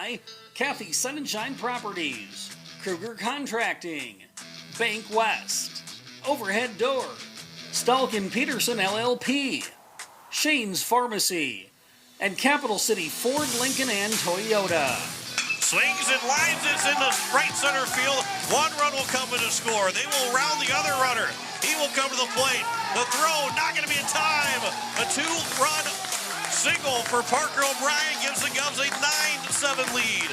by Kathy Sunshine Properties, Kruger Contracting, Bank West, Overhead Door, Stalk and Peterson LLP, Shane's Pharmacy, and Capital City Ford, Lincoln, and Toyota. Swings and lines it in the right center field. One run will come in to score. They will round the other runner. He will come to the plate. The throw not going to be in time. A two-run single for Parker O'Brien gives the Govs a 9-7 lead.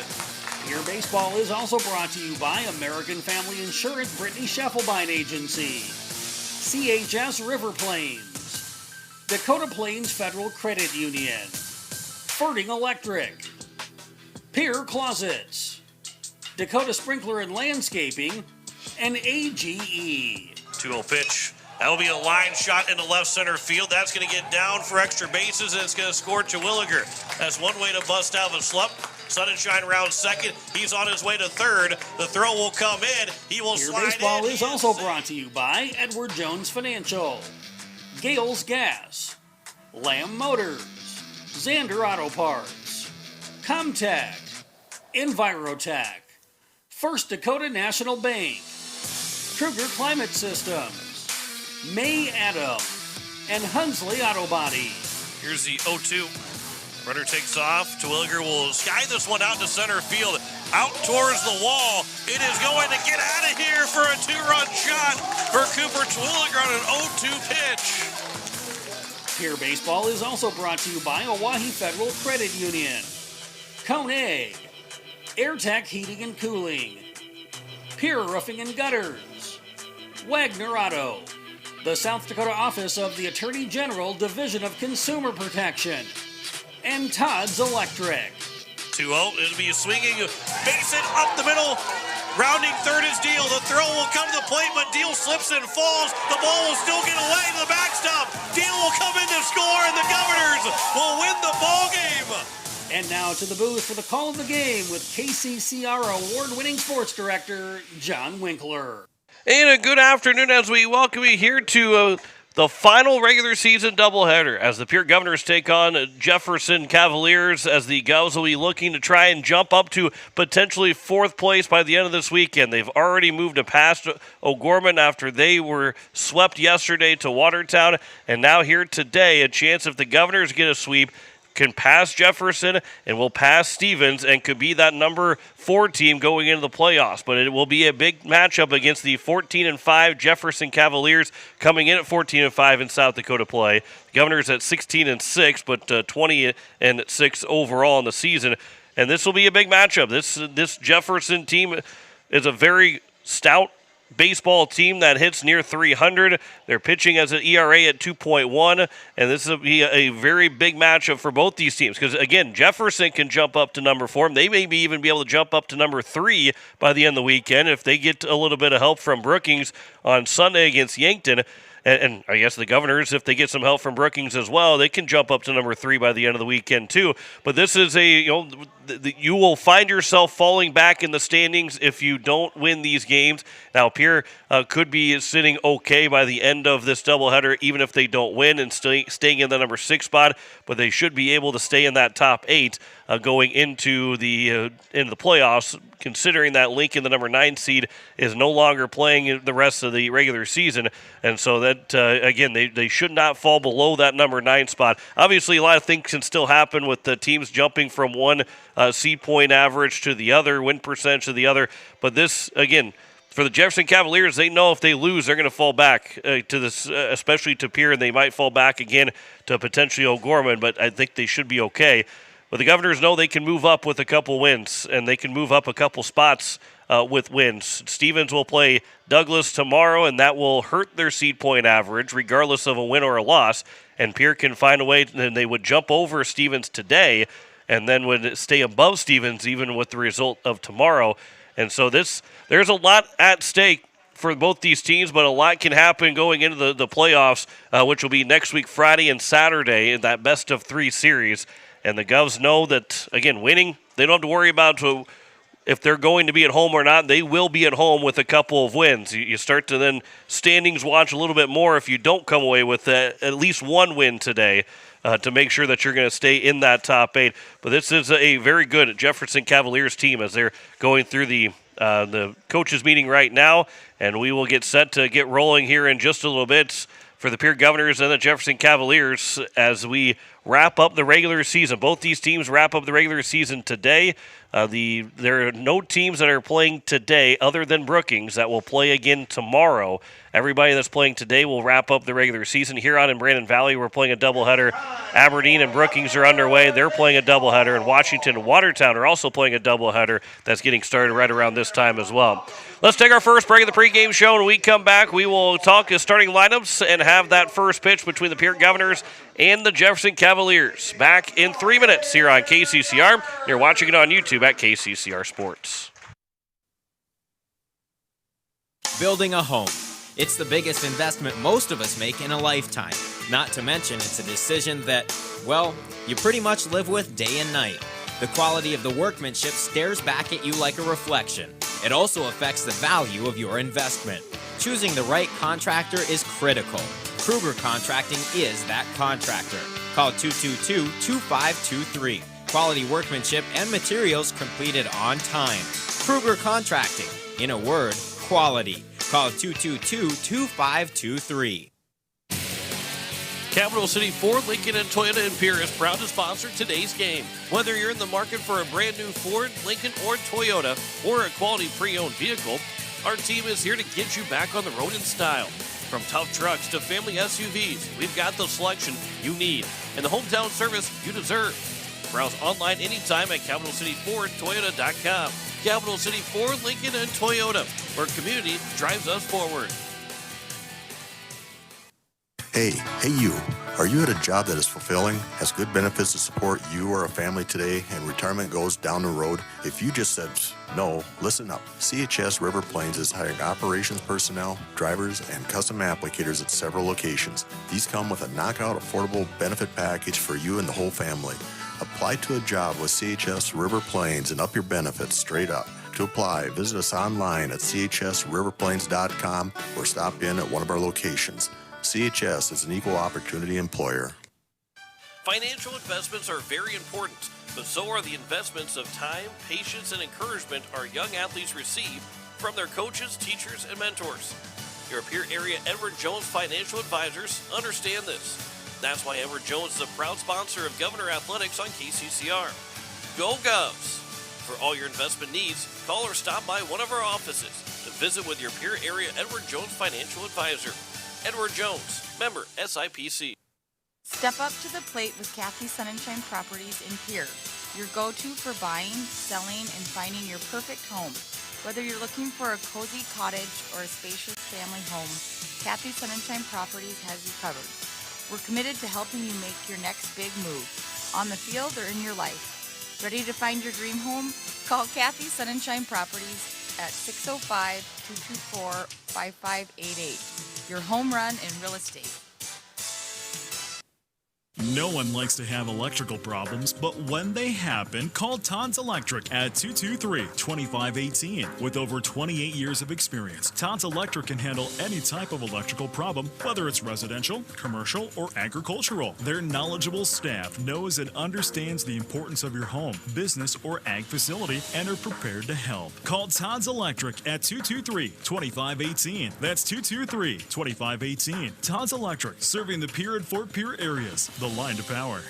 Your baseball is also brought to you by American Family Insurance Brittany Scheffelbein Agency, CHS River Plains, Dakota Plains Federal Credit Union, Ferding Electric, Pierre Closets, Dakota Sprinkler and Landscaping, and AGE. 2-0 pitch. That will be a line shot into left center field. That's going to get down for extra bases, and it's going to score Terwilliger. That's one way to bust out of a slump. Sunshine round second. He's on his way to third. The throw will come in. He will slide in. Your baseball is also brought to you by Edward Jones Financial, Gales Gas, Lamb Motors, Xander Auto Parts, Comtech, Envirotech, First Dakota National Bank, Kruger Climate Systems, May Adam, and Hunsley Auto Body. Here's the 0-2. Runner takes off. Terwilliger will sky this one out to center field. Out towards the wall. It is going to get out of here for a two-run shot for Cooper Terwilliger on an 0-2 pitch. Pierre Baseball is also brought to you by Oahe Federal Credit Union, Koenig, AirTech Heating and Cooling, Pierre Roofing and Gutters, Wagner Auto, the South Dakota Office of the Attorney General Division of Consumer Protection, and Todd's Electric. 2-0. It'll be a swinging base hit up the middle. Rounding third is Deal. The throw will come to the plate, but Deal slips and falls. The ball will still get away to the backstop. Deal will come in to score, and the Governors will win the ball game. And now to the booth for the call of the game with KCCR award-winning sports director John Winkler. And a good afternoon as we welcome you here to the final regular season doubleheader as the Pierre Governors take on Jefferson Cavaliers, as the Govs will be looking to try and jump up to potentially fourth place by the end of this weekend. They've already moved past O'Gorman after they were swept yesterday to Watertown, and now here today, a chance if the Governors get a sweep, can pass Jefferson and will pass Stevens and could be that number 4 team going into the playoffs. But it will be a big matchup against the 14-5 Jefferson Cavaliers coming in at 14-5 in South Dakota play. The Governors at 16-6, but 20-6 overall in the season. And this will be a big matchup. This Jefferson team is a very stout baseball team that hits near 300. They're pitching as an ERA at 2.1, and this will be a very big matchup for both these teams because, again, Jefferson can jump up to number 4. They may even be able to jump up to number 3 by the end of the weekend if they get a little bit of help from Brookings on Sunday against Yankton. And I guess the Governors, if they get some help from Brookings as well, they can jump up to number 3 by the end of the weekend too. But this is you will find yourself falling back in the standings if you don't win these games. Now, Pierre could be sitting okay by the end of this doubleheader, even if they don't win and staying in the number 6 spot. But they should be able to stay in that top 8 going into the playoffs, considering that Lincoln, the number 9 seed, is no longer playing the rest of the regular season. And so that, again, they should not fall below that number 9 spot. Obviously, a lot of things can still happen with the teams jumping from one seed point average to the other, win percentage to the other. But this, again, for the Jefferson Cavaliers, they know if they lose, they're going to fall back to this, especially to Pierre, and they might fall back again to potentially O'Gorman, but I think they should be okay. But the Governors know they can move up with a couple wins, and they can move up a couple spots with wins. Stevens will play Douglas tomorrow, and that will hurt their seed point average, regardless of a win or a loss. And Pierre can find a way, and they would jump over Stevens today, and then would stay above Stevens even with the result of tomorrow. And so there's a lot at stake for both these teams, but a lot can happen going into the playoffs, which will be next week, Friday and Saturday, in that best-of-3 series. And the Govs know that, again, winning, they don't have to worry about if they're going to be at home or not. They will be at home with a couple of wins. You start to then standings watch a little bit more if you don't come away with at least one win today. to make sure that you're going to stay in that top 8. But this is a very good Jefferson Cavaliers team as they're going through the coaches meeting right now, and we will get set to get rolling here in just a little bit for the Pierre Governors and the Jefferson Cavaliers as we wrap up the regular season. Both these teams wrap up the regular season today. There are no teams that are playing today other than Brookings that will play again tomorrow. Everybody that's playing today will wrap up the regular season. Here on in Brandon Valley, we're playing a doubleheader. Aberdeen and Brookings are underway. They're playing a doubleheader. And Washington and Watertown are also playing a doubleheader that's getting started right around this time as well. Let's take our first break of the pregame show. When we come back, we will talk starting lineups and have that first pitch between the Pierre Governors and the Jefferson Cavaliers. Back in 3 minutes here on KCCR. You're watching it on YouTube at KCCR Sports. Building a home. It's the biggest investment most of us make in a lifetime. Not to mention it's a decision that, well, you pretty much live with day and night. The quality of the workmanship stares back at you like a reflection. It also affects the value of your investment. Choosing the right contractor is critical. Kruger Contracting is that contractor. Call 222-2523. Quality workmanship and materials completed on time. Kruger Contracting. In a word, quality. Call 222-2523. Capital City Ford, Lincoln, and Toyota in Pierre is proud to sponsor today's game. Whether you're in the market for a brand new Ford, Lincoln, or Toyota, or a quality pre-owned vehicle, our team is here to get you back on the road in style. From tough trucks to family SUVs, we've got the selection you need and the hometown service you deserve. Browse online anytime at CapitalCityFordToyota.com. Capital City Ford, Lincoln, and Toyota, where community drives us forward. Hey you. Are you at a job that is fulfilling, has good benefits to support you or a family today, and retirement goes down the road? If you just said no, listen up. CHS River Plains is hiring operations personnel, drivers, and custom applicators at several locations. These come with a knockout affordable benefit package for you and the whole family. Apply to a job with CHS River Plains and up your benefits straight up. To apply, visit us online at chsriverplains.com or stop in at one of our locations. CHS is an equal opportunity employer. Financial investments are very important, but so are the investments of time, patience, and encouragement our young athletes receive from their coaches, teachers, and mentors. Your Pierre area Edward Jones Financial Advisors understand this. That's why Edward Jones is a proud sponsor of Governor Athletics on KCCR. Go Govs! For all your investment needs, call or stop by one of our offices to visit with your Pierre area Edward Jones Financial Advisor. Edward Jones, member SIPC. Step up to the plate with Kathy Sunshine Properties in Pierre, your go-to for buying, selling, and finding your perfect home. Whether you're looking for a cozy cottage or a spacious family home, Kathy Sunshine Properties has you covered. We're committed to helping you make your next big move, on the field or in your life. Ready to find your dream home? Call Kathy Sunshine Properties at 605-224-5588. Your home run in real estate. No one likes to have electrical problems, but when they happen, call Todd's Electric at 223-2518. With over 28 years of experience, Todd's Electric can handle any type of electrical problem, whether it's residential, commercial, or agricultural. Their knowledgeable staff knows and understands the importance of your home, business, or ag facility and are prepared to help. Call Todd's Electric at 223-2518. That's 223-2518. Todd's Electric, serving the Pierre and Fort Pierre areas. The line to power.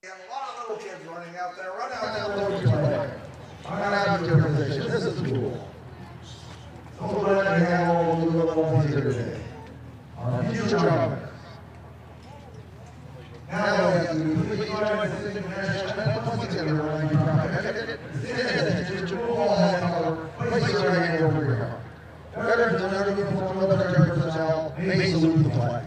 We have a lot of little kids running out there. Run out there, little kids. Run out to your position. This is cool. Don't let me have all the little ones here today. Our future governor. Now we have to do please go ahead and sing the national anthem once again. Just move on that color. Place your right hand over your heart. Veterans and other uniformed military personnel may salute the flag.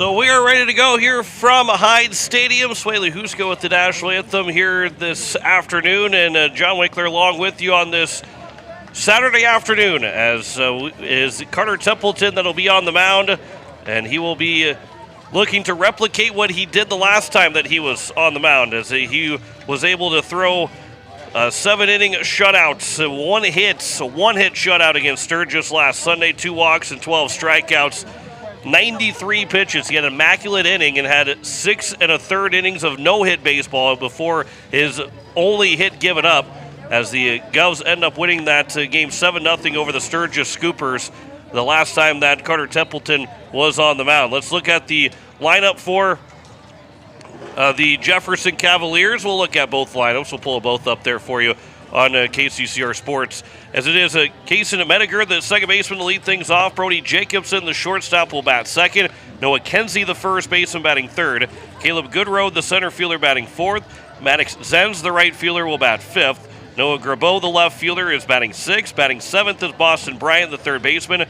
So we are ready to go here from Hyde Stadium. Swaley Husko with the national anthem here this afternoon, and John Winkler along with you on this Saturday afternoon as is Carter Templeton that'll be on the mound, and he will be looking to replicate what he did the last time that he was on the mound, as he was able to throw a 7-inning shutout, one hit shutout against Sturgis last Sunday, 2 walks and 12 strikeouts, 93 pitches. He had an immaculate inning and had 6 1/3 innings of no-hit baseball before his only hit given up, as the Govs end up winning that game 7-0 over the Sturgis Scoopers the last time that Carter Templeton was on the mound. Let's look at the lineup for the Jefferson Cavaliers. We'll look at both lineups. We'll pull both up there for you on KCCR Sports. As it is, Kason Mediger, the second baseman, to lead things off. Brody Jacobson, the shortstop, will bat second. Noah Kenzie, the first baseman, batting third. Caleb Goodrow, the center fielder, batting fourth. Maddox Zenz, the right fielder, will bat fifth. Noah Grabeau, the left fielder, is batting sixth. Batting seventh is Boston Bryant, the third baseman.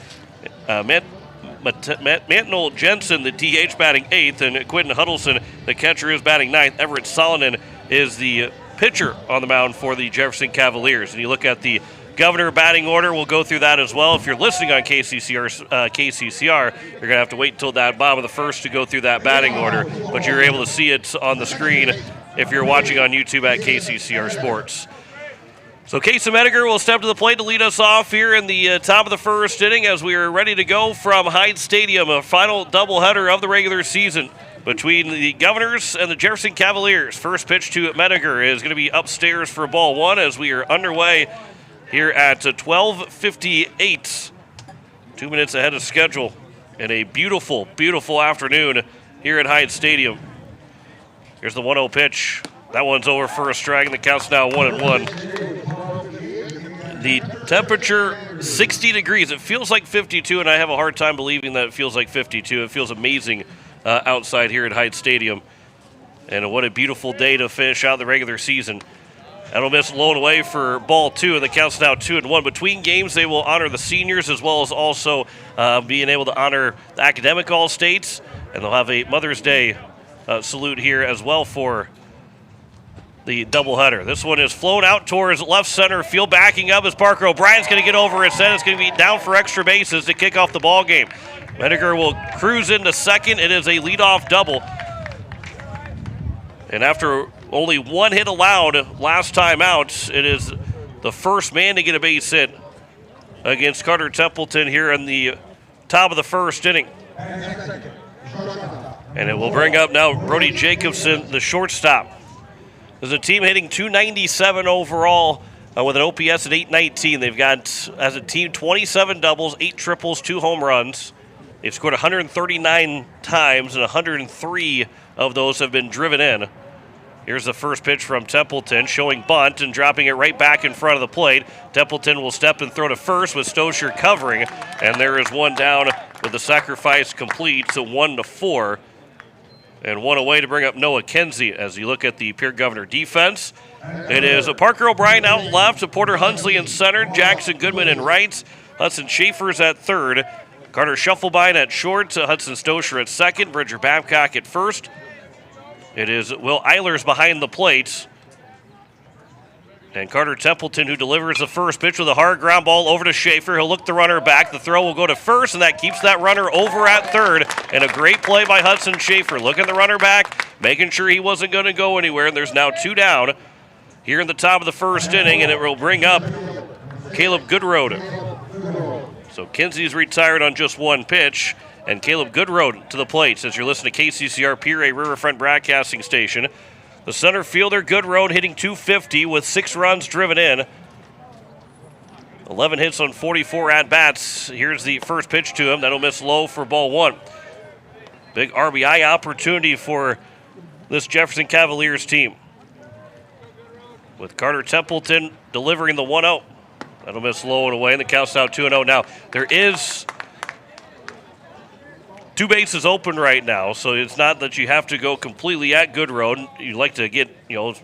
Mantle Jensen, the DH, batting eighth. And Quentin Huddleston, the catcher, is batting ninth. Everett Solonen is the pitcher on the mound for the Jefferson Cavaliers. And you look at the Governor batting order, we'll go through that as well. If you're listening on KCCR, you're going to have to wait until that bottom of the first to go through that batting order. But you're able to see it on the screen if you're watching on YouTube at KCCR Sports. So Kason Mediger will step to the plate to lead us off here in the top of the first inning as we are ready to go from Hyde Stadium, a final doubleheader of the regular season between the Governors and the Jefferson Cavaliers. First pitch to Mediger is going to be upstairs for ball one as we are underway here at 12:58. 2 minutes ahead of schedule and a beautiful, beautiful afternoon here at Hyde Stadium. Here's the 1-0 pitch. That one's over for a strike, and the count's now 1-1. The temperature, 60 degrees. It feels like 52, and I have a hard time believing that it feels like 52. It feels amazing outside here at Hyde Stadium. And what a beautiful day to finish out the regular season. That'll miss blown away for ball two, and the count's now 2-1. Between games, they will honor the seniors as well as also being able to honor the academic All-States. And they'll have a Mother's Day salute here as well for the doubleheader. This one is flown out towards left center field, backing up as Parker O'Brien's going to get over his head. It's going to be down for extra bases to kick off the ball game. Mediger will cruise into second. It is a leadoff double. And after only one hit allowed last time out, it is the first man to get a base hit against Carter Templeton here in the top of the first inning. And it will bring up now Brody Jacobson, the shortstop. There's a team hitting .297 overall with an OPS at .819. They've got, as a team, 27 doubles, 8 triples, 2 home runs. They've scored 139 times, and 103 of those have been driven in. Here's the first pitch from Templeton, showing bunt and dropping it right back in front of the plate. Templeton will step and throw to first with Stosher covering, and there is one down with the sacrifice complete, so 1-4. And one away to bring up Noah Kenzie as you look at the Pierre Governor defense. It is a Parker O'Brien out left, a Porter Hunsley in center, Jackson Goodman in right, Hudson Schaefer's at third, Carter Shufflebein at short, Hudson Stosher at second, Bridger Babcock at first. It is Will Eilers behind the plate. And Carter Templeton, who delivers the first pitch with a hard ground ball over to Schaefer. He'll look the runner back. The throw will go to first, and that keeps that runner over at third. And a great play by Hudson Schaefer. Looking the runner back, making sure he wasn't going to go anywhere. And there's now 2 down here in the top of the first inning, and it will bring up Caleb Goodrow. So Kenzie's retired on just one pitch, and Caleb Goodrow to the plate as you're listening to KCCR Pierre Riverfront Broadcasting Station. The center fielder, Goodrow, hitting .250 with 6 runs driven in. 11 hits on 44 at-bats. Here's the first pitch to him. That'll miss low for ball one. Big RBI opportunity for this Jefferson Cavaliers team. With Carter Templeton delivering the 1-0. That'll miss low and away, and the count's now 2-0. Now, there is 2 bases open right now, so it's not that you have to go completely at Goodrow. You like to get, as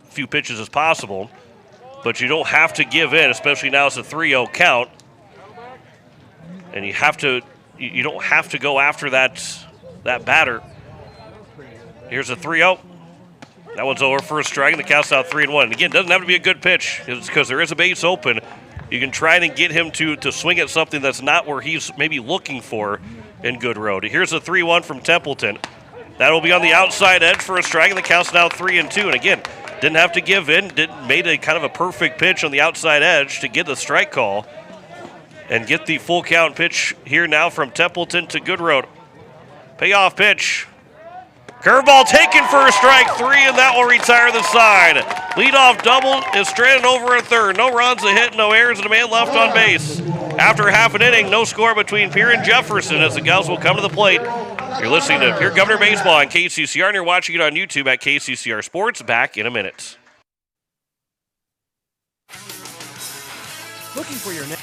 few pitches as possible, but you don't have to give in, especially now it's a 3-0 count. And you don't have to go after that that batter. Here's a 3-0. That one's over for a strike, and the count's now 3-1. Again, it doesn't have to be a good pitch. It's because there is a base open. You can try and get him to swing at something that's not where he's maybe looking for in good road. Here's a 3-1 from Templeton. That'll be on the outside edge for a strike, and the count's now 3-2. And again, didn't have to give in. Made a kind of a perfect pitch on the outside edge to get the strike call and get the full count pitch here now from Templeton to Goodroad. Payoff pitch. Curveball taken for a strike 3, and that will retire the side. Leadoff double is stranded over a third. No runs, a hit, no errors, and a man left on base. After half an inning, no score between Pierre and Jefferson as the Gals will come to the plate. You're listening to Pierre Governor Baseball on KCCR, and you're watching it on YouTube at KCCR Sports. Back in a minute. Looking for your next.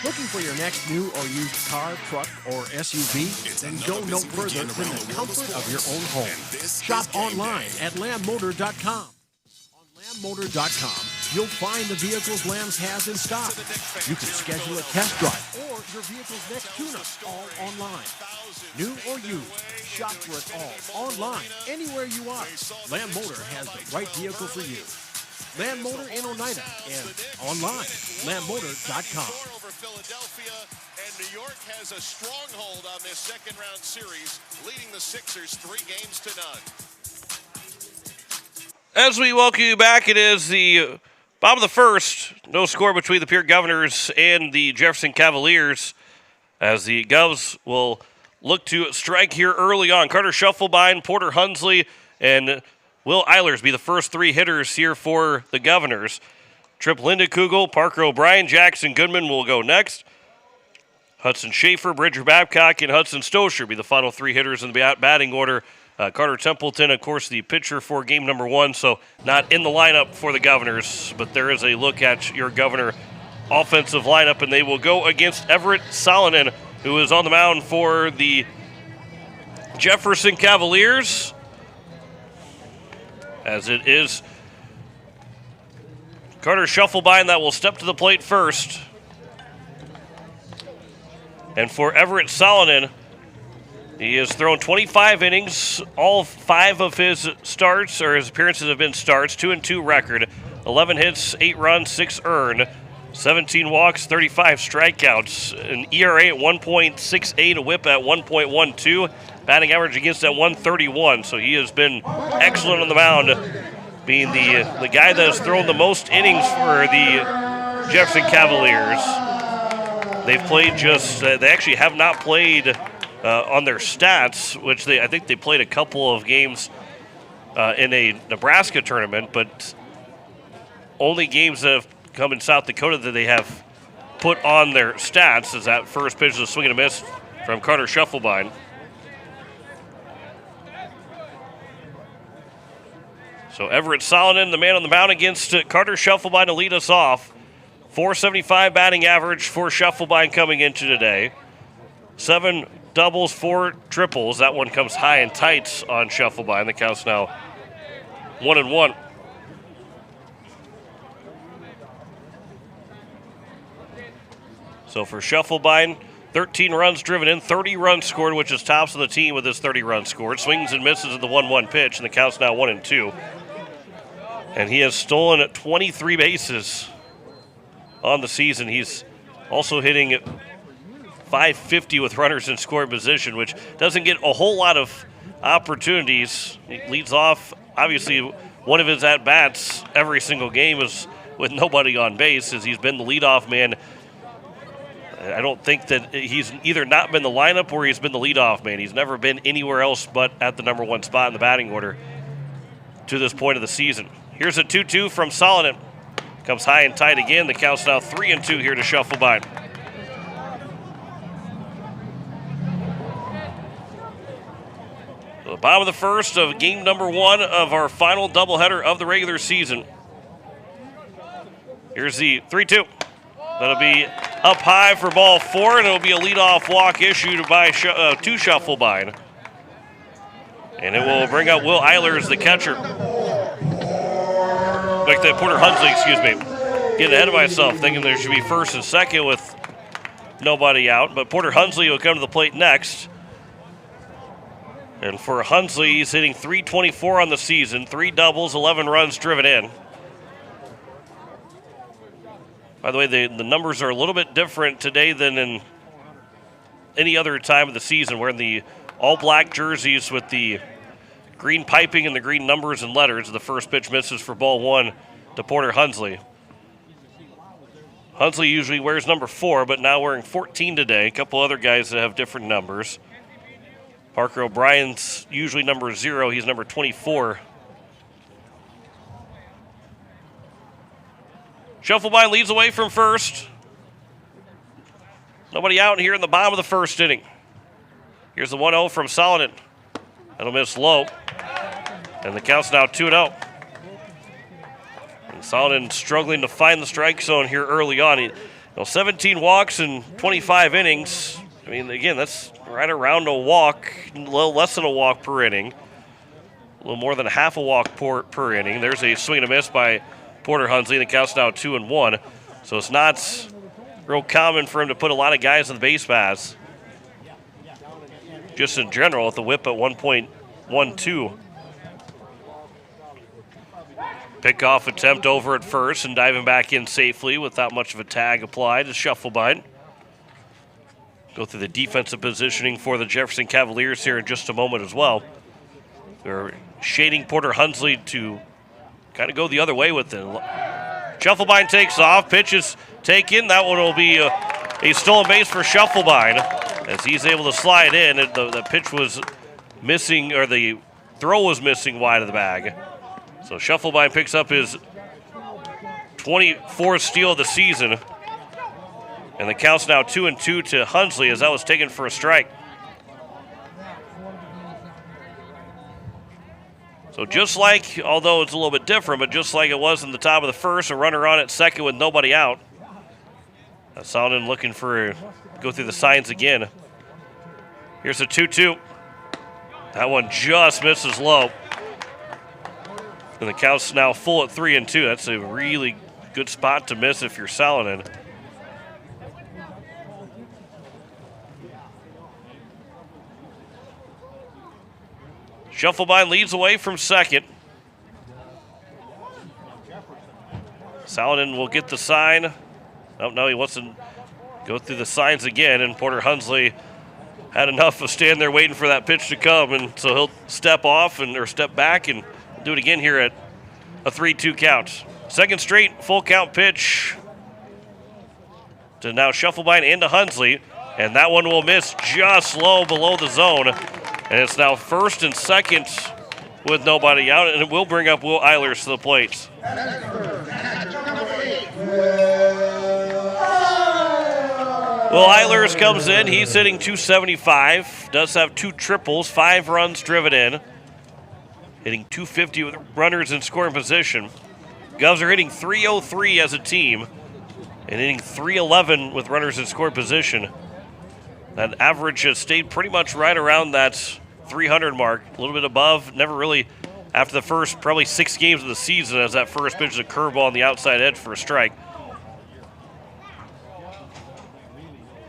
Looking for your next new or used car, truck, or SUV? Then go no further than the comfort of your own home. Shop online at lambmotor.com. On lambmotor.com, you'll find the vehicles Lambs has in stock. You can schedule a test drive or your vehicle's next tune-up all online. New or used, shop for it all online, anywhere you are. Lamb Motor has the right vehicle for you. Lamb Motor in Oneida and online, lambmotor.com. Over Philadelphia, and New York has a stronghold on this second-round series, leading the Sixers 3-0. As we welcome you back, it is the bottom of the first. No score between the Pierre Governors and the Jefferson Cavaliers, as the Govs will look to strike here early on. Carter Shufflebine, Porter Hunsley, and Will Eilers be the first 3 hitters here for the Governors. Trip Lindekugel, Parker O'Brien, Jackson Goodman will go next. Hudson Schaefer, Bridger Babcock, and Hudson Stosher be the final 3 hitters in the batting order. Carter Templeton, of course, the pitcher for game number 1, so not in the lineup for the Governors, but there is a look at your Governor offensive lineup, and they will go against Everett Salonen, who is on the mound for the Jefferson Cavaliers, as it is Carter Shufflebine that will step to the plate first. And for Everett Salonen, he has thrown 25 innings. All 5 of his starts, or his appearances, have been starts. 2-2 record. 11 hits, 8 runs, 6 earned. 17 walks, 35 strikeouts. An ERA at 1.68, a whip at 1.12. Batting average against at 131. So he has been excellent on the mound, being the guy that has thrown the most innings for the Jefferson Cavaliers. They've played they actually have not played on their stats, which I think they played a couple of games in a Nebraska tournament, but only games that have come in South Dakota that they have put on their stats is that first pitch is a swing and a miss from Carter Shufflebine. So Everett Salonen, the man on the mound against Carter Shufflebine to lead us off. 475 batting average for Shufflebine coming into today. 7 doubles, 4 triples. That one comes high and tight on Shufflebine. The count's now 1-1. So for Shufflebine, 13 runs driven in, 30 runs scored, which is tops of the team with his 30 runs scored. Swings and misses at the 1-1 pitch, and the count's now 1-2. And he has stolen 23 bases on the season. He's also hitting .550 with runners in scoring position, which doesn't get a whole lot of opportunities. He leads off, obviously, one of his at-bats every single game is with nobody on base, as he's been the leadoff man. I don't think that he's either not been the lineup or he's been the leadoff man. He's never been anywhere else but at the number 1 spot in the batting order to this point of the season. Here's a 2-2 from Salonen. Comes high and tight again. The count's now 3-2 here to Shufflebine. So the bottom of the first of game number 1 of our final doubleheader of the regular season. Here's the 3-2. That'll be up high for ball 4, and it'll be a leadoff walk issued by to Shufflebine. And it will bring up Will Eilers, the catcher. Like that Porter Hunsley, excuse me. Getting ahead of myself, thinking there should be first and second with nobody out. But Porter Hunsley will come to the plate next. And for Hunsley, he's hitting .324 on the season, 3 doubles, 11 runs driven in. By the way, the numbers are a little bit different today than in any other time of the season. We're in the all-black jerseys with the green piping and the green numbers and letters. The first pitch misses for ball 1 to Porter Hunsley. Hunsley usually wears number 4, but now wearing 14 today. A couple other guys that have different numbers. Parker O'Brien's usually number 0. He's number 24. Shufflebein leads away from first. Nobody out here in the bottom of the first inning. Here's the 1-0 from Solomon. That'll miss low. And the count's now 2-0. And Solomon struggling to find the strike zone here early on. 17 walks in 25 innings. I mean, again, that's right around a walk, a little less than a walk per inning. A little more than half a walk per inning. There's a swing and a miss by Porter Hunsley. The count's now 2-1. So it's not real common for him to put a lot of guys on the base paths. Just in general, with the whip at 1.12. Pickoff attempt over at first and diving back in safely without much of a tag applied to Shufflebein. Go through the defensive positioning for the Jefferson Cavaliers here in just a moment as well. They're shading Porter Hunsley to kind of go the other way with it. Shufflebein takes off, pitches taken. That one will be a stolen base for Shufflebein as he's able to slide in. The pitch was missing, or the throw was missing wide of the bag. So Shufflebein picks up his 24th steal of the season. And the count's now 2-2 to Hunsley as that was taken for a strike. So just like, although it's a little bit different, but just like it was in the top of the first, a runner on at second with nobody out. Solomon looking for, go through the signs again. Here's a 2-2. That one just misses low. And the count's now full at 3-2. That's a really good spot to miss if you're Solomon. Shufflebein leads away from second. Solomon will get the sign. Oh, no, he wants to go through the signs again, and Porter Hunsley had enough of standing there waiting for that pitch to come, and so he'll step off or step back and do it again here at a 3-2 count. Second straight full count pitch to now Shufflebein and to Hunsley, and that one will miss just low below the zone. And it's now first and second with nobody out, and it will bring up Will Eilers to the plate. Will Eilers comes in. He's hitting .275. Does have 2 triples, 5 runs driven in. Hitting .250 with runners in scoring position. Govs are hitting .303 as a team and hitting .311 with runners in scoring position. That average has stayed pretty much right around that 300 mark, a little bit above. Never really, after the first probably 6 games of the season, as that first pitch is a curveball on the outside edge for a strike.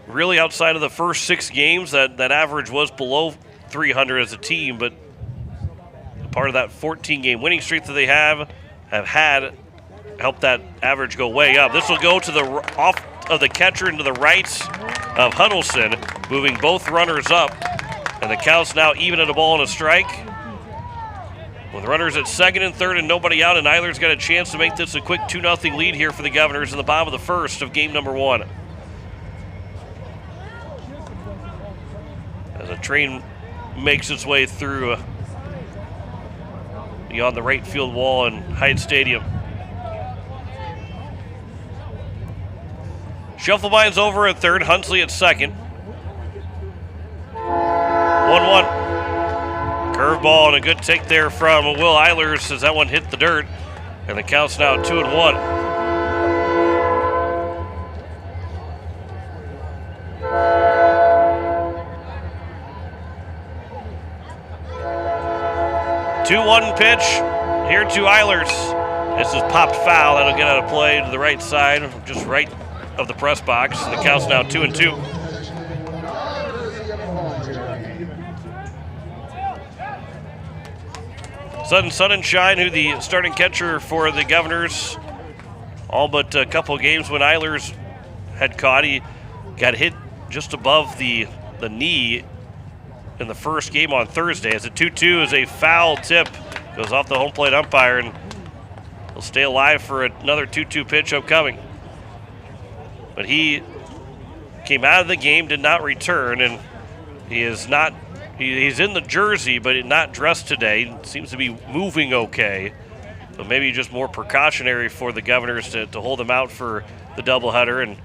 Really, outside of the first 6 games, that average was below 300 as a team, but part of that 14-game winning streak that they have had helped that average go way up. This will go to the off of the catcher into the right of Huddleston, moving both runners up. And the count's now even at a ball and a strike. With runners at second and third and nobody out, and Eilers got a chance to make this a quick 2-0 lead here for the Governors in the bottom of the first of game number 1. As a train makes its way through beyond the right field wall in Hyde Stadium. Shufflebein's over at third, Hunsley at second. 1-1. Curveball and a good take there from Will Eilers as that one hit the dirt. And the count's now 2-1. Two-one pitch here to Eilers This is popped foul. That'll get out of play to the right side, just right of the press box. And the count's now 2-2. Sudden Sunshine, who the starting catcher for the Governors, all but a couple of games when Eilers had caught. He got hit just above the knee in the first game on Thursday. As a 2-2 is a foul tip. Goes off the home plate umpire, and he'll stay alive for another 2-2 pitch upcoming. But he came out of the game, did not return, and he is not. He's in the jersey, but not dressed today. Seems to be moving okay. So maybe just more precautionary for the Governors to hold him out for the doubleheader and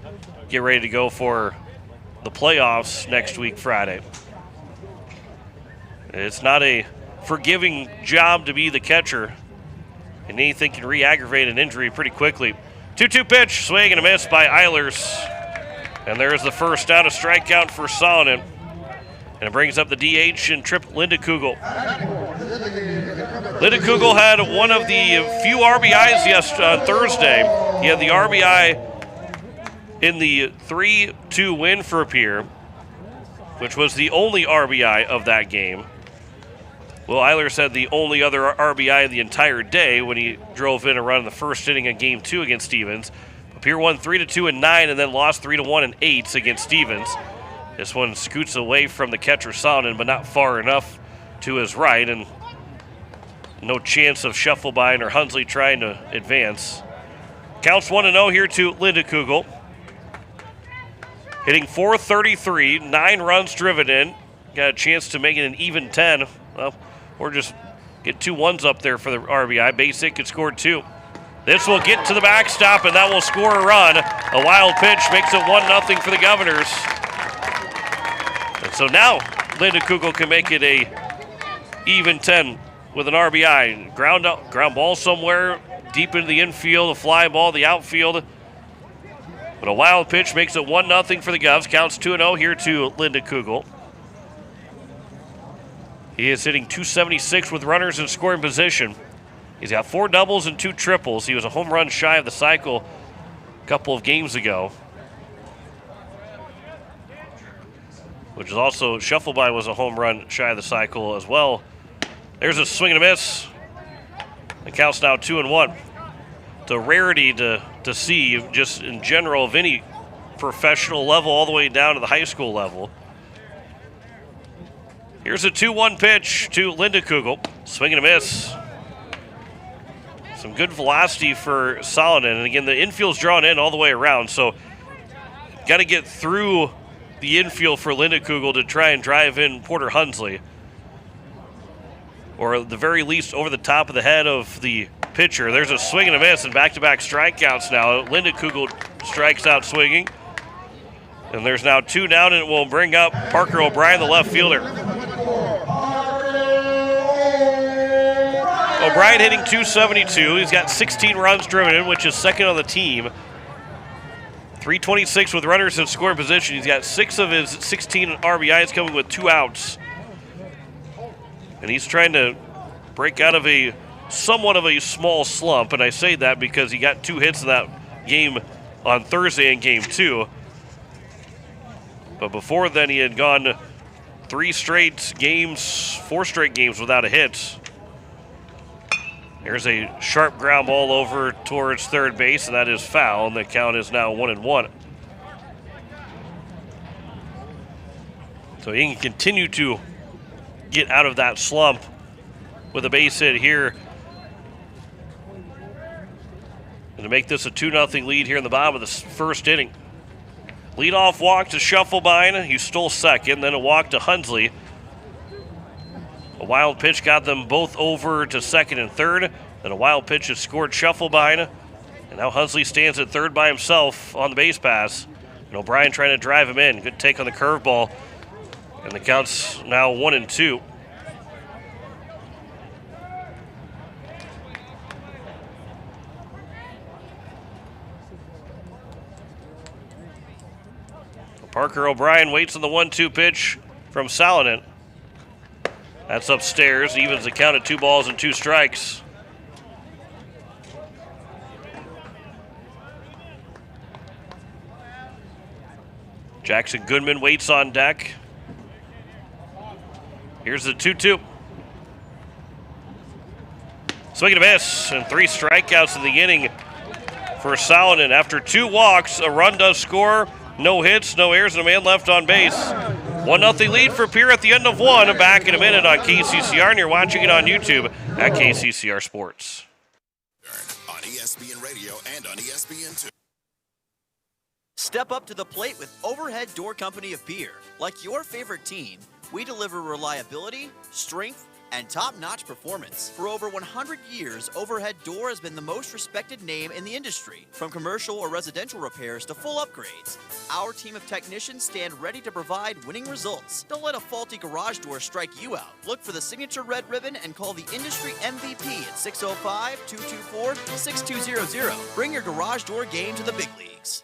get ready to go for the playoffs next week, Friday. It's not a forgiving job to be the catcher, and anything can re-aggravate an injury pretty quickly. 2-2 pitch, swing and a miss by Eilers. And there's the first down, a strikeout for Salonen. And it brings up the DH and Linda Kugel. Linda Kugel had one of the few RBIs on Thursday. He had the RBI in the 3-2 win for Pierre, which was the only RBI of that game. Will Eilers had the only other RBI of the entire day when he drove in a run in the first inning of Game 2 against Stevens. Pierre won 3-2 in 9 and then lost 3-1 in 8 against Stevens. This one scoots away from the catcher Salonen, but not far enough to his right, and no chance of Scheffelbein or Hunsley trying to advance. Counts 1-0 here to Linda Kugel. Hitting .433, 9 runs driven in. Got a chance to make it an even 10. Well, or just get 2 ones up there for the RBI. Basic had scored 2. This will get to the backstop, and that will score a run. A wild pitch makes it 1-0 for the Governors. And so now Linda Kugel can make it a even 10 with an RBI. Ground ball somewhere deep into the infield, a fly ball, the outfield. But a wild pitch makes it 1-0 for the Govs. Counts 2-0 here to Linda Kugel. He is hitting .276 with runners in scoring position. He's got 4 doubles and 2 triples. He was a home run shy of the cycle a couple of games ago. Which is also, Scheffelbein was a home run shy of the cycle as well. There's a swing and a miss. The count's now 2-1. It's a rarity to see just in general of any professional level all the way down to the high school level. Here's a 2-1 pitch to Linda Kugel. Swing and a miss. Some good velocity for Salonen. And again, the infield's drawn in all the way around, so got to get through the infield for Linda Kugel to try and drive in Porter Hunsley. Or at the very least over the top of the head of the pitcher. There's a swing and a miss and back-to-back strikeouts now. Linda Kugel strikes out swinging. And there's now 2 down, and it will bring up Parker O'Brien, the left fielder. O'Brien hitting .272. He's got 16 runs driven in, which is second on the team. .326 with runners in scoring position. He's got 6 of his 16 RBIs coming with 2 outs. And he's trying to break out of somewhat of a small slump, and I say that because he got 2 hits in that game on Thursday in Game 2. But before then, he had gone 4 straight games without a hit. There's a sharp ground ball over towards third base, and that is foul, and the count is now 1-1. So he can continue to get out of that slump with a base hit here. And to make this a 2-0 lead here in the bottom of the first inning. Leadoff walk to Scheffelbein. He stole second, then a walk to Hunsley. A wild pitch got them both over to second and third. Then a wild pitch has scored Scheffelbein. And now Hunsley stands at third by himself on the base pass. And O'Brien trying to drive him in. Good take on the curveball. And the count's now 1-2. Parker O'Brien waits on the 1-2 pitch from Salonen. That's upstairs, evens the count at 2 balls and 2 strikes. Jackson Goodman waits on deck. Here's the 2-2. Swing and a miss, and 3 strikeouts in the inning for Salonen. After 2 walks, a run does score. No hits, no errors, and a man left on base. 1-0 lead for Pierre at the end of 1. Back in a minute on KCCR, and you're watching it on YouTube at KCCR Sports. On ESPN Radio and on ESPN2. Step up to the plate with Overhead Door Company of Pierre. Like your favorite team, we deliver reliability, strength, and top-notch performance. For over 100 years, Overhead Door has been the most respected name in the industry. From commercial or residential repairs to full upgrades, our team of technicians stand ready to provide winning results. Don't let a faulty garage door strike you out. Look for the signature red ribbon and call the industry MVP at 605-224-6200. Bring your garage door game to the big leagues.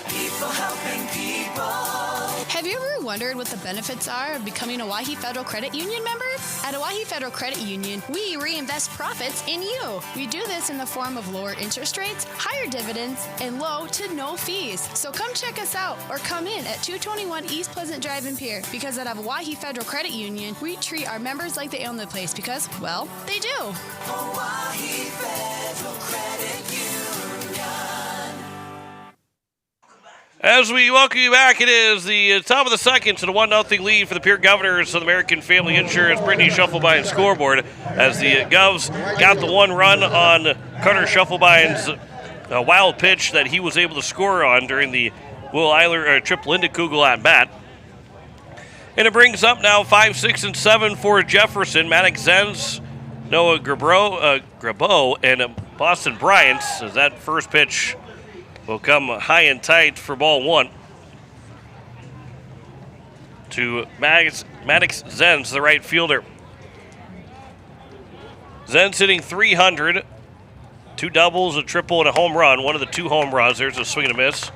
People helping people. Have you ever wondered what the benefits are of becoming a Owyhee Federal Credit Union member? At Owyhee Federal Credit Union, we reinvest profits in you. We do this in the form of lower interest rates, higher dividends, and low to no fees. So come check us out or come in at 221 East Pleasant Drive in Pierre, because at Owyhee Federal Credit Union, we treat our members like they own the place because, well, they do. Owyhee Federal Credit Union. As we welcome you back, it is the top of the second to the 1-0 lead for the Pierre Governors of the American Family Insurance. Brittany Shufflebine's scoreboard as the Govs got the 1 run on Carter Shufflebine's wild pitch that he was able to score on during the Will Eiler Trip Lindekugel at bat. And it brings up now 5, 6, and 7 for Jefferson. Maddox Zenz, Noah Grabeau, and Boston Bryants as that first pitch will come high and tight for ball 1 to Maddox Zenz, the right fielder. Zenz hitting .300, 2 doubles, a triple, and a home run. One of the 2 home runs. There's a swing and a miss.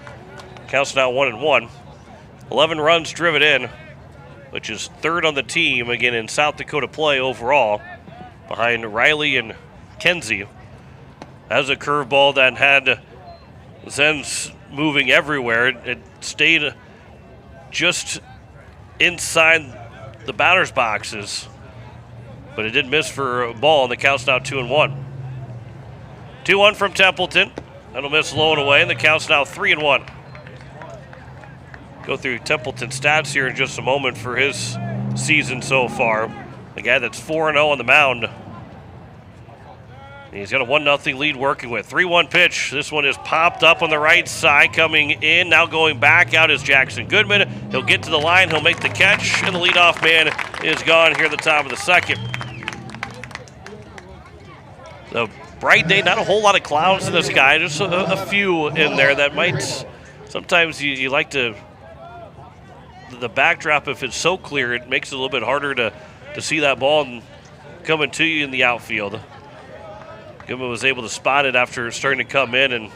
Counts now 1-1. 11 runs driven in, which is 3rd on the team, again in South Dakota play overall, behind Riley and Kenzie. That was a curveball that had Zenz moving everywhere. It stayed just inside the batter's boxes, but it did miss for a ball, and the count's now 2-1. 2-1 from Templeton. That'll miss low and away, and the count's now 3-1. Go through Templeton's stats here in just a moment for his season so far. The guy that's 4-0 on the mound. He's got a 1-0 lead working with. 3-1 pitch. This one is popped up on the right side, coming in. Now going back out is Jackson Goodman. He'll get to the line. He'll make the catch, and the leadoff man is gone here at the top of the second. The bright day, not a whole lot of clouds in the sky, just a few in there that might, sometimes you like to, the backdrop, if it's so clear, it makes it a little bit harder to see that ball coming to you in the outfield. Goodman was able to spot it after starting to come in and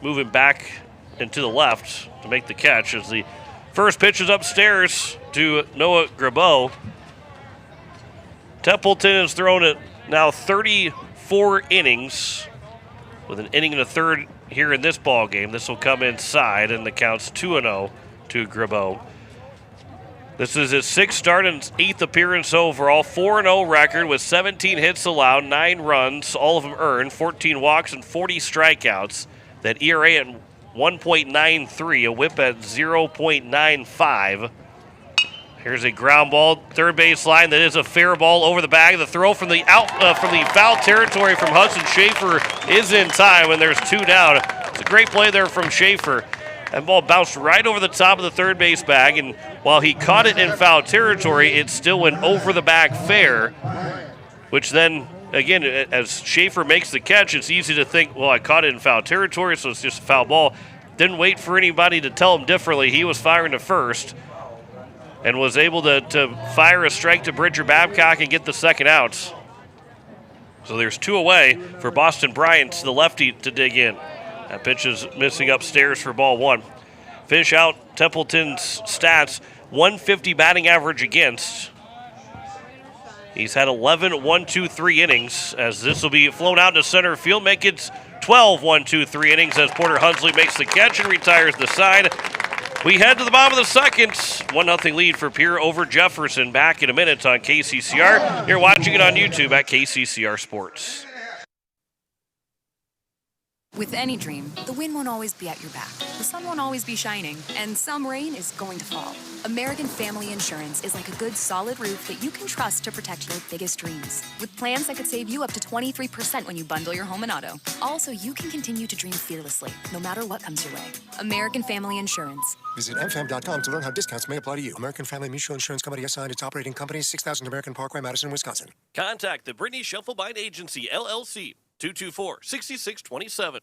moving back and to the left to make the catch as the first pitch is upstairs to Noah Grabeau. Templeton has thrown it now 34 innings with an inning and a third here in this ball game. This will come inside, and the count's 2-0 to Grabeau. This is his 6th start and 8th appearance overall. 4-0 record with 17 hits allowed, 9 runs, all of them earned, 14 walks, and 40 strikeouts. That ERA at 1.93, a whip at 0.95. Here's a ground ball, third base line. That is a fair ball over the bag. The throw from the foul territory from Hudson Schaefer is in time, and there's 2 down. It's a great play there from Schaefer. That ball bounced right over the top of the third base bag, and while he caught it in foul territory, it still went over the bag fair, which then, again, as Schaefer makes the catch, it's easy to think, well, I caught it in foul territory, so it's just a foul ball. Didn't wait for anybody to tell him differently. He was firing to first and was able to fire a strike to Bridger Babcock and get the second out. So there's 2 away for Boston Bryant, the lefty, to dig in. That pitch is missing upstairs for ball 1. Finish out Templeton's stats, 150 batting average against. He's had 11 1-2-3 innings, as this will be flown out to center field, make it 12 1-2-3 innings as Porter Hunsley makes the catch and retires the side. We head to the bottom of the second. 1-0 lead for Pierre over Jefferson. Back in a minute on KCCR. You're watching it on YouTube at KCCR Sports. With any dream, the wind won't always be at your back. The sun won't always be shining, and some rain is going to fall. American Family Insurance is like a good, solid roof that you can trust to protect your biggest dreams. With plans that could save you up to 23% when you bundle your home and auto. Also, you can continue to dream fearlessly, no matter what comes your way. American Family Insurance. Visit mfam.com to learn how discounts may apply to you. American Family Mutual Insurance Company assigned its operating company, 6000 American Parkway, Madison, Wisconsin. Contact the Brittany Scheffelbein Agency, LLC, 224-6627.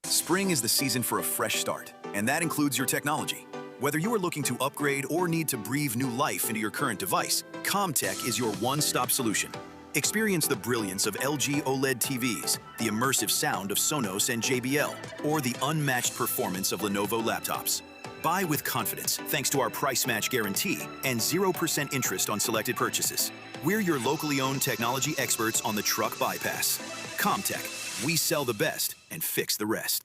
Spring is the season for a fresh start, and that includes your technology. Whether you are looking to upgrade or need to breathe new life into your current device, CommTech is your one-stop solution. Experience the brilliance of LG OLED TVs, the immersive sound of Sonos and JBL, or the unmatched performance of Lenovo laptops. Buy with confidence thanks to our price match guarantee and 0% interest on selected purchases. We're your locally owned technology experts on the truck bypass. CommTech. We sell the best and fix the rest.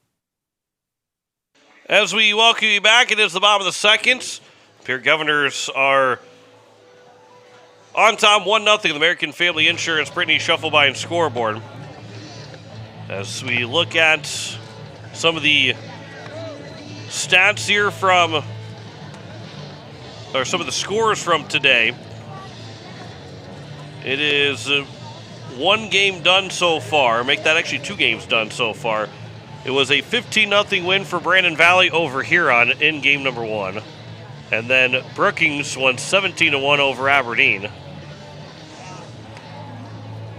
As we welcome you back, it is the bottom of the second. Pierre Governors are on top 1-0. The American Family Insurance Brittany Scheffelbein scoreboard. As we look at some of the stats here from, or some of the scores from today. It is one game done so far. Make that actually 2 games done so far. It was a 15-0 win for Brandon Valley over Huron in game number 1. And then Brookings won 17-1 over Aberdeen.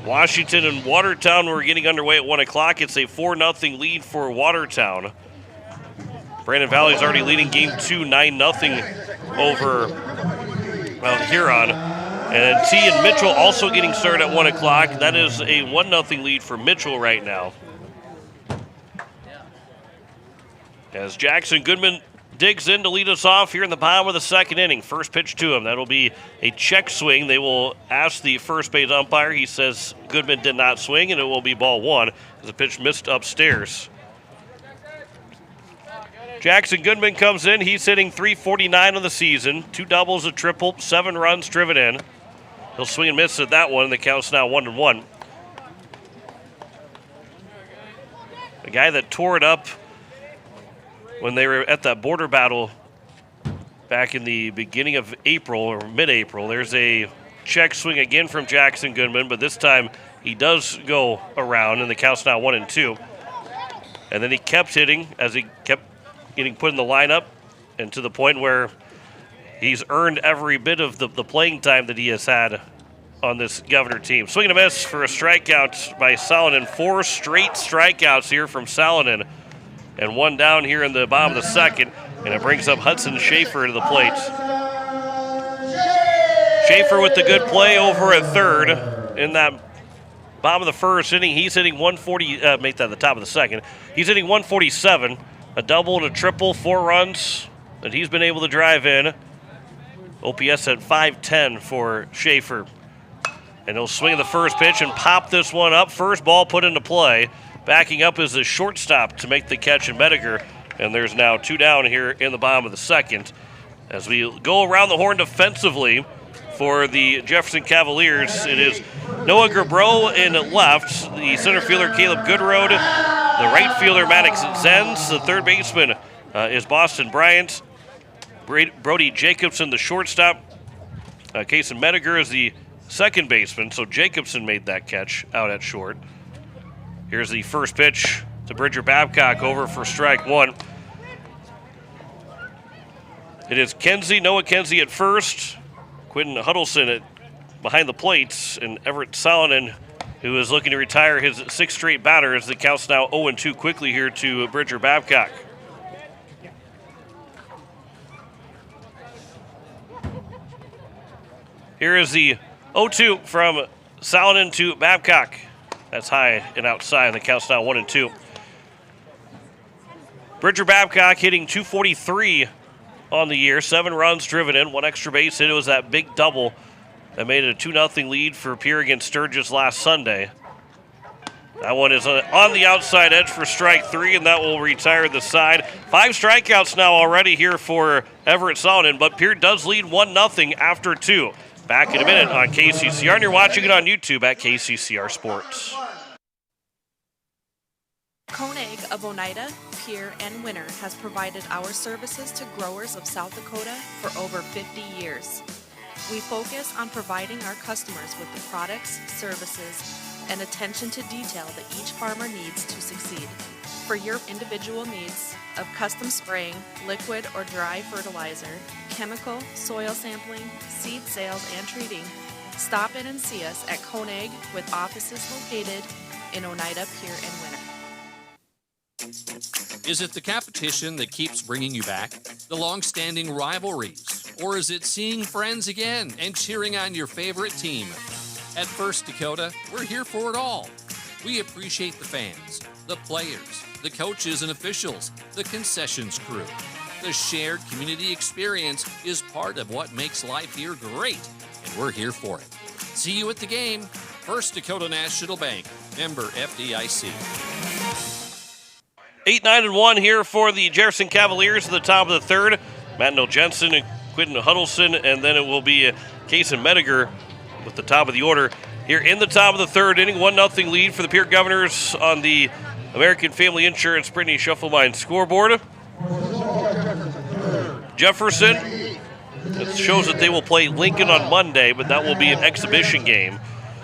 Washington and Watertown were getting underway at 1 o'clock. It's a 4-0 lead for Watertown. Brandon Valley's already leading game 2, 9-0 over Huron. And T and Mitchell also getting started at 1 o'clock. That is a 1-0 lead for Mitchell right now. As Jackson Goodman digs in to lead us off here in the bottom of the second inning. First pitch to him. That'll be a check swing. They will ask the first base umpire. He says Goodman did not swing, and it will be ball 1 as the pitch missed upstairs. Jackson Goodman comes in. He's hitting .349 on the season. 2 doubles, a triple, 7 runs driven in. He'll swing and miss at that one. The count's now 1-1. The guy that tore it up when they were at that border battle back in the beginning of April or mid-April. There's a check swing again from Jackson Goodman, but this time he does go around, and the count's now 1-2. And then he kept hitting as he kept getting put in the lineup, and to the point where he's earned every bit of the playing time that he has had on this Governor team. Swing and a miss for a strikeout by Salonen. 4 straight strikeouts here from Salonen. And 1 down here in the bottom of the second. And it brings up Hudson Schaefer to the plate. Schaefer with the good play over at third in that bottom of the first inning. He's hitting 140, make that the top of the second. He's hitting 147, a double and a triple, 4 runs that he's been able to drive in. OPS at 510 for Schaefer. And he'll swing the first pitch and pop this one up. First ball put into play. Backing up is the shortstop to make the catch in Mediger. And there's now 2 down here in the bottom of the second. As we go around the horn defensively for the Jefferson Cavaliers, it is Noah Grabreau in left, the center fielder Caleb Goodroad, the right fielder Maddox Zenz, the third baseman is Boston Bryant, Brody Jacobson, the shortstop. Kason Mediger is the second baseman, so Jacobson made that catch out at short. Here's the first pitch to Bridger Babcock over for strike 1. It is Noah Kenzie at first, Quentin Huddleston behind the plates, and Everett Salonen, who is looking to retire his 6th straight batter as the count's now 0-2 quickly here to Bridger Babcock. Here is the 0-2 from Salonen to Babcock. That's high and outside, and the count's now 1-2. Bridger Babcock hitting .243 on the year, 7 runs driven in, 1 extra base hit. It was that big double that made it a 2-0 lead for Pierre against Sturgis last Sunday. That one is on the outside edge for strike 3, and that will retire the side. 5 strikeouts now already here for Everett Solomon, but Pierre does lead 1-0 after 2. Back in a minute on KCCR, and you're watching it on YouTube at KCCR Sports. Koenig of Oneida, Pierre, and Winter has provided our services to growers of South Dakota for over 50 years. We focus on providing our customers with the products, services, and attention to detail that each farmer needs to succeed. For your individual needs of custom spraying, liquid or dry fertilizer, chemical, soil sampling, seed sales, and treating, stop in and see us at Koenig with offices located in Oneida, Pierre, and Winter. Is it the competition that keeps bringing you back? The long-standing rivalries? Or is it seeing friends again and cheering on your favorite team? At First Dakota, we're here for it all. We appreciate the fans, the players, the coaches and officials, the concessions crew. The shared community experience is part of what makes life here great, and we're here for it. See you at the game. First Dakota National Bank, member FDIC. 8-9-1 here for the Jefferson Cavaliers at the top of the third. Matt Jensen and Quentin Huddleston, and then it will be Kason Mediger with the top of the order here in the top of the third inning. 1-0 lead for the Pierre Governors on the American Family Insurance Brittany Schuffelbein scoreboard. Jefferson, it shows that they will play Lincoln on Monday, but that will be an exhibition game.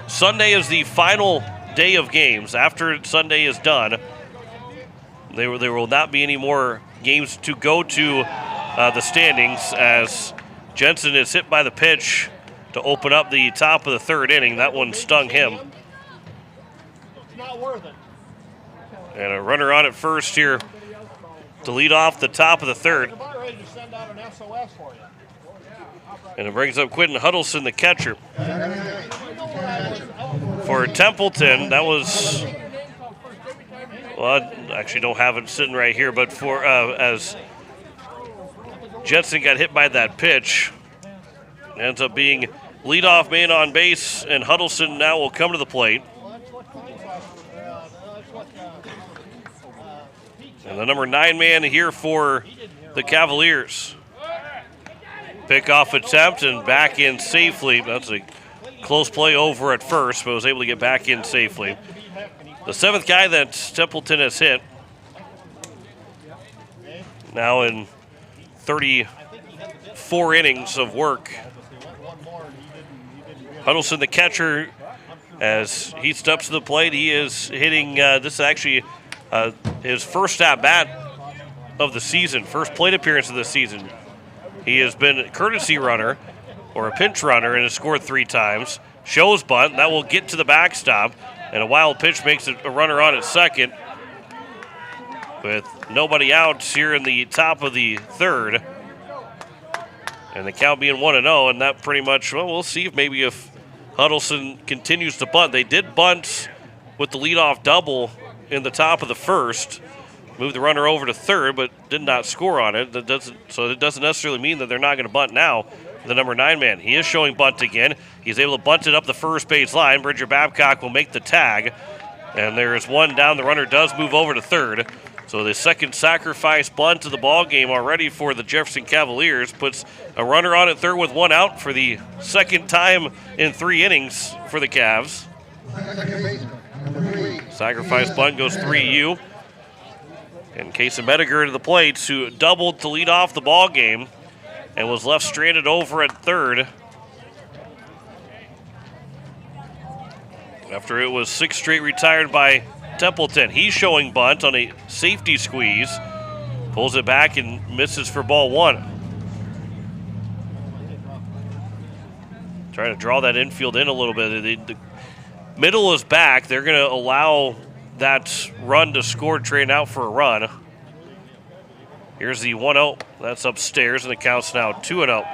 Sunday is the final day of games. After Sunday is done, there will not be any more games to go to the standings, as Jensen is hit by the pitch to open up the top of the third inning. That one stung him. It's not worth it. And a runner on at first here to lead off the top of the third. I'm about ready to send out an SOS for you. And it brings up Quentin Huddleston, the catcher. For Templeton, that was, well, I actually don't have it sitting right here, but for as Jensen got hit by that pitch, ends up being leadoff man on base, and Huddleston now will come to the plate. And the number 9 man here for the Cavaliers. Pickoff attempt and back in safely. That's a close play over at first, but was able to get back in safely. The 7th guy that Templeton has hit, now in 34 innings of work. Huddleston, the catcher, as he steps to the plate, he is hitting, this is actually his first at-bat of the season, first plate appearance of the season. He has been a courtesy runner or a pinch runner and has scored 3 times. Shows bunt, that will get to the backstop, and a wild pitch makes it a runner on at second. With nobody out here in the top of the third. And the count being 1-0, and that pretty much, well, we'll see if Huddleston continues to bunt. They did bunt with the leadoff double in the top of the first. Moved the runner over to third, but did not score on it. So it doesn't necessarily mean that they're not going to bunt now. The number 9 man, he is showing bunt again. He's able to bunt it up the first base line. Bridger Babcock will make the tag. And there is one down. The runner does move over to third. So the second sacrifice bunt of the ball game already for the Jefferson Cavaliers puts a runner on at third with 1 out for the second time in 3 innings for the Cavs. Sacrifice bunt goes 3-U. And Kason Mediger to the plate, who doubled to lead off the ball game and was left stranded over at third after it was 6 straight retired by Templeton. He's showing bunt on a safety squeeze. Pulls it back and misses for ball 1. Trying to draw that infield in a little bit. The middle is back. They're going to allow that run to score, train out for a run. Here's the 1-0. That's upstairs, and the count's now 2-0.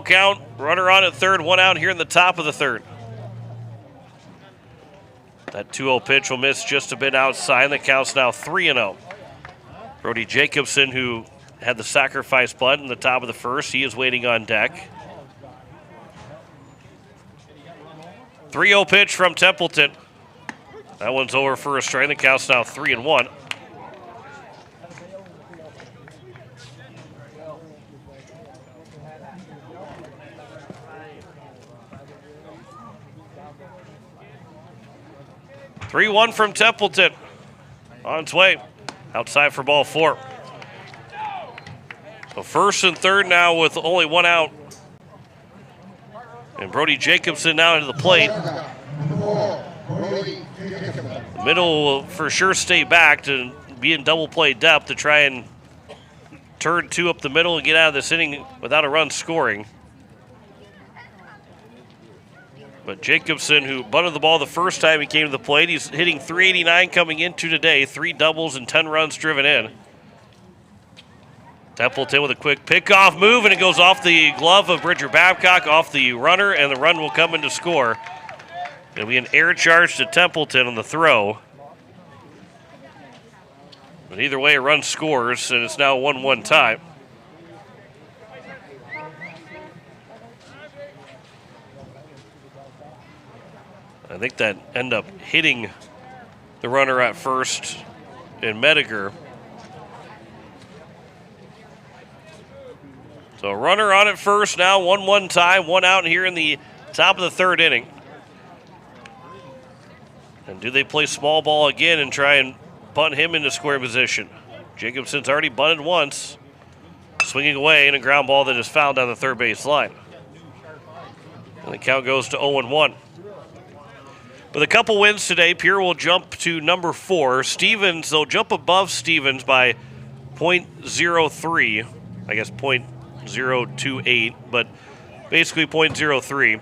Count, runner on at third, 1 out here in the top of the third. That 2-0 pitch will miss just a bit outside, and the count's now 3-0. Brody Jacobson, who had the sacrifice bunt in the top of the first. He is waiting on deck. 3-0 pitch from Templeton. That one's over for a strike. The count's now 3-1. (3-1) from Templeton. On its way. Outside for ball 4. So first and third now with only one out. And Brody Jacobson now into the plate. The middle will for sure stay back to be in double play depth to try and turn 2 up the middle and get out of this inning without a run scoring. But Jacobson, who bunted the ball the first time he came to the plate, he's hitting .389 coming into today. 3 doubles and 10 runs driven in. Templeton with a quick pickoff move, and it goes off the glove of Bridger Babcock, off the runner, and the run will come in to score. It'll be an air charge to Templeton on the throw. But either way, a run scores, and it's now 1-1 tie. I think that ended up hitting the runner at first in Mediger. So runner on at first now, 1-1 tie, 1 out here in the top of the third inning. And do they play small ball again and try and bunt him into square position? Jacobson's already bunted once, swinging away in a ground ball that is fouled down the third base line. And the count goes to 0-1. With a couple wins today, Pierre will jump to number 4. Stevens, they'll jump above Stevens by .03, I guess .028, but basically .03.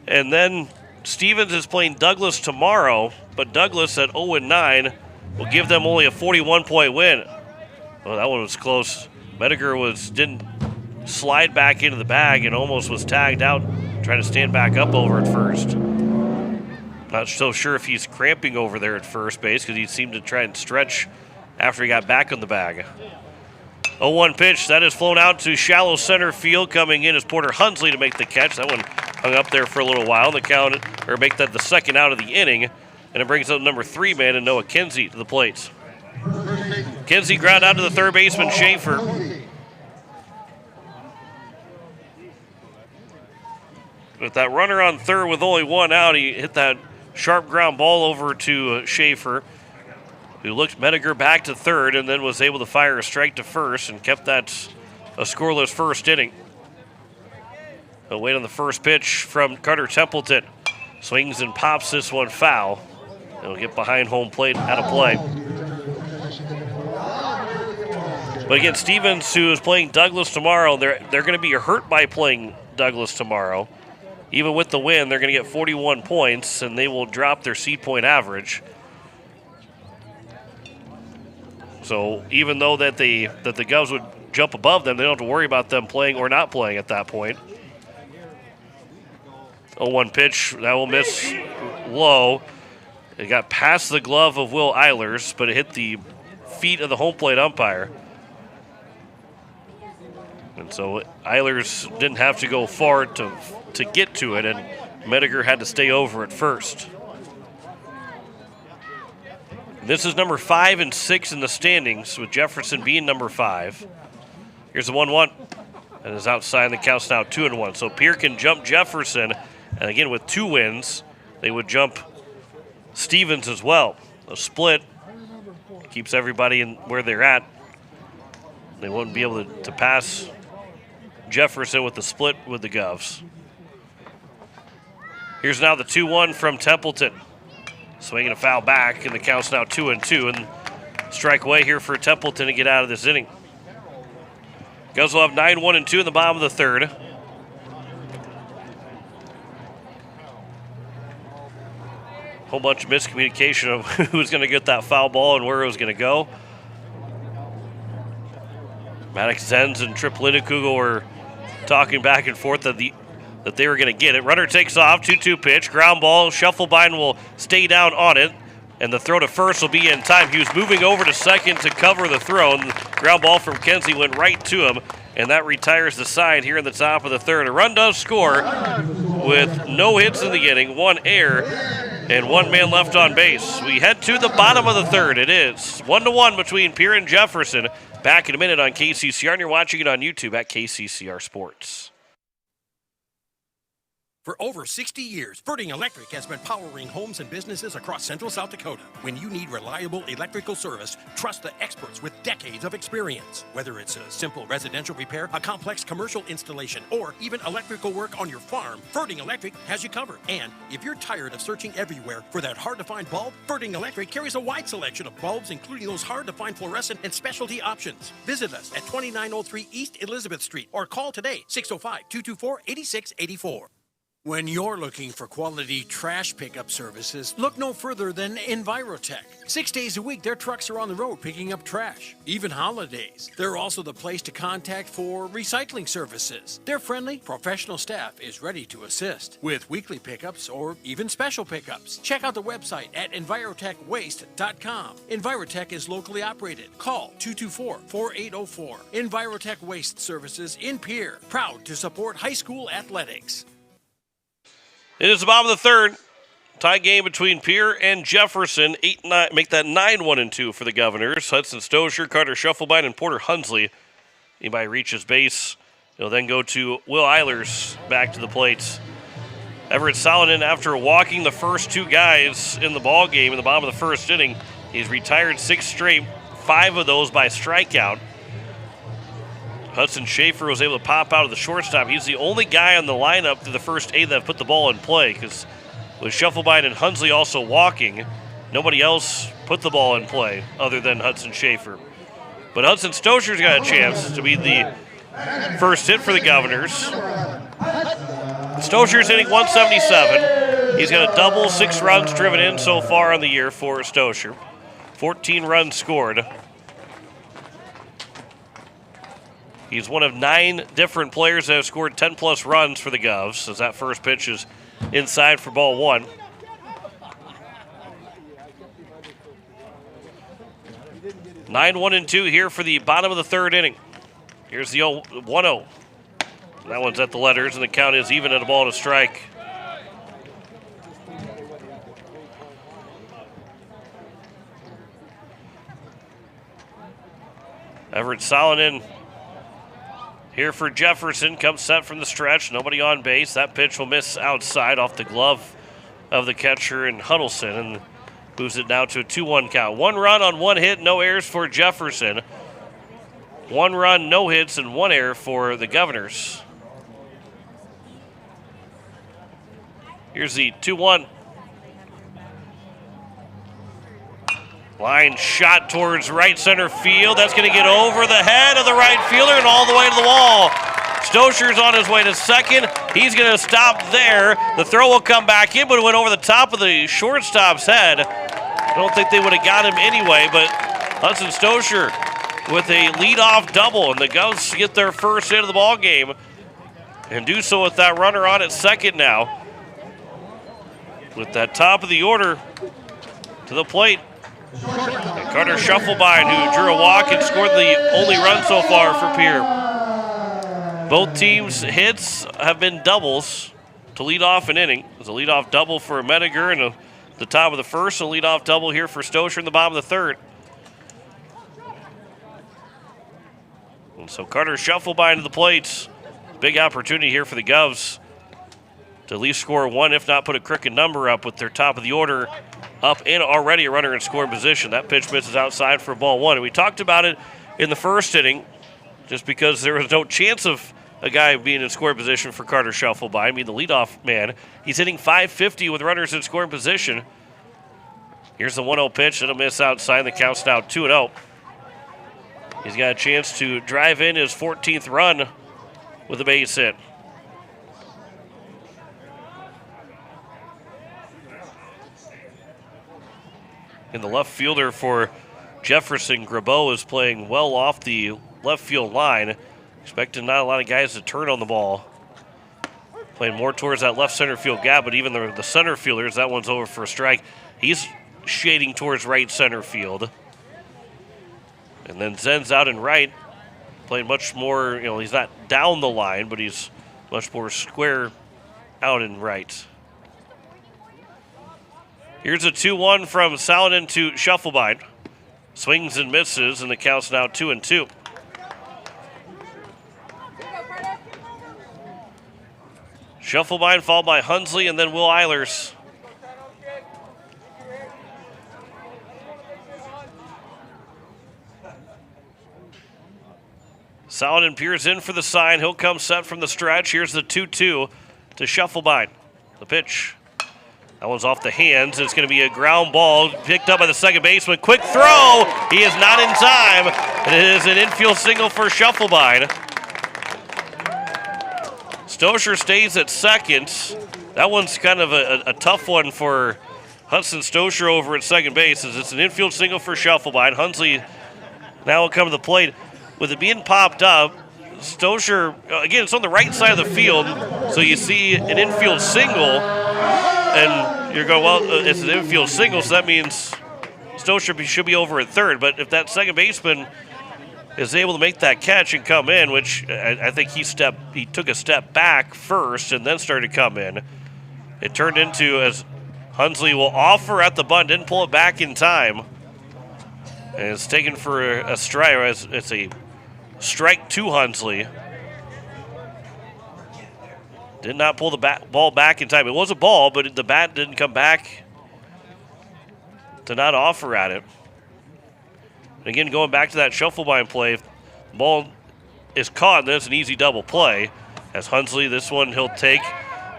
And then Stevens is playing Douglas tomorrow, but Douglas at 0-9 will give them only a 41-point win. Well, that one was close. Mediger didn't slide back into the bag and almost was tagged out, trying to stand back up over at first. Not so sure if he's cramping over there at first base because he seemed to try and stretch after he got back on the bag. 0-1 pitch. That is flown out to shallow center field. Coming in is Porter Hunsley to make the catch. That one hung up there for a little while. The count, or make that the second out of the inning. And it brings up number 3 man and Noah Kinsey to the plate. Kinsey ground out to the third baseman, Schaefer. With that runner on third with only 1 out, he hit that sharp ground ball over to Schaefer, who looked Mediger back to third and then was able to fire a strike to first and kept that a scoreless first inning. They'll wait on the first pitch from Carter Templeton. Swings and pops this one foul. It'll get behind home plate out of play. But again, Stevens, who is playing Douglas tomorrow, they're going to be hurt by playing Douglas tomorrow. Even with the win, they're going to get 41 points, and they will drop their seed point average. So even though that the Govs would jump above them, they don't have to worry about them playing or not playing at that point. 0-1 pitch, that will miss low. It got past the glove of Will Eilers, but it hit the feet of the home plate umpire. And so Eilers didn't have to go far to get to it, and Mediger had to stay over at first. This is number 5 and 6 in the standings, with Jefferson being number 5. Here's the 1-1. And is outside, the count's now 2-1. So Pierre can jump Jefferson, and again with 2 wins, they would jump Stevens as well. A split keeps everybody in where they're at. They wouldn't be able to pass Jefferson with the split with the Govs. Here's now the 2-1 from Templeton. Swinging a foul back, and the count's now 2-2. And strike away here for Templeton to get out of this inning. Govs will have 9-1-2 in the bottom of the third. Whole bunch of miscommunication of who was going to get that foul ball and where it was going to go. Maddox Zenz and Trip Lindekugel were talking back and forth that they were going to get it. Runner takes off, 2-2 pitch, ground ball. Shufflebine will stay down on it. And the throw to first will be in time. He was moving over to second to cover the throw. And the ground ball from Kenzie went right to him. And that retires the side here in the top of the third. A run does score with no hits in the inning, 1 error, and 1 man left on base. We head to the bottom of the third. It is 1-1 between Pierre and Jefferson. Back in a minute on KCCR, and you're watching it on YouTube at KCCR Sports. For over 60 years, Ferding Electric has been powering homes and businesses across central South Dakota. When you need reliable electrical service, trust the experts with decades of experience. Whether it's a simple residential repair, a complex commercial installation, or even electrical work on your farm, Ferding Electric has you covered. And if you're tired of searching everywhere for that hard-to-find bulb, Ferding Electric carries a wide selection of bulbs, including those hard-to-find fluorescent and specialty options. Visit us at 2903 East Elizabeth Street or call today, 605-224-8684. When you're looking for quality trash pickup services, look no further than Envirotech. 6 days a week, their trucks are on the road picking up trash, even holidays. They're also the place to contact for recycling services. Their friendly, professional staff is ready to assist with weekly pickups or even special pickups. Check out the website at EnvirotechWaste.com. Envirotech is locally operated. Call 224-4804. Envirotech Waste Services in Pierre, proud to support high school athletics. It is the bottom of the third. Tie game between Pierre and Jefferson. 8-9, make that 9-1-2 for the Governors. Hudson Stosher, Carter Shufflebine, and Porter Hunsley. Anybody reaches base, it'll then go to Will Eilers back to the plates. Everett Saladin, after walking the first 2 guys in the ball game in the bottom of the first inning, he's retired 6 straight, 5 of those by strikeout. Hudson Schaefer was able to pop out of the shortstop. He's the only guy on the lineup through the first 8 that put the ball in play, because with Shufflebine and Hunsley also walking, nobody else put the ball in play other than Hudson Schaefer. But Hudson Stosher's got a chance to be the first hit for the Governors. Stosher's hitting 177. He's got a double, 6 runs driven in so far on the year for Stosher. 14 runs scored. He's one of 9 different players that have scored 10-plus runs for the Govs, as that first pitch is inside for ball 1. Nine, 1, and 2 here for the bottom of the third inning. Here's the 1-0. That one's at the letters, and the count is even at a ball and a strike. Everett Saladin here for Jefferson, comes set from the stretch, nobody on base. That pitch will miss outside off the glove of the catcher in Huddleston, and moves it down to a 2-1 count. 1 run on 1 hit, no errors for Jefferson. 1 run, no hits, and 1 error for the Governors. Here's the 2-1. Line shot towards right center field. That's going to get over the head of the right fielder and all the way to the wall. Stosher's on his way to second. He's going to stop there. The throw will come back in, but it went over the top of the shortstop's head. I don't think they would have got him anyway, but Hudson Stosher with a leadoff double, and the Govs get their first hit of the ball game and do so with that runner on at second now. With that top of the order to the plate. And Carter Shufflebine, who drew a walk and scored the only run so far for Pierre. Both teams' hits have been doubles to lead off an inning. There's a leadoff double for Mediger in the top of the first, a leadoff double here for Stosher in the bottom of the third. And so Carter Shufflebine to the plates. Big opportunity here for the Govs to at least score 1, if not put a crooked number up with their top of the order up and already a runner in scoring position. That pitch misses outside for ball 1. And we talked about it in the first inning, just because there was no chance of a guy being in scoring position for Carter Shufflebine. I mean, the leadoff man, he's hitting .550 with runners in scoring position. Here's the 1-0 pitch. It'll miss outside. The count's now 2-0. He's got a chance to drive in his 14th run with a base hit. And the left fielder for Jefferson, Grabeau, is playing well off the left field line. Expecting not a lot of guys to turn on the ball. Playing more towards that left center field gap, but even the center fielders, that one's over for a strike. He's shading towards right center field. And then Zen's out in right, playing much more, he's not down the line, but he's much more square out in right. Here's a 2-1 from Saladin to Shufflebind. Swings and misses, and the count's now 2-2. Shufflebind followed by Hunsley and then Will Eilers. Saladin peers in for the sign. He'll come set from the stretch. Here's the 2-2 to Shufflebind. The pitch. That one's off the hands. It's going to be a ground ball picked up by the second baseman. Quick throw. He is not in time. It is an infield single for Shufflebind. Stosher stays at second. That one's kind of a tough one for Hudson Stosher over at second base, as it's an infield single for Shufflebind. Hunsley now will come to the plate. With it being popped up, Stosher, again, it's on the right side of the field, so you see an infield single, and you're going, well, it's an infield single, so that means Stosher should be over at third. But if that second baseman is able to make that catch and come in, which I think he took a step back first and then started to come in, it turned into, as Hunsley will offer at the bunt, didn't pull it back in time, and it's taken for a strike, as it's a strike to Hunsley. Did not pull the ball back in time. It was a ball, but the bat didn't come back to not offer at it. And again, going back to that Shufflebind play, if the ball is caught, then it's an easy double play. As Hunsley, this one he'll take.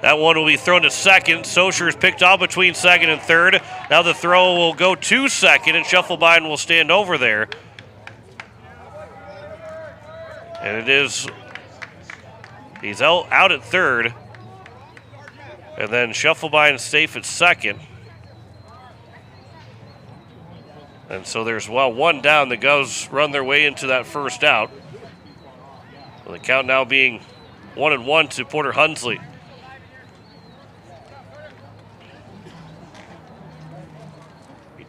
That one will be thrown to second. Stosher is picked off between second and third. Now the throw will go to second, and Shufflebind will stand over there. And it is, he's out at third. And then Shufflebind safe at second. And so there's, one down. The Govs run their way into that first out. Well, the count now being 1-1 to Porter Hunsley.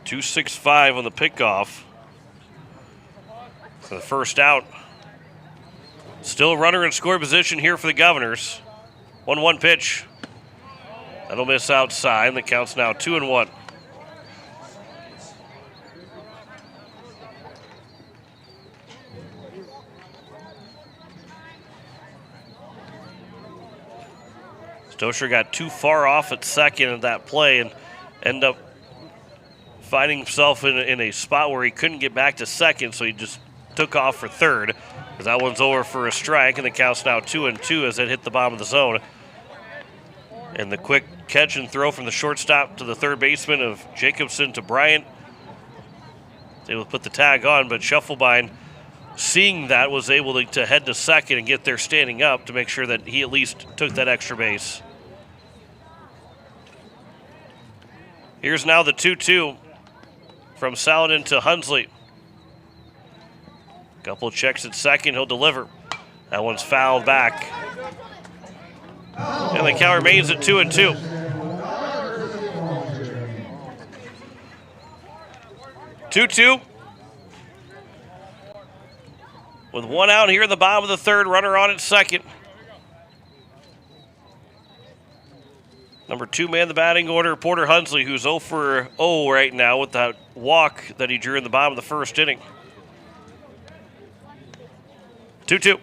.265 on the pickoff. For the first out. Still runner in score position here for the Governors. 1-1 pitch. That'll miss outside. The count's now 2-1. Stosher got too far off at second in that play and ended up finding himself in a spot where he couldn't get back to second, so he just took off for third. As that one's over for a strike, and the count's now 2-2 as it hit the bottom of the zone. And the quick catch and throw from the shortstop to the third baseman of Jacobson to Bryant. They will put the tag on, but Shufflebind, seeing that, was able to head to second and get there standing up to make sure that he at least took that extra base. Here's now the 2-2 from Saladin to Hunsley. Couple of checks at second, he'll deliver. That one's fouled back. And the count remains at 2-2. Two-two. With one out here in the bottom of the third, runner on at second. Number 2 man in the batting order, Porter Hunsley, who's 0 for 0 right now with that walk that he drew in the bottom of the first inning. 2-2.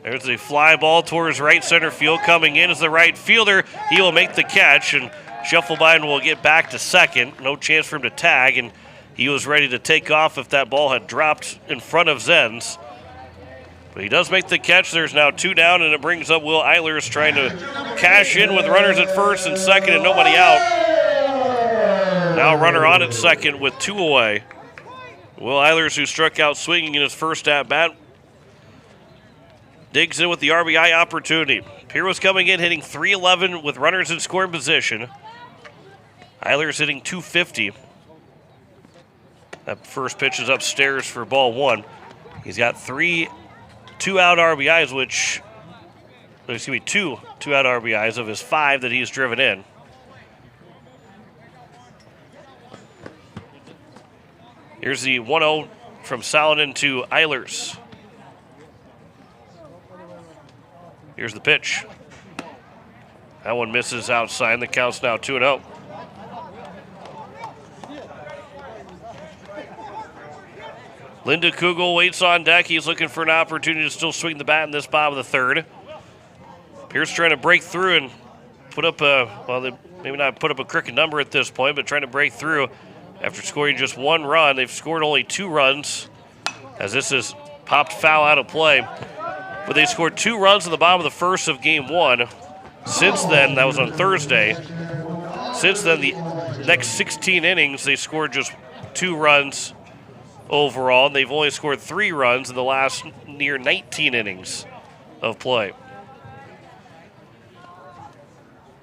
There's a fly ball towards right center field. Coming in as the right fielder. He will make the catch, and Shufflebind will get back to second. No chance for him to tag, and he was ready to take off if that ball had dropped in front of Zenz. But he does make the catch. There's now 2 down, and it brings up Will Eilers trying to cash in with runners at first and second and nobody out. Now runner on at second with 2 away. Will Eilers, who struck out swinging in his first at-bat, digs in with the RBI opportunity. Pierre was coming in hitting .311 with runners in scoring position. Eilers hitting .250. That first pitch is upstairs for ball 1. He's got 3 2-out RBIs, two 2-out RBIs of his 5 that he's driven in. Here's the 1-0 from Saladin to Eilers. Here's the pitch. That one misses outside. The count's now 2-0. Linda Kugel waits on deck. He's looking for an opportunity to still swing the bat in this bottom of the third. Pierce trying to break through and put up maybe not put up a crooked number at this point, but trying to break through after scoring just one run. They've scored only 2 runs as this is popped foul out of play. But they scored 2 runs in the bottom of the first of game 1. Since then, that was on Thursday. Since then, the next 16 innings, they scored just 2 runs overall. And they've only scored 3 runs in the last near 19 innings of play.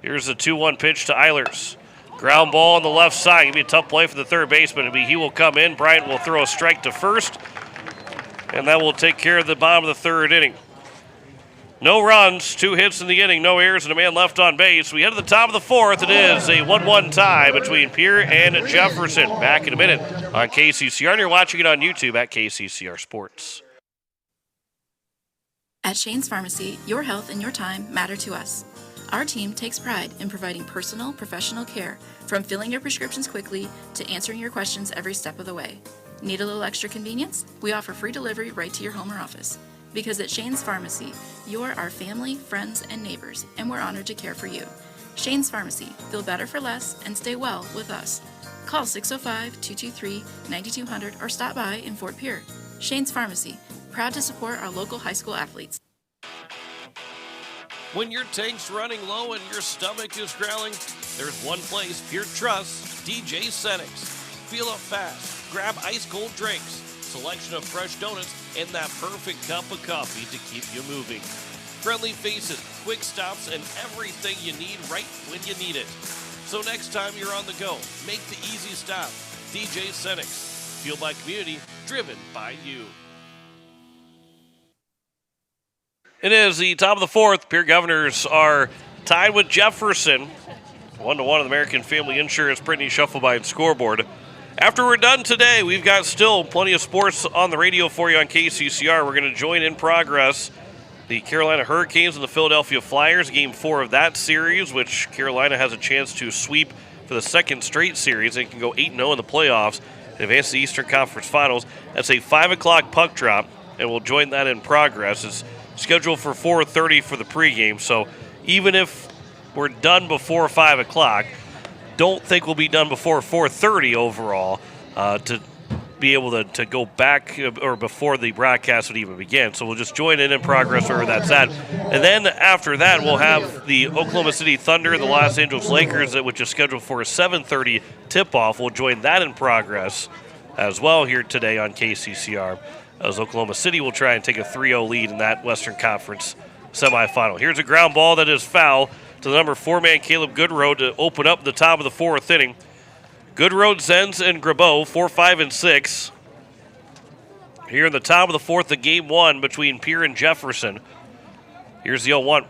Here's the 2-1 pitch to Eilers. Ground ball on the left side. It'll be a tough play for the third baseman. He will come in. Bryant will throw a strike to first. And that will take care of the bottom of the third inning. No runs, 2 hits in the inning, no errors, and a man left on base. We head to the top of the fourth. It is a 1-1 tie between Pierre and Jefferson. Back in a minute on KCCR, and you're watching it on YouTube at KCCR Sports. At Shane's Pharmacy, your health and your time matter to us. Our team takes pride in providing personal, professional care, from filling your prescriptions quickly to answering your questions every step of the way. Need a little extra convenience? We offer free delivery right to your home or office. Because at Shane's Pharmacy, you're our family, friends, and neighbors, and we're honored to care for you. Shane's Pharmacy. Feel better for less and stay well with us. Call 605-223-9200 or stop by in Fort Pierre. Shane's Pharmacy. Proud to support our local high school athletes. When your tank's running low and your stomach is growling, there's one place Pierre trusts, DJ Senex. Feel up fast. Grab ice-cold drinks, selection of fresh donuts, and that perfect cup of coffee to keep you moving. Friendly faces, quick stops, and everything you need right when you need it. So next time you're on the go, make the easy stop. DJ Senex. Fueled by community, driven by you. It is the top of the fourth. Pierre Governors are tied with Jefferson. 1-1 on the American Family Insurance Brittany Shufflebine scoreboard. After we're done today, we've got still plenty of sports on the radio for you on KCCR. We're going to join in progress the Carolina Hurricanes and the Philadelphia Flyers, Game 4 of that series, which Carolina has a chance to sweep for the second straight series. They can go 8-0 in the playoffs and advance to the Eastern Conference Finals. That's a 5 o'clock puck drop, and we'll join that in progress. It's scheduled for 4:30 for the pregame, so even if we're done before 5 o'clock, don't think we'll be done before 4:30 overall to be able to go back or before the broadcast would even begin. So we'll just join in progress wherever that's at. And then after that, we'll have the Oklahoma City Thunder and the Los Angeles Lakers, which is scheduled for a 7:30 tip-off. We'll join that in progress as well here today on KCCR, as Oklahoma City will try and take a 3-0 lead in that Western Conference semifinal. Here's a ground ball that is foul to the number 4-man Caleb Goodroad to open up the top of the fourth inning. Goodroad, Zenz, and Grabeau, 4, 5, and 6. Here in the top of the fourth of Game 1 between Pierre and Jefferson. Here's the 0-1.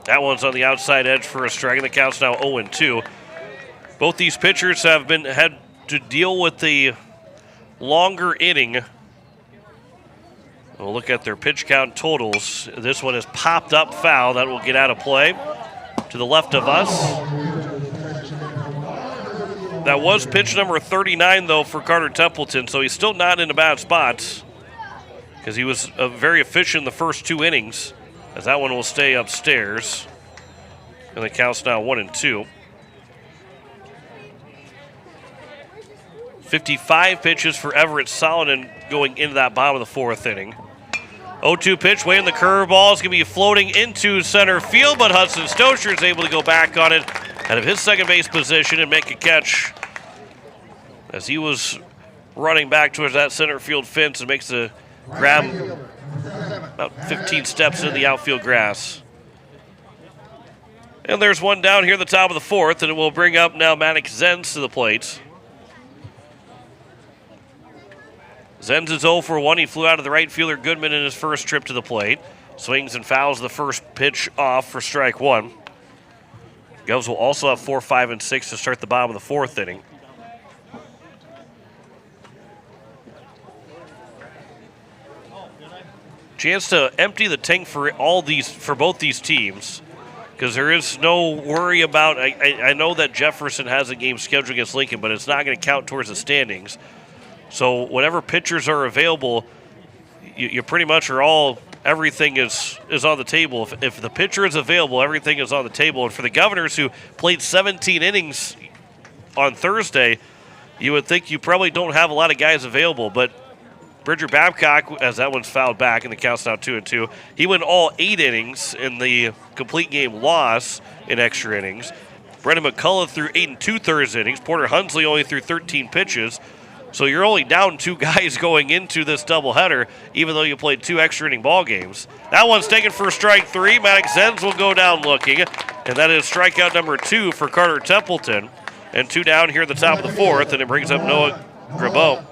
That one's on the outside edge for a strike, and the count's now 0-2. Both these pitchers have had to deal with the longer inning. We'll look at their pitch count totals. This one is popped up foul. That will get out of play to the left of us. That was pitch number 39, though, for Carter Templeton, so he's still not in a bad spot because he was very efficient in the first 2 innings, as that one will stay upstairs. And the count's now 1-2. 55 pitches for Everett Solomon going into that bottom of the fourth inning. 0-2 pitch, way in the curveball. It's going to be floating into center field, but Hudson Stocher is able to go back on it out of his second base position and make a catch as he was running back towards that center field fence and makes the grab about 15 steps into the outfield grass. And there's one down here at the top of the fourth, and it will bring up now Maddox Zenz to the plate. Zenz is 0 for 1. He flew out of the right fielder Goodman in his first trip to the plate. Swings and fouls the first pitch off for strike 1. Govs will also have 4, 5, and 6 to start the bottom of the fourth inning. chance to empty the tank for both these teams, because there is no worry about. I know that Jefferson has a game scheduled against Lincoln, but it's not going to count towards the standings. So whatever pitchers are available, you pretty much are all. Everything is on the table. If the pitcher is available, everything is on the table. And for the Governors, who played 17 innings on Thursday, you would think you probably don't have a lot of guys available. But Bridger Babcock, as that one's fouled back, and the count's now 2-2, he went all 8 innings in the complete game loss in extra innings. Brendan McCullough threw 8 2/3 innings. Porter Hunsley only threw 13 pitches. So you're only down 2 guys going into this doubleheader, even though you played 2 extra inning ball games. That one's taken for strike 3. Maddox Zenz will go down looking, and that is strikeout number 2 for Carter Templeton. And 2 down here at the top of the 4th, and it brings up Noah Grabeau.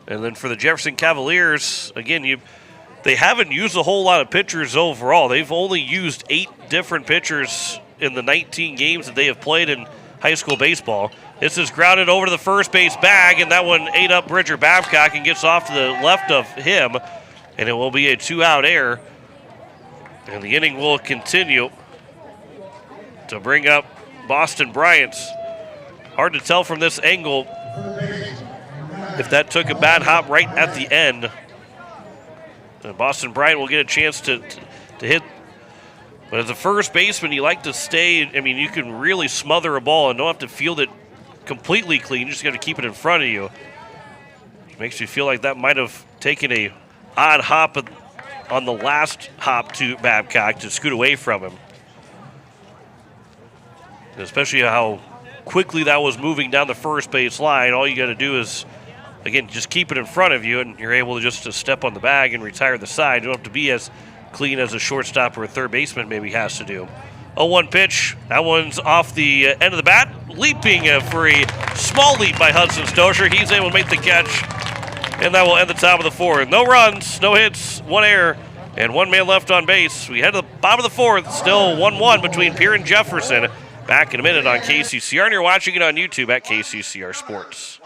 And then for the Jefferson Cavaliers, again, they haven't used a whole lot of pitchers overall. They've only used 8 different pitchers in the 19 games that they have played in high school baseball. This is grounded over to the first base bag, and that one ate up Bridger Babcock and gets off to the left of him, and it will be a 2-out error. And the inning will continue to bring up Boston Bryant's. Hard to tell from this angle if that took a bad hop right at the end. And Boston Bryant will get a chance to hit. But as a first baseman, you like to stay. I mean, you can really smother a ball and don't have to field it completely clean. You just got to keep it in front of you. Which makes you feel like that might have taken a odd hop on the last hop to Babcock to scoot away from him. And especially how quickly that was moving down the first base line. All you got to do is, again, just keep it in front of you, and you're able to just step on the bag and retire the side. You don't have to be as clean as a shortstop or a third baseman maybe has to do. 0-1 pitch. That one's off the end of the bat. Leaping for a small leap by Hudson Stosher. He's able to make the catch, and that will end the top of the 4th. No runs, no hits, 1 error, and 1 man left on base. We head to the bottom of the 4th. Still 1-1 between Pierre and Jefferson. Back in a minute on KCCR, and you're watching it on YouTube at KCCR Sports.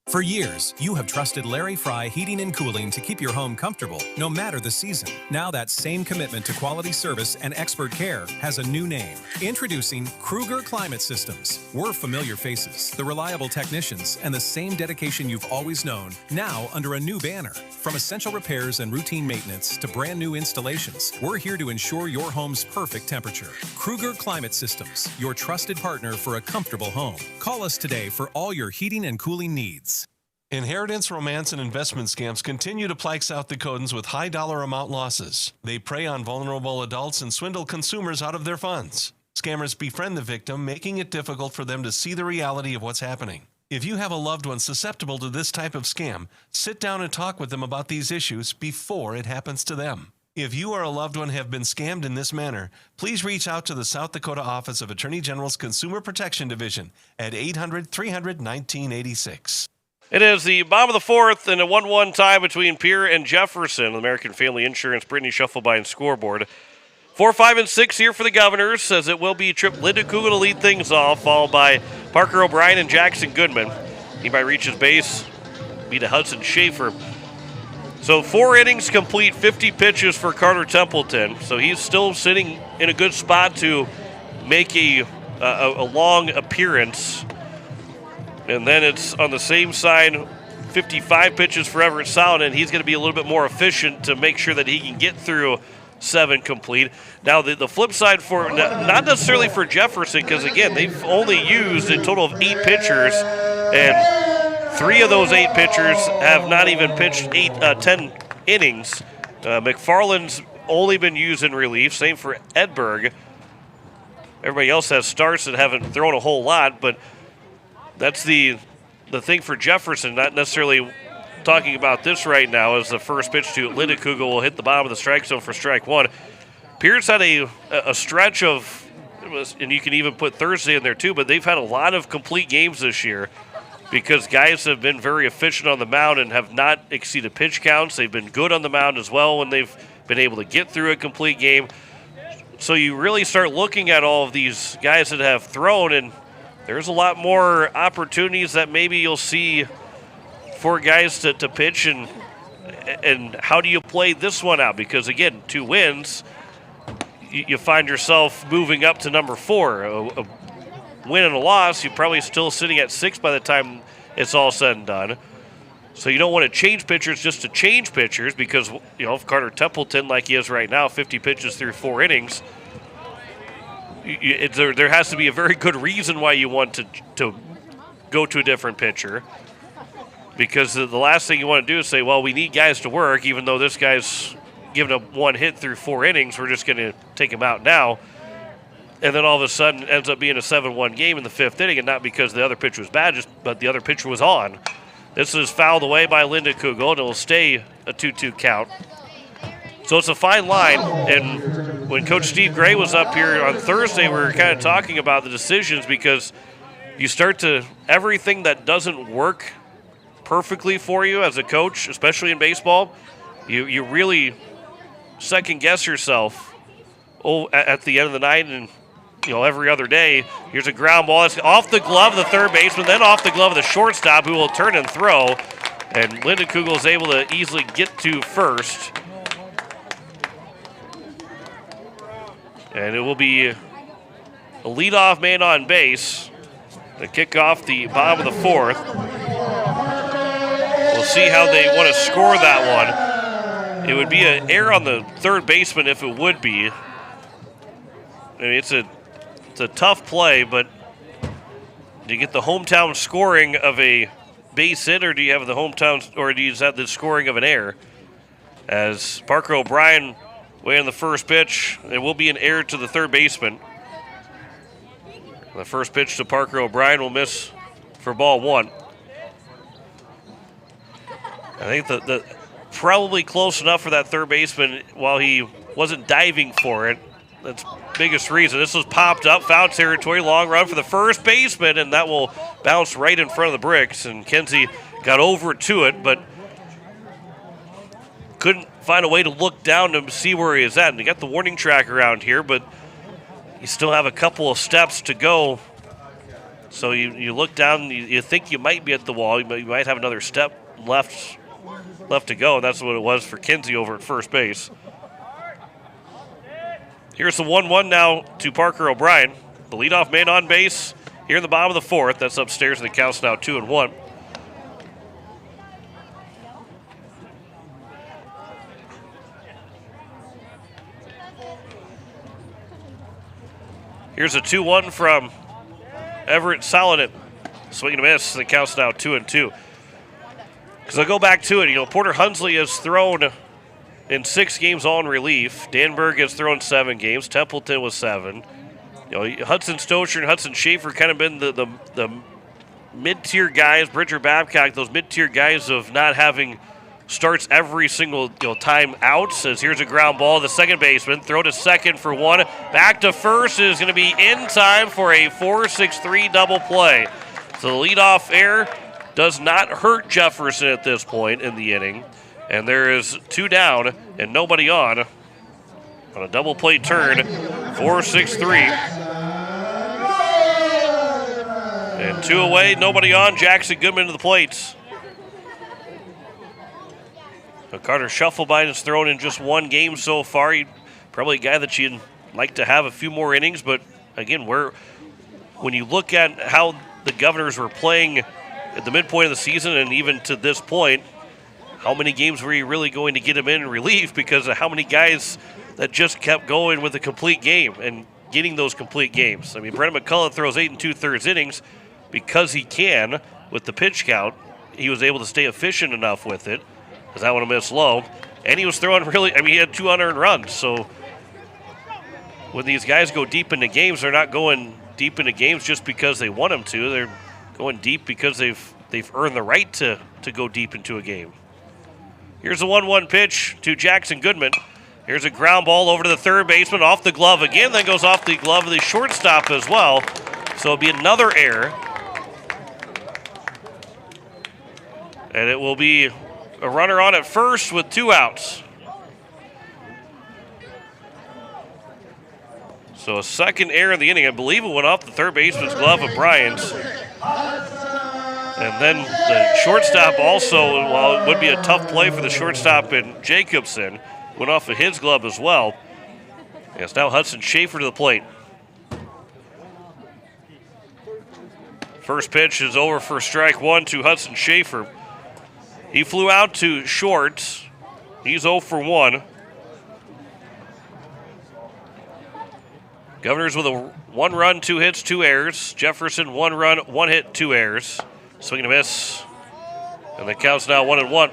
For years, you have trusted Larry Fry Heating and Cooling to keep your home comfortable, no matter the season. Now that same commitment to quality service and expert care has a new name. Introducing Kruger Climate Systems. We're familiar faces, the reliable technicians, and the same dedication you've always known, now under a new banner. From essential repairs and routine maintenance to brand new installations, we're here to ensure your home's perfect temperature. Kruger Climate Systems, your trusted partner for a comfortable home. Call us today for all your heating and cooling needs. Inheritance, romance, and investment scams continue to plague South Dakotans with high dollar amount losses. They prey on vulnerable adults and swindle consumers out of their funds. Scammers befriend the victim, making it difficult for them to see the reality of what's happening. If you have a loved one susceptible to this type of scam, sit down and talk with them about these issues before it happens to them. If you or a loved one have been scammed in this manner, please reach out to the South Dakota Office of Attorney General's Consumer Protection Division at 800-300-1986. It is the bottom of the 4th and a 1-1 tie between Pierre and Jefferson. American Family Insurance, Brittany Shuffleby and scoreboard. 4, 5, and 6 here for the Governors, as it will be Trip Linda Kugel to lead things off, followed by Parker O'Brien and Jackson Goodman. He might reach his base, beat a Hudson Schaefer. So 4 innings complete, 50 pitches for Carter Templeton. So he's still sitting in a good spot to make a long appearance. And then it's on the same side, 55 pitches for Everett Sound, and he's going to be a little bit more efficient to make sure that he can get through 7 complete. Now, the flip side for, not necessarily for Jefferson, because, again, they've only used a total of 8 pitchers, and 3 of those 8 pitchers have not even pitched 10 innings. McFarland's only been used in relief, same for Edberg. Everybody else has starts that haven't thrown a whole lot, but that's the thing for Jefferson, not necessarily talking about this right now as the first pitch to Linda Kugel will hit the bottom of the strike zone for strike 1. Pierce had a stretch of, and you can even put Thursday in there too, but they've had a lot of complete games this year because guys have been very efficient on the mound and have not exceeded pitch counts. They've been good on the mound as well when they've been able to get through a complete game. So you really start looking at all of these guys that have thrown, and there's a lot more opportunities that maybe you'll see for guys to pitch, and how do you play this one out? Because, again, 2 wins, you find yourself moving up to number 4. A win and a loss, you're probably still sitting at 6 by the time it's all said and done. So you don't want to change pitchers just to change pitchers, because, if Carter Templeton, like he is right now, 50 pitches through 4 innings, there has to be a very good reason why you want to go to a different pitcher. Because the last thing you want to do is say, well, we need guys to work, even though this guy's giving up 1 hit through 4 innings, we're just going to take him out now. And then all of a sudden it ends up being a 7-1 game in the 5th inning, and not because the other pitcher was bad, but the other pitcher was on. This is fouled away by Linda Kugel, and it will stay a 2-2 count. So it's a fine line, and when Coach Steve Gray was up here on Thursday, we were kind of talking about the decisions, because you start to, everything that doesn't work perfectly for you as a coach, especially in baseball, you really second-guess yourself at the end of the night, and every other day. Here's a ground ball. It's off the glove of the third baseman, then off the glove of the shortstop, who will turn and throw. And Linda Kugel is able to easily get to first. And it will be a leadoff man on base to kick off the bottom of the 4th. We'll see how they want to score that one. It would be an error on the third baseman if it would be. I mean, it's a tough play, but do you get the hometown scoring of a base hit, or do you have the hometown, or do you just have the scoring of an error? As Parker O'Brien weighing the first pitch, it will be an error to the third baseman. The first pitch to Parker O'Brien will miss for ball 1. I think that probably close enough for that third baseman while he wasn't diving for it. That's biggest reason. This was popped up, foul territory, long run for the first baseman, and that will bounce right in front of the bricks. And Kenzie got over to it, but couldn't find a way to look down to see where he is at. And you got the warning track around here, but you still have a couple of steps to go. So you look down, you think you might be at the wall, you might have another step left to go. And that's what it was for Kenzie over at first base. Here's the 1-1 now to Parker O'Brien. The leadoff man on base here in the bottom of the 4th. That's upstairs, and the count's now 2-1. Here's a 2-1 from Everett Solinet. Swing and a miss, and the count's now 2-2. Because I'll go back to it. Porter Hunsley has thrown in 6 games all in relief. Danberg has thrown 7 games. Templeton was 7. Hudson Stocher and Hudson Schaefer kind of been the mid-tier guys. Bridger Babcock, those mid-tier guys of not having starts every single time out. Says here's a ground ball. The second baseman throw to second for 1. Back to first is going to be in time for a 4-6-3 double play. So the leadoff error does not hurt Jefferson at this point in the inning. And there is 2 down and nobody on a double play turn, 4-6-3. And 2 away, nobody on. Jackson Goodman to the plate. Carter Shufflebein has thrown in just 1 game so far. He's probably a guy that you'd like to have a few more innings, but again, when you look at how the Governors were playing at the midpoint of the season and even to this point, how many games were you really going to get him in relief because of how many guys that just kept going with a complete game and getting those complete games? I mean, Brennan McCullough throws 8 2/3 innings because he can with the pitch count. He was able to stay efficient enough with it because that one missed low. And he was throwing he had 2 unearned runs. So when these guys go deep into games, they're not going deep into games just because they want them to. They're going deep because they've earned the right to go deep into a game. Here's a 1-1 pitch to Jackson Goodman. Here's a ground ball over to the third baseman, off the glove again, then goes off the glove of the shortstop as well. So it'll be another error. And it will be a runner on at first with 2 outs. So a second error in the inning. I believe it went off the third baseman's glove of Bryant's. And then the shortstop also, while it would be a tough play for the shortstop in Jacobson, went off of his glove as well. Yes, now Hudson Schaefer to the plate. First pitch is over for strike one to Hudson Schaefer. He flew out to short. He's 0 for 1. Governors with a 1 run, 2 hits, 2 errors. Jefferson 1 run, 1 hit, 2 errors. Swing and a miss. And the count's now 1-1.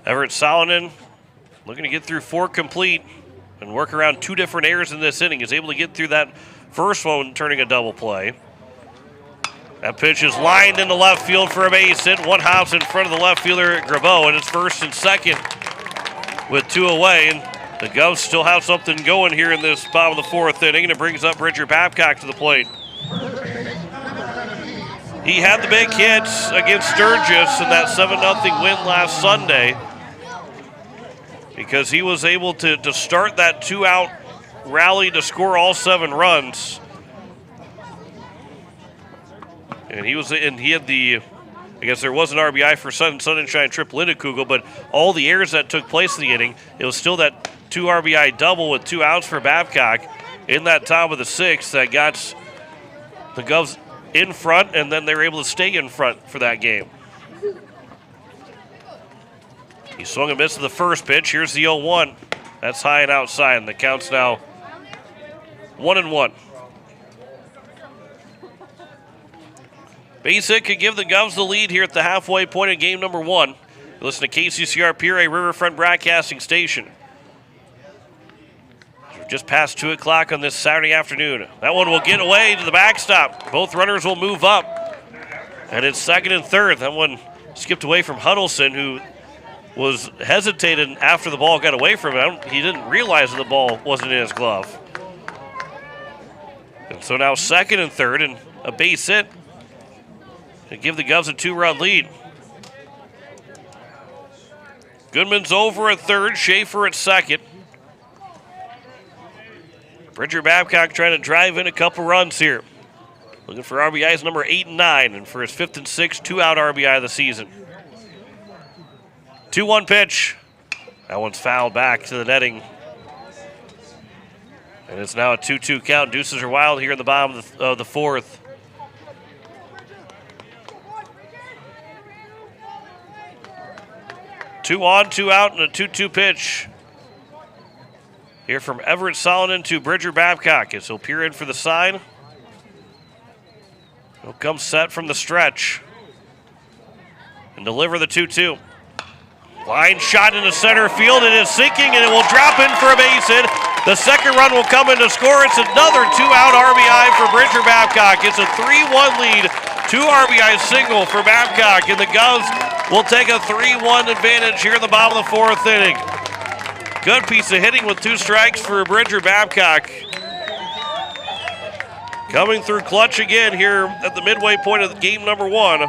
Everett Salonen looking to get through 4 complete and work around 2 different errors in this inning. Is able to get through that first one, turning a double play. That pitch is lined into left field for a base hit. 1 hops in front of the left fielder, Grabeau, and it's first and second with 2 away. And the Govs still have something going here in this bottom of the 4th inning, and it brings up Bridger Babcock to the plate. He had the big hits against Sturgis in that 7-0 win last Sunday because he was able to start that 2-out rally to score all 7 runs. And he had the, I guess there was an RBI for Sunshine Trip Lindekugel, but all the errors that took place in the inning, it was still that 2 RBI double with 2 outs for Babcock in that top of the 6th that got the Govs in front, and then they were able to stay in front for that game. He swung and missed the first pitch. Here's the 0-1. That's high and outside, and the count's now 1-1. Base hit could give the Govs the lead here at the halfway point of game number 1. Listen to KCCR Pierre Riverfront Broadcasting Station. We're just past 2 o'clock on this Saturday afternoon. That one will get away to the backstop. Both runners will move up. And it's second and third. That one skipped away from Huddleston, who was hesitated after the ball got away from him. He didn't realize that the ball wasn't in his glove. And so now second and third and a base hit to give the Govs a 2-run lead. Goodman's over at third, Schaefer at second. Bridger Babcock trying to drive in a couple runs here. Looking for RBIs number 8 and 9, and for his 5th and 6th 2-out RBI of the season. 2-1 pitch. That one's fouled back to the netting. And it's now a 2-2 count. Deuces are wild here in the bottom of the 4th. Two on, 2 out, and a 2-2 pitch. Here from Everett Salonen to Bridger Babcock as he'll peer in for the sign. He'll come set from the stretch and deliver the 2-2. Line shot into center field. It is sinking, and it will drop in for a base hit. The second run will come in to score. It's another 2-out RBI for Bridger Babcock. It's a 3-1 lead, 2 RBI single for Babcock, and the Govs will take a 3-1 advantage here in the bottom of the 4th inning. Good piece of hitting with 2 strikes for Bridger Babcock. Coming through clutch again here at the midway point of game number 1.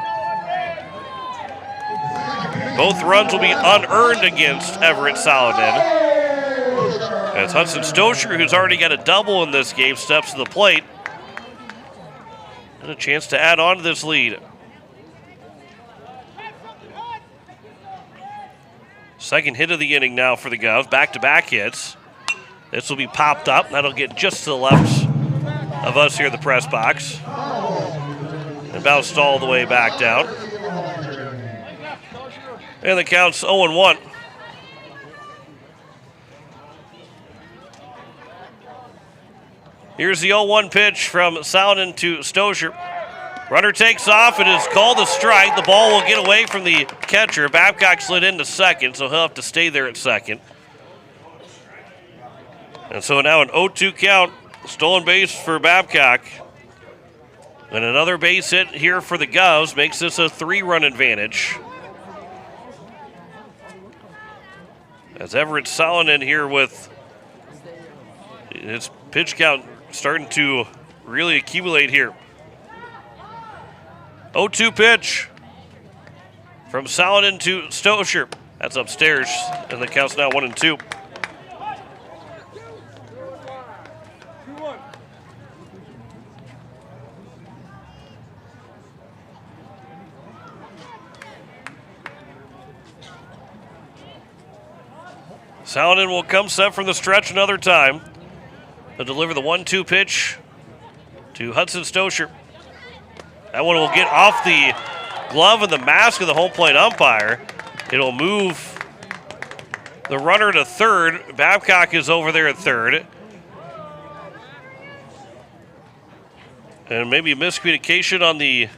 Both runs will be unearned against Everett Salonen. As Hudson Stosher, who's already got a double in this game, steps to the plate. And a chance to add on to this lead. Second hit of the inning now for the Govs. Back-to-back hits. This will be popped up. That'll get just to the left of us here at the press box. And bounced all the way back down. And the count's 0-1. Here's the 0-1 pitch from Salonen to Stosher. Runner takes off. It is called a strike. The ball will get away from the catcher. Babcock slid into second, so he'll have to stay there at second. And so now an 0-2 count. Stolen base for Babcock. And another base hit here for the Govs makes this a 3-run advantage. As Everett Salonen here with his pitch count starting to really accumulate here. 0-2 pitch. from Saladin to Stosher. That's upstairs, and the count's now 1-2. Saladin will come set from the stretch another time. They'll deliver the 1-2 pitch to Hudson Stosher. That one will get off the glove and the mask of the home plate umpire. It'll move the runner to third. Babcock is over there at third. And maybe a miscommunication on the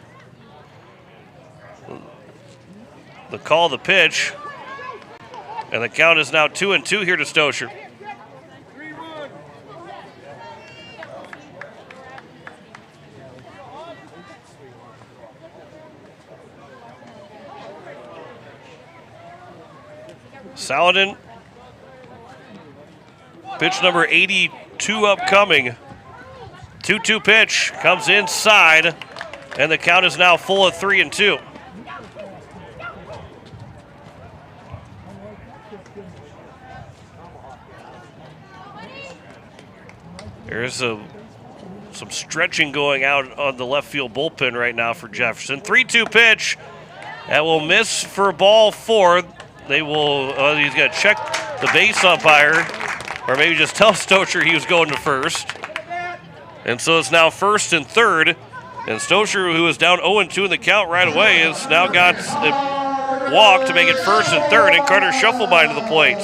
call of the pitch. And the count is now 2-2 here to Stosher. Saladin, pitch number 82 upcoming. 2-2 pitch comes inside, and the count is now full of 3-2. There's some stretching going out on the left field bullpen right now for Jefferson. 3-2 pitch. That will miss for ball 4. They will, he's going to check the base umpire, or maybe just tell Stosher he was going to first. And so it's now first and third. And Stosher, who is down 0-2 in the count right away, has now got a walk to make it first and third, and Carter Shufflebein to the plate.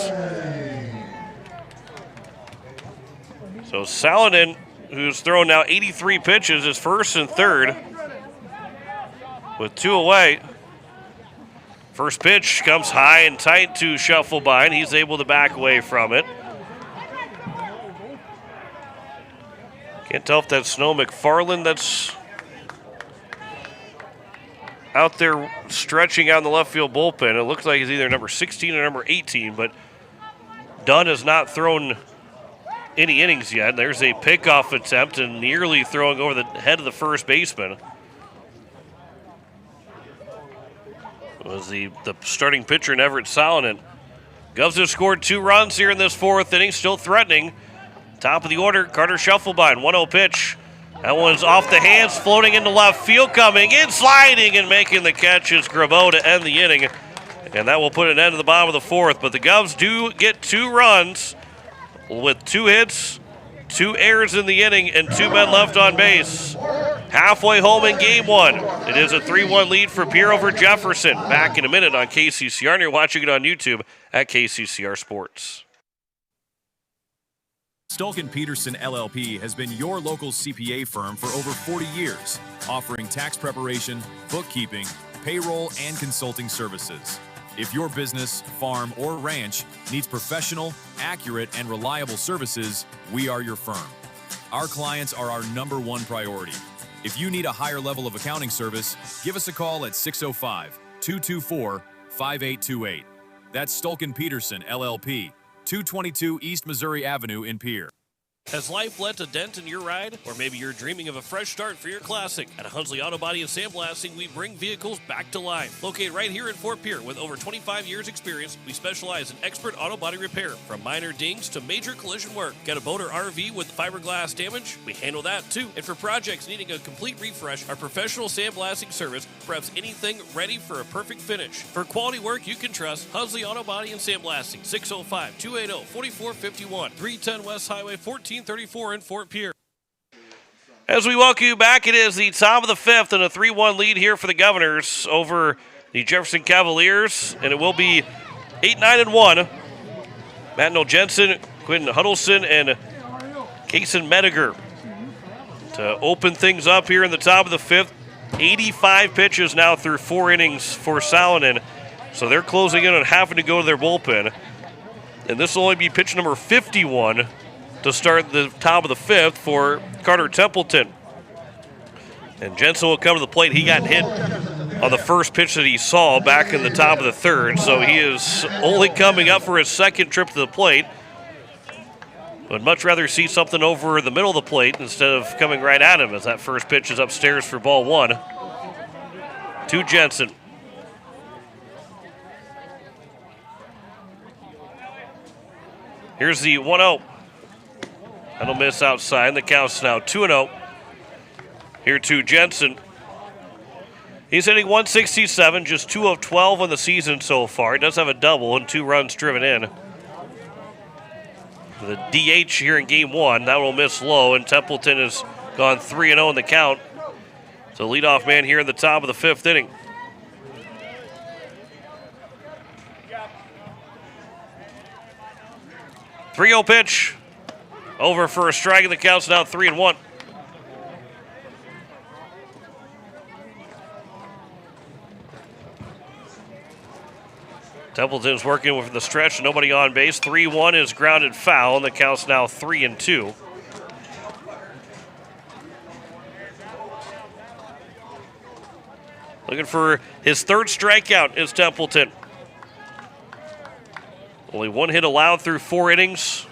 So Saladin, who's thrown now 83 pitches, is first and third with 2 away. First pitch comes high and tight to Shufflebein. He's able to back away from it. Can't tell if that's Snow McFarland that's out there stretching out in the left field bullpen. It looks like it's either number 16 or number 18, but Dunn has not thrown any innings yet. There's a pickoff attempt and nearly throwing over the head of the first baseman. It was the starting pitcher, Everett Saladin. Govs have scored 2 runs here in this 4th inning, still threatening. Top of the order, Carter Shufflebein, 1-0 pitch. That one's off the hands, floating into left field, coming in, sliding and making the catch is Grabeau to end the inning. And that will put an end to the bottom of the 4th. But the Govs do get 2 runs with 2 hits, 2 errors in the inning, and 2 men left on base. Halfway home in game 1. It is a 3-1 lead for Pierre over Jefferson. Back in a minute on KCCR, and you're watching it on YouTube at KCCR Sports. Stulkin Peterson LLP has been your local CPA firm for over 40 years, offering tax preparation, bookkeeping, payroll, and consulting services. If your business, farm, or ranch needs professional, accurate, and reliable services, we are your firm. Our clients are our #1 priority. If you need a higher level of accounting service, give us a call at 605-224-5828. That's Stulkin Peterson LLP, 222 East Missouri Avenue in Pierre. Has life left a dent in your ride? Or maybe you're dreaming of a fresh start for your classic. At Hunsley Auto Body and Sandblasting, we bring vehicles back to life. Located right here in Fort Pierre with over 25 years experience, we specialize in expert auto body repair, from minor dings to major collision work. Got a boat or RV with fiberglass damage? We handle that too. And for projects needing a complete refresh, our professional sandblasting service preps anything ready for a perfect finish. For quality work you can trust, Hunsley Auto Body and Sandblasting, 605-280-4451, 310 West Highway 1434 in Fort Pierre. As we welcome you back, it is the top of the 5th and a 3-1 lead here for the Governors over the Jefferson Cavaliers, and it will be 8-9-1. Matt Noel Jensen, Quentin Huddleston, and Kason Mediger to open things up here in the top of the 5th. 85 pitches now through 4 innings for Saladin, so they're closing in on having to go to their bullpen. And this will only be pitch number 51 to start the top of the 5th for Carter Templeton. And Jensen will come to the plate. He got hit on the first pitch that he saw back in the top of the 3rd, so he is only coming up for his 2nd trip to the plate. Would much rather see something over the middle of the plate instead of coming right at him, as that first pitch is upstairs for ball 1 to Jensen. Here's the 1-0. That'll miss outside. The count's now 2-0. Here to Jensen. He's hitting 167, just 2 of 12 on the season so far. He does have a double and 2 runs driven in. The DH here in game 1, that will miss low, and Templeton has gone 3-0 in the count. So leadoff man here in the top of the 5th inning. .3-0 pitch. Over for a strike, and the count's now 3-1. Templeton's working with the stretch, nobody on base. 3-1 is grounded foul, and the count's now 3-2. Looking for his 3rd strikeout is Templeton. Only 1 hit allowed through 4 innings.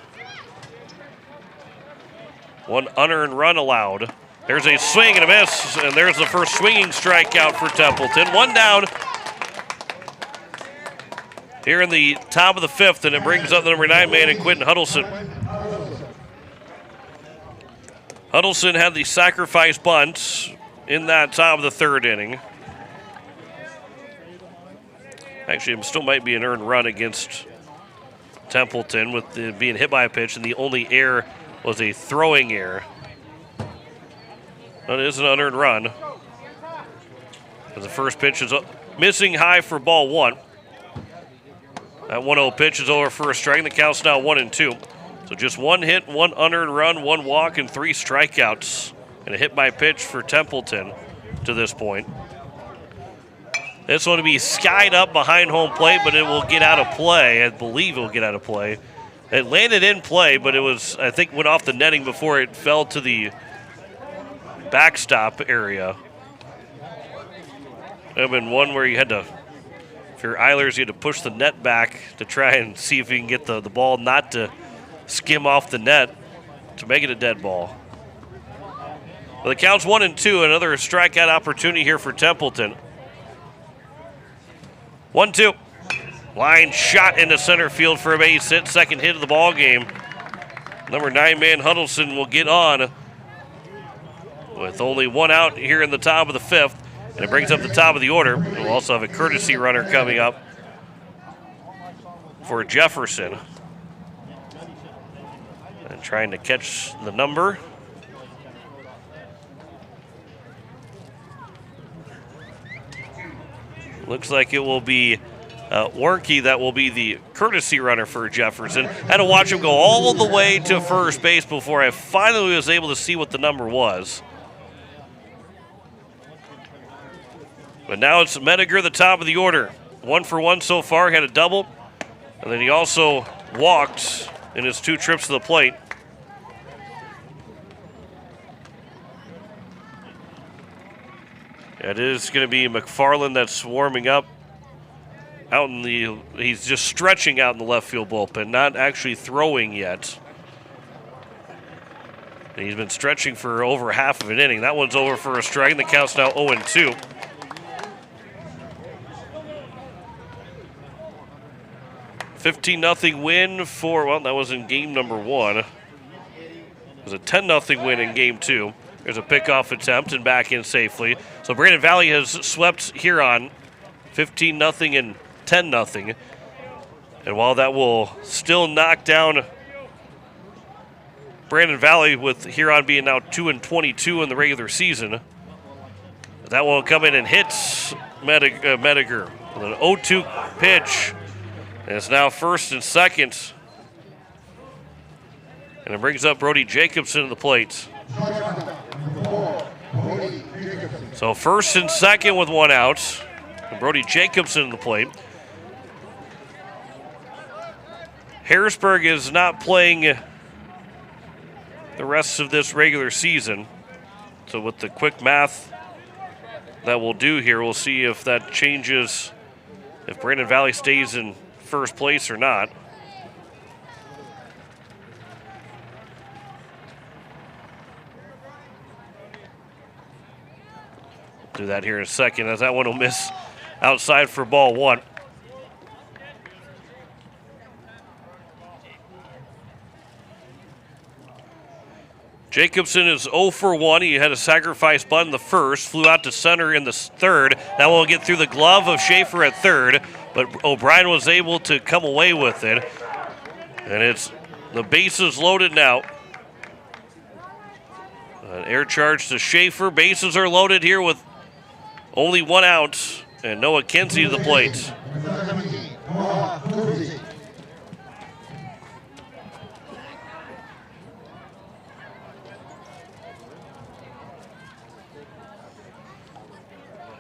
1 unearned run allowed. There's a swing and a miss, and there's the first swinging strikeout for Templeton. 1 down here in the top of the 5th, and it brings up the number 9 man in Quentin Huddleston. Huddleston had the sacrifice bunt in that top of the 3rd inning. Actually, it still might be an earned run against Templeton with being hit by a pitch, and the only error was a throwing error. But it is an unearned run. As the first pitch is missing high for ball 1. That 1-0 pitch is over for a strike. The count's now 1-2. So just 1 hit, 1 unearned run, 1 walk, and 3 strikeouts. And a hit by pitch for Templeton to this point. This one will be skied up behind home plate, but it will get out of play. I believe it will get out of play. It landed in play, but it was, I think, went off the netting before it fell to the backstop area. It would have been one where you had to, if you're Eilers, you had to push the net back to try and see if you can get the ball not to skim off the net to make it a dead ball. Well, the count's 1-2, another strikeout opportunity here for Templeton. 1-2. Line shot into center field for a base hit. 2nd hit of the ball game. Number 9 man Huddleston will get on with only 1 out here in the top of the 5th. And it brings up the top of the order. We'll also have a courtesy runner coming up for Jefferson. And trying to catch the number. Looks like it will be Warnke that will be the courtesy runner for Jefferson. Had to watch him go all the way to first base before I finally was able to see what the number was. But now it's Mediger, the top of the order. 1 for 1 so far, had a double. And then he also walked in his 2 trips to the plate. It is going to be McFarland that's warming up out in the, he's just stretching out in the left field bullpen, not actually throwing yet. And he's been stretching for over half of an inning. That one's over for a strike, and the count's now 0-2. $15-0 win for, well, that was in game number 1. It was a 10-0 win in game 2. There's a pickoff attempt and back in safely. So Brandon Valley has swept Huron 15-0 and 10-0. And while that will still knock down Brandon Valley, with Huron being now 2-22 in the regular season, that will come in and hits Mediger with an 0-2 pitch. And it's now 1st and 2nd. And it brings up Brody Jacobson to the plate. So 1st and 2nd with 1 out. And Brody Jacobson to the plate. Harrisburg is not playing the rest of this regular season. So with the quick math that we'll do here, we'll see if that changes, if Brandon Valley stays in first place or not. Do that here in a second, as that one will miss outside for ball 1. Jacobson is 0 for 1. He had a sacrifice bunt in the first, flew out to center in the third. That will get through the glove of Schaefer at third, but O'Brien was able to come away with it. And it's the bases loaded now. An air charge to Schaefer. Bases are loaded here with only 1 out. And Noah Kinsey to the plate.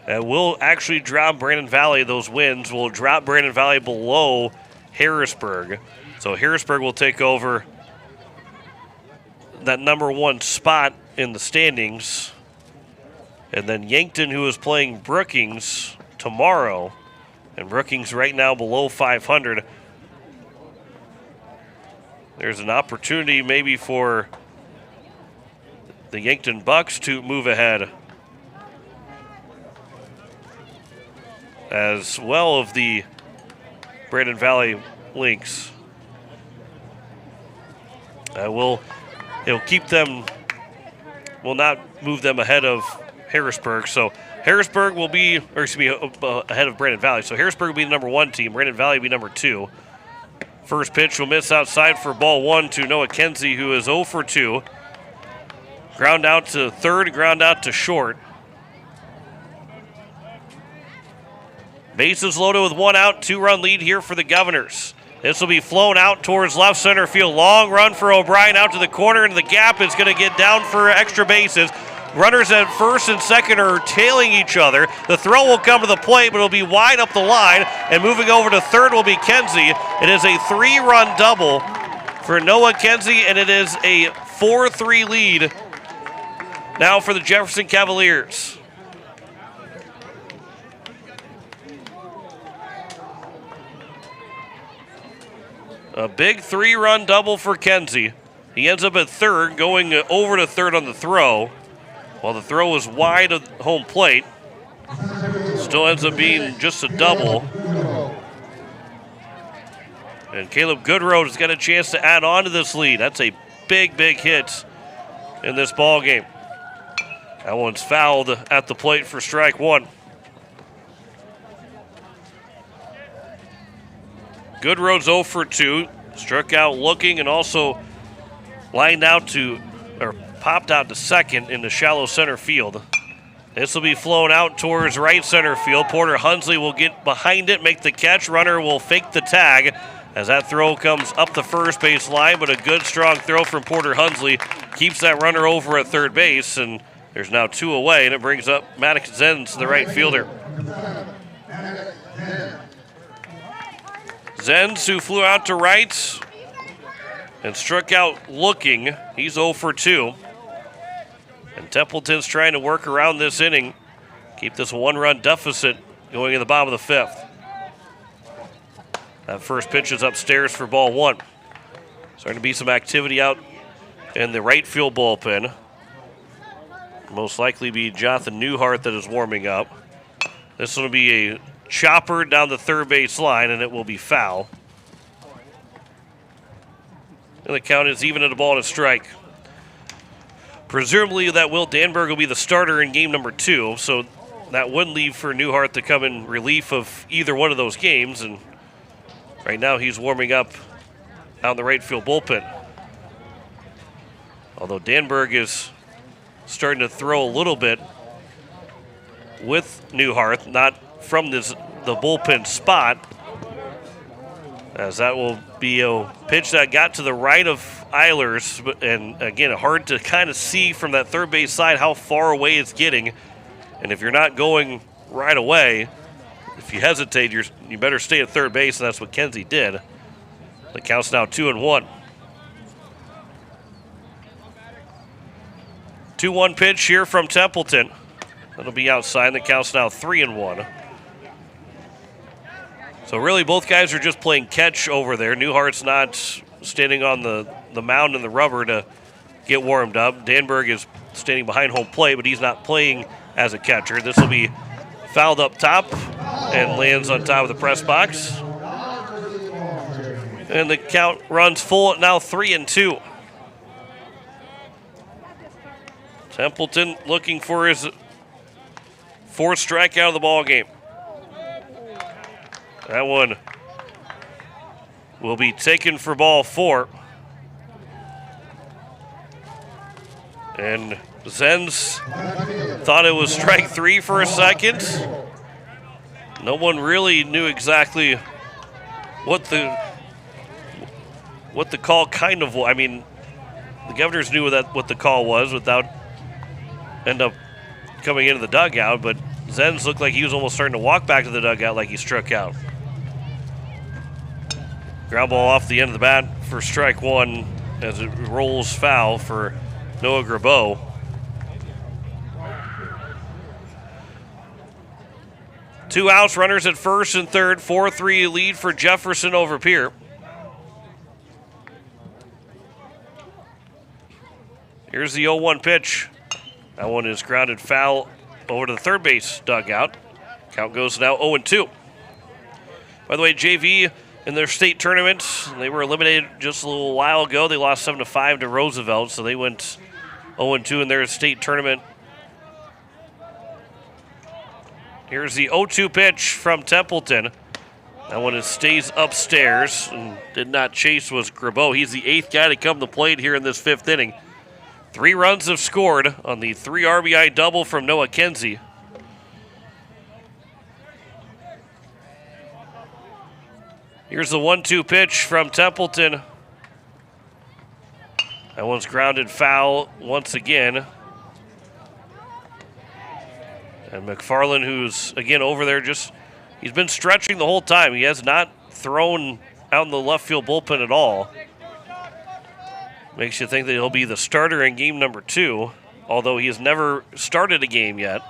And will actually drop Brandon Valley. Those wins will drop Brandon Valley below Harrisburg. So Harrisburg will take over that number 1 spot in the standings. And then Yankton, who is playing Brookings tomorrow, and Brookings right now below 500. There's an opportunity maybe for the Yankton Bucks to move ahead, as well of the Brandon Valley Lynx. It'll keep them, will not move them ahead of Harrisburg. So Harrisburg will be, or excuse me, ahead of Brandon Valley. So Harrisburg will be the number 1 team. Brandon Valley will be number 2. First pitch will miss outside for ball 1 to Noah Kinsey, who is 0 for 2. Ground out to third, ground out to short. Bases loaded with 1 out, 2-run lead here for the Governors. This will be flown out towards left center field. Long run for O'Brien out to the corner, and the gap is going to get down for extra bases. Runners at first and second are tailing each other. The throw will come to the plate, but it'll be wide up the line, and moving over to third will be Kinsey. It is a 3-run double for Noah Kinsey, and it is a 4-3 lead now for the Jefferson Cavaliers. A big 3-run double for Kinsey. He ends up at third, going over to third on the throw. While the throw was wide of home plate, still ends up being just a double. And Caleb Goodrow has got a chance to add on to this lead. That's a big, big hit in this ball game. That one's fouled at the plate for strike 1. Goodrow's 0 for 2. Struck out looking and also lined out to, or popped out to second in the shallow center field. This will be flown out towards right center field. Porter Hunsley will get behind it, make the catch. Runner will fake the tag as that throw comes up the first base line, but a good, strong throw from Porter Hunsley keeps that runner over at third base, and there's now 2 away, and it brings up Maddox Zenz, the right fielder. Zenz, who flew out to right and struck out looking, he's 0 for 2. And Templeton's trying to work around this inning, keep this 1-run deficit going in the bottom of the 5th. That first pitch is upstairs for ball 1. Starting to be some activity out in the right field bullpen. Most likely be Jonathan Newhart that is warming up. This will be a chopper down the third base line, and it will be foul. And the count is even at a ball and a strike. Presumably that Will Danberg will be the starter in game number 2, so that wouldn't leave for Newhart to come in relief of either one of those games, and right now he's warming up out in the right field bullpen. Although Danberg is starting to throw a little bit with Newhart, not from the bullpen spot, as that will be a pitch that got to the right of Eilers, and again, hard to kind of see from that third base side how far away it's getting, and if you're not going right away, if you hesitate, you better stay at third base, and that's what Kinsey did. The count's now 2-1. 2-1 pitch here from Templeton. That'll be outside, and the count's now 3-1. So really both guys are just playing catch over there. Newhart's not standing on the mound in the rubber to get warmed up. Danberg is standing behind home plate, but he's not playing as a catcher. This will be fouled up top and lands on top of the press box. And the count runs full at now 3-2. Templeton looking for his fourth strikeout of the ball game. That one will be taken for ball 4. And Zenz thought it was strike 3 for a second. No one really knew exactly what the call kind of was. I mean, the Governors knew what the call was without end up coming into the dugout, but Zenz looked like he was almost starting to walk back to the dugout like he struck out. Ground ball off the end of the bat for strike 1 as it rolls foul for Noah Grabeau. Two outs, runners at first and third, 4-3 lead for Jefferson over Pierre. Here's the 0-1 pitch. That one is grounded foul over to the third base dugout. Count goes now 0-2. By the way, JV in their state tournament, they were eliminated just a little while ago. They lost 7-5 to Roosevelt, so they went 0-2 in their state tournament. Here's the 0-2 pitch from Templeton. That one stays upstairs and did not chase was Grabeau. He's the 8th guy to come to the plate here in this 5th inning. 3 runs have scored on the 3 RBI double from Noah Kenzie. Here's the 1-2 pitch from Templeton. That one's grounded foul once again. And McFarland, who's again over there, he's been stretching the whole time. He has not thrown out in the left field bullpen at all. Makes you think that he'll be the starter in game number 2, although he has never started a game yet.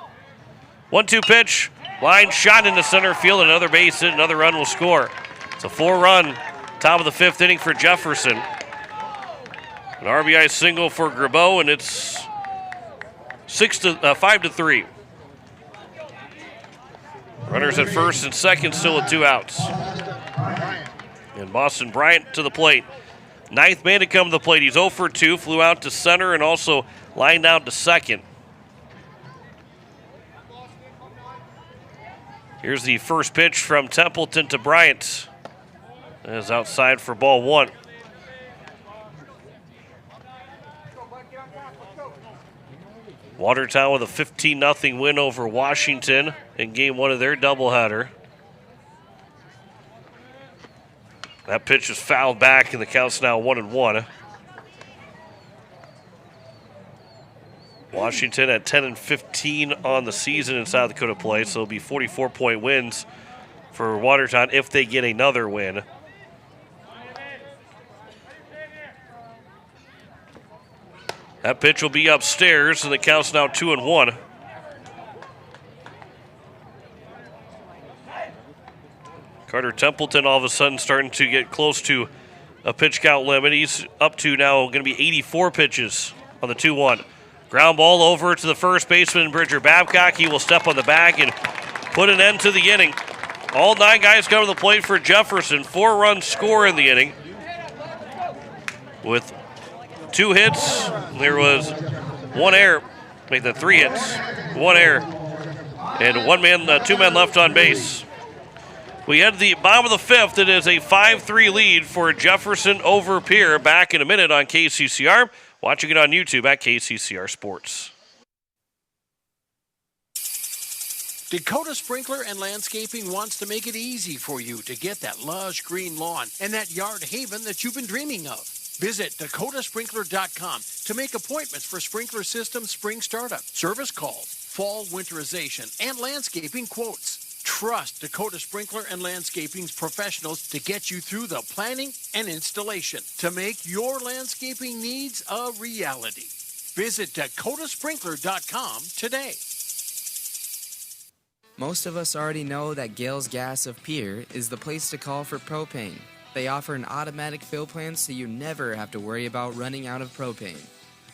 1-2 pitch, line shot into center field, another base hit, another run will score. It's a 4-run, top of the 5th inning for Jefferson. An RBI single for Grabeau, and it's 5-3. Runners at first and second, still with 2 outs. And Boston Bryant to the plate. 9th man to come to the plate. He's 0 for 2, flew out to center and also lined out to second. Here's the first pitch from Templeton to Bryant. That is outside for ball 1. Watertown with a 15-0 win over Washington in game 1 of their doubleheader. That pitch is fouled back, and the count's now 1-1. Washington at 10-15 on the season in South Dakota play, so it'll be 44-point wins for Watertown if they get another win. That pitch will be upstairs, and the count's now 2-1. Carter Templeton all of a sudden starting to get close to a pitch count limit. He's up to now going to be 84 pitches on the 2-1. Ground ball over to the first baseman, Bridger Babcock. He will step on the bag and put an end to the inning. All 9 guys come to the plate for Jefferson. 4-run score in the inning. With 2 hits, there was 1 error. Make that 3 hits, 1 error, and 2 men left on base. We had the bottom of the 5th. It is a 5-3 lead for Jefferson over Pierre. Back in a minute on KCCR. Watching it on YouTube at KCCR Sports. Dakota Sprinkler and Landscaping wants to make it easy for you to get that lush green lawn and that yard haven that you've been dreaming of. Visit dakotasprinkler.com to make appointments for sprinkler system spring startup, service calls, fall winterization, and landscaping quotes. Trust Dakota Sprinkler and Landscaping's professionals to get you through the planning and installation to make your landscaping needs a reality. Visit dakotasprinkler.com today. Most of us already know that Gales Gas of Pierre is the place to call for propane. They offer an automatic fill plan so you never have to worry about running out of propane.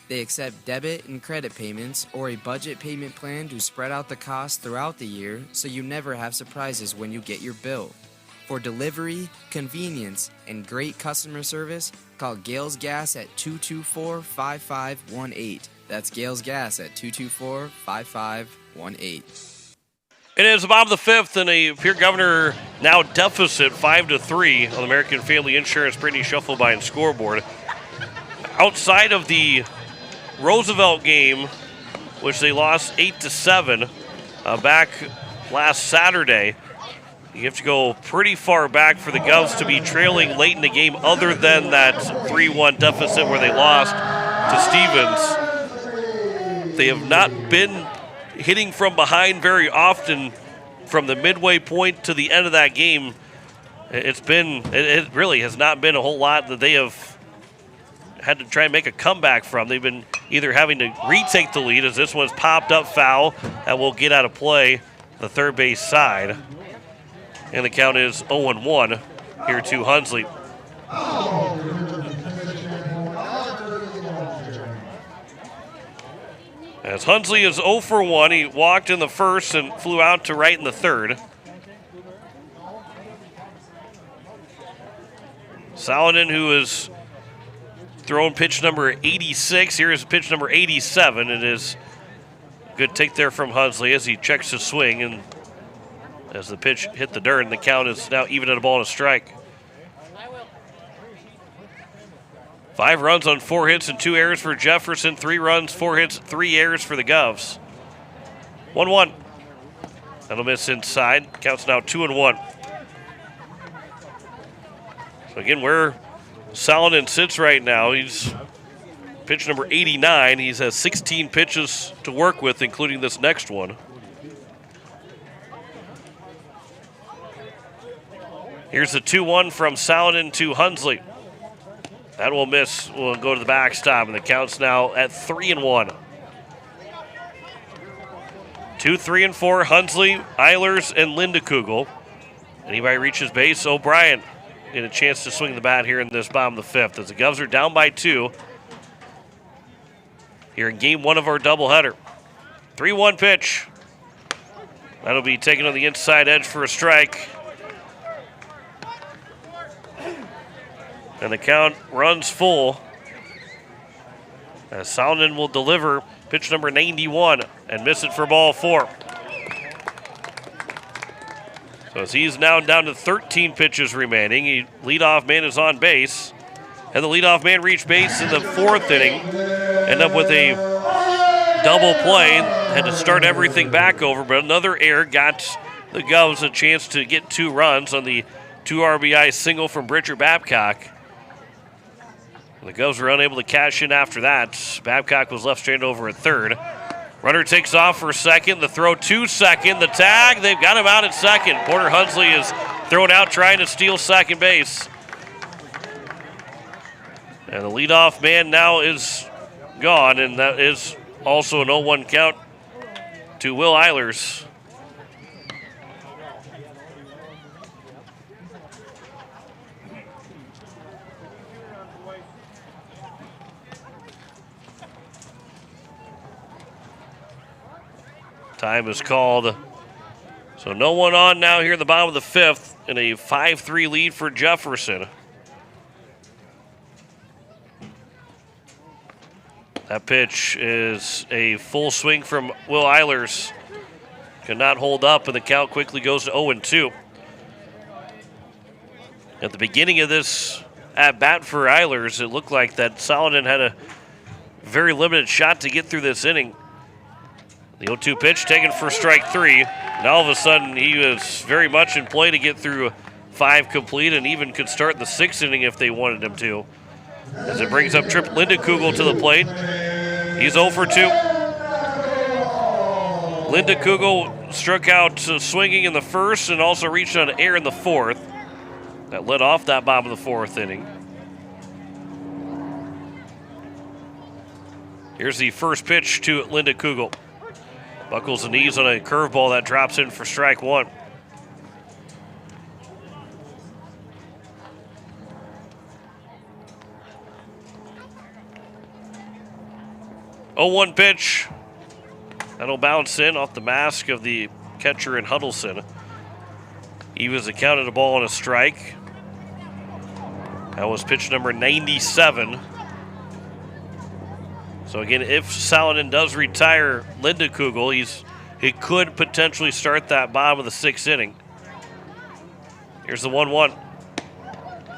They accept debit and credit payments or a budget payment plan to spread out the cost throughout the year so you never have surprises when you get your bill. For delivery, convenience, and great customer service, call Gales Gas at 224-5518. That's Gales Gas at 224-5518. It is the bottom of the fifth, and a Pierre Governor now deficit 5-3 on the American Family Insurance Brittany Shufflebine scoreboard. Outside of the Roosevelt game, which they lost 8-7 back last Saturday, you have to go pretty far back for the Govs to be trailing late in the game, other than that 3-1 deficit where they lost to Stevens. They have not been hitting from behind very often from the midway point to the end of that game. It really has not been a whole lot that they have had to try and make a comeback from. They've been either having to retake the lead, as this one's popped up foul that will get out of play the third base side. And the count is 0-1 here to Hunsley. As Hunsley is 0 for 1, he walked in the first and flew out to right in the third. Saladin, who is throwing pitch number 86. Here is pitch number 87. It is a good take there from Hunsley as he checks his swing, and as the pitch hit the dirt, and the count is now even at a ball and a strike. 5 runs on 4 hits and 2 errors for Jefferson. 3 runs, 4 hits, 3 errors for the Govs. 1-1. That'll miss inside. Counts now 2-1. So again, where Saladin sits right now, he's pitch number 89. He has 16 pitches to work with, including this next one. Here's the 2-1 from Saladin to Hunsley. That will miss, will go to the backstop, and the count's now at 3-1. 2, 3, and 4, Hunsley, Eilers, and Lindekugel. Anybody reaches base, O'Brien get a chance to swing the bat here in this bottom of the fifth, as the Govs are down by 2 here in game 1 of our doubleheader. 3-1 pitch. That'll be taken on the inside edge for a strike. And the count runs full, as Saladin will deliver pitch number 91 and miss it for ball 4. So as he's now down to 13 pitches remaining, leadoff man is on base, and the leadoff man reached base in the 4th inning. End up with a double play, had to start everything back over, but another error got the Govs a chance to get 2 runs on the 2 RBI single from Bridger Babcock. The Govs were unable to cash in after that. Babcock was left stranded over at third. Runner takes off for second. The throw to second. The tag, they've got him out at second. Porter Hunsley is thrown out trying to steal second base. And the leadoff man now is gone, and that is also an 0-1 count to Will Eilers. Time is called. So no one on now here in the bottom of the fifth, and a 5-3 lead for Jefferson. That pitch is a full swing from Will Eilers. Cannot hold up, and the count quickly goes to 0-2. At the beginning of this at-bat for Eilers, it looked like that Saladin had a very limited shot to get through this inning. The 0-2 pitch taken for strike 3. And all of a sudden, he was very much in play to get through 5 complete, and even could start the 6th inning if they wanted him to. As it brings up Trip Lindekugel to the plate. He's 0 for 2. Lindekugel struck out swinging in the first and also reached on air in the 4th. That led off that bottom of the 4th inning. Here's the first pitch to Lindekugel. Buckles the knees on a curveball that drops in for strike 1. Oh, 1 pitch. That'll bounce in off the mask of the catcher in Huddleston. He was accounted a ball and a strike. That was pitch number 97. So again, if Saladin does retire Linda Kugel, he could potentially start that bottom of the 6th inning. Here's the 1-1.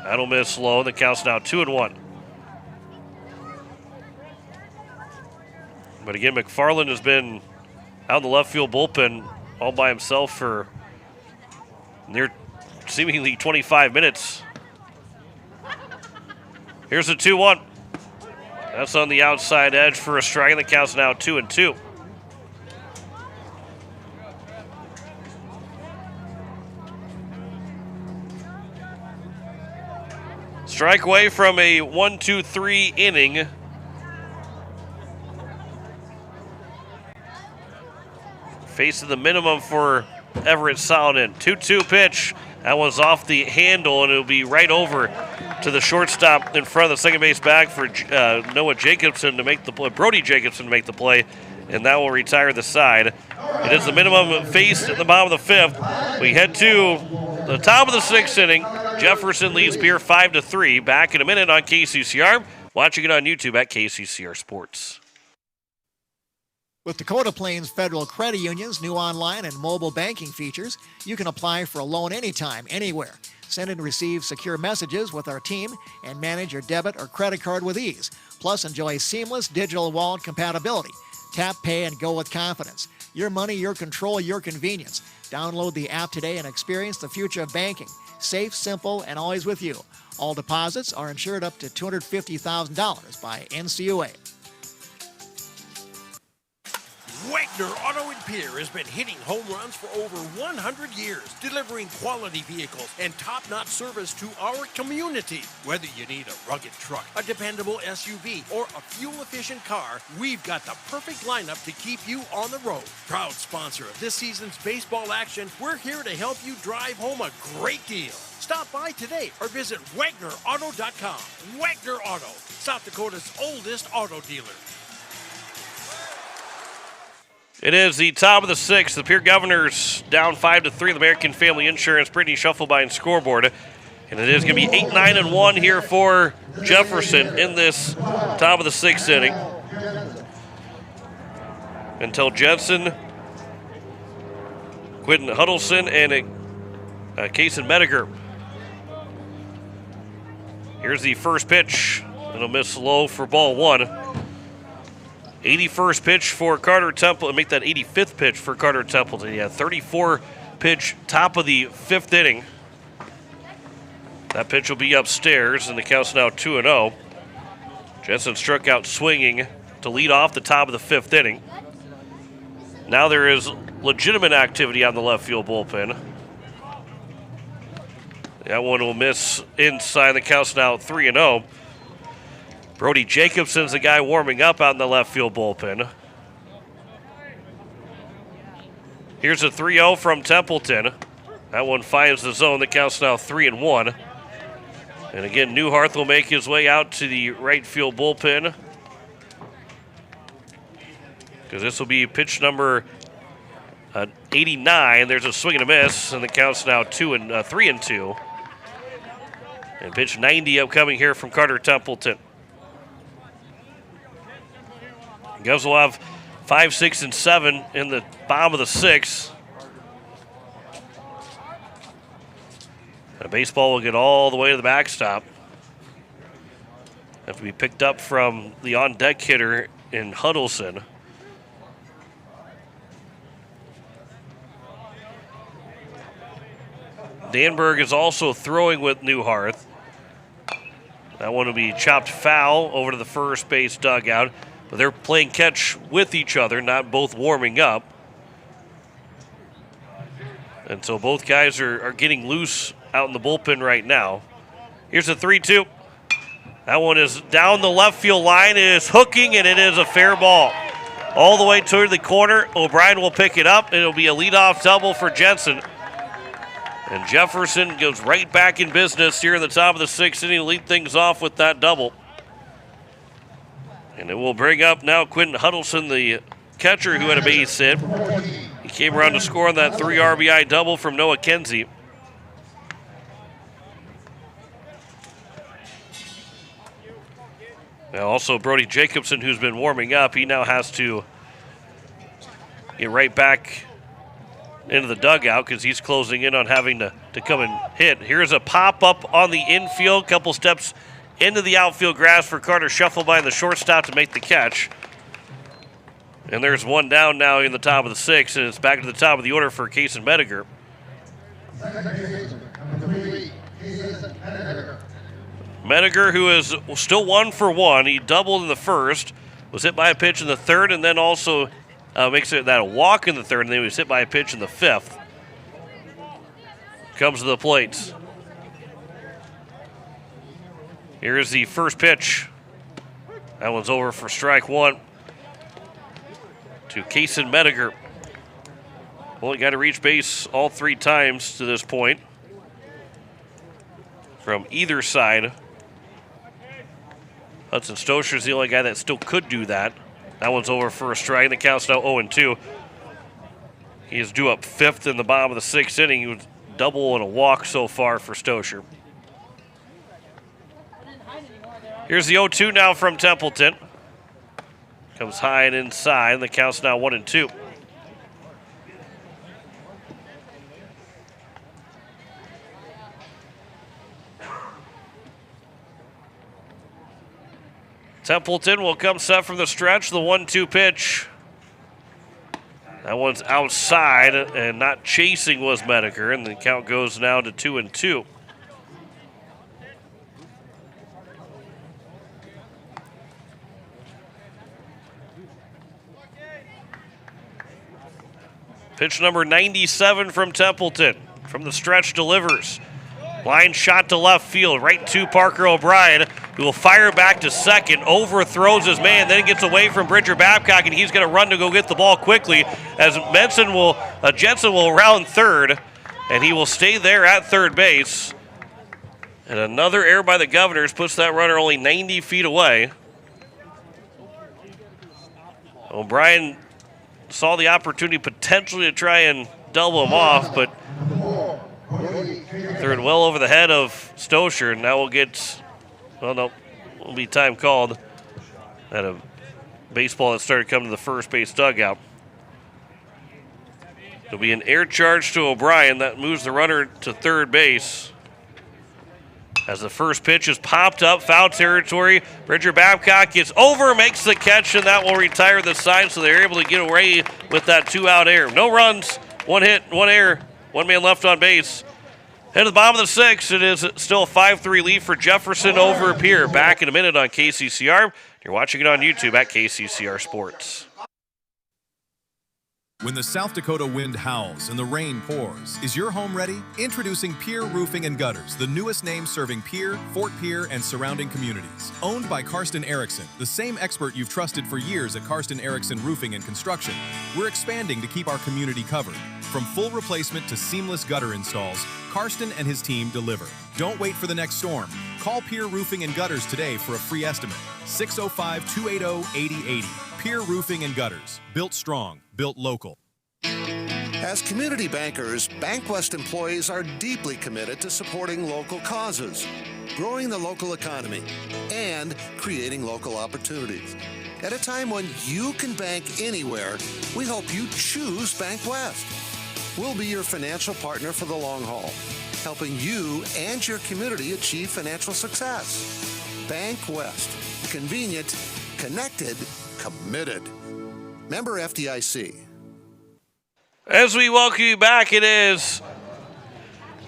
That'll miss low. The count's now 2-1. But again, McFarland has been out in the left field bullpen all by himself for near seemingly 25 minutes. Here's the 2-1. That's on the outside edge for a strike, and the count's now 2-2. Strike away from a 1-2-3 inning. Facing the minimum for Everett Saladin. 2-2 pitch. That one's off the handle, and it'll be right over to the shortstop in front of the second base bag for Noah Jacobson to make the play, Brody Jacobson to make the play, and that will retire the side. It is the minimum faced at the bottom of the 5th. We head to the top of the 6th inning. Jefferson leads Pierre 5-3. Back in a minute on KCCR. Watching it on YouTube at KCCR Sports. With Dakota Plains Federal Credit Union's new online and mobile banking features, you can apply for a loan anytime, anywhere. Send and receive secure messages with our team and manage your debit or credit card with ease. Plus, enjoy seamless digital wallet compatibility. Tap, pay, and go with confidence. Your money, your control, your convenience. Download the app today and experience the future of banking. Safe, simple, and always with you. All deposits are insured up to $250,000 by NCUA. Wagner Auto in Pierre has been hitting home runs for over 100 years, delivering quality vehicles and top-notch service to our community. Whether you need a rugged truck, a dependable SUV, or a fuel-efficient car, we've got the perfect lineup to keep you on the road. Proud sponsor of this season's baseball action, we're here to help you drive home a great deal. Stop by today or visit WagnerAuto.com. Wagner Auto, South Dakota's oldest auto dealer. It is the top of the 6th. The Pierre Governors down 5-3. The American Family Insurance, Brittany Shufflebein scoreboard. And it is going to be 8-9-1 here for Jefferson in this top of the 6th inning. Until Jensen, Quentin Huddleston, and Kason Mediger. Here's the first pitch. It'll miss low for ball 1. 81st pitch for Carter Temple, make that 85th pitch for Carter Templeton. Yeah, 34 pitch, top of the 5th inning. That pitch will be upstairs, and the count's now 2-0. Jensen struck out swinging to lead off the top of the 5th inning. Now there is legitimate activity on the left field bullpen. That one will miss inside. The count's now 3-0. Brody Jacobson's the guy warming up out in the left field bullpen. Here's a 3-0 from Templeton. That one finds the zone. The count's now 3-1. And again, Newharth will make his way out to the right field bullpen, because this will be pitch number 89. There's a swing and a miss, and the count's now 3-2. And pitch 90 upcoming here from Carter Templeton. Govs will have 5, 6, and 7 in the bottom of the 6th. The baseball will get all the way to the backstop. Have to be picked up from the on-deck hitter in Huddleston. Danberg is also throwing with Newharth. That one will be chopped foul over to the first base dugout. But they're playing catch with each other, not both warming up. And so both guys are getting loose out in the bullpen right now. Here's a 3-2. That one is down the left field line. It is hooking, and it is a fair ball. All the way toward the corner. O'Brien will pick it up, and it'll be a leadoff double for Jensen. And Jefferson goes right back in business here in the top of the 6th inning to lead things off with that double. And it will bring up now Quentin Huddleston, the catcher who had a base hit. He came around to score on that 3 RBI double from Noah Kenzie. Now also Brody Jacobson, who's been warming up, he now has to get right back into the dugout because he's closing in on having to come and hit. Here's a pop-up on the infield, couple steps into the outfield grass for Carter Shuffle by the shortstop to make the catch. And there's one down now in the top of the sixth, and it's back to the top of the order for Kason Mediger. Mediger, who is still 1 for 1. He doubled in the first, was hit by a pitch in the third, and then also makes it that a walk in the third, and then he was hit by a pitch in the fifth. Comes to the plate. Here's the first pitch. That one's over for strike one to Kason Mediger. Only got to reach base all 3 times to this point from either side. Hudson Stoscher's the only guy that still could do that. That one's over for a strike. The count's now 0-2. He is due up 5th in the bottom of the 6th inning. He was double and a walk so far for Stoscher. Here's the 0-2 now from Templeton. Comes high and inside. The count's now 1-2. Templeton will come set from the stretch. The 1-2 pitch. That one's outside, and not chasing was Mediger, and the count goes now to 2-2. Pitch number 97 from Templeton. From the stretch, delivers. Line shot to left field, right to Parker O'Brien, who will fire back to second, overthrows his man, then gets away from Bridger Babcock, and he's going to run to go get the ball quickly as Jensen will round third, and he will stay there at third base. And another error by the Governors puts that runner only 90 feet away. O'Brien saw the opportunity potentially to try and double him off, but threw it well over the head of Stoscher, and now we'll get, well, no, will be time called at a baseball that started coming to the first base dugout. There'll be an air charge to O'Brien. That moves the runner to third base. As the first pitch is popped up, foul territory. Bridger Babcock gets over, makes the catch, and that will retire the side, so they're able to get away with that 2-out error. No runs, 1 hit, 1 error, 1 man left on base. Head to the bottom of the 6th. It is still a 5-3 lead for Jefferson over Pierre. Back in a minute on KCCR. You're watching it on YouTube at KCCR Sports. When the South Dakota wind howls and the rain pours, is your home ready? Introducing Pierre Roofing and Gutters, the newest name serving Pierre, Fort Pierre, and surrounding communities. Owned by Karsten Erickson, the same expert you've trusted for years at Karsten Erickson Roofing and Construction. We're expanding to keep our community covered. From full replacement to seamless gutter installs, Karsten and his team deliver. Don't wait for the next storm. Call Pierre Roofing and Gutters today for a free estimate. 605-280-8080. Pierre Roofing and Gutters. Built strong, built local. As community bankers, BankWest employees are deeply committed to supporting local causes, growing the local economy, and creating local opportunities. At a time when you can bank anywhere, we hope you choose BankWest. We'll be your financial partner for the long haul, helping you and your community achieve financial success. BankWest. Convenient, connected, committed. Member FDIC. As we welcome you back, it is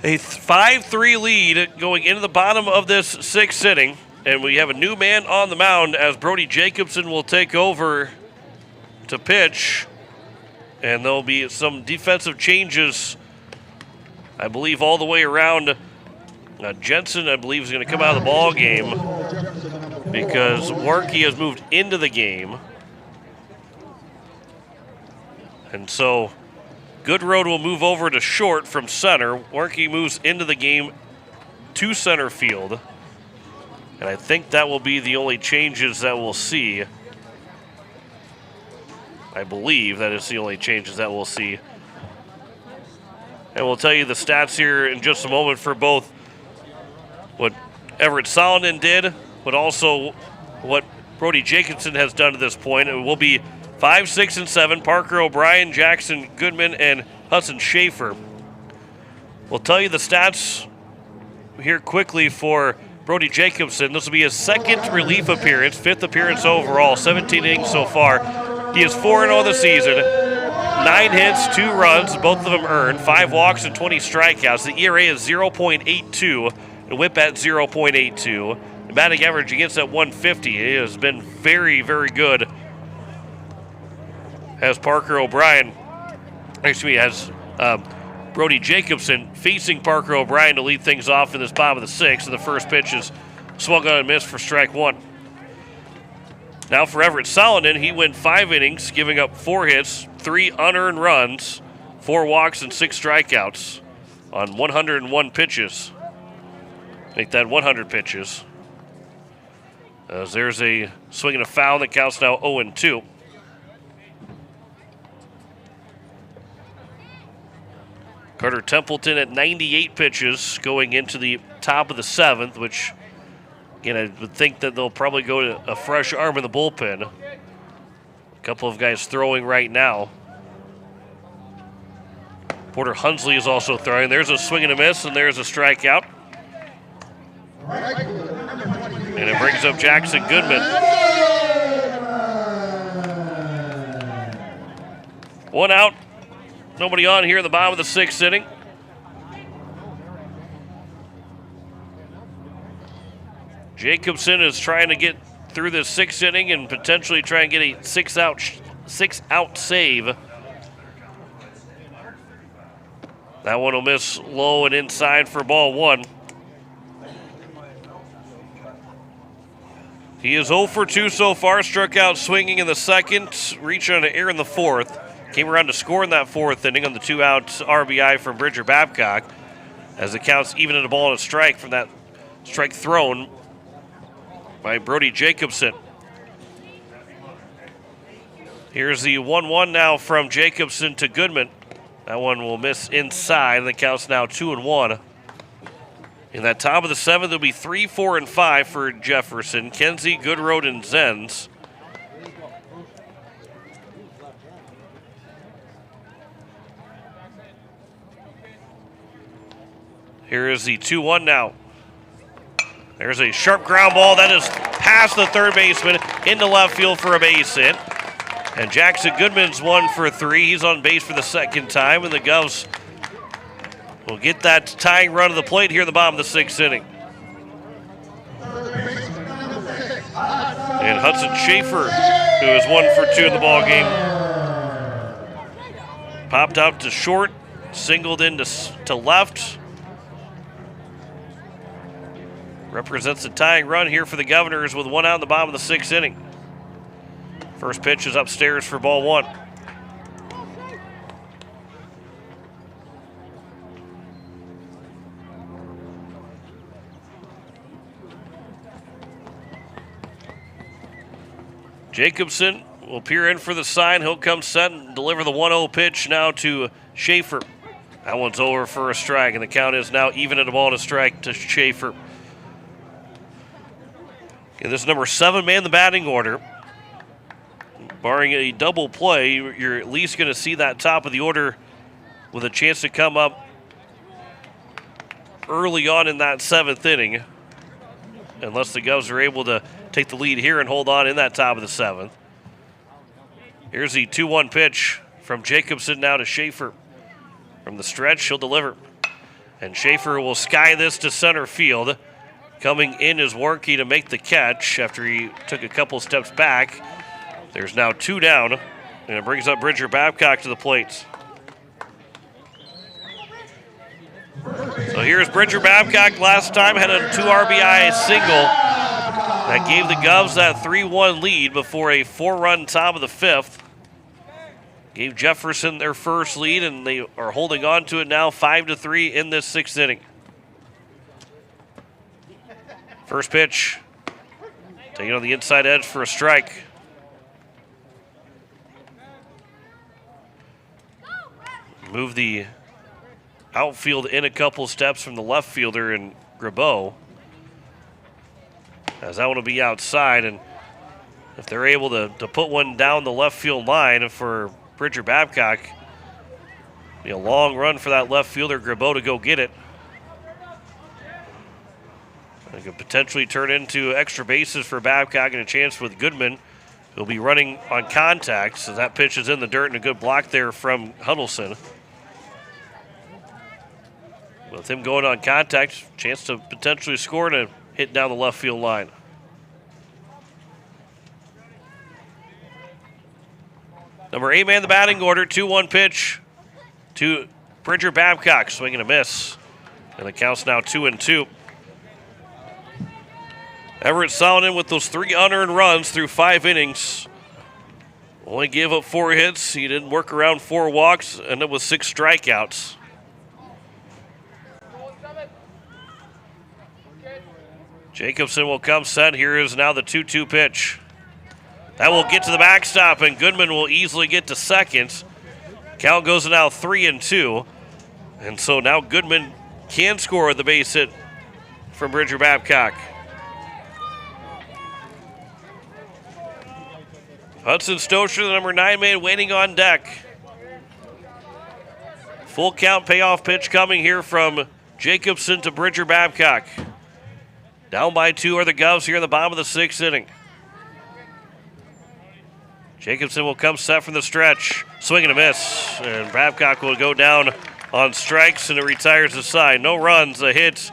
a 5-3 lead going into the bottom of this 6th inning. And we have a new man on the mound as Brody Jacobson will take over to pitch. And there'll be some defensive changes, I believe, all the way around. Jensen, I believe, is going to come out of the ball game because Warnke has moved into the game. And so Goodroad will move over to short from center. Warnke moves into the game to center field. And I think that will be the only changes that we'll see. I believe that is the only changes that we'll see. And we'll tell you the stats here in just a moment for both what Everett Solonen did, but also what Brody Jacobson has done to this point. It will be 5, 6, and 7. Parker O'Brien, Jackson Goodman, and Hudson Schaefer. We'll tell you the stats here quickly for Brody Jacobson. This will be his second relief appearance, 5th appearance overall, 17 innings so far. He is 4-0 this season. 9 hits, 2 runs, both of them earned, 5 walks and 20 strikeouts. The ERA is 0.82, and whip at 0.82. The batting average against at 150. It has been very, very good. As Parker O'Brien, as Brody Jacobson facing Parker O'Brien to lead things off in this bottom of the 6th, and the first pitch is swung on and missed for strike 1. Now for Everett Solonen, he went 5 innings, giving up 4 hits, 3 unearned runs, 4 walks, and 6 strikeouts on 101 pitches. Make that 100 pitches. As there's a swing and a foul that counts now 0-2. Carter Templeton at 98 pitches going into the top of the 7th, which, again, I would think that they'll probably go to a fresh arm in the bullpen. A couple of guys throwing right now. Porter Hunsley is also throwing. There's a swing and a miss, and there's a strikeout. And it brings up Jackson Goodman. 1 out. Nobody on here in the bottom of the 6th inning. Jacobson is trying to get through this 6th inning and potentially try and get a 6-out save. That one will miss low and inside for ball 1. He is 0 for 2 so far. Struck out swinging in the 2nd, reached on an error in the 4th. Came around to score in that 4th inning on the 2-out RBI from Bridger Babcock, as it counts even at a ball and a strike from that strike thrown by Brody Jacobson. Here's the 1-1 now from Jacobson to Goodman. That one will miss inside, and the count's now 2-1. In that top of the 7th, there'll be 3, 4, and 5 for Jefferson, Kenzie, Goodroad, and Zenz. Here is the 2-1 now. There's a sharp ground ball that is past the third baseman into left field for a base hit. And Jackson Goodman's 1 for 3. He's on base for the 2nd time, and the Govs will get that tying run to the plate here in the bottom of the 6th inning. And Hudson Schaefer, who is 1 for 2 in the ball game, popped out to short, singled in to left. Represents the tying run here for the Governors with 1 out in the bottom of the 6th inning. First pitch is upstairs for ball 1. Jacobson will peer in for the sign. He'll come set and deliver the 1-0 pitch now to Schaefer. That one's over for a strike, and the count is now even at a ball and a strike to Schaefer. Okay, this is number 7 man in the batting order. Barring a double play, you're at least going to see that top of the order with a chance to come up early on in that 7th inning, unless the Govs are able to take the lead here and hold on in that top of the 7th. Here's the 2-1 pitch from Jacobson now to Schaefer. From the stretch, he'll deliver. And Schaefer will sky this to center field. Coming in is Warnke to make the catch after he took a couple steps back. There's now 2 down, and it brings up Bridger Babcock to the plate. So here's Bridger Babcock. Last time had a 2 RBI single that gave the Govs that 3-1 lead before a 4-run top of the 5th. Gave Jefferson their first lead, and they are holding on to it now 5-3 in this 6th inning. First pitch, taking on the inside edge for a strike. Move the outfield in a couple steps from the left fielder in Grabeau, as that one will be outside, and if they're able to put one down the left field line for Bridger Babcock, be a long run for that left fielder, Grabeau, to go get it. It could potentially turn into extra bases for Babcock and a chance with Goodman. He'll be running on contact, so that pitch is in the dirt and a good block there from Huddleston. With him going on contact, chance to potentially score and a hit down the left field line. Number 8 man in the batting order, 2-1 pitch to Bridger Babcock, swing and a miss. And the count's now 2-2. Everett Salonen with those 3 unearned runs through 5 innings. Only gave up 4 hits. He didn't work around 4 walks, ended up with 6 strikeouts. Jacobson will come set. Here is now the 2-2 pitch. That will get to the backstop, and Goodman will easily get to second. Count goes to now 3-2. And so now Goodman can score with the base hit from Bridger Babcock. Hudson Stocher, the number 9 man, waiting on deck. Full count payoff pitch coming here from Jacobson to Bridger Babcock. Down by 2 are the Govs here in the bottom of the 6th inning. Jacobson will come set from the stretch. Swing and a miss. And Babcock will go down on strikes, and it retires the side. No runs, a hit,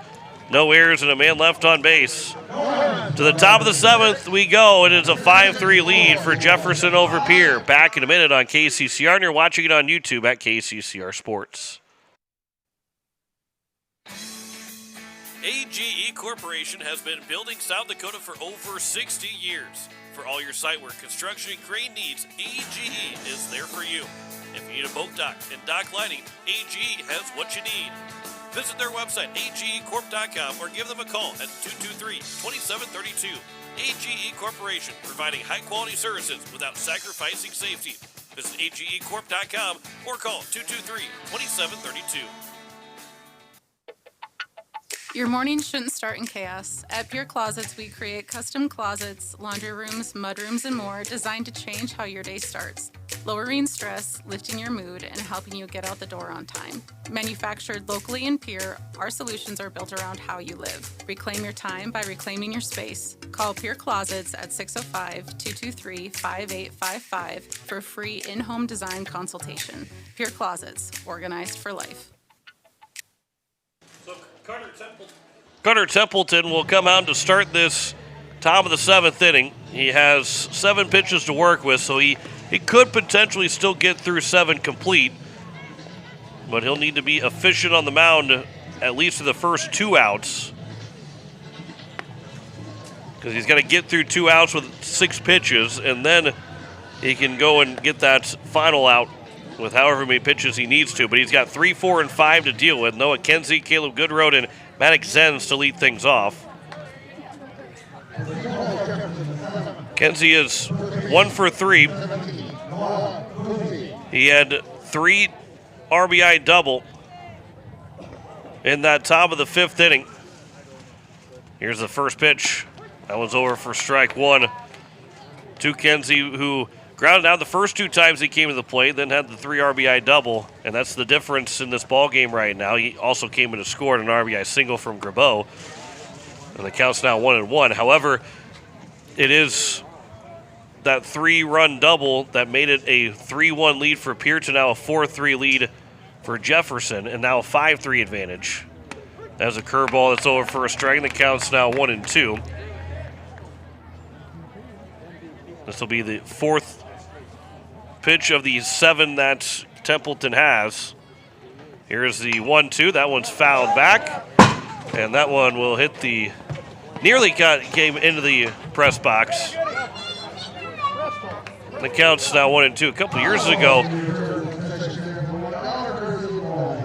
no errors, and a man left on base. To the top of the 7th we go. It is a 5-3 lead for Jefferson over Pierre. Back in a minute on KCCR, and you're watching it on YouTube at KCCR Sports. AGE Corporation has been building South Dakota for over 60 years. For all your site work, construction, and crane needs, AGE is there for you. If you need a boat dock and dock lighting, AGE has what you need. Visit their website, agecorp.com, or give them a call at 223-2732. AGE Corporation, providing high-quality services without sacrificing safety. Visit agecorp.com or call 223-2732. Your mornings shouldn't start in chaos. At Pure Closets, we create custom closets, laundry rooms, mudrooms, and more designed to change how your day starts, lowering stress, lifting your mood, and helping you get out the door on time. Manufactured locally in Pierre, our solutions are built around how you live. Reclaim your time by reclaiming your space. Call Pure Closets at 605-223-5855 for a free in-home design consultation. Pure Closets, organized for life. Carter Templeton will come out to start this top of the 7th inning. He has 7 pitches to work with, so he could potentially still get through 7 complete. But he'll need to be efficient on the mound at least for the first 2 outs. Because he's got to get through 2 outs with 6 pitches, and then he can go and get that final out with however many pitches he needs to. But he's got 3, 4, and 5 to deal with. Noah Kenzie, Caleb Goodroad, and Maddox Zenz to lead things off. Kenzie is 1 for 3. He had 3 RBI double in that top of the 5th inning. Here's the first pitch. That was over for strike 1 to Kenzie, who grounded out the first 2 times he came to the plate, then had the 3 RBI double, and that's the difference in this ball game right now. He also came in and scored an RBI single from Grabeau, and the count's now 1-1. However, it is that 3-run double that made it a 3-1 lead for Pierre to now a 4-3 lead for Jefferson, and now a 5-3 advantage. That's a curveball that's over for a strike, and the count's now 1-2. This will be the 4th pitch of the 7 that Templeton has. Here's the 1-2. That one's fouled back, and that one will hit the came into the press box. The count's now 1-2. A couple years ago,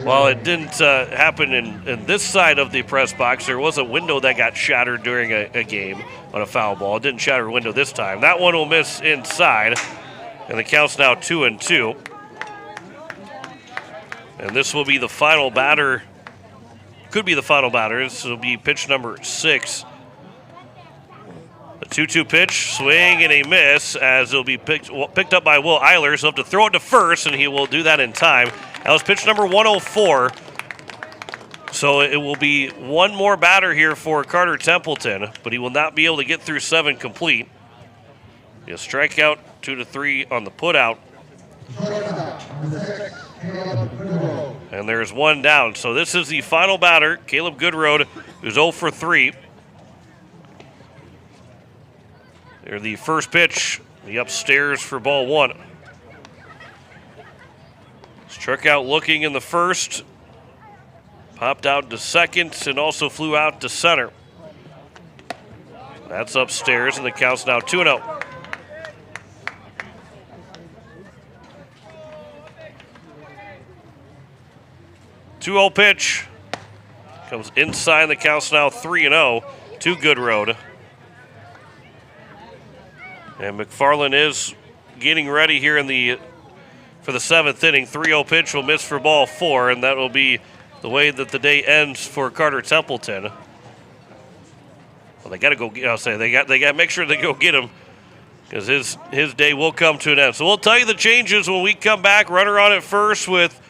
while it didn't happen in this side of the press box, there was a window that got shattered during a game on a foul ball. It didn't shatter a window this time. That one will miss inside, and the count's now 2-2. And this will be the final batter. Could be the final batter. This will be pitch number 6. A 2-2 pitch, swing and a miss as it'll be picked up by Will Eilers. He'll have to throw it to first, and he will do that in time. That was pitch number 104. So it will be one more batter here for Carter Templeton, but he will not be able to get through 7 complete. He'll strike out 2-3 on the putout. And there's one down. So this is the final batter, Caleb Goodroad, who's 0 for 3. There's the first pitch, the upstairs for ball 1. Struck out looking in the first. Popped out to second and also flew out to center. That's upstairs, and the count's now 2-0. Two-0 pitch. Comes inside, the count's now 3-0 to Goodroad. And McFarland is getting ready here for the 7th inning. 3-0 pitch will miss for ball 4, and that will be the way that the day ends for Carter Templeton. Well, they got to go. I'll say they got to make sure they go get him because his day will come to an end. So we'll tell you the changes when we come back. Runner on at first with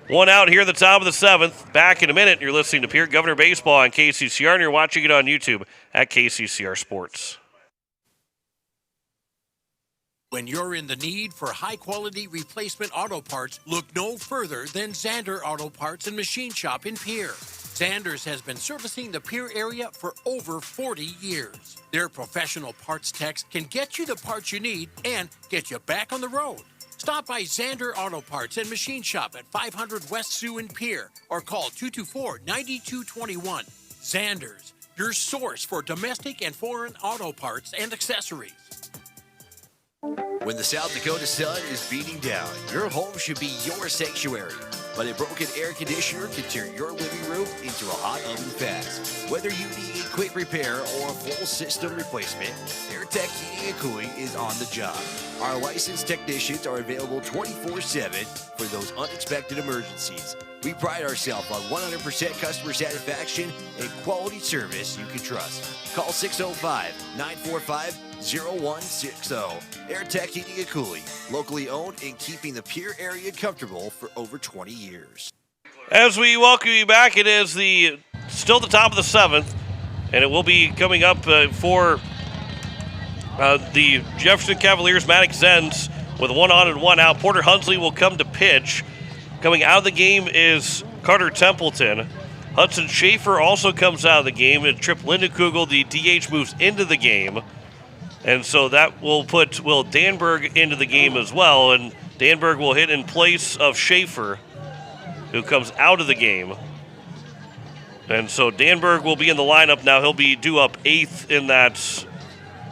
one out here at the top of the 7th. Back in a minute. You're listening to Pierre Governor Baseball on KCCR, and you're watching it on YouTube at KCCR Sports. When you're in the need for high-quality replacement auto parts, look no further than Zander Auto Parts and Machine Shop in Pierre. Zander's has been servicing the Pierre area for over 40 years. Their professional parts techs can get you the parts you need and get you back on the road. Stop by Zander Auto Parts and Machine Shop at 500 West Sioux in Pierre or call 224-9221. Zander's, your source for domestic and foreign auto parts and accessories. When the South Dakota sun is beating down, your home should be your sanctuary. But a broken air conditioner can turn your living room into a hot oven fast. Whether you need a quick repair or a full system replacement, AirTech Heating and Cooling is on the job. Our licensed technicians are available 24/7 for those unexpected emergencies. We pride ourselves on 100% customer satisfaction and quality service you can trust. Call 605-945-0160. AirTech Heating and Cooling, locally owned and keeping the Pierre area comfortable for over 20 years. As we welcome you back, it is still the top of the 7th, and it will be coming up for the Jefferson Cavaliers. Maddox Zenz with 1 on and 1 out. Porter Hunsley will come to pitch. Coming out of the game is Carter Templeton. Hudson Schaefer also comes out of the game, and Trip Lindekugel, the DH, moves into the game. And so that will put Will Danberg into the game as well, and Danberg will hit in place of Schaefer, who comes out of the game. And so Danberg will be in the lineup now. He'll be due up 8th in that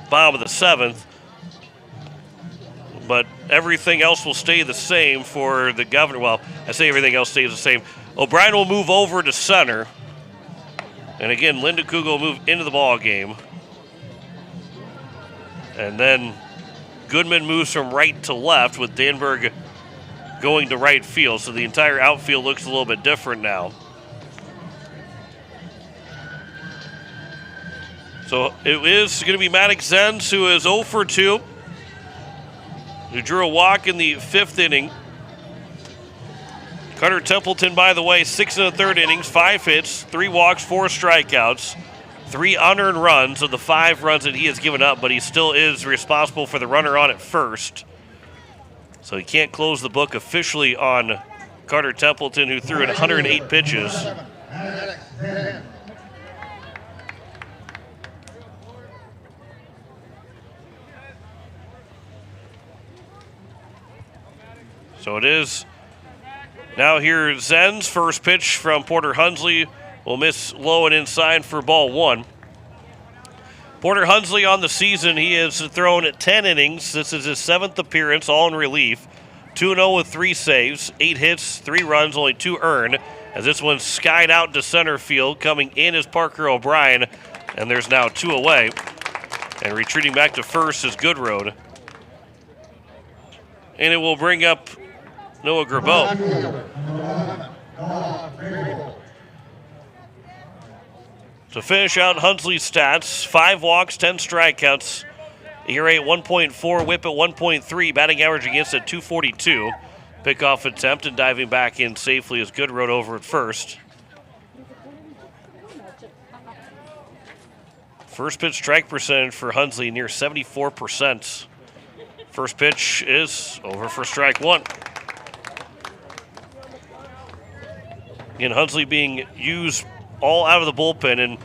bottom of the 7th. But everything else will stay the same for the Governor. Well, I say everything else stays the same. O'Brien will move over to center. And again, Lindekugel will move into the ball game. And then Goodman moves from right to left with Danberg going to right field. So the entire outfield looks a little bit different now. So it is going to be Maddox Zenz, who is 0 for 2. Who drew a walk in the 5th inning. Carter Templeton, by the way, 6 1/3 innings, 5 hits, 3 walks, 4 strikeouts, 3 unearned runs of the 5 runs that he has given up, but he still is responsible for the runner on at first. So he can't close the book officially on Carter Templeton, who threw in 108 pitches. So it is now here Zenz. First pitch from Porter Hunsley will miss low and inside for ball 1. Porter Hunsley on the season, he has thrown 10 innings. This is his 7th appearance, all in relief. 2-0 with 3 saves, 8 hits, 3 runs, only 2 earned. As this one skied out to center field. Coming in is Parker O'Brien, and there's now 2 away. And retreating back to first is Goodroad. And it will bring up Noah Grabeau. To finish out Hunsley's stats, 5 walks, 10 strikeouts, ERA at 1.4, whip at 1.3, batting average against at 242. Pickoff attempt and diving back in safely as Good rode over at first. First pitch strike percentage for Hunsley near 74%. First pitch is over for strike one. And Hunsley being used all out of the bullpen, and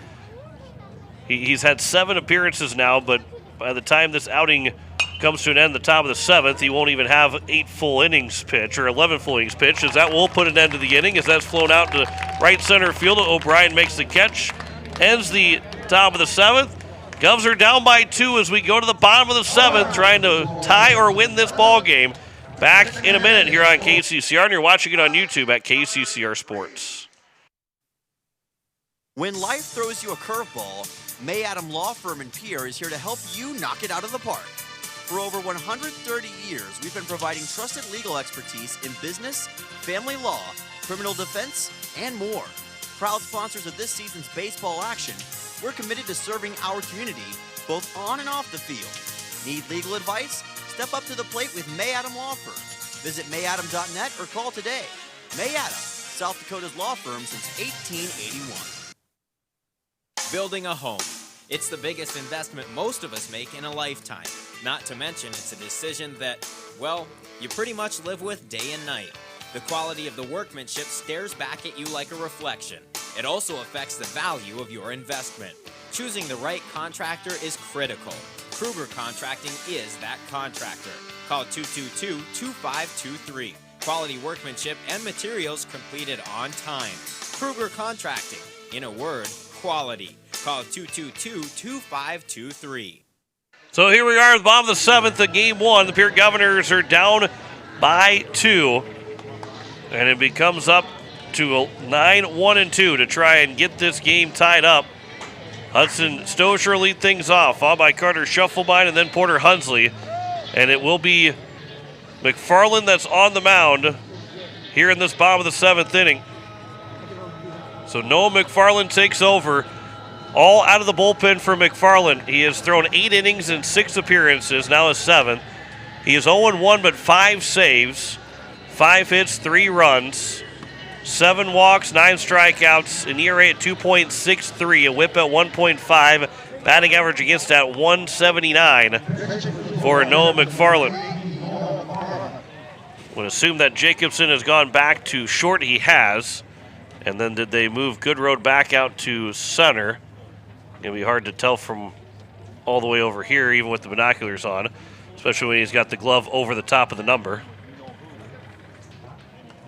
he's had 7 appearances now, but by the time this outing comes to an end, the top of the 7th, he won't even have 8 full innings pitch or 11 full innings pitch, as that will put an end to the inning as that's flown out to right center field. O'Brien makes the catch, ends the top of the 7th. Govs are down by 2 as we go to the bottom of the 7th, trying to tie or win this ball game. Back in a minute here on KCCR, and you're watching it on YouTube at KCCR Sports. When life throws you a curveball, May Adam Law Firm in Pierre is here to help you knock it out of the park. For over 130 years, we've been providing trusted legal expertise in business, family law, criminal defense, and more. Proud sponsors of this season's baseball action, we're committed to serving our community both on and off the field. Need legal advice? Step up to the plate with May Adam Law Firm. Visit mayadam.net or call today. May Adam, South Dakota's law firm since 1881. Building a home. It's the biggest investment most of us make in a lifetime. Not to mention it's a decision that, well, you pretty much live with day and night. The quality of the workmanship stares back at you like a reflection. It also affects the value of your investment. Choosing the right contractor is critical. Kruger Contracting is that contractor. Call 222-2523. Quality workmanship and materials completed on time. Kruger Contracting. In a word, quality. Call 222-2523. So here we are at the bottom of the 7th of Game 1. The Pierre Governors are down by 2. And it becomes up to 9-1-2 to try and get this game tied up. Hudson Stosher lead things off, followed by Carter Shufflebine and then Porter Hunsley. And it will be McFarland that's on the mound here in this bottom of the 7th inning. So Noah McFarland takes over. All out of the bullpen for McFarland. He has thrown 8 innings in 6 appearances, now his 7th. He is 0-1 but 5 saves, 5 hits, 3 runs, 7 walks, 9 strikeouts, an ERA at 2.63, a whip at 1.5, batting average against at 179 for Noah McFarland. Would assume that Jacobson has gone back to short. He has. And then did they move Goodroad back out to center? Going to be hard to tell from all the way over here, even with the binoculars on, especially when he's got the glove over the top of the number.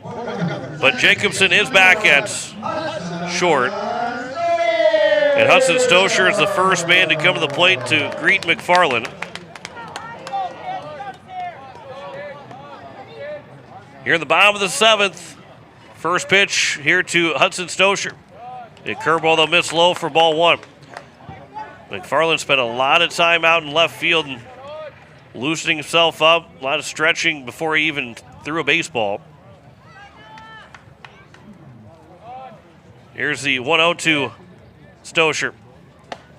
But Jacobson is back at short. And Hudson Stosher is the first man to come to the plate to greet McFarland. Here in the bottom of the 7th, first pitch here to Hudson Stosher. A curveball that missed low for ball 1. McFarland spent a lot of time out in left field and loosening himself up, a lot of stretching before he even threw a baseball. Here's the 1-0 to Stosher.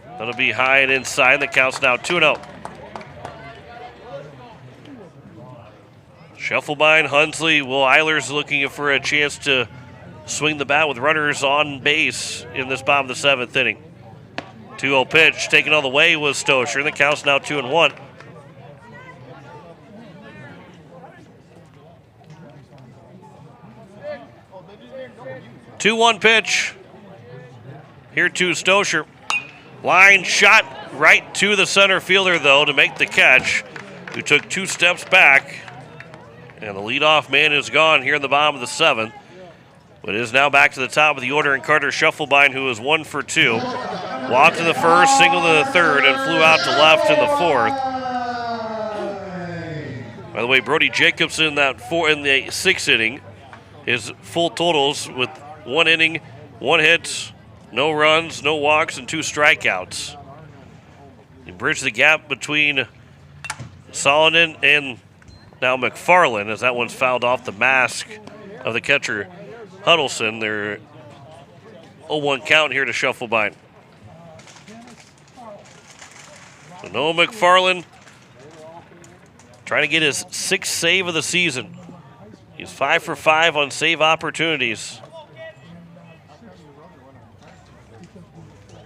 That'll be high and inside. The count's now 2-0. Shufflebine, Hunsley, Will Eilers looking for a chance to swing the bat with runners on base in this bottom of the 7th inning. 2-0 pitch taken all the way was Stosher, and the count's now 2-1. Two-one pitch here to Stosher. Line shot right to the center fielder, though, to make the catch, who took 2 steps back. And the leadoff man is gone here in the bottom of the 7th. But is now back to the top of the order in Carter Shufflebine, who is 1 for 2. Walked in the first, singled in the 3rd, and flew out to left in the 4th. By the way, Brody Jacobson in the 6th inning, his full totals with 1 inning, 1 hit, no runs, no walks, and 2 strikeouts. He bridged the gap between Solomon and now McFarland, as that one's fouled off the mask of the catcher Huddleston. They're 0-1 count here to Shufflebine. So Noah McFarland trying to get his 6th save of the season. He's 5 for 5 on save opportunities.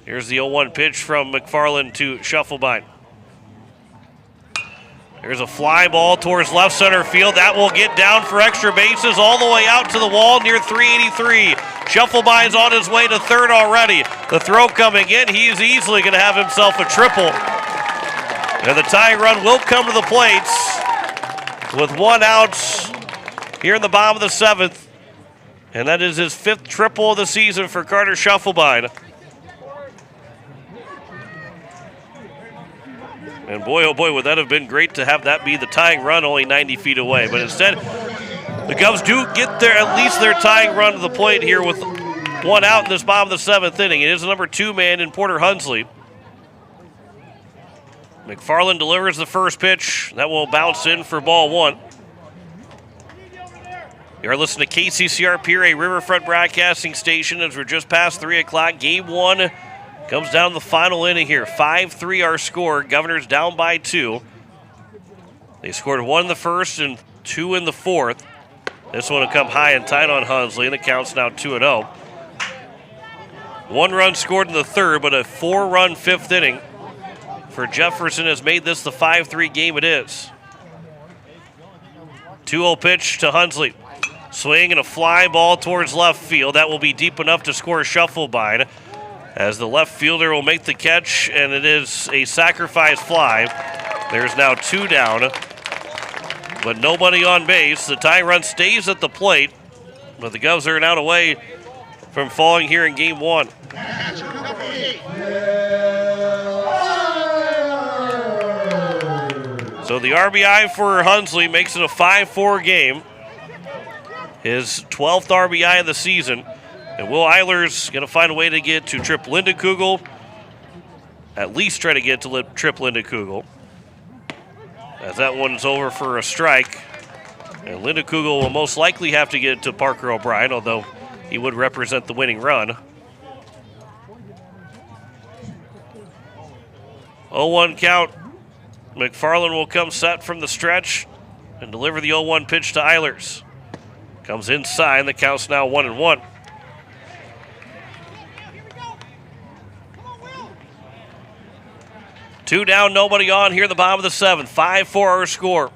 Here's the 0-1 pitch from McFarland to Shufflebine. There's a fly ball towards left center field. That will get down for extra bases all the way out to the wall near 383. Shufflebine's on his way to third already. The throw coming in. He is easily going to have himself a triple. And the tying run will come to the plates with 1 out here in the bottom of the 7th. And that is his 5th triple of the season for Carter Shufflebine. And boy, oh boy, would that have been great to have that be the tying run only 90 feet away. But instead, the Govs do get at least their tying run to the plate here with 1 out in this bottom of the 7th inning. It is the number 2 man in Porter Hunsley. McFarland delivers the first pitch. That will bounce in for ball 1. You are listening to KCCR Pierre, a Riverfront broadcasting station as we're just past 3 o'clock. Game 1 comes down to the final inning here. 5-3 our score. Governors down by 2. They scored 1 in the first and 2 in the 4th. This one will come high and tight on Hunsley, and the count's now 2-0. 1 run scored in the 3rd, but a 4-run 5th inning for Jefferson has made this the 5-3 game it is. 2-0 pitch to Hunsley. Swing and a fly ball towards left field. That will be deep enough to score Shufflebine, as the left fielder will make the catch, and it is a sacrifice fly. There's now 2 down, but nobody on base. The tying run stays at the plate, but the Govs are now away from falling here in game 1. So the RBI for Hunsley makes it a 5-4 game. His 12th RBI of the season. And Will Eilers going to find a way to get to Trip Lindekugel. At least try to get to Trip Lindekugel, as that one's over for a strike. And Lindekugel will most likely have to get to Parker O'Brien, although he would represent the winning run. 0-1 count. McFarland will come set from the stretch and deliver the 0-1 pitch to Eilers. Comes inside, and the count's now 1-1. Two down, nobody on here in the bottom of the 7th. 5-4 our score.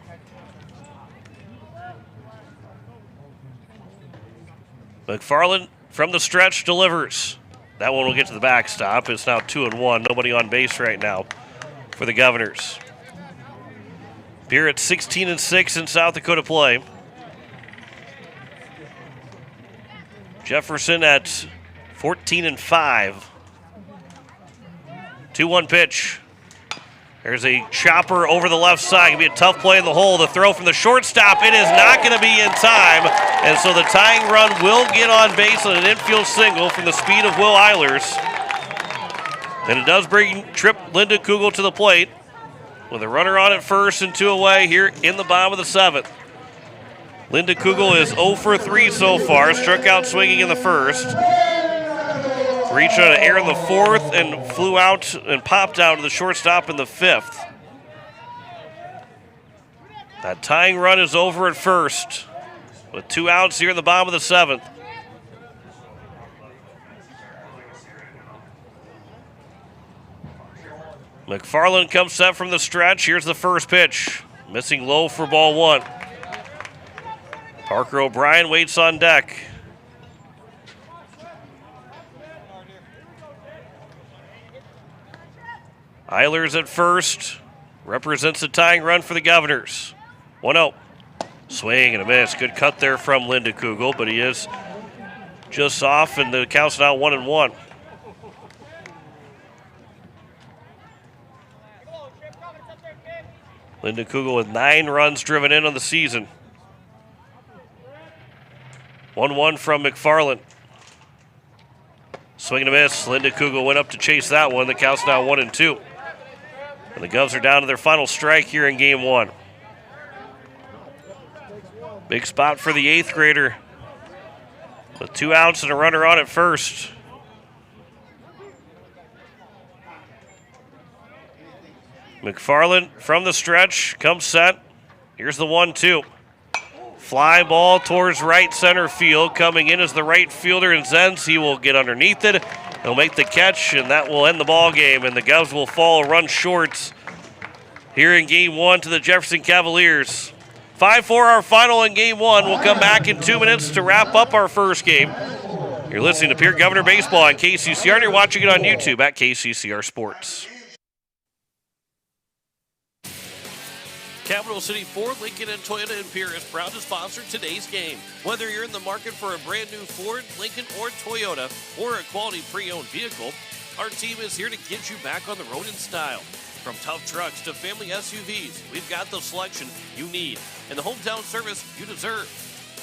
McFarland from the stretch delivers. That one will get to the backstop. It's now 2-1. Nobody on base right now for the Governors. Pierre at 16-6 in South Dakota play. Jefferson at 14-5. 2-1 pitch. There's a chopper over the left side. Going to be a tough play in the hole. The throw from the shortstop. It is not going to be in time. And so the tying run will get on base on an infield single from the speed of Will Eilers. And it does bring Trip Lindekugel to the plate with a runner on at first and 2 away here in the bottom of the 7th. Lindekugel is 0 for 3 so far. Struck out swinging in the first. Reached on an air in the 4th and flew out and popped out to the shortstop in the 5th. That tying run is over at first with 2 outs here in the bottom of the 7th. McFarland comes set from the stretch. Here's the first pitch. Missing low for ball 1. Parker O'Brien waits on deck. Eilers at first. Represents the tying run for the Governors. 1-0. Swing and a miss. Good cut there from Lindekugel, but he is just off, and the count's now 1-1. Lindekugel with 9 runs driven in on the season. 1-1 from McFarland. Swing and a miss. Lindekugel went up to chase that one. The count's now 1-2. And the Govs are down to their final strike here in game 1. Big spot for the 8th grader with 2 outs and a runner on at first. McFarland from the stretch, comes set. Here's the 1-2. Fly ball towards right center field. Coming in as the right fielder in Zenz. He will get underneath it. He'll make the catch, and that will end the ball game. And the Govs will fall a run short here in Game 1 to the Jefferson Cavaliers. 5-4 our final in Game 1. We'll come back in 2 minutes to wrap up our first game. You're listening to Pierre Governor Baseball on KCCR, and you're watching it on YouTube at KCCR Sports. Capital City Ford, Lincoln, and Toyota in Pierre is proud to sponsor today's game. Whether you're in the market for a brand new Ford, Lincoln, or Toyota, or a quality pre-owned vehicle, our team is here to get you back on the road in style. From tough trucks to family SUVs, we've got the selection you need and the hometown service you deserve.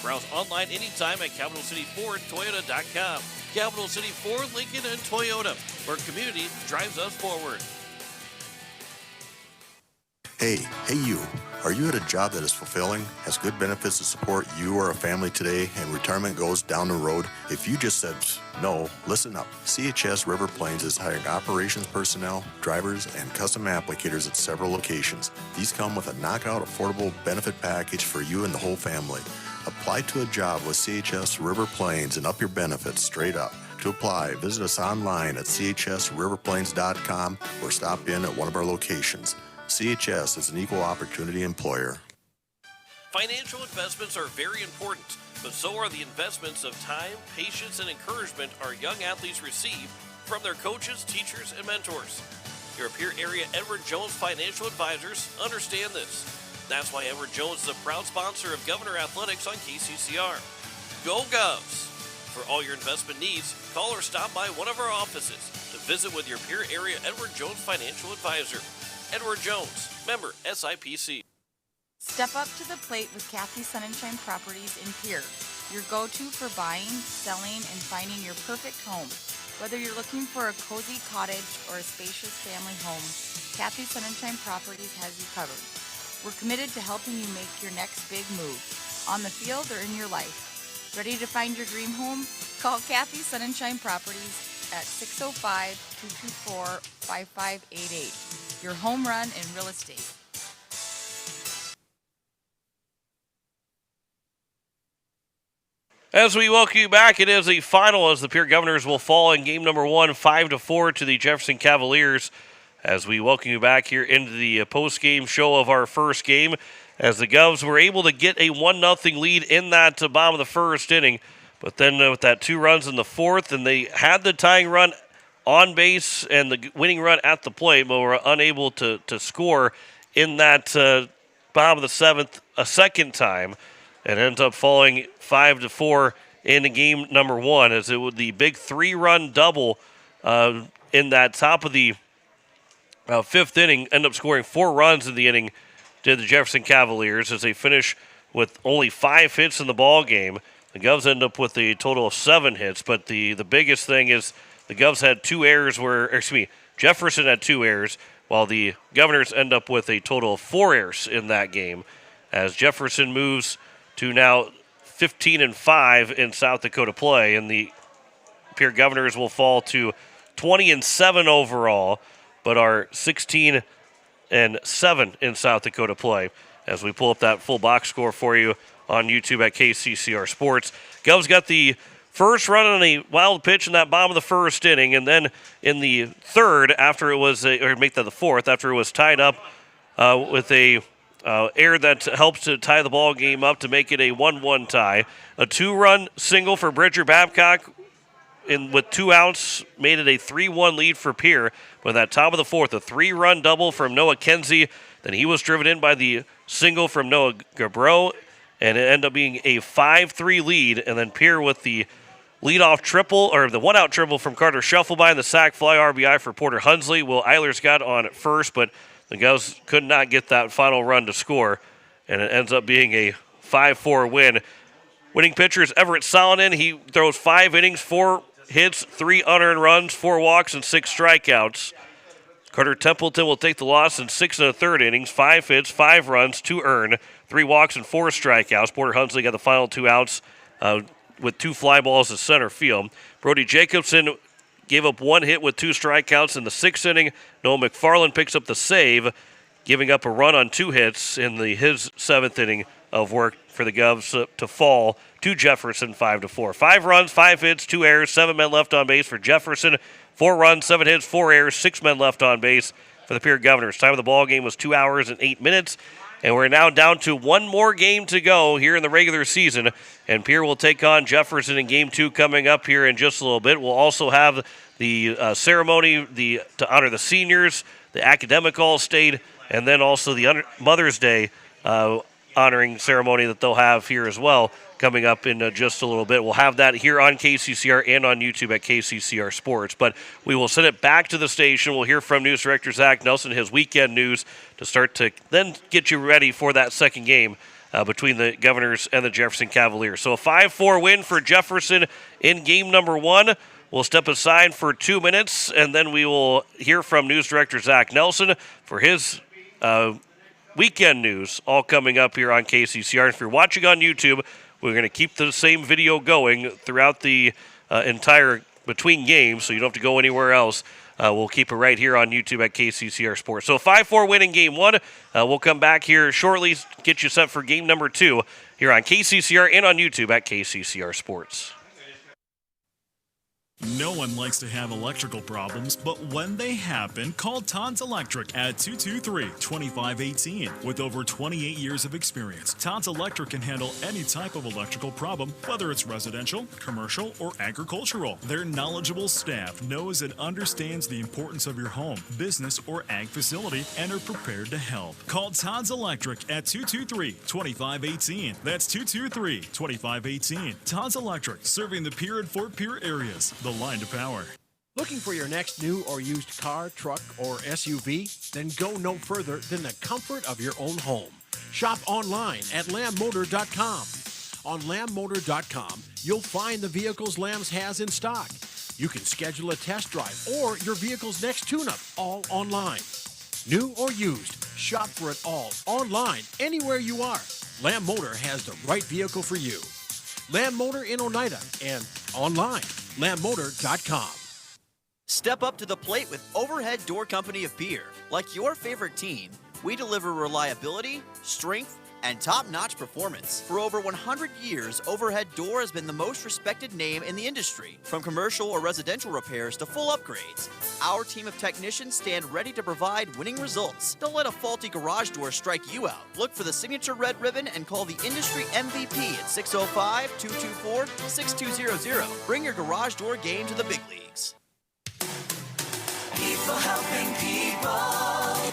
Browse online anytime at CapitalCityFordToyota.com. Capital City Ford, Lincoln, and Toyota, where community drives us forward. Hey you. Are you at a job that is fulfilling, has good benefits to support you or a family today, and retirement goes down the road? If you just said no, listen up. CHS River Plains is hiring operations personnel, drivers, and custom applicators at several locations. These come with a knockout affordable benefit package for you and the whole family. Apply to a job with CHS River Plains and up your benefits straight up. To apply, visit us online at chsriverplains.com or stop in at one of our locations. CHS is an equal opportunity employer. Financial investments are very important, but so are the investments of time, patience, and encouragement our young athletes receive from their coaches, teachers, and mentors. Your Pierre area Edward Jones Financial Advisors understand this. That's why Edward Jones is a proud sponsor of Governor Athletics on KCCR. Go Govs! For all your investment needs, call or stop by one of our offices to visit with your Pierre area Edward Jones Financial Advisor. Edward Jones, member SIPC. Step up to the plate with Kathy Sunshine Properties in Pierre, your go-to for buying, selling, and finding your perfect home. Whether you're looking for a cozy cottage or a spacious family home, Kathy Sunshine Properties has you covered. We're committed to helping you make your next big move, on the field or in your life. Ready to find your dream home? Call Kathy Sunshine Properties at 605-224-5588. Your home run in real estate. As we welcome you back, it is a final as the Pierre Governors will fall in game number 1, 5-4 to the Jefferson Cavaliers. As we welcome you back here into the post-game show of our first game, as the Govs were able to get a 1-0 lead in that bottom of the first inning, but then with that 2 runs in the fourth, and they had the tying run on base and the winning run at the plate, but were unable to score in that bottom of the seventh a second time, and ends up falling 5-4 in game number 1, as it was the big 3-run double in that top of the fifth inning, end up scoring 4 runs in the inning to the Jefferson Cavaliers as they finish with only 5 hits in the ball game. The Govs end up with a total of 7 hits, but the biggest thing is the Govs had 2 errors Jefferson had 2 errors, while the Governors end up with a total of 4 errors in that game, as Jefferson moves to now 15-5 in South Dakota play, and the Pierre Governors will fall to 20-7 overall, but are 16-7 in South Dakota play. As we pull up that full box score for you on YouTube at KCCR Sports. Govs got the first run on a wild pitch in that bottom of the first inning, and then in the third, after it was the fourth, after it was tied up with a error that helps to tie the ball game up to make it a 1-1 tie. A 2-run single for Bridger Babcock with 2 outs made it a 3-1 lead for Pierre. With that top of the fourth, a 3-run double from Noah Kenzie. Then he was driven in by the single from Noah Gabreau, and it ended up being a 5-3 lead. And then Pierre with the leadoff triple, or the 1-out triple from Carter Shuffleby, and the sac fly RBI for Porter Hunsley. Will Eilers got on at first, but the Govs could not get that final run to score, and it ends up being a 5-4 win. Winning pitcher is Everett Salonen. He throws 5 innings, 4 hits, 3 unearned runs, 4 walks, and 6 strikeouts. Carter Templeton will take the loss in 6 1/3 innings, 5 hits, 5 runs, 2 earned, 3 walks, and 4 strikeouts. Porter Hunsley got the final 2 outs with 2 fly balls to center field. Brody Jacobson gave up one hit with 2 strikeouts in the 6th inning. Noah McFarland picks up the save, giving up a run on 2 hits in his 7th inning of work for the Govs to fall to Jefferson 5-4. 5 runs, 5 hits, 2 errors, 7 men left on base for Jefferson. 4 runs, 7 hits, 4 errors, 6 men left on base for the Pierre Governors. Time of the ball game was 2 hours and 8 minutes. And we're now down to one more game to go here in the regular season. And Pierre will take on Jefferson in Game 2 coming up here in just a little bit. We'll also have the ceremony to honor the seniors, the academic All-State, and then also the Mother's Day honoring ceremony that they'll have here as well coming up in just a little bit. We'll have that here on KCCR and on YouTube at KCCR Sports. But we will send it back to the station. We'll hear from News Director Zach Nelson, his weekend news, to start to then get you ready for that second game between the Governors and the Jefferson Cavaliers. So a 5-4 win for Jefferson in game number 1. We'll step aside for 2 minutes, and then we will hear from News Director Zach Nelson for his weekend news, all coming up here on KCCR. If you're watching on YouTube, we're going to keep the same video going throughout the entire between games, so you don't have to go anywhere else. We'll keep it right here on YouTube at KCCR Sports. So 5-4 win in Game 1. We'll come back here shortly, get you set for Game number 2 here on KCCR and on YouTube at KCCR Sports. No one likes to have electrical problems, but when they happen, call Todd's Electric at 223-2518. With over 28 years of experience, Todd's Electric can handle any type of electrical problem, whether it's residential, commercial, or agricultural. Their knowledgeable staff knows and understands the importance of your home, business, or ag facility and are prepared to help. Call Todd's Electric at 223-2518. That's 223-2518. Todd's Electric, serving the Pierre and Fort Pierre areas. The line to power. Looking for your next new or used car, truck, or SUV? Then go no further than the comfort of your own home. Shop online at lambmotor.com. On lambmotor.com, you'll find the vehicles Lambs has in stock. You can schedule a test drive or your vehicle's next tune-up, all online. New or used, shop for it all online, anywhere you are. Lamb Motor has the right vehicle for you. Lamb Motor in Oneida and online, lambmotor.com. Step up to the plate with Overhead Door Company of Pierre. Like your favorite team, we deliver reliability, strength, and top-notch performance. For over 100 years, Overhead Door has been the most respected name in the industry. From commercial or residential repairs to full upgrades, our team of technicians stand ready to provide winning results. Don't let a faulty garage door strike you out. Look for the signature red ribbon and call the industry MVP at 605-224-6200. Bring your garage door game to the big leagues. People helping people.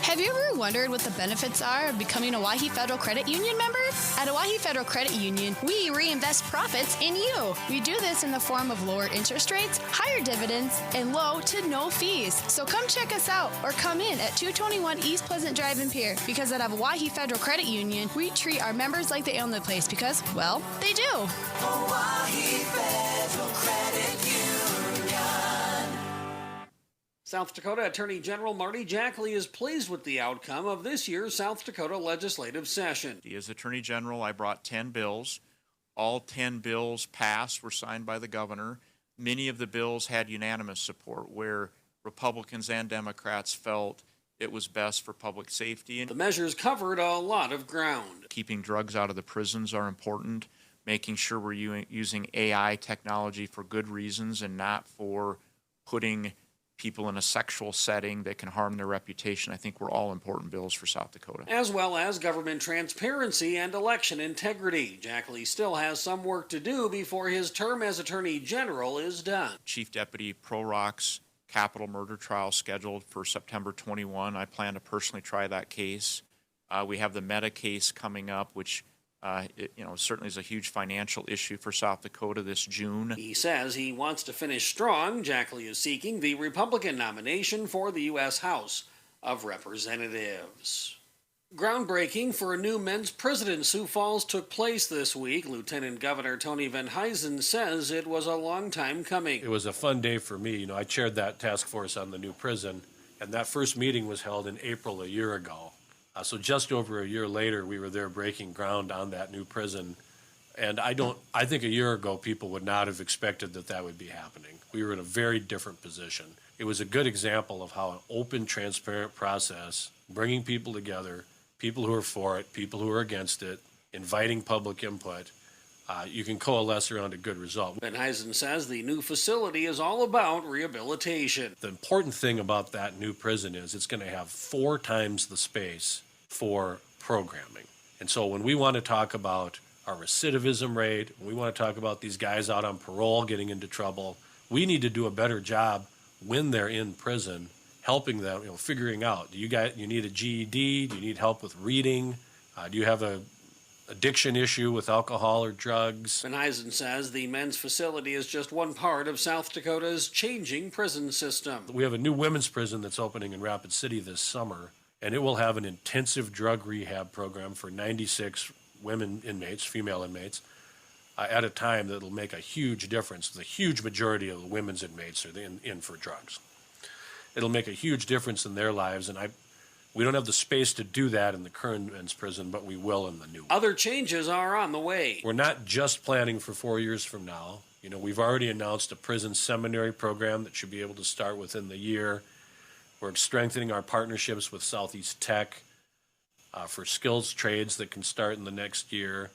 Have you ever wondered what the benefits are of becoming a Owyhee Federal Credit Union member? At Owyhee Federal Credit Union, we reinvest profits in you. We do this in the form of lower interest rates, higher dividends, and low to no fees. So come check us out or come in at 221 East Pleasant Drive in Pierre, because at Owyhee Federal Credit Union, we treat our members like they own the place because, well, they do. Owyhee Federal Credit Union. South Dakota Attorney General Marty Jackley is pleased with the outcome of this year's South Dakota legislative session. As Attorney General, I brought 10 bills. All 10 bills passed, were signed by the governor. Many of the bills had unanimous support, where Republicans and Democrats felt it was best for public safety. The measures covered a lot of ground. Keeping drugs out of the prisons are important, making sure we're using AI technology for good reasons and not for putting people in a sexual setting that can harm their reputation. I think were all important bills for South Dakota. As well as government transparency and election integrity. Jackley still has some work to do before his term as Attorney General is done. Chief Deputy Prorock's capital murder trial scheduled for September 21. I plan to personally try that case. We have the Meta case coming up, which certainly is a huge financial issue for South Dakota this June. He says he wants to finish strong. Jackley is seeking the Republican nomination for the U.S. House of Representatives. Groundbreaking for a new men's prison in Sioux Falls took place this week. Lieutenant Governor Tony Van Huysen says it was a long time coming. It was a fun day for me. I chaired that task force on the new prison, and that first meeting was held in April a year ago. So just over a year later, we were there breaking ground on that new prison And I think a year ago, people would not have expected that would be happening. We were in a very different position. It was a good example of how an open, transparent process, bringing people together, people who are for it, people who are against it, inviting public input, you can coalesce around a good result. Van Huysen says the new facility is all about rehabilitation. The important thing about that new prison is it's going to have 4 times the space for programming. And so when we want to talk about our recidivism rate, when we want to talk about these guys out on parole getting into trouble, we need to do a better job when they're in prison, helping them, figuring out, you need a GED? Do you need help with reading? Do you have a addiction issue with alcohol or drugs? Van Huysen says the men's facility is just one part of South Dakota's changing prison system. We have a new women's prison that's opening in Rapid City this summer, and it will have an intensive drug rehab program for 96 women inmates, female inmates, at a time that will make a huge difference. The huge majority of the women's inmates are in for drugs. It'll make a huge difference in their lives, and we don't have the space to do that in the current men's prison, but we will in the new one. Other changes are on the way. We're not just planning for 4 years from now. We've already announced a prison seminary program that should be able to start within the year. We're strengthening our partnerships with Southeast Tech for skills trades that can start in the next year.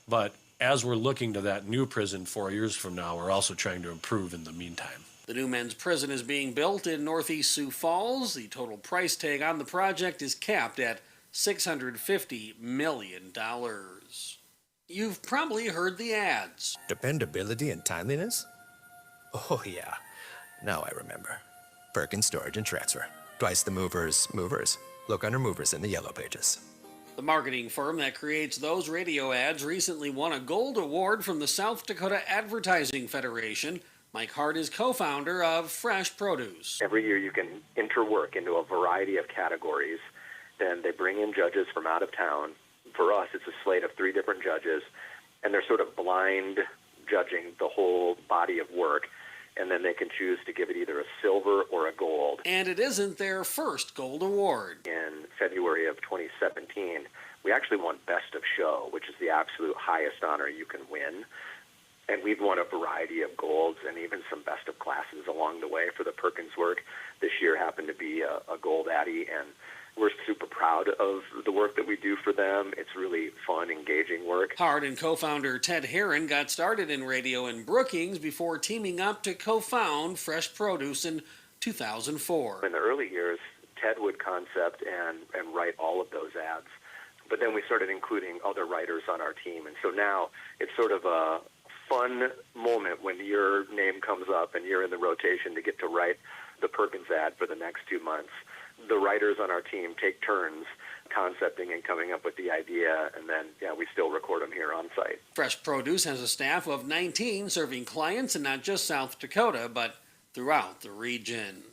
But as we're looking to that new prison 4 years from now, we're also trying to improve in the meantime. The new men's prison is being built in Northeast Sioux Falls. The total price tag on the project is capped at $650 million. You've probably heard the ads. Dependability and timeliness? Oh, yeah. Now I remember. Perkins Storage and Transfer. Twice the movers. Look under movers in the yellow pages. The marketing firm that creates those radio ads recently won a gold award from the South Dakota Advertising Federation. Mike Hart is co-founder of Fresh Produce. Every year you can enter work into a variety of categories. Then they bring in judges from out of town. For us, it's a slate of 3 different judges, and they're sort of blind judging the whole body of work. And then they can choose to give it either a silver or a gold. And it isn't their first gold award. In February of 2017, we actually won Best of Show, which is the absolute highest honor you can win. And we've won a variety of golds and even some best of classes along the way for the Perkins work. This year happened to be a gold Addy, and we're super proud of the work that we do for them. It's really fun, engaging work. Hart and co-founder Ted Herron got started in radio in Brookings before teaming up to co-found Fresh Produce in 2004. In the early years, Ted would concept and write all of those ads. But then we started including other writers on our team. And so now it's sort of a fun moment when your name comes up and you're in the rotation to get to write the Perkins ad for the next 2 months. The writers on our team take turns concepting and coming up with the idea, and then, we still record them here on site. Fresh Produce has a staff of 19 serving clients in not just South Dakota, but throughout the region.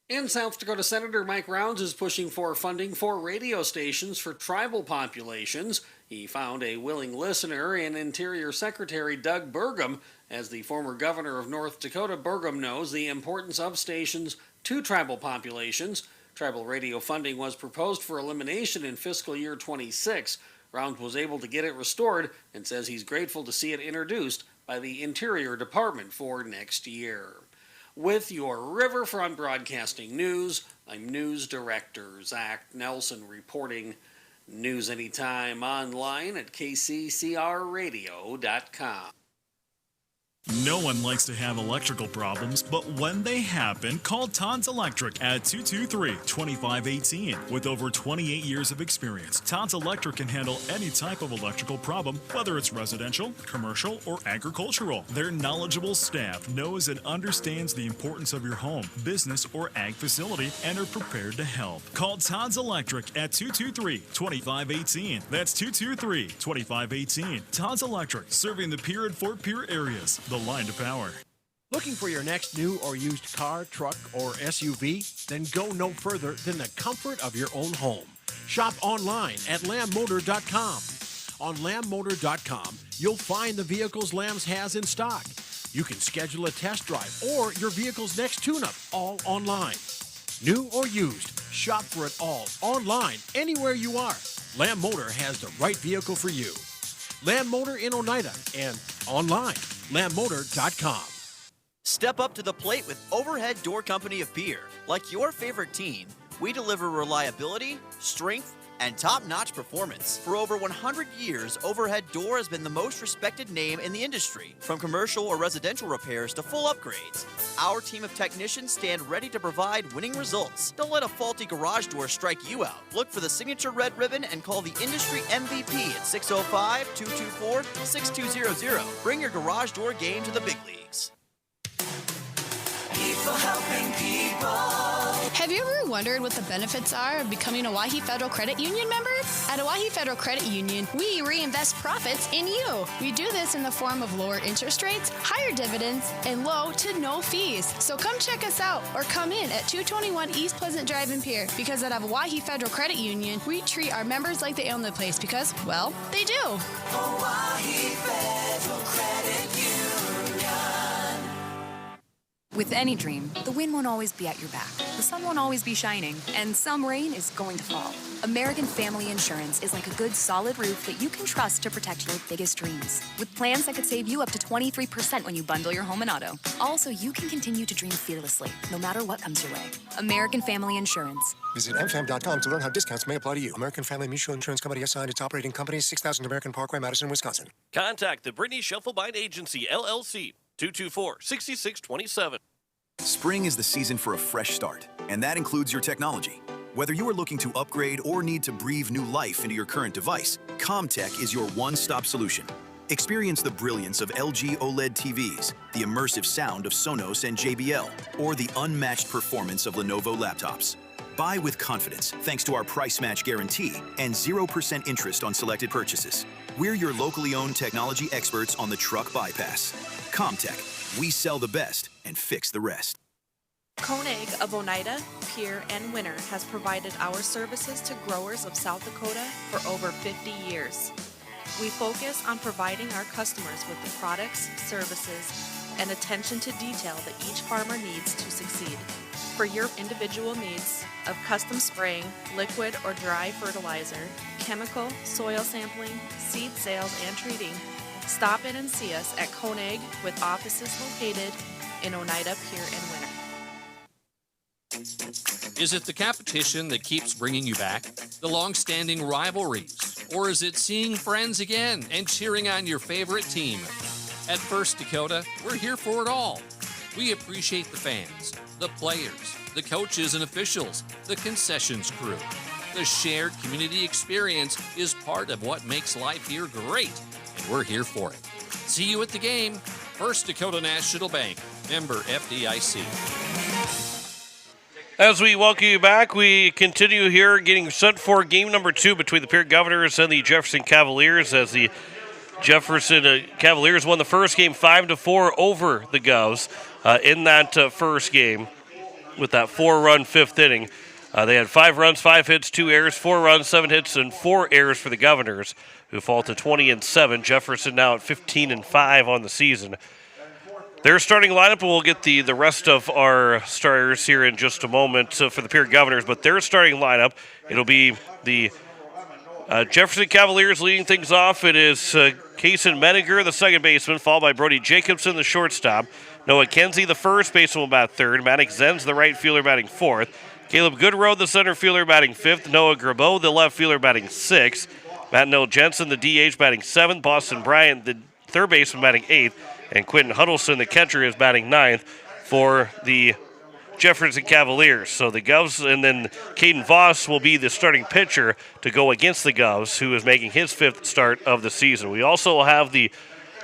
And South Dakota Senator Mike Rounds is pushing for funding for radio stations for tribal populations. He found a willing listener in Interior Secretary Doug Burgum. As the former governor of North Dakota, Burgum knows the importance of stations to tribal populations. Tribal radio funding was proposed for elimination in fiscal year 26. Rounds was able to get it restored and says he's grateful to see it introduced by the Interior Department for next year. With your Riverfront Broadcasting News, I'm News Director Zach Nelson reporting. News anytime online at kccrradio.com. No one likes to have electrical problems, but when they happen, call Todd's Electric at 223-2518. With over 28 years of experience, Todd's Electric can handle any type of electrical problem, whether it's residential, commercial, or agricultural. Their knowledgeable staff knows and understands the importance of your home, business, or ag facility and are prepared to help. Call Todd's Electric at 223-2518. That's 223-2518. Todd's Electric, serving the Pierre and Fort Pierre areas. The line to power. Looking for your next new or used car, truck, or SUV? Then go no further than the comfort of your own home. Shop online at lambmotor.com. On lambmotor.com, you'll find the vehicles Lambs has in stock. You can schedule a test drive or your vehicle's next tune-up all online. New or used, shop for it all online, anywhere you are. Lamb Motor has the right vehicle for you. Lamb Motor in Oneida, and online, lambmotor.com. Step up to the plate with Overhead Door Company of Pierre. Like your favorite team, we deliver reliability, strength, and top-notch performance. For over 100 years, Overhead Door has been the most respected name in the industry. From commercial or residential repairs to full upgrades, our team of technicians stand ready to provide winning results. Don't let a faulty garage door strike you out. Look for the signature red ribbon and call the industry MVP at 605-224-6200. Bring your garage door game to the big leagues. People helping people. Have you ever wondered what the benefits are of becoming a Owyhee Federal Credit Union member? At Owyhee Federal Credit Union, we reinvest profits in you. We do this in the form of lower interest rates, higher dividends, and low to no fees. So come check us out or come in at 221 East Pleasant Drive in Pierre, because at Owyhee Federal Credit Union, we treat our members like they own the place because, well, they do. Owyhee Federal Credit Union. With any dream, the wind won't always be at your back, the sun won't always be shining, and some rain is going to fall. American Family Insurance is like a good solid roof that you can trust to protect your biggest dreams. With plans that could save you up to 23% when you bundle your home and auto. Also, you can continue to dream fearlessly, no matter what comes your way. American Family Insurance. Visit mfam.com to learn how discounts may apply to you. American Family Mutual Insurance Company assigned its operating company, 6000 American Parkway, Madison, Wisconsin. Contact the Brittany Shufflebind Agency, LLC, 224-6627. Spring is the season for a fresh start, and that includes your technology. Whether you are looking to upgrade or need to breathe new life into your current device, CommTech is your one-stop solution. Experience the brilliance of LG OLED TVs, the immersive sound of Sonos and JBL, or the unmatched performance of Lenovo laptops. Buy with confidence thanks to our price match guarantee and 0% interest on selected purchases. We're your locally owned technology experts on the truck bypass. CommTech. We sell the best and fix the rest. Koenig of Oneida, Pierre, and Winter has provided our services to growers of South Dakota for over 50 years. We focus on providing our customers with the products, services, and attention to detail that each farmer needs to succeed. For your individual needs of custom spraying, liquid or dry fertilizer, chemical, soil sampling, seed sales, and treating, stop in and see us at Koenig with offices located in Oneida, Pierre, and Winter. Is it the competition that keeps bringing you back? The long-standing rivalries? Or is it seeing friends again and cheering on your favorite team? At First Dakota, we're here for it all. We appreciate the fans, the players, the coaches and officials, the concessions crew. The shared community experience is part of what makes life here great, and we're here for it. See you at the game. First Dakota National Bank, member FDIC. As we welcome you back, we continue here getting set for game number 2 between the Pierre Governors and the Jefferson Cavaliers, as the Jefferson Cavaliers won the first game 5-4 over the Govs in that first game with that 4-run fifth inning. They had 5 runs, 5 hits, 2 errors, 4 runs, 7 hits, and 4 errors for the Governors, who fall to 20-7. Jefferson now at 15-5 on the season. Their starting lineup, we'll get the rest of our starters here in just a moment for the Pierre Governors, but their starting lineup, it'll be the Jefferson Cavaliers leading things off. It is Kason Meniger, the second baseman, followed by Brody Jacobson, the shortstop. Noah Kenzie, the first baseman, will bat third. Maddox Zenz, the right fielder, batting fourth. Caleb Goodrow, the center fielder, batting fifth. Noah Grabeau, the left fielder, batting sixth. Matt Noel Jensen, the DH, batting seventh. Boston Bryant, the third baseman, batting eighth. And Quentin Huddleston, the catcher, is batting ninth for the Jefferson Cavaliers. So the Govs, and then Caden Voss will be the starting pitcher to go against the Govs, who is making his 5th start of the season. We also have the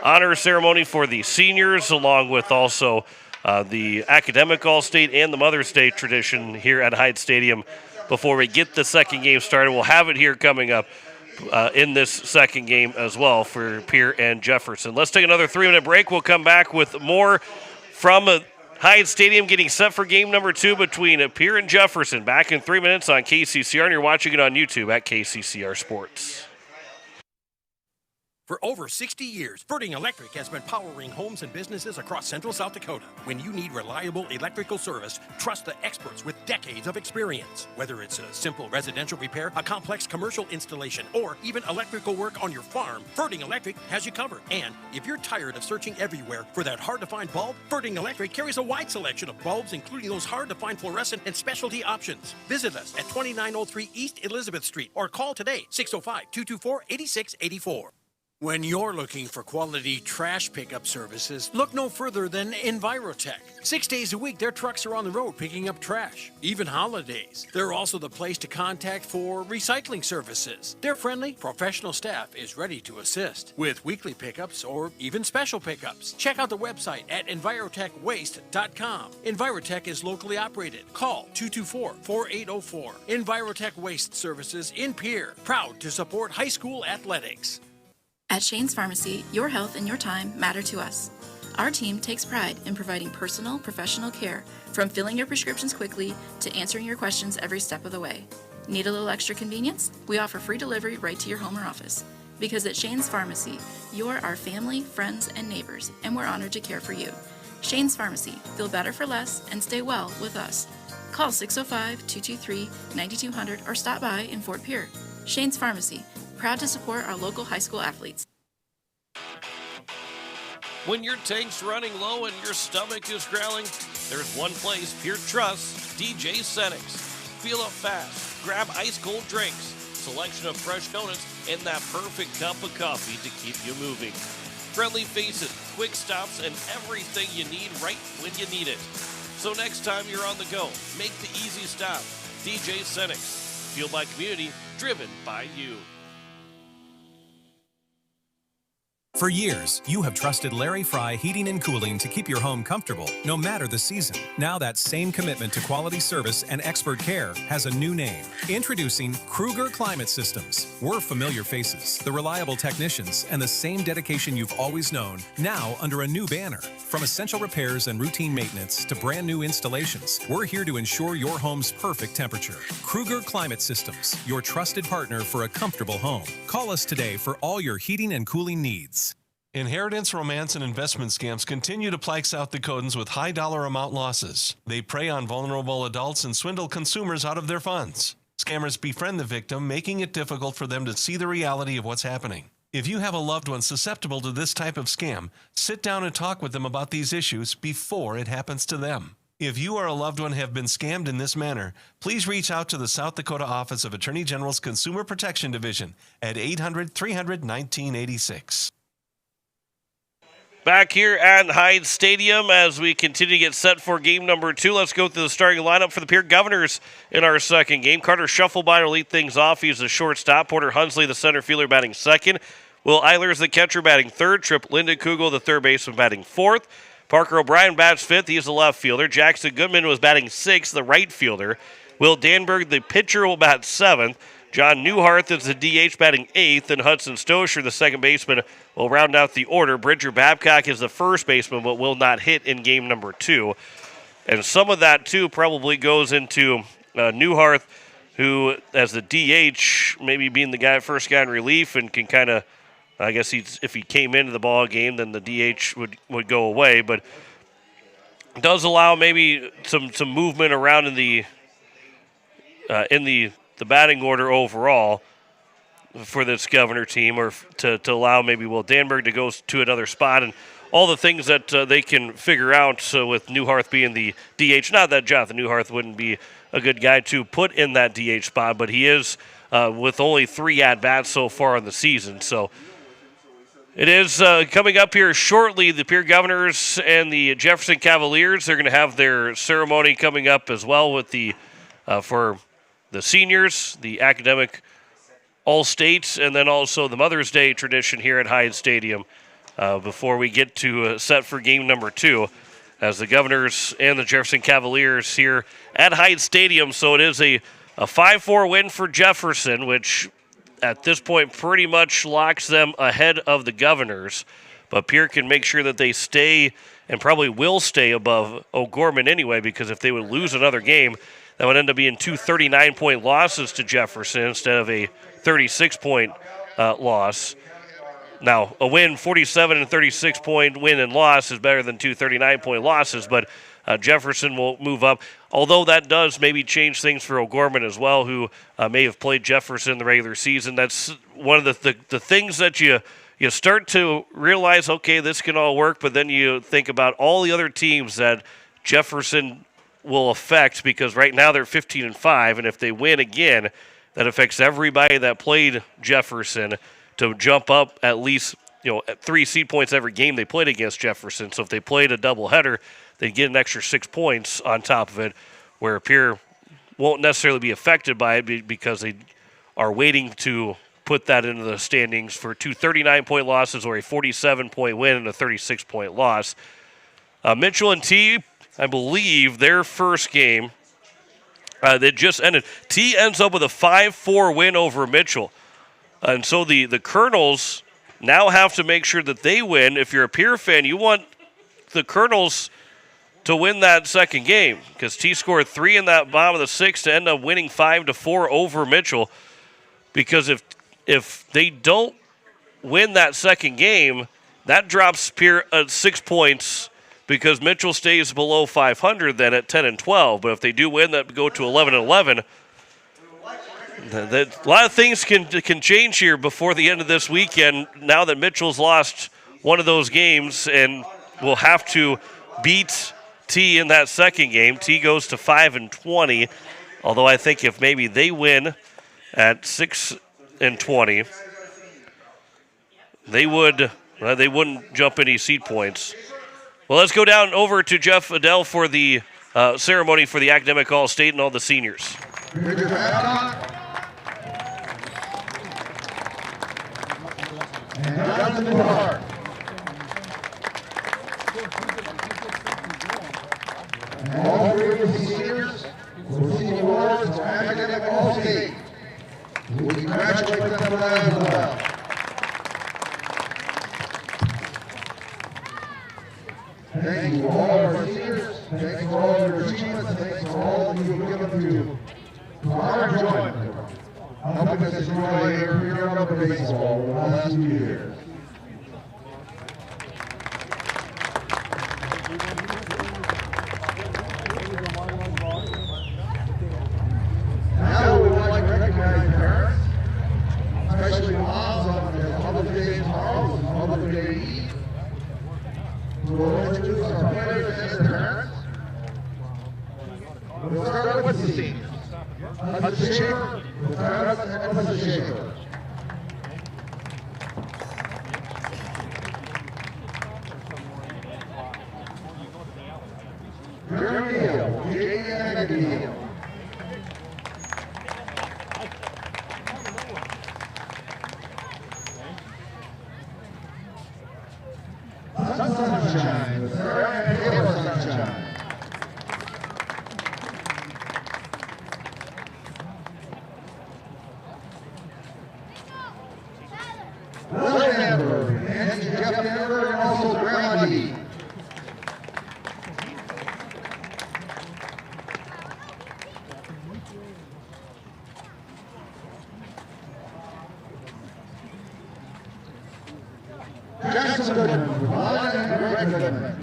honor ceremony for the seniors, along with also the academic All-State and the Mother's Day tradition here at Hyde Stadium before we get the second game started. We'll have it here coming up in this second game as well for Pierre and Jefferson. Let's take another 3-minute break. We'll come back with more from Hyde Stadium, getting set for game number 2 between Pierre and Jefferson. Back in 3 minutes on KCCR, and you're watching it on YouTube at KCCR Sports. For over 60 years, Ferding Electric has been powering homes and businesses across central South Dakota. When you need reliable electrical service, trust the experts with decades of experience. Whether it's a simple residential repair, a complex commercial installation, or even electrical work on your farm, Ferding Electric has you covered. And if you're tired of searching everywhere for that hard-to-find bulb, Ferding Electric carries a wide selection of bulbs, including those hard-to-find fluorescent and specialty options. Visit us at 2903 East Elizabeth Street or call today, 605-224-8684. When you're looking for quality trash pickup services, look no further than Envirotech. 6 days a week, their trucks are on the road picking up trash, even holidays. They're also the place to contact for recycling services. Their friendly, professional staff is ready to assist with weekly pickups or even special pickups. Check out the website at EnvirotechWaste.com. Envirotech is locally operated. Call 224-4804. Envirotech Waste Services in Pierre, proud to support high school athletics. At Shane's Pharmacy, your health and your time matter to us. Our team takes pride in providing personal, professional care, from filling your prescriptions quickly to answering your questions every step of the way. Need a little extra convenience? We offer free delivery right to your home or office. Because at Shane's Pharmacy, you're our family, friends, and neighbors, and we're honored to care for you. Shane's Pharmacy. Feel better for less and stay well with us. Call 605-223-9200 or stop by in Fort Pierre. Shane's Pharmacy. Proud to support our local high school athletes. When your tank's running low and your stomach is growling, there's one place Pierre trusts, DJ Senix. Feel it fast, grab ice-cold drinks, selection of fresh donuts, and that perfect cup of coffee to keep you moving. Friendly faces, quick stops, and everything you need right when you need it. So next time you're on the go, make the easy stop. DJ Senix. Fueled by community, driven by you. For years, you have trusted Larry Fry Heating and Cooling to keep your home comfortable, no matter the season. Now that same commitment to quality service and expert care has a new name. Introducing Kruger Climate Systems. We're familiar faces, the reliable technicians, and the same dedication you've always known, now under a new banner. From essential repairs and routine maintenance to brand new installations, we're here to ensure your home's perfect temperature. Kruger Climate Systems, your trusted partner for a comfortable home. Call us today for all your heating and cooling needs. Inheritance, romance, and investment scams continue to plague South Dakotans with high dollar amount losses. They prey on vulnerable adults and swindle consumers out of their funds. Scammers befriend the victim, making it difficult for them to see the reality of what's happening. If you have a loved one susceptible to this type of scam, sit down and talk with them about these issues before it happens to them. If you or a loved one have been scammed in this manner, please reach out to the South Dakota Office of Attorney General's Consumer Protection Division at 800-300-1986. Back here at Hyde Stadium as we continue to get set for game number 2. Let's go through the starting lineup for the Pierre Governors in our second game. Carter Shufflebinder will lead things off. He's the shortstop. Porter Hunsley, the center fielder, batting second. Will Eilers, the catcher, batting third. Tripp Lindenkugel, the third baseman, batting fourth. Parker O'Brien bats fifth. He's the left fielder. Jackson Goodman was batting sixth, the right fielder. Will Danberg, the pitcher, will bat seventh. John Newharth is the DH, batting eighth, and Hudson Stosher, the second baseman, will round out the order. Bridger Babcock is the first baseman, but will not hit in game number 2. And some of that, too, probably goes into Newharth, who, as the DH, maybe being the first guy in relief and can kind of, I guess if he came into the ball game, then the DH would go away. But it does allow maybe some movement around in the batting order overall for this Governor team, or to allow maybe Will Danberg to go to another spot, and all the things that they can figure out with Newharth being the DH. Not that Jonathan Newharth wouldn't be a good guy to put in that DH spot, but he is with only 3 at-bats so far in the season. So it is coming up here shortly. The Pierre Governors and the Jefferson Cavaliers, they're going to have their ceremony coming up as well with the for the seniors, the academic all-states, and then also the Mother's Day tradition here at Hyde Stadium before we get to set for game number 2 as the Governors and the Jefferson Cavaliers here at Hyde Stadium. So it is a 5-4 win for Jefferson, which at this point pretty much locks them ahead of the Governors. But Pierre can make sure that they stay and probably will stay above O'Gorman anyway, because if they would lose another game, that would end up being 2 39-point losses to Jefferson instead of a 36-point loss. Now, a win, 47 and 36-point win and loss is better than 2 39-point losses, but Jefferson will move up. Although that does maybe change things for O'Gorman as well, who may have played Jefferson in the regular season. That's one of the things that you start to realize, okay, this can all work, but then you think about all the other teams that Jefferson will affect, because right now they're 15 and 5, and if they win again, that affects everybody that played Jefferson to jump up at least 3 seed points every game they played against Jefferson. So if they played a doubleheader, they get an extra 6 points on top of it, where Pierre won't necessarily be affected by it because they are waiting to put that into the standings for 2 39-point losses or a 47-point win and a 36-point loss. Mitchell and T, I believe their first game that just ended. T ends up with a 5-4 win over Mitchell. And so the Colonels now have to make sure that they win. If you're a Pierre fan, you want the Colonels to win that second game, because T scored 3 in that bottom of the 6th to end up winning 5-4 over Mitchell. Because if they don't win that second game, that drops Pierre 6 points, because Mitchell stays below 500 then at 10 and 12. But if they do win, that go to 11 and 11. A lot of things can change here before the end of this weekend. Now that Mitchell's lost one of those games and will have to beat T in that second game. T goes to 5 and 20. Although I think if maybe they win at 6 and 20, they wouldn't jump any seed points. Well, let's go down over to Jeff Adele for the ceremony for the Academic All-State and all the seniors. All 3 of the seniors will receive awards for Academic All-State. We will congratulate them as well. Thank you to all our seniors. Thanks for all your achievements. Thanks for all that you have given to our enjoyment, helping us enjoy your love of baseball over the last few years. Now we would like to recognize parents, especially moms on their Mother's Day tomorrow and Mother's Day Eve. We will introduce our players and their parents. We'll start with the seniors. Hudson Shaver, with parents and Hudson Shaver. Jeremy Hill, J.N. Hill. Sunshine, with Sarah and Taylor Sunshine. Will Amber, and Jeff Amber, and also Grandma D. Jackson Goodman, Ron and Greg Goodman.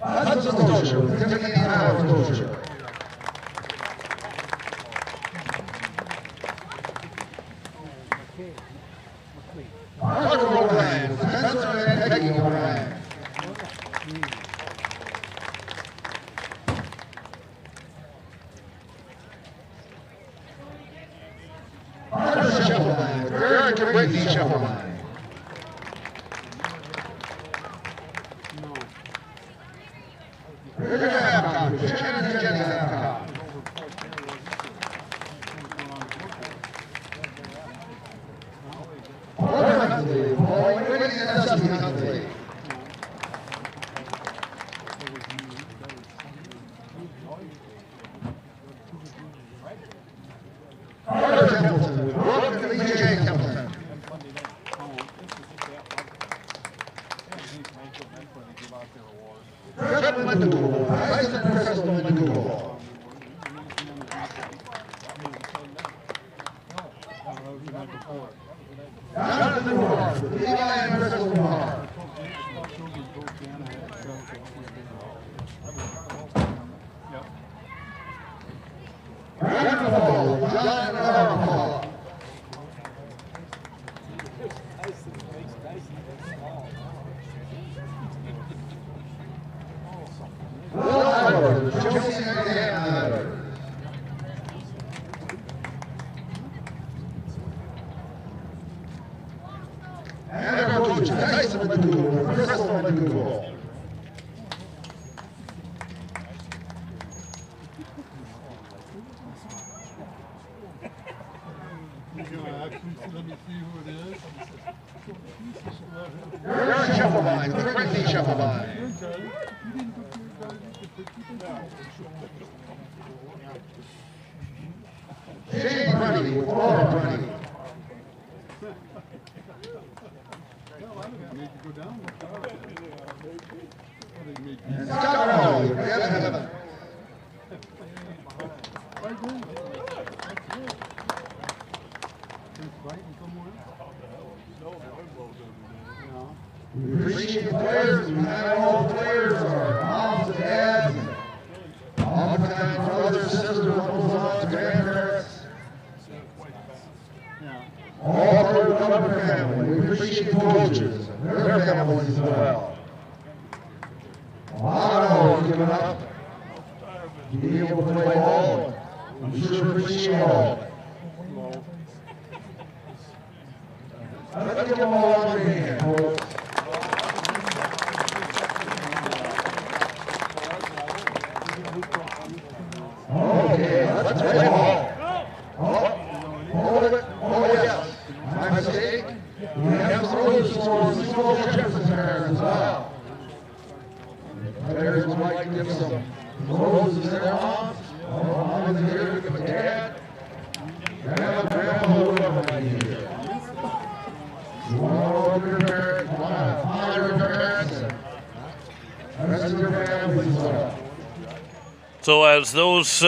Hudson Dozier, with Timothy Howard Dozier. Marco O'Brien, with Spencer and Peggy O'Brien. Martha Scheffelbein, Eric and Brittany Scheffelbein. Richard Babcock, Shannon and Jen Babcock. Paul Huntley, Paul Whitney and Dusty Huntley. Carter Templeton, with Brooke and Lee J. Templeton. Trevor Lindenpool, Tyson Crystal Idaho, John Armacost. Will Iver, Josie and Iver. And our coach, Tyson McDougal, and Crystal McDougal. Aaron Scheffelbein, the Brittany Scheffelbein. Shane Brady with Laura Brady. And Scott Rowley with Evan Heaven. We appreciate the players. We have all the players, our moms and dads, and oftentimes brothers, sisters, uncles, aunts, grandparents. All part of the Covenant family. We appreciate the coaches and their families as well. A lot of hours given up to be able to play ball, and we sure appreciate all of it. Let's give them all a hand, folks. Okay, let's play ball. Hold it. Oh, yes. My mistake. We have some roses for the school Jefferson parents as well. Players would like to give some roses to their moms. Mom is here to give a dad. Grandma, whoever might be here. You want to your parents, you want to honor your parents, and the rest of your families as well. So as those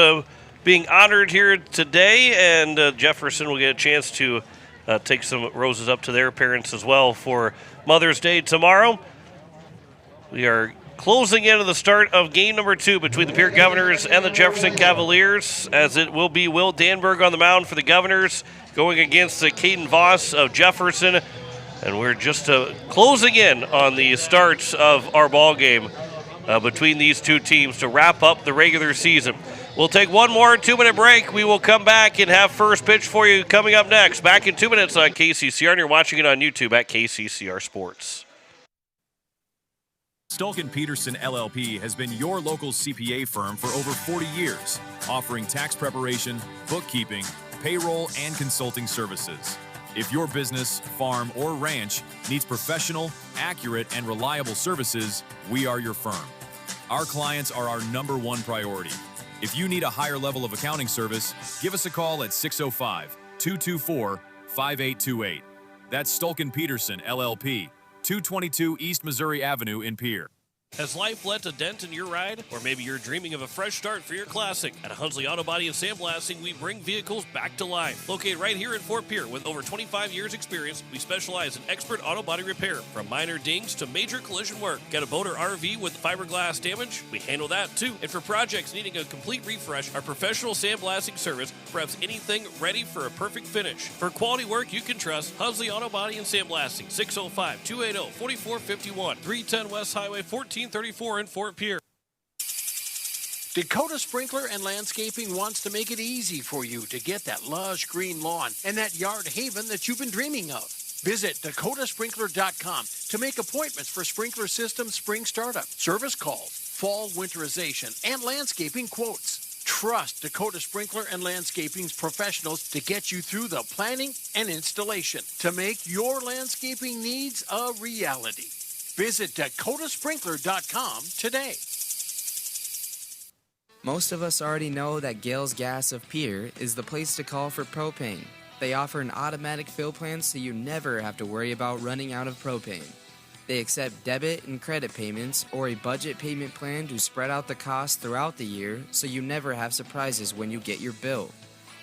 being honored here today, and Jefferson will get a chance to take some roses up to their parents as well for Mother's Day tomorrow. We are closing into the start of game number 2 between the Pierre Governors and the Jefferson Cavaliers, as it will be Will Danberg on the mound for the Governors going against Caden Voss of Jefferson. And we're just closing in on the start of our ball game between these two teams to wrap up the regular season. We'll take one more 2-minute break. We will come back and have first pitch for you coming up next. Back in 2 minutes on KCCR, and you're watching it on YouTube at KCCR Sports. Stulkin Peterson LLP has been your local CPA firm for over 40 years, offering tax preparation, bookkeeping, payroll, and consulting services. If your business, farm, or ranch needs professional, accurate, and reliable services, we are your firm. Our clients are our #1 priority. If you need a higher level of accounting service, give us a call at 605-224-5828. That's Stulkin Peterson LLP, 222 East Missouri Avenue in Pierre. Has life left a dent in your ride? Or maybe you're dreaming of a fresh start for your classic. At Hunsley Auto Body and Sandblasting, we bring vehicles back to life. Located right here in Fort Pierre with over 25 years experience, we specialize in expert auto body repair. From minor dings to major collision work. Got a boat or RV with fiberglass damage? We handle that too. And for projects needing a complete refresh, our professional sandblasting service preps anything ready for a perfect finish. For quality work you can trust, Hunsley Auto Body and Sandblasting, 605-280-4451, 310 West Highway 1434 in Fort Pierre. Dakota Sprinkler and Landscaping wants to make it easy for you to get that lush green lawn and that yard haven that you've been dreaming of. Visit dakotasprinkler.com to make appointments for sprinkler system spring startup, service calls, fall winterization, and landscaping quotes. Trust Dakota Sprinkler and Landscaping's professionals to get you through the planning and installation to make your landscaping needs a reality. Visit dakotasprinkler.com today. Most of us already know that Gales Gas of Pierre is the place to call for propane. They offer an automatic fill plan so you never have to worry about running out of propane. They accept debit and credit payments or a budget payment plan to spread out the cost throughout the year so you never have surprises when you get your bill.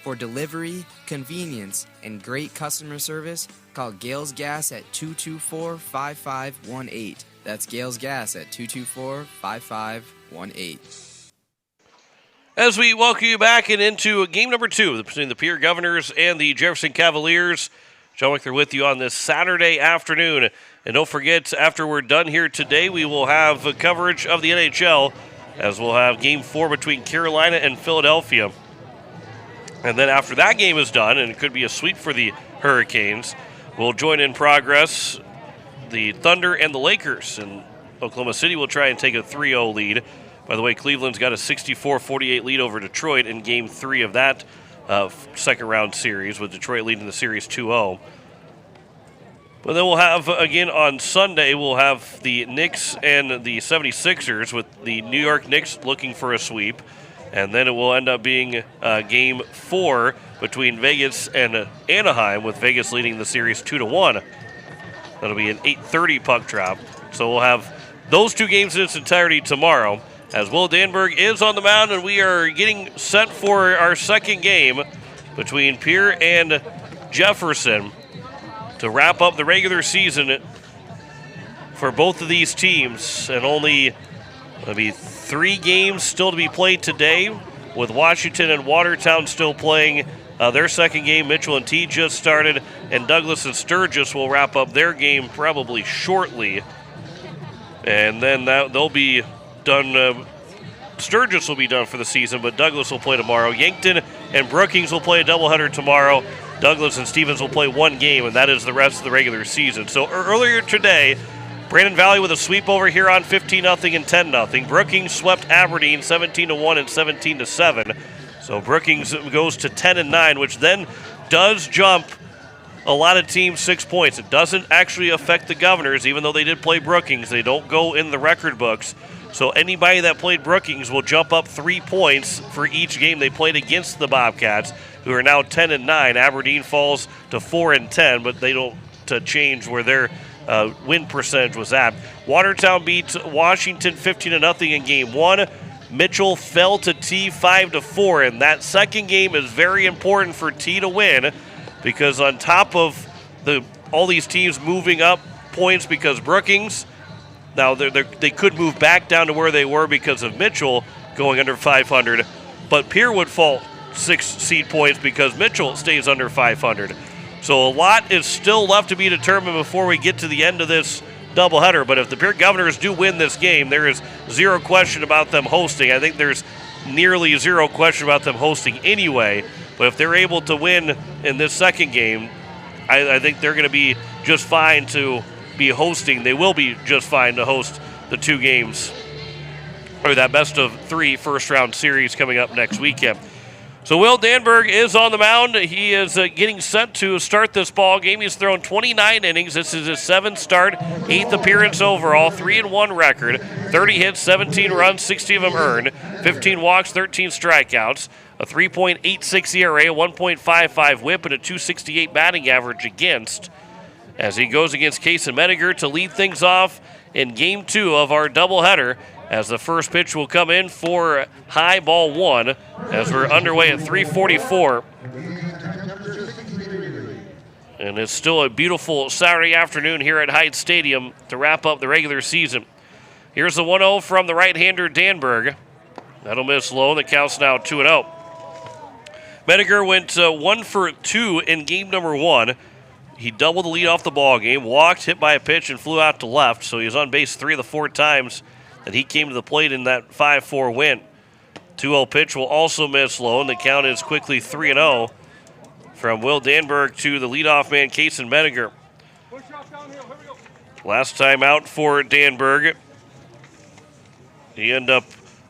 For delivery, convenience, and great customer service, call Gales Gas at 224-5518. That's Gales Gas at 224-5518. As we welcome you back and into game number 2 between the Pierre Governors and the Jefferson Cavaliers. John Wickler with you on this Saturday afternoon. And don't forget, after we're done here today, we will have coverage of the NHL, as we'll have game 4 between Carolina and Philadelphia. And then after that game is done, and it could be a sweep for the Hurricanes, we'll join in progress the Thunder and the Lakers. And Oklahoma City will try and take a 3-0 lead. By the way, Cleveland's got a 64-48 lead over Detroit in Game 3 of that second-round series, with Detroit leading the series 2-0. But then we'll have, again, on Sunday, we'll have the Knicks and the 76ers, with the New York Knicks looking for a sweep. And then it will end up being Game 4 between Vegas and Anaheim, with Vegas leading the series 2-1. That'll be an 8:30 puck drop. So we'll have those 2 games in its entirety tomorrow, as Will Danberg is on the mound, and we are getting set for our second game between Pierre and Jefferson to wrap up the regular season for both of these teams. And only maybe 3 games still to be played today, with Washington and Watertown still playing their second game. Mitchell and T just started, and Douglas and Sturgis will wrap up their game probably shortly. And then they'll be done. Sturgis will be done for the season, but Douglas will play tomorrow. Yankton and Brookings will play a doubleheader tomorrow. Douglas and Stevens will play 1 game, and that is the rest of the regular season. So earlier today, Brandon Valley with a sweep over here on 15-0 and 10-0. Brookings swept Aberdeen 17-1 and 17-7. So Brookings goes to 10-9, which then does jump a lot of teams 6 points. It doesn't actually affect the Governors, even though they did play Brookings. They don't go in the record books. So anybody that played Brookings will jump up 3 points for each game they played against the Bobcats, who are now 10-9. Aberdeen falls to 4-10, but they don't change where their win percentage was at. Watertown beats Washington 15-0 in Game 1. Mitchell fell to T 5-4, and that second game is very important for T to win, because on top of all these teams moving up points because Brookings, now they could move back down to where they were because of Mitchell going under 500, but Pierre would fall 6 seed points because Mitchell stays under 500. So a lot is still left to be determined before we get to the end of this doubleheader. But if the Pierre Governors do win this game, there is zero question about them hosting. I think there's nearly zero question about them hosting anyway. But if they're able to win in this second game, I think they're going to be just fine to be hosting. They will be just fine to host the 2 games, or that best of 3 first-round series coming up next weekend. So Will Danberg is on the mound. He is getting set to start this ball game. He's thrown 29 innings. This is his 7th start, 8th appearance overall, 3-1 record, 30 hits, 17 runs, 60 of them earned, 15 walks, 13 strikeouts, a 3.86 ERA, a 1.55 whip, and a 268 batting average against, as he goes against Case and Mediger to lead things off in Game 2 of our doubleheader, as the first pitch will come in for high ball 1, as we're underway at 3:44. And it's still a beautiful Saturday afternoon here at Hyde Stadium to wrap up the regular season. Here's the 1-0 from the right-hander Danberg. That'll miss low. The count's now 2-0. Mediger went 1 for 2 in game number 1. He doubled the lead off the ball game, walked, hit by a pitch, and flew out to left. So he was on base 3 of the 4 times that he came to the plate in that 5-4 win. 2-0 pitch will also miss low, and the count is quickly 3-0 from Will Danberg to the leadoff man, Kason Mediger. Last time out for Danberg, he ended up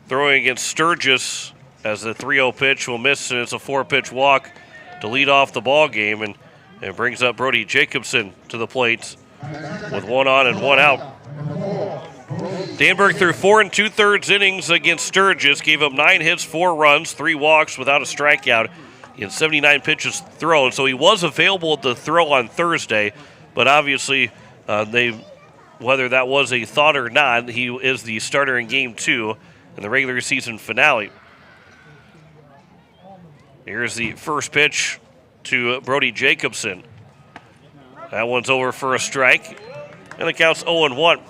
throwing against Sturgis, as the 3-0 pitch will miss, and it's a 4-pitch walk to lead off the ball game, and it brings up Brody Jacobson to the plate with 1 on and 1 out. Danberg threw 4 2/3 innings against Sturgis, gave up 9 hits, 4 runs, 3 walks without a strikeout. He had 79 pitches thrown, so he was available to throw on Thursday, but obviously whether that was a thought or not, he is the starter in Game 2 in the regular season finale. Here's the first pitch to Brody Jacobson. That one's over for a strike, and the count's 0-1.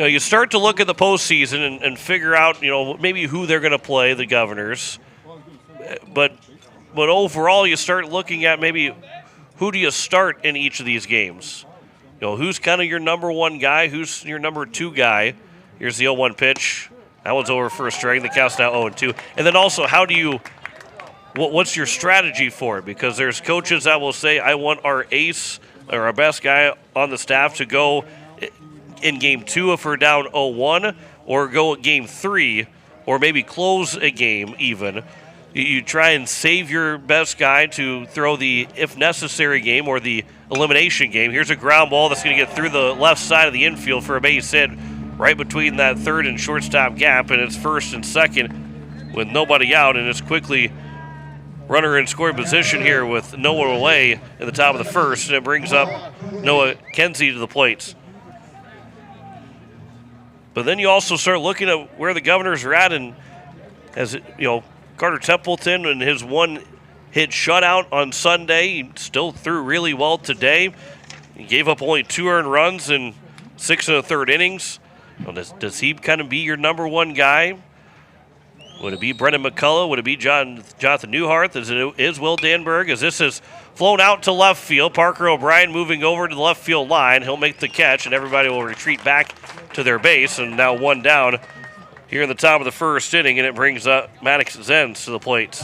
you start to look at the postseason and figure out, maybe who they're going to play, the Governors. But overall, you start looking at maybe who do you start in each of these games. Who's kind of your number one guy, who's your number two guy. Here's the 0-1 pitch. That one's over for a strike. The count's now 0-2. And then also, what's your strategy for it? Because there's coaches that will say, I want our ace or our best guy on the staff to go in game 2 if we're down 0-1, or go at game 3, or maybe close a game even. You try and save your best guy to throw the if necessary game or the elimination game. Here's a ground ball that's going to get through the left side of the infield for a base hit right between that third and shortstop gap, and it's first and second with nobody out, and it's quickly runner in scoring position here with no one away in the top of the first, and it brings up Noah Kenzie to the plate. But then you also start looking at where the Governors are at, and as Carter Templeton and his one-hit shutout on Sunday, he still threw really well today. He gave up only 2 earned runs in 6 1/3 innings. Does he kind of be your number one guy? Would it be Brendan McCullough? Would it be Jonathan Newhart? Is Will Danberg? As this is flown out to left field, Parker O'Brien moving over to the left field line. He'll make the catch, and everybody will retreat back to their base. And now one down here in the top of the first inning, and it brings up Maddox Zenz to the plate.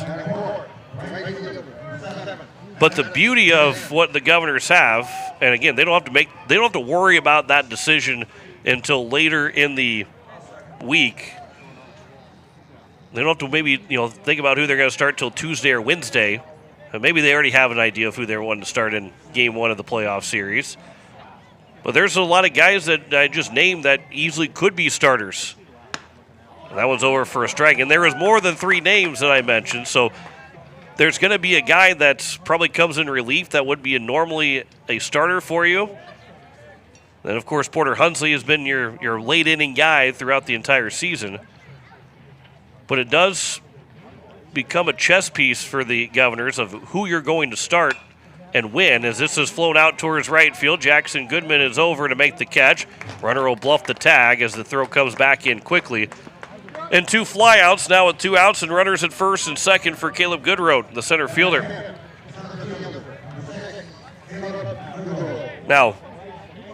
But the beauty of what the Governors have, and again, they don't have to worry about that decision until later in the week. They don't have to maybe think about who they're going to start till Tuesday or Wednesday. Maybe they already have an idea of who they're wanting to start in game 1 of the playoff series. But there's a lot of guys that I just named that easily could be starters. And that one's over for a strike. And there was more than 3 names that I mentioned. So there's going to be a guy that probably comes in relief that would be normally a starter for you. And, of course, Porter Hunsley has been your late inning guy throughout the entire season. But it does become a chess piece for the Governors of who you're going to start and when. As this is flown out towards right field, Jackson Goodman is over to make the catch. Runner will bluff the tag as the throw comes back in quickly. And 2 flyouts now with 2 outs and runners at first and second for Caleb Goodrow, the center fielder. Now,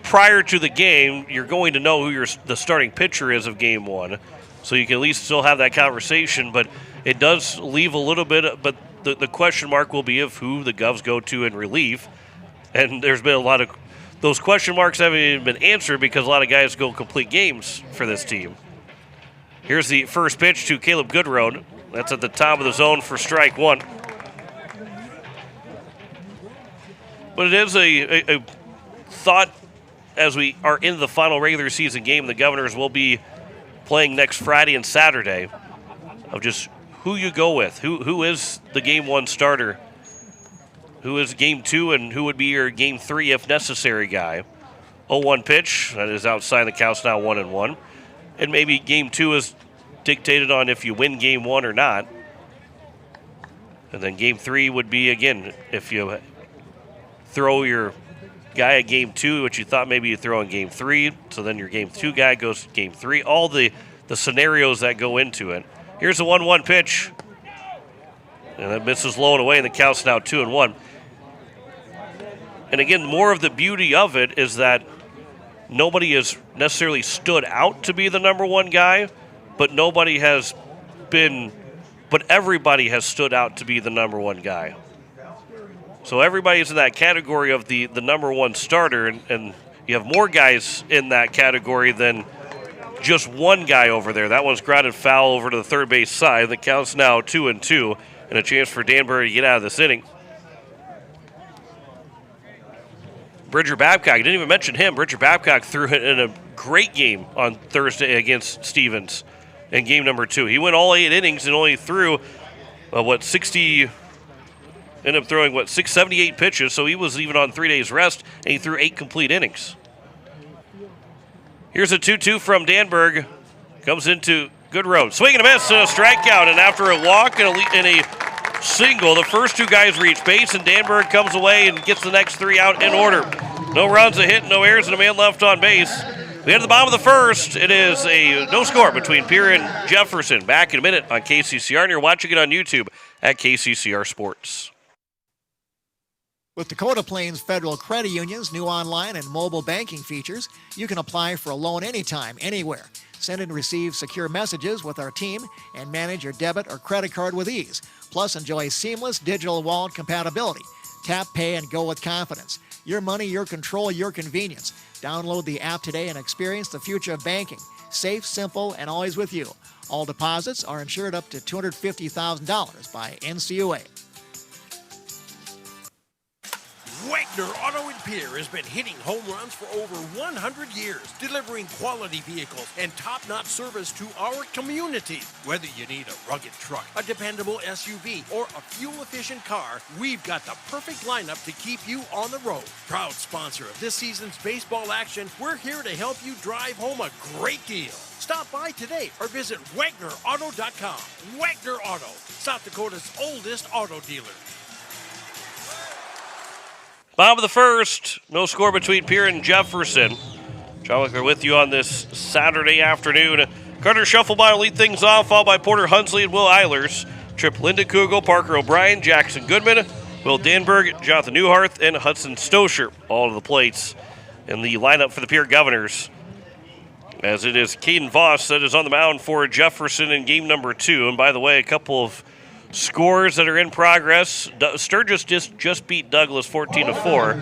prior to the game, you're going to know who the starting pitcher is of game 1. So you can at least still have that conversation, but it does leave a little bit, but the question mark will be of who the Govs go to in relief. And there's been a lot of those question marks haven't even been answered because a lot of guys go complete games for this team. Here's the first pitch to Caleb Goodrow. That's at the top of the zone for strike 1. But it is a thought as we are in the final regular season game. The Governors will be playing next Friday and Saturday, of just who you go with. Who is the game 1 starter? Who is game 2, and who would be your game 3 if necessary guy? 0-1 pitch. That is outside the count's now 1-1. And maybe game 2 is dictated on if you win game 1 or not. And then game 3 would be, again, if you throw your guy at game 2, which you thought maybe you throw in game 3, so then your game 2 guy goes to game 3. All the scenarios that go into it. Here's a 1-1 pitch. And that misses low and away, and the count's now 2-1. And again, more of the beauty of it is that nobody has necessarily stood out to be the number 1 guy, but everybody has stood out to be the number 1 guy. So everybody's in that category of the number 1 starter, and you have more guys in that category than just one guy over there. That one's grounded foul over to the third base side. The count's now 2-2, and a chance for Danbury to get out of this inning. Bridger Babcock, I didn't even mention him. Bridger Babcock threw it in a great game on Thursday against Stevens in game number 2. He went all 8 innings and only threw, 678 pitches, so he was even on 3 days rest, and he threw 8 complete innings. Here's a 2-2 from Danberg. Comes into Goodrow. Swing and a miss and a strikeout, and after a walk and a single, the first 2 guys reach base, and Danberg comes away and gets the next 3 out in order. No runs, a hit, no errors, and a man left on base. We head to the bottom of the first. It is a no score between Pierre and Jefferson. Back in a minute on KCCR, and you're watching it on YouTube at KCCR Sports. With Dakota Plains Federal Credit Union's new online and mobile banking features, you can apply for a loan anytime, anywhere. Send and receive secure messages with our team and manage your debit or credit card with ease. Plus, enjoy seamless digital wallet compatibility. Tap, pay, and go with confidence. Your money, your control, your convenience. Download the app today and experience the future of banking. Safe, simple, and always with you. All deposits are insured up to $250,000 by NCUA. Wagner Auto in Pierre has been hitting home runs for over 100 years, delivering quality vehicles and top-notch service to our community. Whether you need a rugged truck, a dependable SUV, or a fuel-efficient car, we've got the perfect lineup to keep you on the road. Proud sponsor of this season's baseball action, we're here to help you drive home a great deal. Stop by today or visit WagnerAuto.com. Wagner Auto, South Dakota's oldest auto dealer. Bottom of the first, no score between Pierre and Jefferson. John Wickler with you on this Saturday afternoon. Carter Shufflebine will lead things off, followed by Porter Hunsley and Will Eilers. Trip Linda Kugel, Parker O'Brien, Jackson Goodman, Will Danberg, Jonathan Newhart, and Hudson Stosher. All of the plates in the lineup for the Pierre Governors. As it is Caden Voss that is on the mound for Jefferson in game number 2. And by the way, a couple of scores that are in progress. Sturgis just beat Douglas 14-4.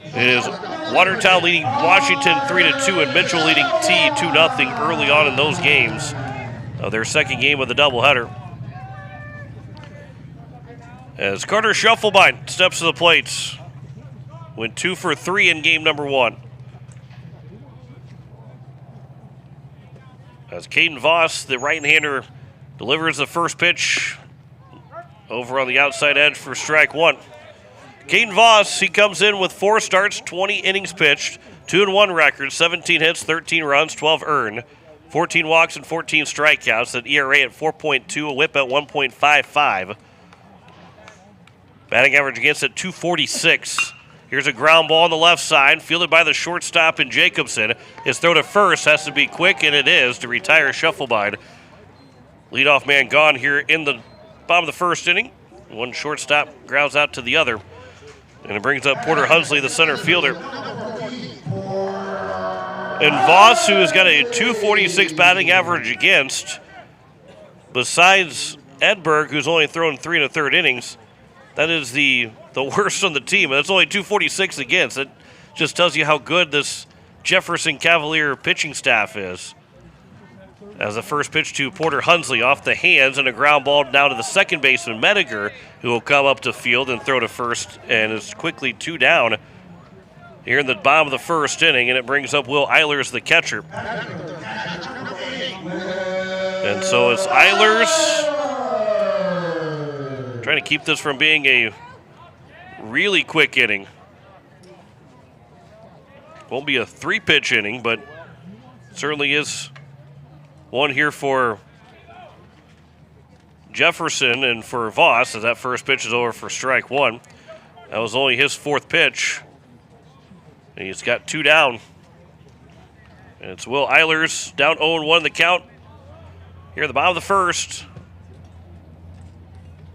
It is Watertown leading Washington 3-2 and Mitchell leading T 2-0 early on in those games. Their second game of the doubleheader. As Carter Shufflebine steps to the plate. Went 2 for 3 in game number 1. As Caden Voss, the right-hander, delivers the first pitch over on the outside edge for strike 1. Caden Voss, he comes in with 4 starts, 20 innings pitched, 2-1 record, 17 hits, 13 runs, 12 earned, 14 walks and 14 strikeouts, an ERA at 4.2, a whip at 1.55. Batting average against at 246. Here's a ground ball on the left side, fielded by the shortstop in Jacobson. His throw to first has to be quick, and it is, to retire Shufflebine. Leadoff man gone here in the bottom of the first inning. One shortstop grounds out to the other. And it brings up Porter Hunsley, the center fielder. And Voss, who has got a 246 batting average against, besides Edberg, who's only thrown 3 1/3 innings, that is the worst on the team. That's only 246 against. It just tells you how good this Jefferson Cavalier pitching staff is. As the first pitch to Porter Hunsley off the hands and a ground ball down to the second baseman, Mediger, who will come up to field and throw to first and is quickly 2 down here in the bottom of the first inning, and it brings up Will Eilers, the catcher. And so it's Eilers trying to keep this from being a really quick inning. Won't be a 3-pitch inning, but certainly is one here for Jefferson and for Voss, as that first pitch is over for strike 1. That was only his 4th pitch. And he's got 2 down. And it's Will Eilers down 0-1 the count here at the bottom of the first.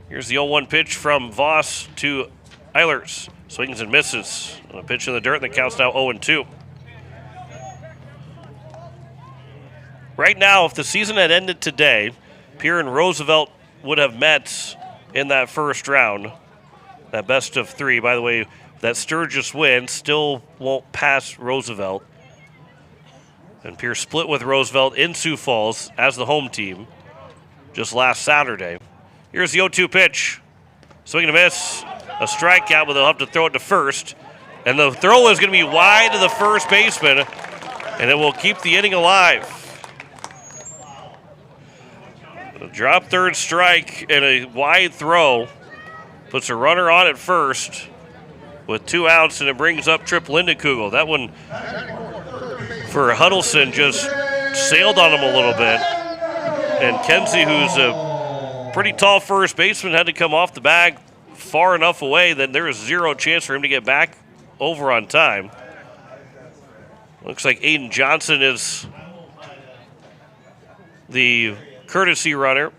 Here's the 0-1 pitch from Voss to Eilers. Swings and misses. A pitch in the dirt, and the count's now 0-2. Right now, if the season had ended today, Pierre and Roosevelt would have met in that first round, that best of 3. By the way, that Sturgis win still won't pass Roosevelt. And Pierre split with Roosevelt in Sioux Falls as the home team just last Saturday. Here's the 0-2 pitch. Swing and a miss. A strikeout, but they'll have to throw it to first. And the throw is going to be wide to the first baseman, and it will keep the inning alive. A drop third strike and a wide throw puts a runner on at first with 2 outs, and it brings up Trip Lindekugel. That one for Huddleston just sailed on him a little bit. And Kenzie, who's a pretty tall first baseman, had to come off the bag far enough away that there is 0 chance for him to get back over on time. Looks like Aiden Johnson is the courtesy runner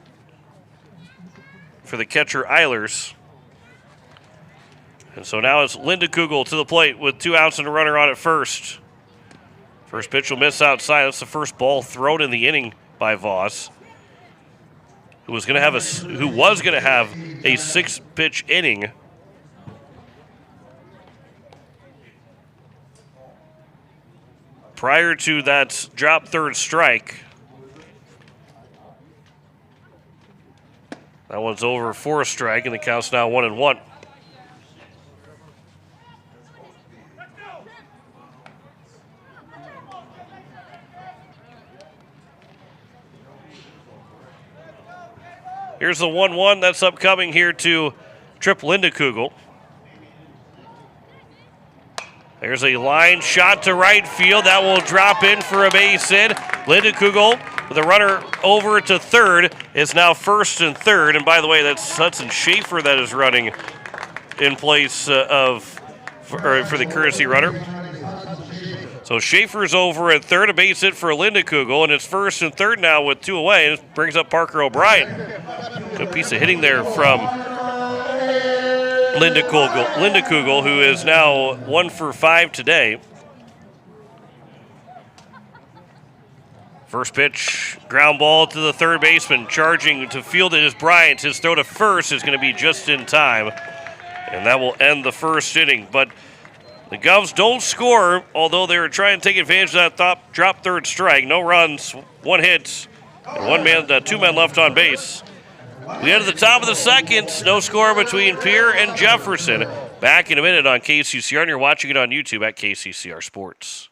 for the catcher Eilers. And so now it's Linda Kugel to the plate with 2 outs and a runner on at first. First pitch will miss outside. That's the first ball thrown in the inning by Voss, who was going to have a 6-pitch inning. Prior to that drop third strike. That one's over for a strike, and the count's now 1-1. Here's the 1-1 that's upcoming here to Trip Linda Kugel. There's a line shot to right field. That will drop in for a base hit. Linda Kugel with a runner over to third is now first and third. And by the way, that's Hudson Schaefer that is running in place for the courtesy runner. So Schaefer's over at third, a base hit for Linda Kugel, and it's first and third now with 2 away. And it brings up Parker O'Brien. Good piece of hitting there from Linda Kugel, who is now 1 for 5 today. First pitch, ground ball to the third baseman. Charging to field it is Bryant. His throw to first is going to be just in time, and that will end the first inning. But the Govs don't score, although they were trying to take advantage of that drop third strike. No runs, 1 hit, and 2 men left on base. We head to the top of the second. No score between Pierre and Jefferson. Back in a minute on KCCR, and you're watching it on YouTube at KCCR Sports.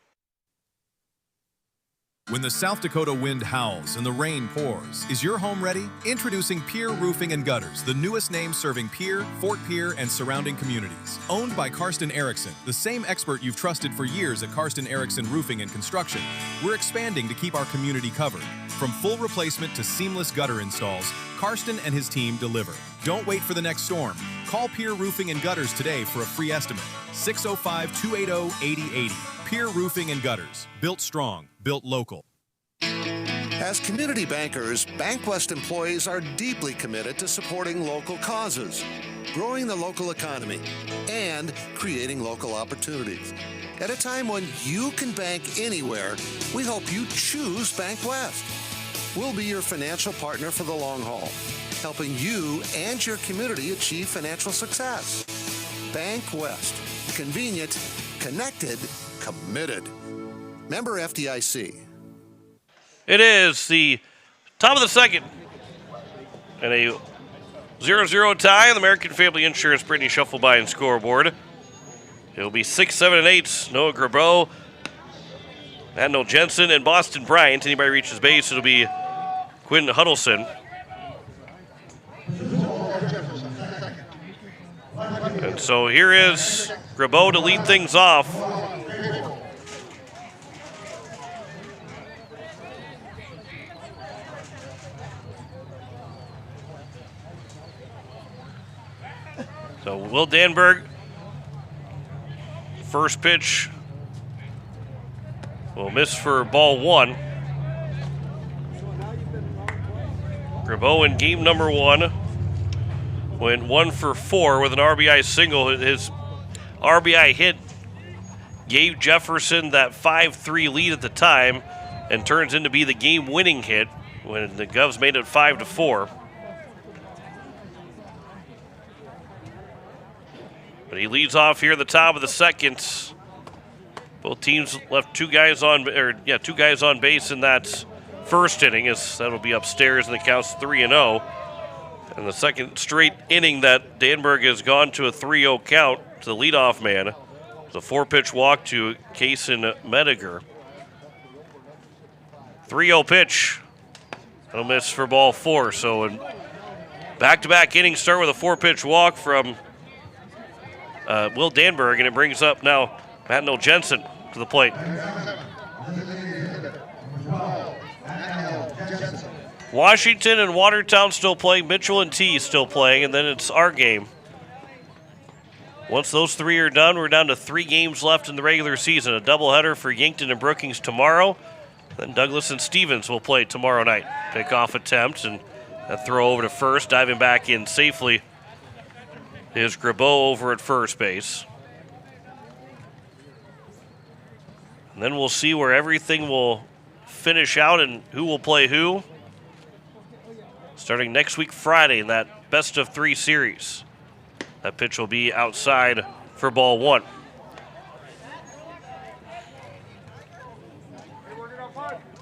When the South Dakota wind howls and the rain pours, is your home ready? Introducing Pierre Roofing and Gutters, the newest name serving Pierre, Fort Pierre, and surrounding communities. Owned by Karsten Erickson, the same expert you've trusted for years at Karsten Erickson Roofing and Construction, we're expanding to keep our community covered. From full replacement to seamless gutter installs, Karsten and his team deliver. Don't wait for the next storm. Call Pierre Roofing and Gutters today for a free estimate. 605-280-8080. Pierre Roofing and Gutters. Built strong. Built local. As community bankers, BankWest employees are deeply committed to supporting local causes, growing the local economy, and creating local opportunities. At a time when you can bank anywhere, we hope you choose BankWest. We'll be your financial partner for the long haul, helping you and your community achieve financial success. BankWest. Convenient, connected, committed. Member FDIC. It is the top of the second. And a 0-0 tie on the American Family Insurance Brittany Shufflebein scoreboard. It'll be 6, 7, and 8. Noah Grabeau, Randall Jensen, and Boston Bryant. Anybody reaches base, it'll be Quinn Huddleston. And so here is Grabeau to lead things off. So Will Danberg, first pitch will miss for ball 1. Grabeau in game number 1 went 1 for 4 with an RBI single. His RBI hit gave Jefferson that 5-3 lead at the time and turns into be the game-winning hit when the Govs made it 5-4. But he leads off here at the top of the second. Both teams left two guys on base in that first inning, as that'll be upstairs, and the count's 3-0. And the second straight inning that Danberg has gone to a 3-0 count to the leadoff man. It's a 4-pitch walk to Kason Mediger. 3-0 pitch. That'll miss for ball 4. So in back-to-back innings start with a 4-pitch walk from Will Danberg, and it brings up now Matt Jensen to the plate. Washington and Watertown still playing. Mitchell and T still playing, and then it's our game. Once those three are done, we're down to 3 games left in the regular season. A doubleheader for Yankton and Brookings tomorrow. Then Douglas and Stevens will play tomorrow night. Pickoff attempt and a throw over to first. Diving back in safely is Grabeau over at first base. And then we'll see where everything will finish out and who will play who. Starting next week, Friday, in that best-of-3 series. That pitch will be outside for ball 1.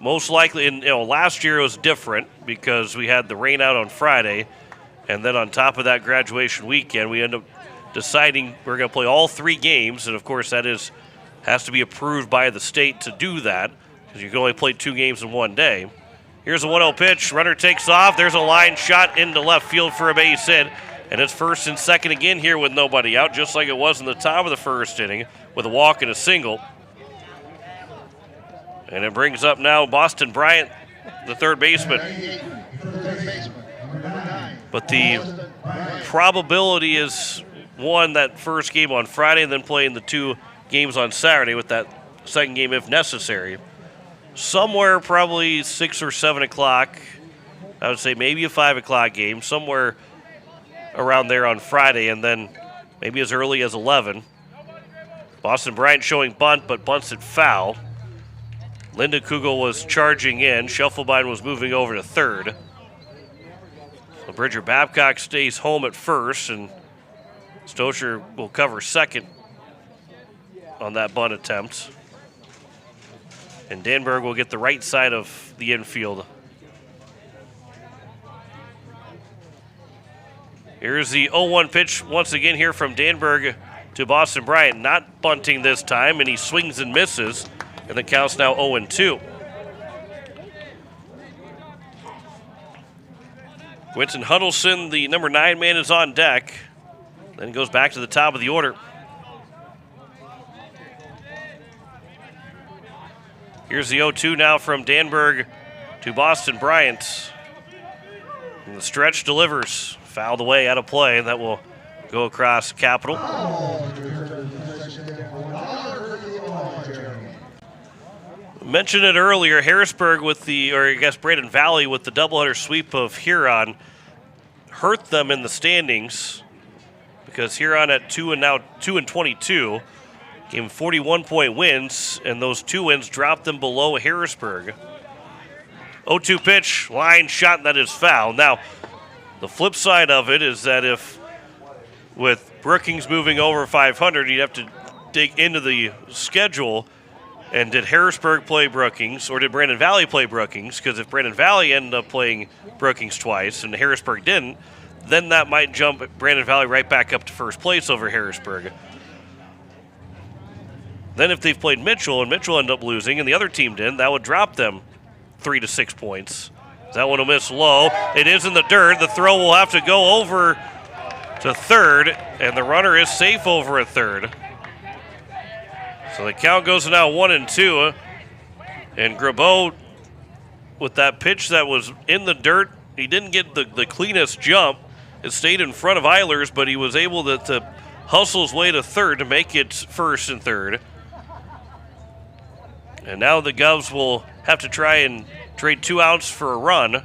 Most likely, and last year it was different because we had the rain out on Friday, and then on top of that graduation weekend, we end up deciding we're going to play all 3 games, and of course that has to be approved by the state to do that because you can only play 2 games in one day. Here's a 1-0 pitch. Runner takes off. There's a line shot into left field for a base hit. And it's first and second again here with nobody out, just like it was in the top of the first inning with a walk and a single. And it brings up now Boston Bryant, the third baseman. But the probability is, one, that first game on Friday and then playing the 2 games on Saturday with that second game if necessary. Somewhere probably 6 or 7 o'clock. I would say maybe a 5 o'clock game, somewhere around there on Friday, and then maybe as early as 11. Boston Bryant showing bunt, but bunts it foul. Linda Kugel was charging in. Scheffelbein was moving over to third. So Bridger Babcock stays home at first, and Stocher will cover second on that bunt attempt. And Danberg will get the right side of the infield. Here's the 0-1 pitch once again here from Danberg to Boston Bryant. Not bunting this time, and he swings and misses. And the count's now 0-2. Winston Huddleston, the number 9 man, is on deck. Then goes back to the top of the order. Here's the 0-2 now from Danberg to Boston Bryant. And the stretch delivers. Fouled away, out of play, and that will go across Capitol. Mentioned it earlier, Harrisburg with Braden Valley with the doubleheader sweep of Huron hurt them in the standings because Huron at 2 and 22 gave them 41-point wins, and those 2 wins dropped them below Harrisburg. 0-2 pitch, line shot, and that is foul. Now, the flip side of it is that if with Brookings moving over 500, you'd have to dig into the schedule. And did Harrisburg play Brookings, or did Brandon Valley play Brookings? Because if Brandon Valley ended up playing Brookings twice and Harrisburg didn't, then that might jump Brandon Valley right back up to first place over Harrisburg. Then if they've played Mitchell and Mitchell ended up losing and the other team didn't, that would drop them 3 to 6 points. That one will miss low. It is in the dirt. The throw will have to go over to third, and the runner is safe over at third. So the count goes to now 1-2. And Grabeau, with that pitch that was in the dirt, he didn't get the cleanest jump. It stayed in front of Eilers, but he was able to hustle his way to third to make it first and third. And now the Govs will have to try and trade 2 outs for a run.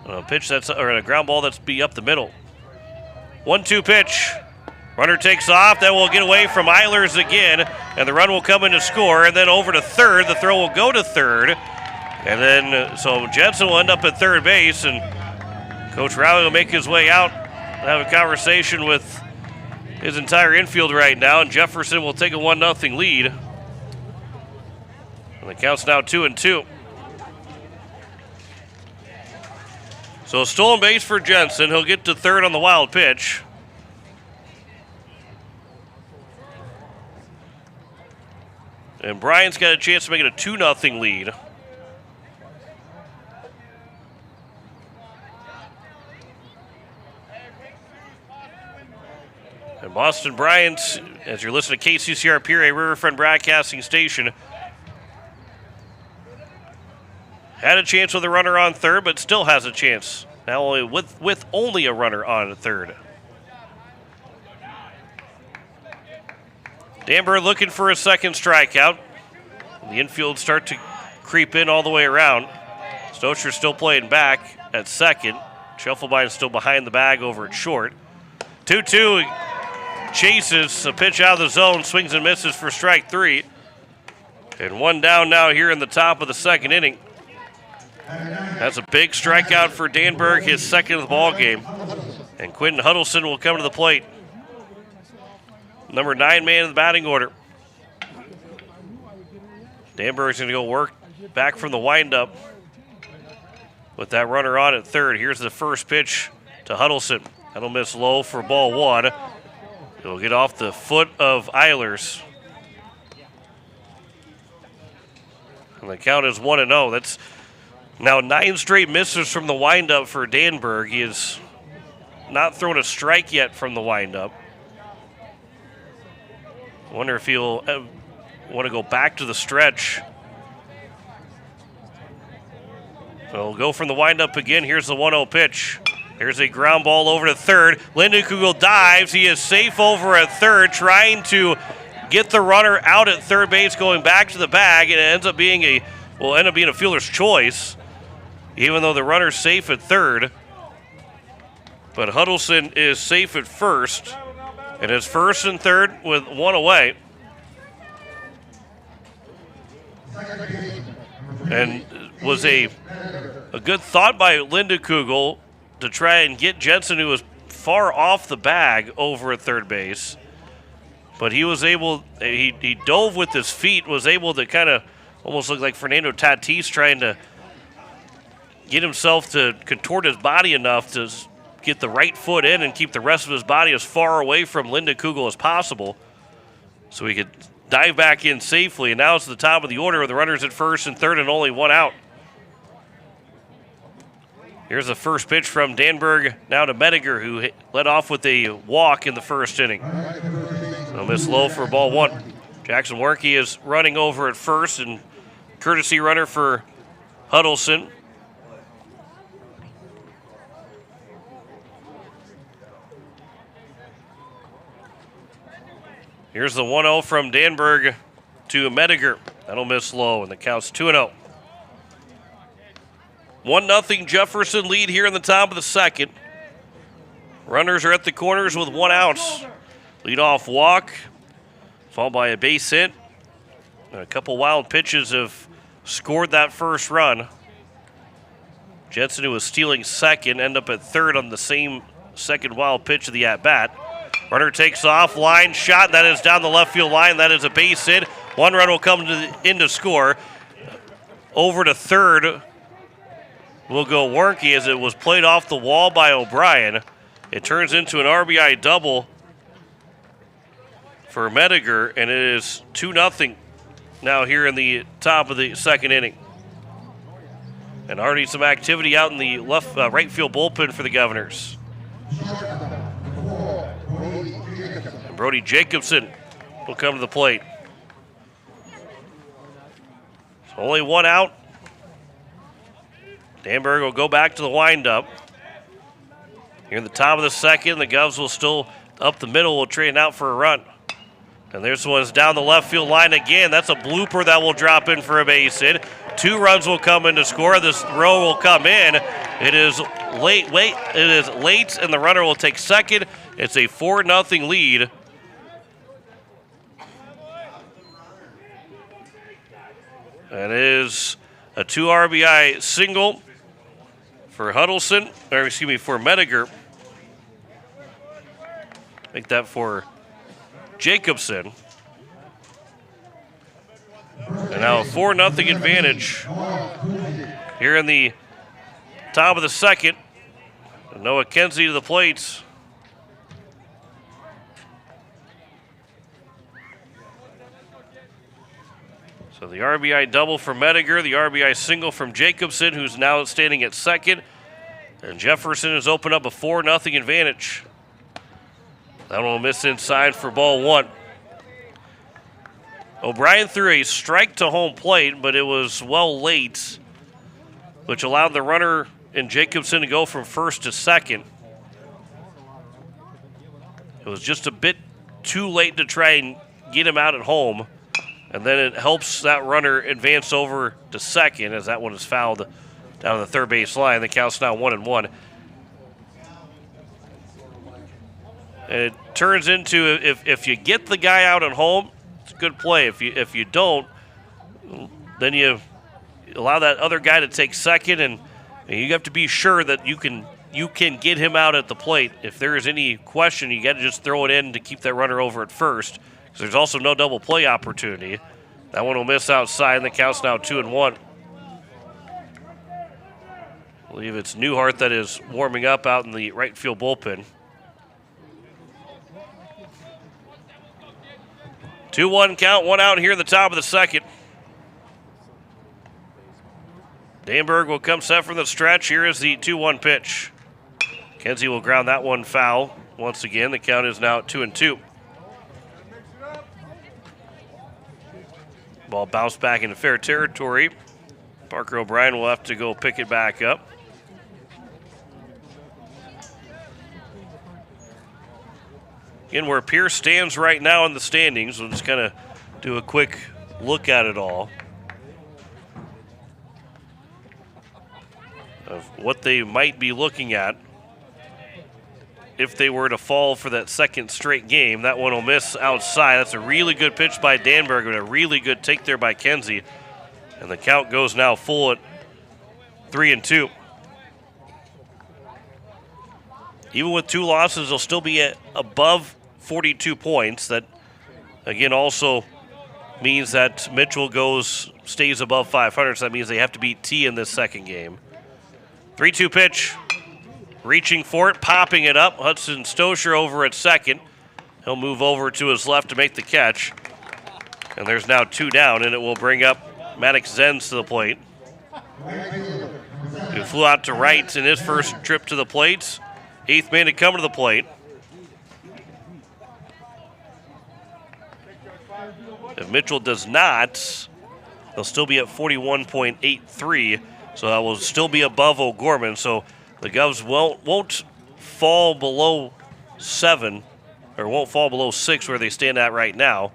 A pitch or a ground ball that's be up the middle. 1-2 pitch. Runner takes off. That will get away from Eilers again, and the run will come in to score. And then over to third. The throw will go to third. And then, so Jensen will end up at third base, and Coach Rowley will make his way out and have a conversation with his entire infield right now, and Jefferson will take a 1-0 lead. And the count's now 2-2. So a stolen base for Jensen. He'll get to third on the wild pitch. And Bryant's got a chance to make it a 2-0 lead. And Boston Bryant, as you're listening to KCCR Pierre Riverfront Broadcasting Station, had a chance with a runner on third, but still has a chance. Now only with only a runner on third. Danberg looking for a second strikeout. The infield start to creep in all the way around. Stocher still playing back at second. Scheffelbein still behind the bag over at short. 2-2 chases a pitch out of the zone, swings and misses for strike 3. And one down now here in the top of the second inning. That's a big strikeout for Danberg, his second of the ball game. And Quentin Huddleston will come to the plate. Number 9 man in the batting order. Danberg's going to go work back from the windup with that runner on at third. Here's the first pitch to Huddleston. That'll miss low for ball 1. It'll get off the foot of Eilers. And the count is 1-0. That's now 9 straight misses from the windup for Danberg. He has not thrown a strike yet from the windup. I wonder if he'll want to go back to the stretch. So he'll go from the windup again. Here's the 1-0 pitch. Here's a ground ball over to third. Lindekugel dives. He is safe over at third, trying to get the runner out at third base, going back to the bag. And it ends up being a fielder's choice, even though the runner's safe at third. But Huddleston is safe at first. And it's first and third with 1 away. And was a good thought by Lindekugel to try and get Jensen, who was far off the bag, over at third base. But he was able, he dove with his feet, was able to kind of almost look like Fernando Tatis trying to get himself to contort his body enough to get the right foot in and keep the rest of his body as far away from Lindekugel as possible so he could dive back in safely. And now it's the top of the order with the runners at first and third and only 1 out. Here's the first pitch from Danberg now to Mediger, who led off with a walk in the first inning. So miss low for ball 1. Jackson Werke is running over at first, and courtesy runner for Huddleston. Here's the 1-0 from Danberg to Mediger. That'll miss low, and the count's 2-0. 1-0 Jefferson lead here in the top of the second. Runners are at the corners with 1 out. Leadoff walk, followed by a base hit. And a couple wild pitches have scored that first run. Jensen, who was stealing second, end up at third on the same second wild pitch of the at-bat. Runner takes off, line shot, that is down the left field line. That is a base hit. 1 run will come in to score. Over to third will go Werke as it was played off the wall by O'Brien. It turns into an RBI double for Mediger, and it is 2-0 now here in the top of the second inning. And already some activity out in the right field bullpen for the Governors. And Brody Jacobson will come to the plate. So only 1 out. Danberg will go back to the windup. Here in the top of the second, the Govs will still up the middle, will trade out for a run. And this one's down the left field line again. That's a blooper that will drop in for a base hit. 2 runs will come in to score. This throw will come in. It is late, and the runner will take second. It's a 4-0 lead. And it is a 2 RBI single for Huddleston, for Mediger. Make that for Jacobson. And now a 4-0 advantage here in the top of the second. Noah Kenzie to the plate. So the RBI double for Mediger, the RBI single from Jacobson, who's now standing at second. And Jefferson has opened up a 4-0 advantage. That one will miss inside for ball 1. O'Brien threw a strike to home plate, but it was well late, which allowed the runner and Jacobson to go from first to second. It was just a bit too late to try and get him out at home, and then it helps that runner advance over to second as that one is fouled down the third base line. The count's now 1-1. And it turns into if you get the guy out at home, it's a good play. If you don't, then you allow that other guy to take second, and you have to be sure that you can get him out at the plate. If there is any question, you got to just throw it in to keep that runner over at first, because there's also no double play opportunity. That one will miss outside, and the count's now 2-1. I believe it's Newhart that is warming up out in the right field bullpen. 2-1 count, one out here in the top of the second. Danberg will come set from the stretch. Here is the 2-1 pitch. Kenzie will ground that one foul. Once again, the count is now 2-2. Ball bounced back into fair territory. Parker O'Brien will have to go pick it back up. Again, where Pierre stands right now in the standings, we'll just kind of do a quick look at it all of what they might be looking at if they were to fall for that second straight game. That one will miss outside. That's a really good pitch by Danberg, and a really good take there by Kenzie. And the count goes now full at 3-2. Even with 2 losses, they'll still be at above 42 points. That, again, also means that Mitchell stays above 500, so that means they have to beat T in this second game. 3-2 pitch. Reaching for it, popping it up. Hudson Stosher over at second. He'll move over to his left to make the catch. And there's now 2 down, and it will bring up Maddox Zenz to the plate, who flew out to right in his first trip to the plate. 8th man to come to the plate. If Mitchell does not, they'll still be at 41.83, so that will still be above O'Gorman. So the Govs won't fall below 7, or won't fall below 6 where they stand at right now,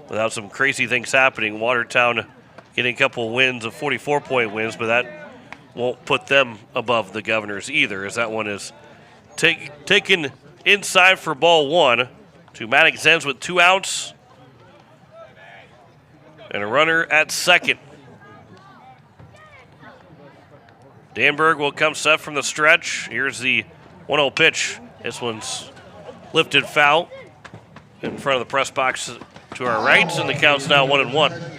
without some crazy things happening. Watertown getting a couple wins of 44-point wins, but that won't put them above the Governors either, as that one is taken inside for ball 1 to Maddox Zenz with 2 outs and a runner at second. Danberg will come set from the stretch. Here's the 1-0 pitch. This one's lifted foul in front of the press box to our right, and the count's now 1-1.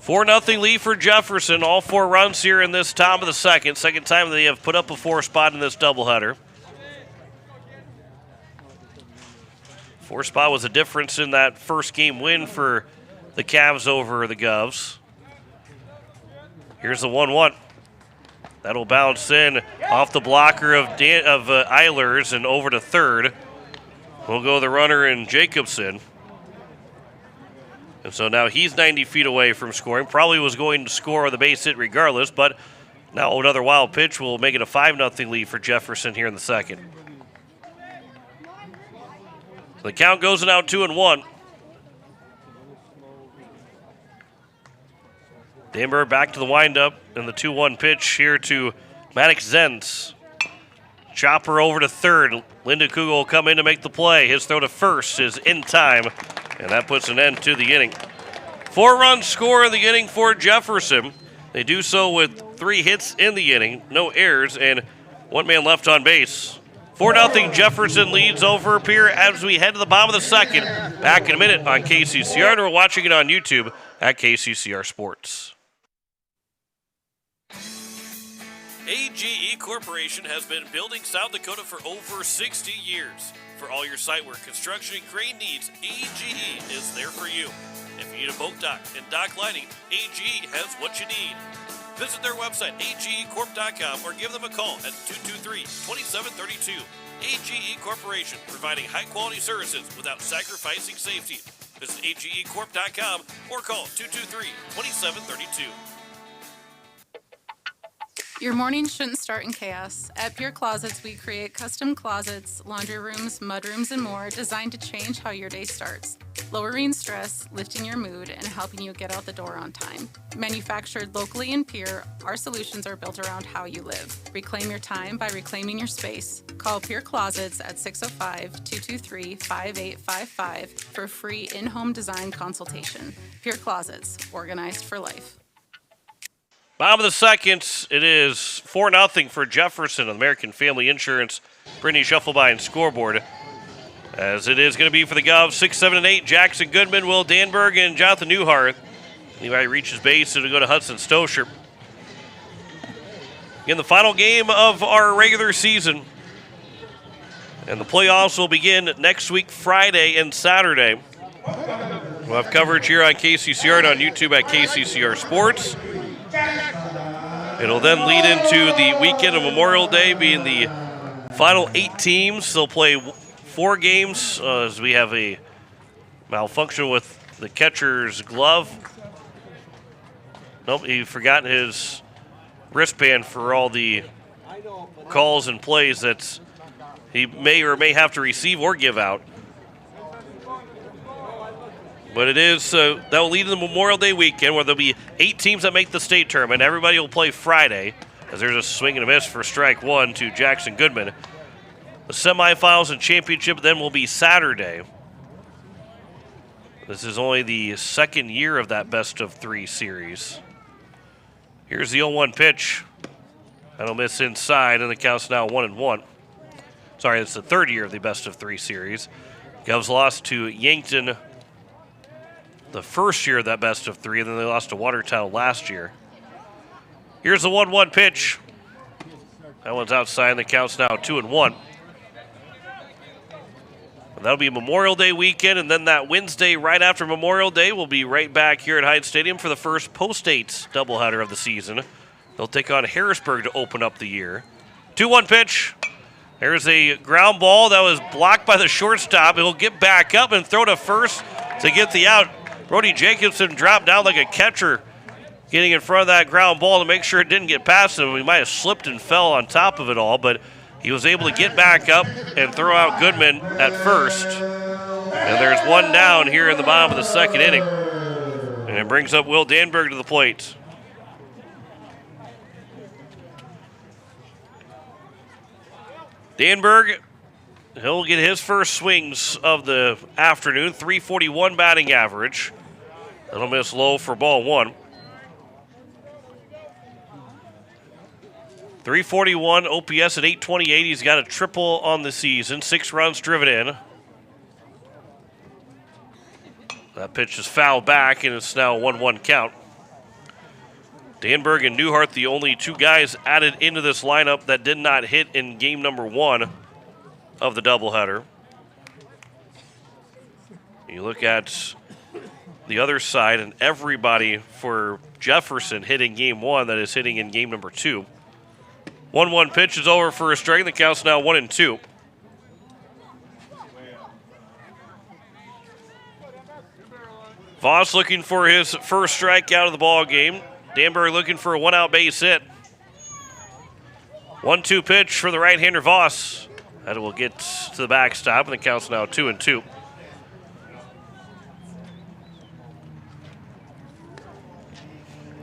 4-0 lead for Jefferson. All 4 runs here in this top of the second. Second time they have put up a 4 spot in this doubleheader. 4 spot was a difference in that first game win for the Cavs over the Govs. Here's the 1-1. That'll bounce in off the blocker of Eilers and over to third. We'll go the runner in Jacobson. And so now he's 90 feet away from scoring. Probably was going to score on the base hit regardless, but now another wild pitch will make it a 5-0 lead for Jefferson here in the second. So the count goes now 2-1. Danberg back to the windup, and the 2-1 pitch here to Maddox Zenz. Chopper over to third. Linda Kugel will come in to make the play. His throw to first is in time, and that puts an end to the inning. 4-run score in the inning for Jefferson. They do so with 3 hits in the inning, no errors, and 1 man left on base. 4-0 Jefferson leads over Pierre as we head to the bottom of the second. Back in a minute on KCCR, and we're watching it on YouTube at KCCR Sports. AGE Corporation has been building South Dakota for over 60 years. For all your site work, construction, and crane needs, AGE is there for you. If you need a boat dock and dock lighting, AGE has what you need. Visit their website, agecorp.com, or give them a call at 223-2732. AGE Corporation, providing high-quality services without sacrificing safety. Visit agecorp.com or call 223-2732. Your morning shouldn't start in chaos. At Pure Closets, we create custom closets, laundry rooms, mudrooms, and more designed to change how your day starts, lowering stress, lifting your mood, and helping you get out the door on time. Manufactured locally in Pierre, our solutions are built around how you live. Reclaim your time by reclaiming your space. Call Pure Closets at 605-223-5855 for free in-home design consultation. Pure Closets, organized for life. Bottom of the second, it is 4-0 for Jefferson on American Family Insurance. Brittany Shufflebine scoreboard. As it is going to be for the Govs, 6, 7, and 8. Jackson Goodman, Will Danberg, and Jonathan Newhart. Levi reaches base, it'll go to Hudson Stosher. In the final game of our regular season. And the playoffs will begin next week, Friday and Saturday. We'll have coverage here on KCCR and on YouTube at KCCR Sports. It'll then lead into the weekend of Memorial Day, being the final 8 teams. They'll play 4 games as we have a malfunction with the catcher's glove. Nope, he forgot his wristband for all the calls and plays that he may or may have to receive or give out. But it is, that will lead to the Memorial Day weekend where there'll be 8 teams that make the state tournament. Everybody will play Friday as there's a swing and a miss for strike 1 to Jackson Goodman. The semifinals and championship then will be Saturday. This is only the second year of that best-of-3 series. Here's the 0-1 pitch. That'll miss inside, and the count's now 1-1. Sorry, it's the third year of the best-of-3 series. Govs lost to Yankton the first year of that best-of-3, and then they lost to Watertown last year. Here's the 1-1 pitch. That one's outside, and the count's now 2-1. That'll be Memorial Day weekend, and then that Wednesday right after Memorial Day, we'll be right back here at Hyde Stadium for the first post-8 doubleheader of the season. They'll take on Harrisburg to open up the year. 2-1 pitch. There's a ground ball that was blocked by the shortstop. He'll get back up and throw to first to get the out. Brody Jacobson dropped down like a catcher, getting in front of that ground ball to make sure it didn't get past him. He might have slipped and fell on top of it all, but he was able to get back up and throw out Goodman at first. And there's one down here in the bottom of the second inning. And it brings up Will Danberg to the plate. Danberg, he'll get his first swings of the afternoon. .341 batting average. That'll miss low for ball 1. .341 OPS at .828. He's got a triple on the season. 6 runs driven in. That pitch is fouled back, and it's now a 1-1 count. Danberg and Newhart, the only 2 guys added into this lineup that did not hit in game number 1 of the doubleheader. You look at the other side, and everybody for Jefferson hitting game 1 that is hitting in game number 2. 1-1 pitch is over for a strike. The count's now 1-2. Voss looking for his first strikeout of the ball game. Danberg looking for a 1-out base hit. 1-2 pitch for the right-hander Voss. That will get to the backstop, and the count's now 2-2.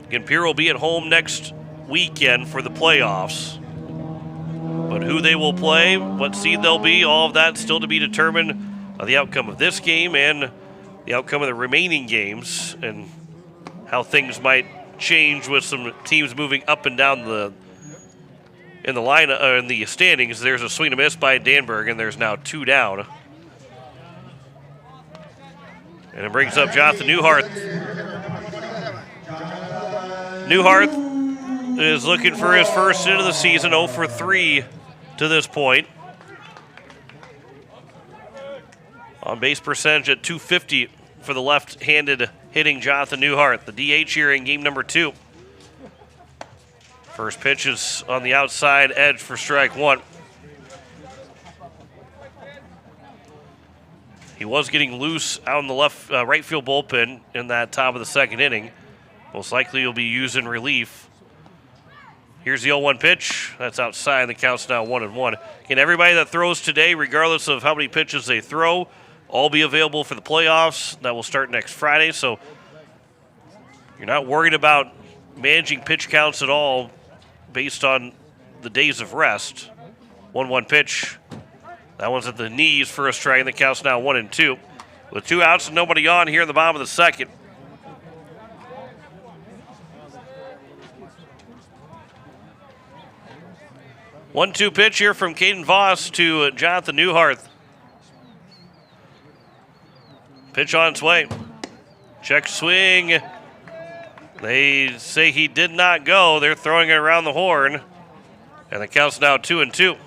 Again, Pierre will be at home next weekend for the playoffs. But who they will play, what seed they'll be, all of that still to be determined by the outcome of this game and the outcome of the remaining games, and how things might change with some teams moving up and down in the line in the standings. There's a swing and a miss by Danberg, and there's now 2 down. And it brings up Jonathan Newhart. Newhart is looking for his first hit of the season, 0 for 3 to this point. On base percentage at .250 for the left-handed hitting Jonathan Newhart, the DH here in game number 2. First pitch is on the outside edge for strike 1. He was getting loose out in the right field bullpen in that top of the second inning. Most likely he'll be used in relief. Here's the 0-1 pitch. That's outside. The count's now 1-1. Again, everybody that throws today, regardless of how many pitches they throw, all be available for the playoffs. That will start next Friday. So you're not worried about managing pitch counts at all based on the days of rest. 1-1 pitch. That one's at the knees. First strike, and the count's now 1-2. With 2 outs and nobody on here in the bottom of the second. One-two pitch here from Caden Voss to Jonathan Newharth. Pitch on its way. Check swing. They say he did not go. They're throwing it around the horn. And the count's now 2-2.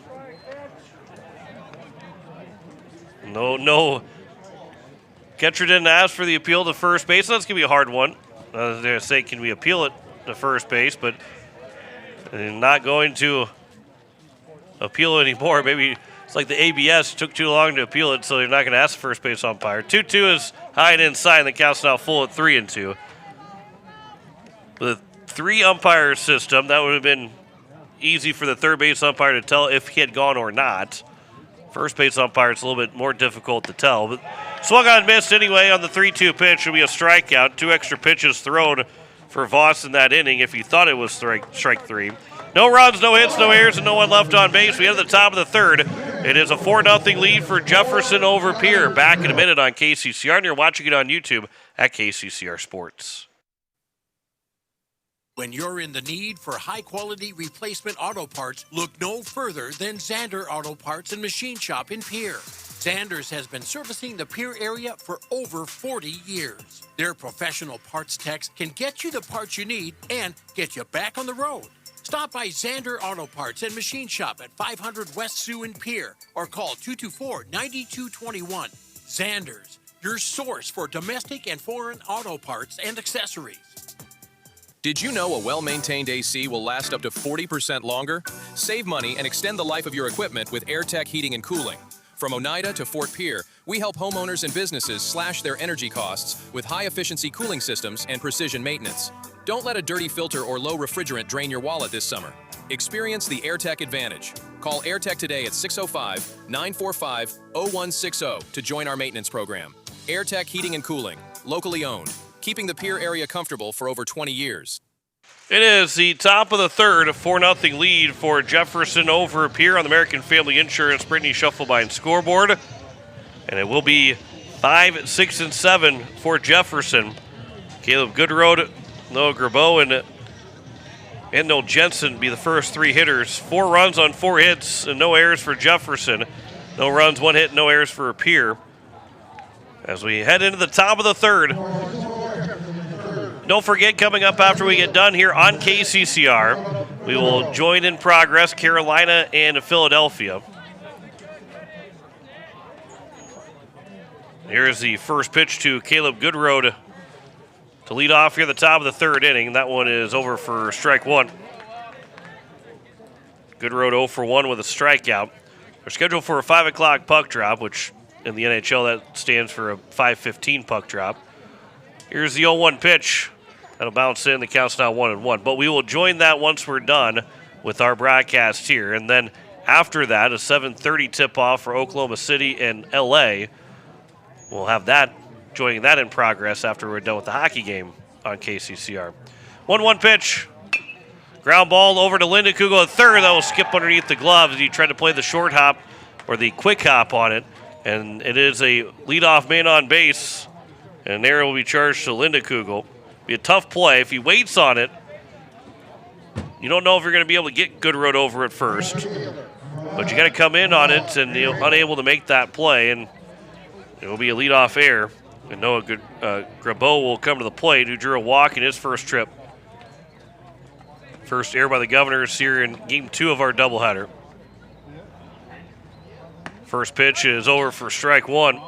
No. Catcher didn't ask for the appeal to first base. That's going to be a hard one. They're going to say, can we appeal it to first base? But they're not going to appeal anymore. Maybe it's like the ABS took too long to appeal it, so they're not going to ask the first base umpire. 2-2 is high and inside, and the count's now full at 3-2. With a 3-umpire system, that would have been easy for the third base umpire to tell if he had gone or not. First base umpire, it's a little bit more difficult to tell. But swung on, missed anyway on the 3-2 pitch. It'll be a strikeout. 2 extra pitches thrown for Voss in that inning if he thought it was strike 3. No runs, no hits, no errors, and no one left on base. We head to the top of the third. It is a 4-0 lead for Jefferson over Pierre. Back in a minute on KCCR, and you're watching it on YouTube at KCCR Sports. When you're in the need for high-quality replacement auto parts, look no further than Zander Auto Parts and Machine Shop in Pierre. Zanders has been servicing the Pierre area for over 40 years. Their professional parts techs can get you the parts you need and get you back on the road. Stop by Zander Auto Parts and Machine Shop at 500 West Sioux in Pierre or call 224-9221. Zanders, your source for domestic and foreign auto parts and accessories. Did you know a well-maintained AC will last up to 40% longer? Save money and extend the life of your equipment with AirTech Heating and Cooling. From Oneida to Fort Pierre, we help homeowners and businesses slash their energy costs with high-efficiency cooling systems and precision maintenance. Don't let a dirty filter or low refrigerant drain your wallet this summer. Experience the AirTech advantage. Call AirTech today at 605-945-0160 to join our maintenance program. AirTech Heating and Cooling, locally owned, keeping the Pierre area comfortable for over 20 years. It is the top of the third, a 4-0 lead for Jefferson over Pierre on the American Family Insurance Brittany Shufflebine scoreboard. And it will be 5, 6, and 7 for Jefferson. Caleb Goodroad, Noah Grabeau, and Noel Jensen be the first 3 hitters. 4 runs on 4 hits and no errors for Jefferson. No runs, 1 hit, no errors for Pierre. As we head into the top of the third. Don't forget, coming up after we get done here on KCCR, we will join in progress Carolina and Philadelphia. Here's the first pitch to Caleb Goodroad to lead off here at the top of the third inning. That one is over for strike 1. Goodroad 0 for 1 with a strikeout. They're scheduled for a 5 o'clock puck drop, which in the NHL that stands for a 5:15 puck drop. Here's the 0-1 pitch. That'll bounce in. The count's now 1-1. But we will join that once we're done with our broadcast here. And then after that, a 7:30 tip-off for Oklahoma City and L.A. We'll have that, joining that in progress after we're done with the hockey game on KCCR. 1-1 pitch. Ground ball over to Lindekugel at third. That will skip underneath the glove as he tried to play the short hop or the quick hop on it. And it is a leadoff man on base. And there will be charged to Lindekugel. Be a tough play. If he waits on it, you don't know if you're going to be able to get Goodroad over at first. But you got to come in on it, and you're unable to make that play. And it will be a leadoff error. And Noah Grabeau will come to the plate, who drew a walk in his first trip. First error by the Governors here in Game 2 of our doubleheader. First pitch is over for strike 1.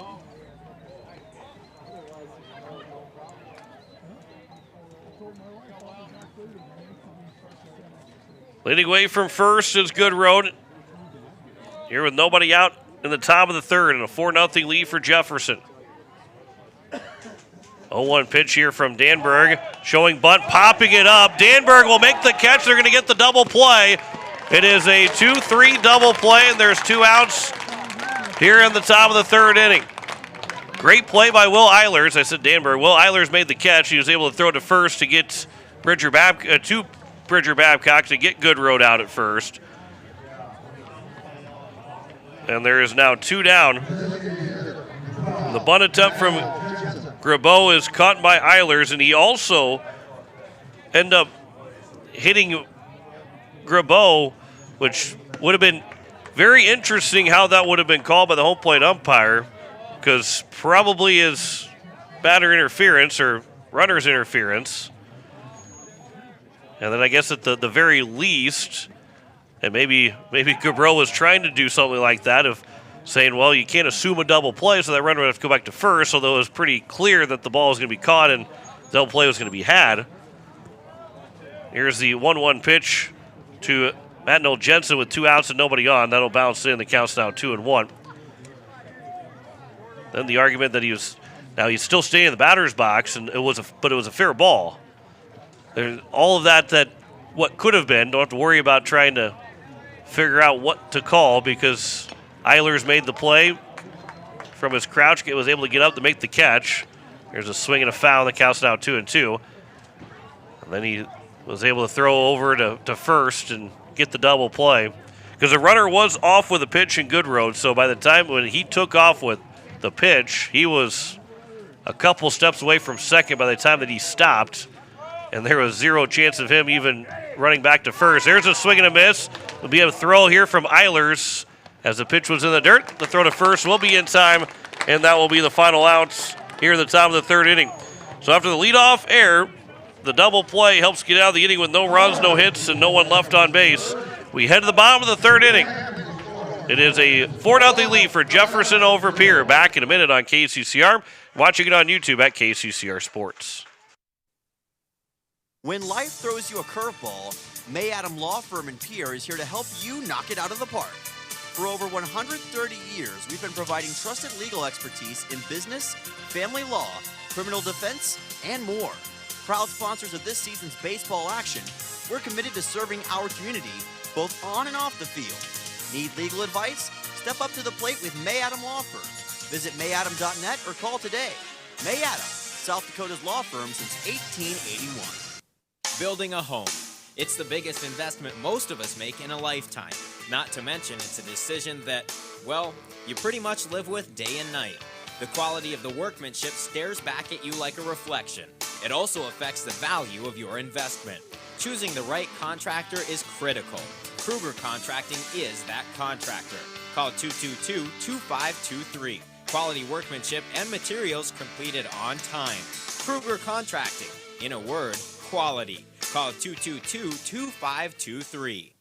Leading away from first is Goodroad. Here with nobody out in the top of the third and a 4-0 lead for Jefferson. 0-1 pitch here from Danberg, showing bunt, popping it up. Danberg will make the catch. They're going to get the double play. It is a 2-3 double play, and there's 2 outs here in the top of the 3rd inning. Great play by Will Eilers. I said Danberg. Will Eilers made the catch. He was able to throw to first to get Bridger Babcock to get Goodroad out at first. And there is now 2 down. The bunt attempt from Grabeau is caught by Eilers, and he also ended up hitting Grabeau, which would have been very interesting how that would have been called by the home plate umpire, because probably is batter interference or runner's interference. And then I guess at the very least, and maybe Grabeau was trying to do something like that of saying, well, you can't assume a double play, so that runner would have to go back to first, although it was pretty clear that the ball was going to be caught and the double play was going to be had. Here's the 1-1 pitch to Matt Noel Jensen with 2 outs and nobody on. That'll bounce in. The count's now 2-1. Then the argument that he's still staying in the batter's box, and it was a fair ball. There's all of that what could have been. Don't have to worry about trying to figure out what to call, because Eilers made the play from his crouch, was able to get up to make the catch. There's a swing and a foul, and the count's now 2-2. And then he was able to throw over to first and get the double play, because the runner was off with a pitch in Goodroad, so by the time when he took off with the pitch, he was a couple steps away from second by the time that he stopped, and there was 0 chance of him even running back to first. There's a swing and a miss. There'll be a throw here from Eilers as the pitch was in the dirt. The throw to first will be in time, and that will be the final outs here in the top of the 3rd inning. So after the leadoff error, the double play helps get out of the inning with no runs, no hits, and no one left on base. We head to the bottom of the 3rd inning. It is a 4-0 lead for Jefferson over Pierre. Back in a minute on KCCR. Watching it on YouTube at KCCR Sports. When life throws you a curveball, May Adam Law Firm in Pierre is here to help you knock it out of the park. For over 130 years, we've been providing trusted legal expertise in business, family law, criminal defense, and more. Proud sponsors of this season's baseball action, we're committed to serving our community both on and off the field. Need legal advice? Step up to the plate with May Adam Law Firm. Visit mayadam.net or call today. May Adam, South Dakota's law firm since 1881. Building a home. It's the biggest investment most of us make in a lifetime. Not to mention it's a decision that, well, you pretty much live with day and night. The quality of the workmanship stares back at you like a reflection. It also affects the value of your investment. Choosing the right contractor is critical. Kruger Contracting is that contractor. Call 222-2523. Quality workmanship and materials completed on time. Kruger Contracting. In a word, quality. Call 222-2523.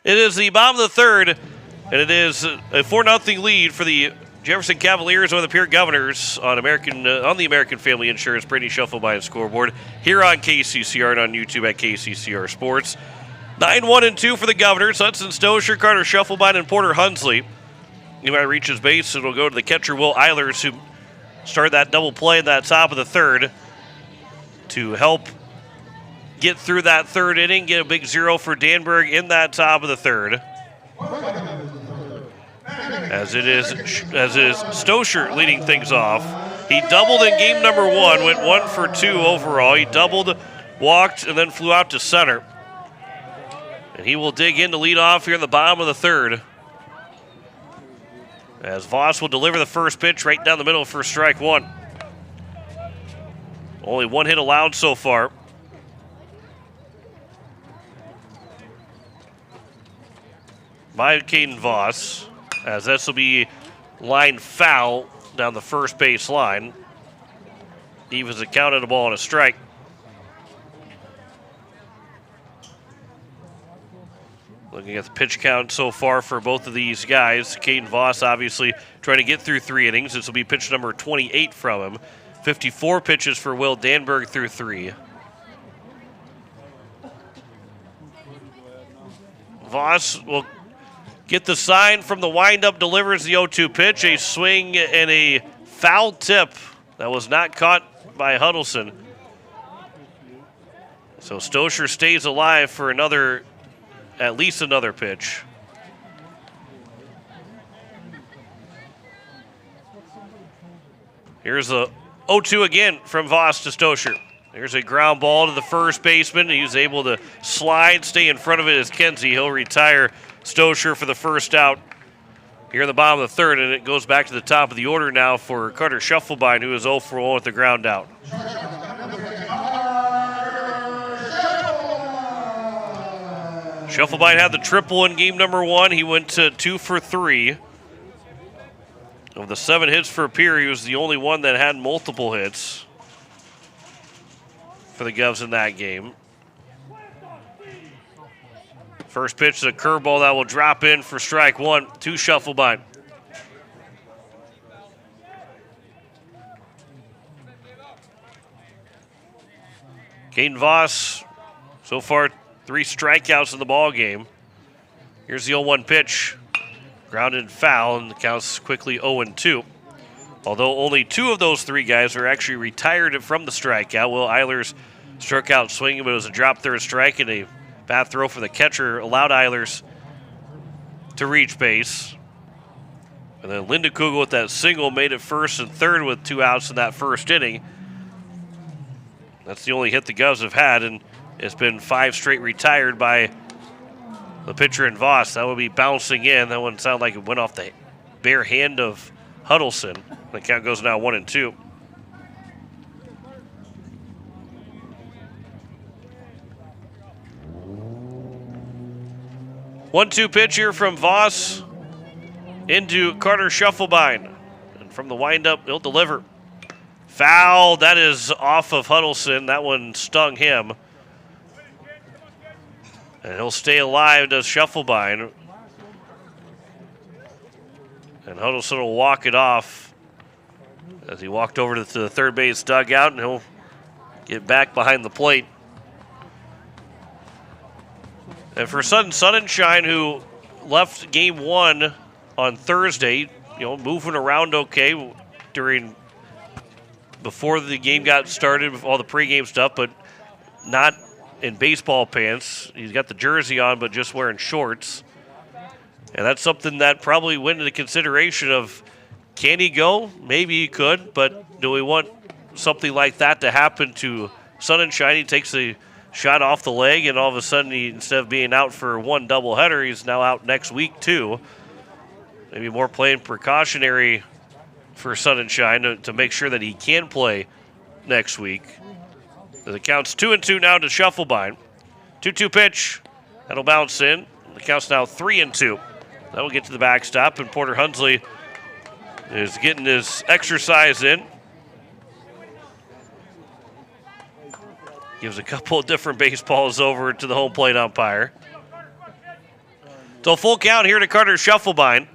It is the bottom of the 3rd, and it is a 4-0 lead for the Jefferson Cavaliers over the Pierre Governors on the American Family Insurance Brady Shufflebind scoreboard here on KCCR and on YouTube at KCCR Sports. 9-1-2 for the Governors. Hudson Stosher, Carter Shufflebind, and Porter Hunsley. He might reach his base. It'll go to the catcher, Will Eilers, who started that double play in that top of the 3rd to help get through that 3rd inning, get a big 0 for Danberg in that top of the 3rd. As it is Stosher leading things off. He doubled in game number 1, went 1 for 2 overall. He doubled, walked, and then flew out to center. And he will dig in to lead off here in the bottom of the 3rd. As Voss will deliver the first pitch right down the middle for strike 1. Only 1 hit allowed so far. By Caden Voss, as this will be line foul down the first base line. Evens it counted a ball and a strike. Looking at the pitch count so far for both of these guys. Caden Voss obviously trying to get through 3 innings. This will be pitch number 28 from him. 54 pitches for Will Danberg through 3. Voss will get the sign from the windup, delivers the 0-2 pitch. A swing and a foul tip That was not caught by Huddleston. So Stosher stays alive for at least another pitch. Here's the 0-2 again from Voss to Stosher. There's a ground ball to the first baseman. He was able to slide, stay in front of it as Kenzie. He'll retire Stosher for the first out here in the bottom of the third, and it goes back to the top of the order now for Carter Shufflebine, who is 0 for 1 with the ground out. Shufflebine had the triple in game number 1. He went to 2 for 3. Of the 7 hits for Pierre, he was the only one that had multiple hits for the Govs in that game. First pitch is a curveball that will drop in for strike 1 to Shufflebine. Caden Voss, so far 3 strikeouts in the ball game. Here's the 0-1 pitch. Grounded foul, and the count's quickly 0-2. Although only 2 of those 3 guys are actually retired from the strikeout. Will Eilers struck out swinging, but it was a drop third strike, and a bad throw for the catcher allowed Eilers to reach base. And then Lindekugel with that single made it first and third with 2 outs in that first inning. That's the only hit the Govs have had, and it's been 5 straight retired by the pitcher in Voss. That would be bouncing in. That wouldn't sound like it went off the bare hand of Huddleston. The count goes now 1-2. One-two pitch here from Voss into Carter Shufflebine. And from the windup, he'll deliver. Foul. That is off of Huddleston. That one stung him. And he'll stay alive, does Shufflebine. And Huddleston will walk it off as he walked over to the third base dugout, and he'll get back behind the plate. And for Sunshine, who left game 1 on Thursday, moving around okay before the game got started with all the pregame stuff, but not in baseball pants. He's got the jersey on, but just wearing shorts. And that's something that probably went into consideration of, can he go? Maybe he could, but do we want something like that to happen to Sunshine? He takes a shot off the leg, and all of a sudden, instead of being out for 1 doubleheader, he's now out next week too. Maybe more playing precautionary for Sunshine to make sure that he can play next week. The count's 2-2 now to Shufflebine. 2-2 pitch. That'll bounce in. The count's now 3-2. That will get to the backstop, and Porter Hunsley is getting his exercise in. Gives a couple of different baseballs over to the home plate umpire. So full count here to Carter Shufflebine.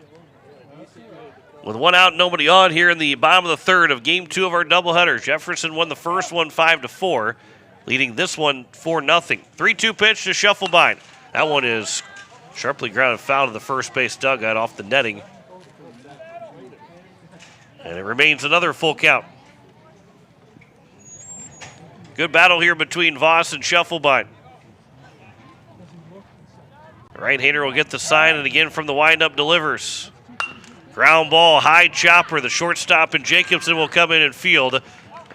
With 1 out, nobody on here in the bottom of the third of game 2 of our doubleheader. Jefferson won the first one 5-4, leading this one 4-0. 3-2 pitch to Shufflebine. That one is sharply grounded foul to the first base dugout off the netting. And it remains another full count. Good battle here between Voss and Shufflebine. The right-hander will get the sign, and again from the windup delivers. Ground ball, high chopper. The shortstop and Jacobson will come in and field.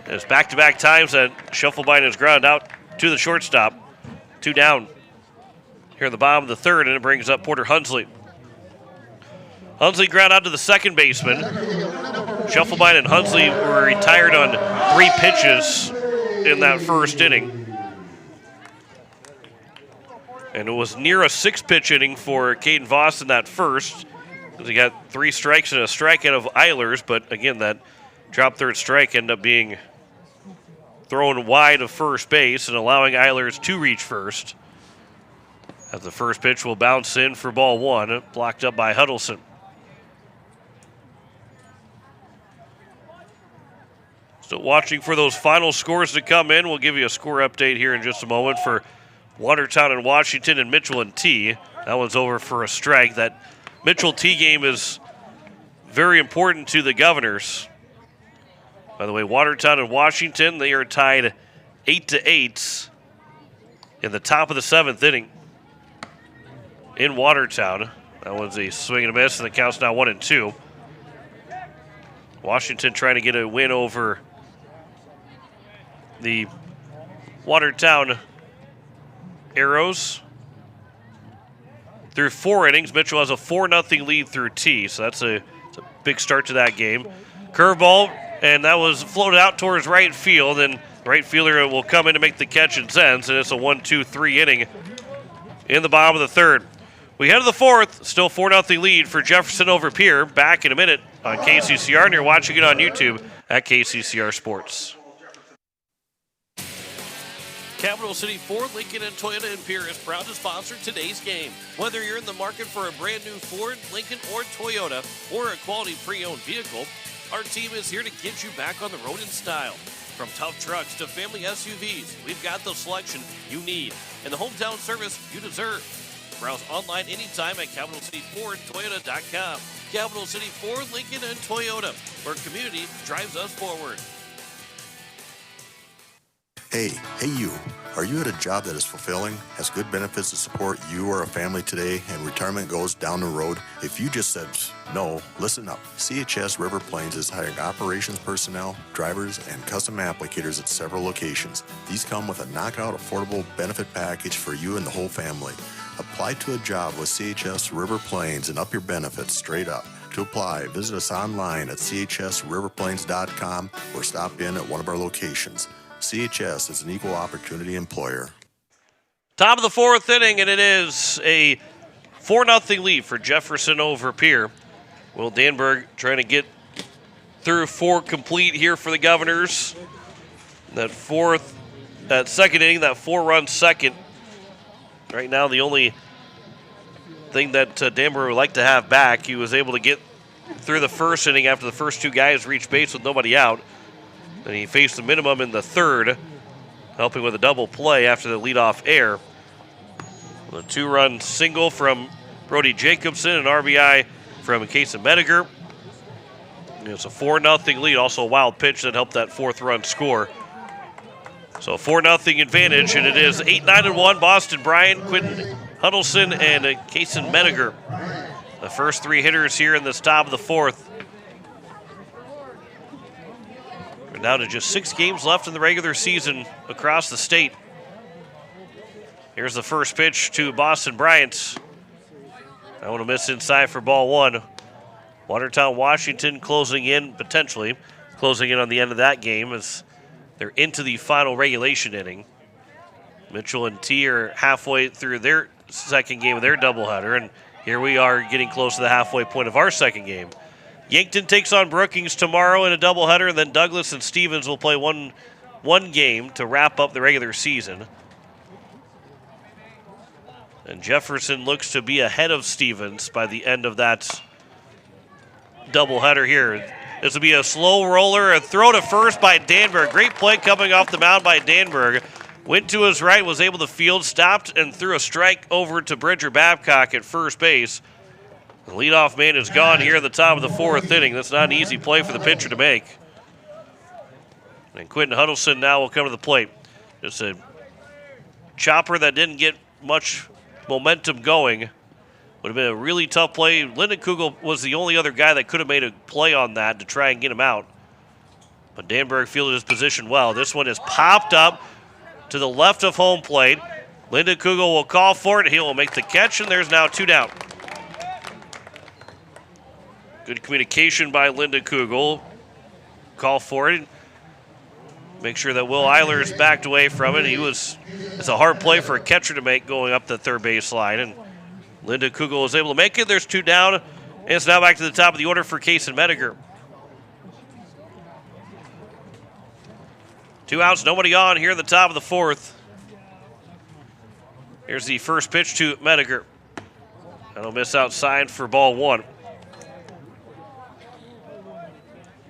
It's back-to-back times that Shufflebine has ground out to the shortstop. 2 down here in the bottom of the third, and it brings up Porter Hunsley. Hunsley ground out to the second baseman. Shufflebine and Hunsley were retired on 3 pitches in that first inning. And it was near a 6-pitch inning for Caden Voss in that first. He got 3 strikes and a strikeout of Eilers, but again, that drop third strike ended up being thrown wide of first base and allowing Eilers to reach first. As the first pitch will bounce in for ball 1, blocked up by Huddleston. Still watching for those final scores to come in. We'll give you a score update here in just a moment for Watertown and Washington and Mitchell and T. That one's over for a strike. That Mitchell T game is very important to the Governors. By the way, Watertown and Washington, they are tied 8-8 in the top of the 7th inning in Watertown. That was a swing and a miss, and the count's now 1-2. Washington trying to get a win over the Watertown Arrows. Through 4 innings, Mitchell has a 4-0 lead through T, so that's a big start to that game. Curveball, and that was floated out towards right field, and the right fielder will come in to make the catch and sends, and it's a 1-2-3 inning in the bottom of the 3rd. We head to the 4th, still 4-0 lead for Jefferson over Pierre. Back in a minute on KCCR, and you're watching it on YouTube at KCCR Sports. Capital City Ford, Lincoln, and Toyota in Pierre is proud to sponsor today's game. Whether you're in the market for a brand new Ford, Lincoln, or Toyota, or a quality pre-owned vehicle, our team is here to get you back on the road in style. From tough trucks to family SUVs, we've got the selection you need and the hometown service you deserve. Browse online anytime at CapitalCityFordToyota.com. Capital City Ford, Lincoln, and Toyota, where community drives us forward. Hey you. Are you at a job that is fulfilling, has good benefits to support you or a family today, and retirement goes down the road? If you just said no, listen up. CHS River Plains is hiring operations personnel, drivers, and custom applicators at several locations. These come with a knockout affordable benefit package for you and the whole family. Apply to a job with CHS River Plains and up your benefits straight up. To apply, visit us online at chsriverplains.com or stop in at one of our locations. CHS is an equal opportunity employer. Top of the 4th inning, and it is a 4-0 lead for Jefferson over Pierre. Will Danberg trying to get through 4 complete here for the Governors. That 2nd inning, that 4-run second. Right now, the only thing that Danberg would like to have back, he was able to get through the 1st inning after the first 2 guys reached base with nobody out. And he faced the minimum in the 3rd, helping with a double play after the leadoff air. A 2-run single from Brody Jacobson, an RBI from Casey Mediger. It's a 4-0 lead, also a wild pitch that helped that 4th run score. So a 4-0 advantage, and it is 8-9-1, Boston Bryant, Quentin Huddleston, and Casey Mediger. The first 3 hitters here in this top of the 4th. We're down to just 6 games left in the regular season across the state. Here's the first pitch to Boston Bryant. I want to miss inside for ball 1. Watertown, Washington closing in, potentially closing in on the end of that game as they're into the final regulation inning. Mitchell and T are halfway through their second game of their doubleheader, and here we are getting close to the halfway point of our second game. Yankton takes on Brookings tomorrow in a doubleheader, and then Douglas and Stevens will play one game to wrap up the regular season. And Jefferson looks to be ahead of Stevens by the end of that doubleheader here. This will be a slow roller, a throw to first by Danberg. Great play coming off the mound by Danberg. Went to his right, was able to field, stopped, and threw a strike over to Bridger Babcock at first base. The leadoff man is gone here at the top of the 4th inning. That's not an easy play for the pitcher to make. And Quentin Huddleston now will come to the plate. It's a chopper that didn't get much momentum going. Would have been a really tough play. Lyndon Kugel was the only other guy that could have made a play on that to try and get him out. But Danberg fielded his position well. This one is popped up to the left of home plate. Lyndon Kugel will call for it. He will make the catch, and there's now 2 down. Good communication by Lyndon Kugel. Call for it. Make sure that Will Eilers backed away from it. It's a hard play for a catcher to make going up the third base line. And Lyndon Kugel was able to make it. There's 2 down. And it's now back to the top of the order for Casey Mediger. 2 outs, nobody on here at the top of the 4th. Here's the first pitch to Mediger. That'll miss outside for ball 1.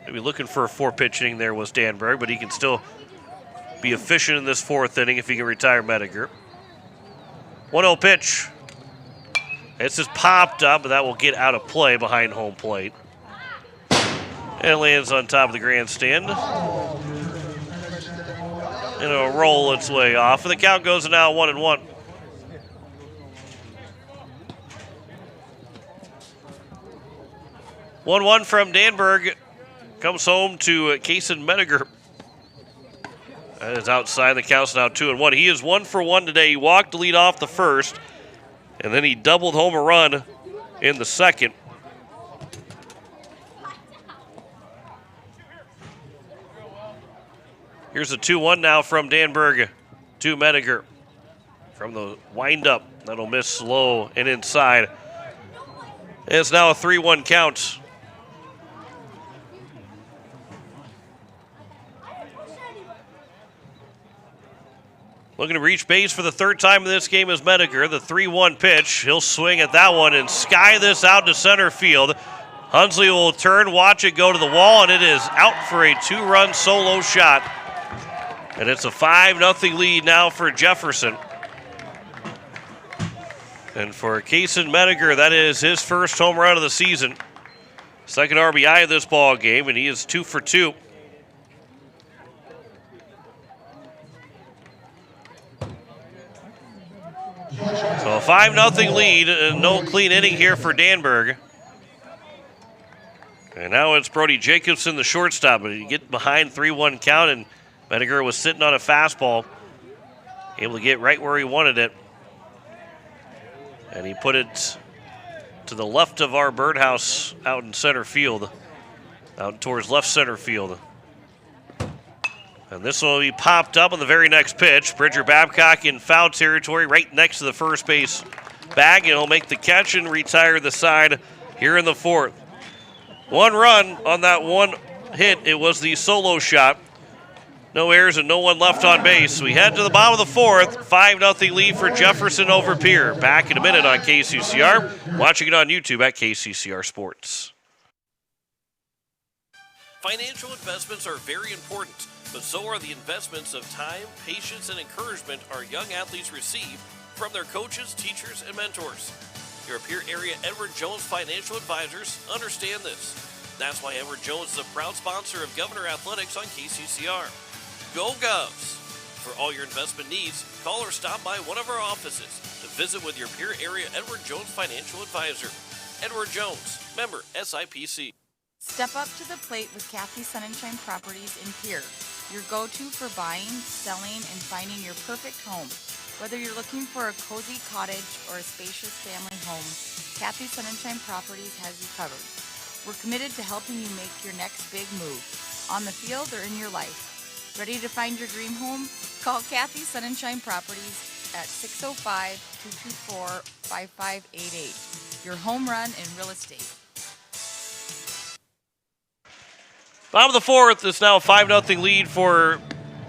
Maybe looking for a 4-pitch inning there was Danberg, but he can still be efficient in this 4th inning if he can retire Mediger. 1-0 pitch. It's just popped up, but that will get out of play behind home plate. And it lands on top of the grandstand. And it'll roll its way off. And the count goes to now 1-1. One from Danberg. Comes home to Kaysen Mediger. That is outside. The count's now 2-1. He is 1 for 1 today. He walked to lead off the first, and then he doubled home a run in the second. Here's a 2-1 now from Danberg to Mediger. From the windup, that'll miss slow and inside. And it's now a 3-1 count. Looking to reach base for the third time in this game is Mediger. The 3-1 pitch. He'll swing at that one and sky this out to center field. Hunsley will turn, watch it go to the wall, and it is out for a 2-run solo shot. And it's a 5-0 lead now for Jefferson. And for Kaysen Mediger, that is his first home run of the season. Second RBI of this ball game, and he is 2 for 2. So a 5-0 lead, and no clean inning here for Danberg. And now it's Brody Jacobson, the shortstop. But you get behind 3-1 count, and Mediger was sitting on a fastball, able to get right where he wanted it. And he put it to the left of our birdhouse out in center field, out towards left center field. And this will be popped up on the very next pitch. Bridger Babcock in foul territory right next to the first base bag, and he'll make the catch and retire the side here in the fourth. 1 run on that one hit. It was the solo shot. No errors and no one left on base. We head to the bottom of the fourth. 5-0 lead for Jefferson over Pierre. Back in a minute on KCCR. Watching it on YouTube at KCCR Sports. Financial investments are very important, but so are the investments of time, patience, and encouragement our young athletes receive from their coaches, teachers, and mentors. Your Pierre area Edward Jones Financial Advisors understand this. That's why Edward Jones is a proud sponsor of Governor Athletics on KCCR. Go Govs! For all your investment needs, call or stop by one of our offices to visit with your Pierre area Edward Jones Financial Advisor. Edward Jones, member SIPC. Step up to the plate with Kathy Sunshine Properties in Pierre, your go-to for buying, selling, and finding your perfect home. Whether you're looking for a cozy cottage or a spacious family home, Kathy Sunshine Properties has you covered. We're committed to helping you make your next big move, on the field or in your life. Ready to find your dream home? Call Kathy Sunshine Properties at 605-224-5588. Your home run in real estate. Bottom of the fourth, it's now a 5-0 lead for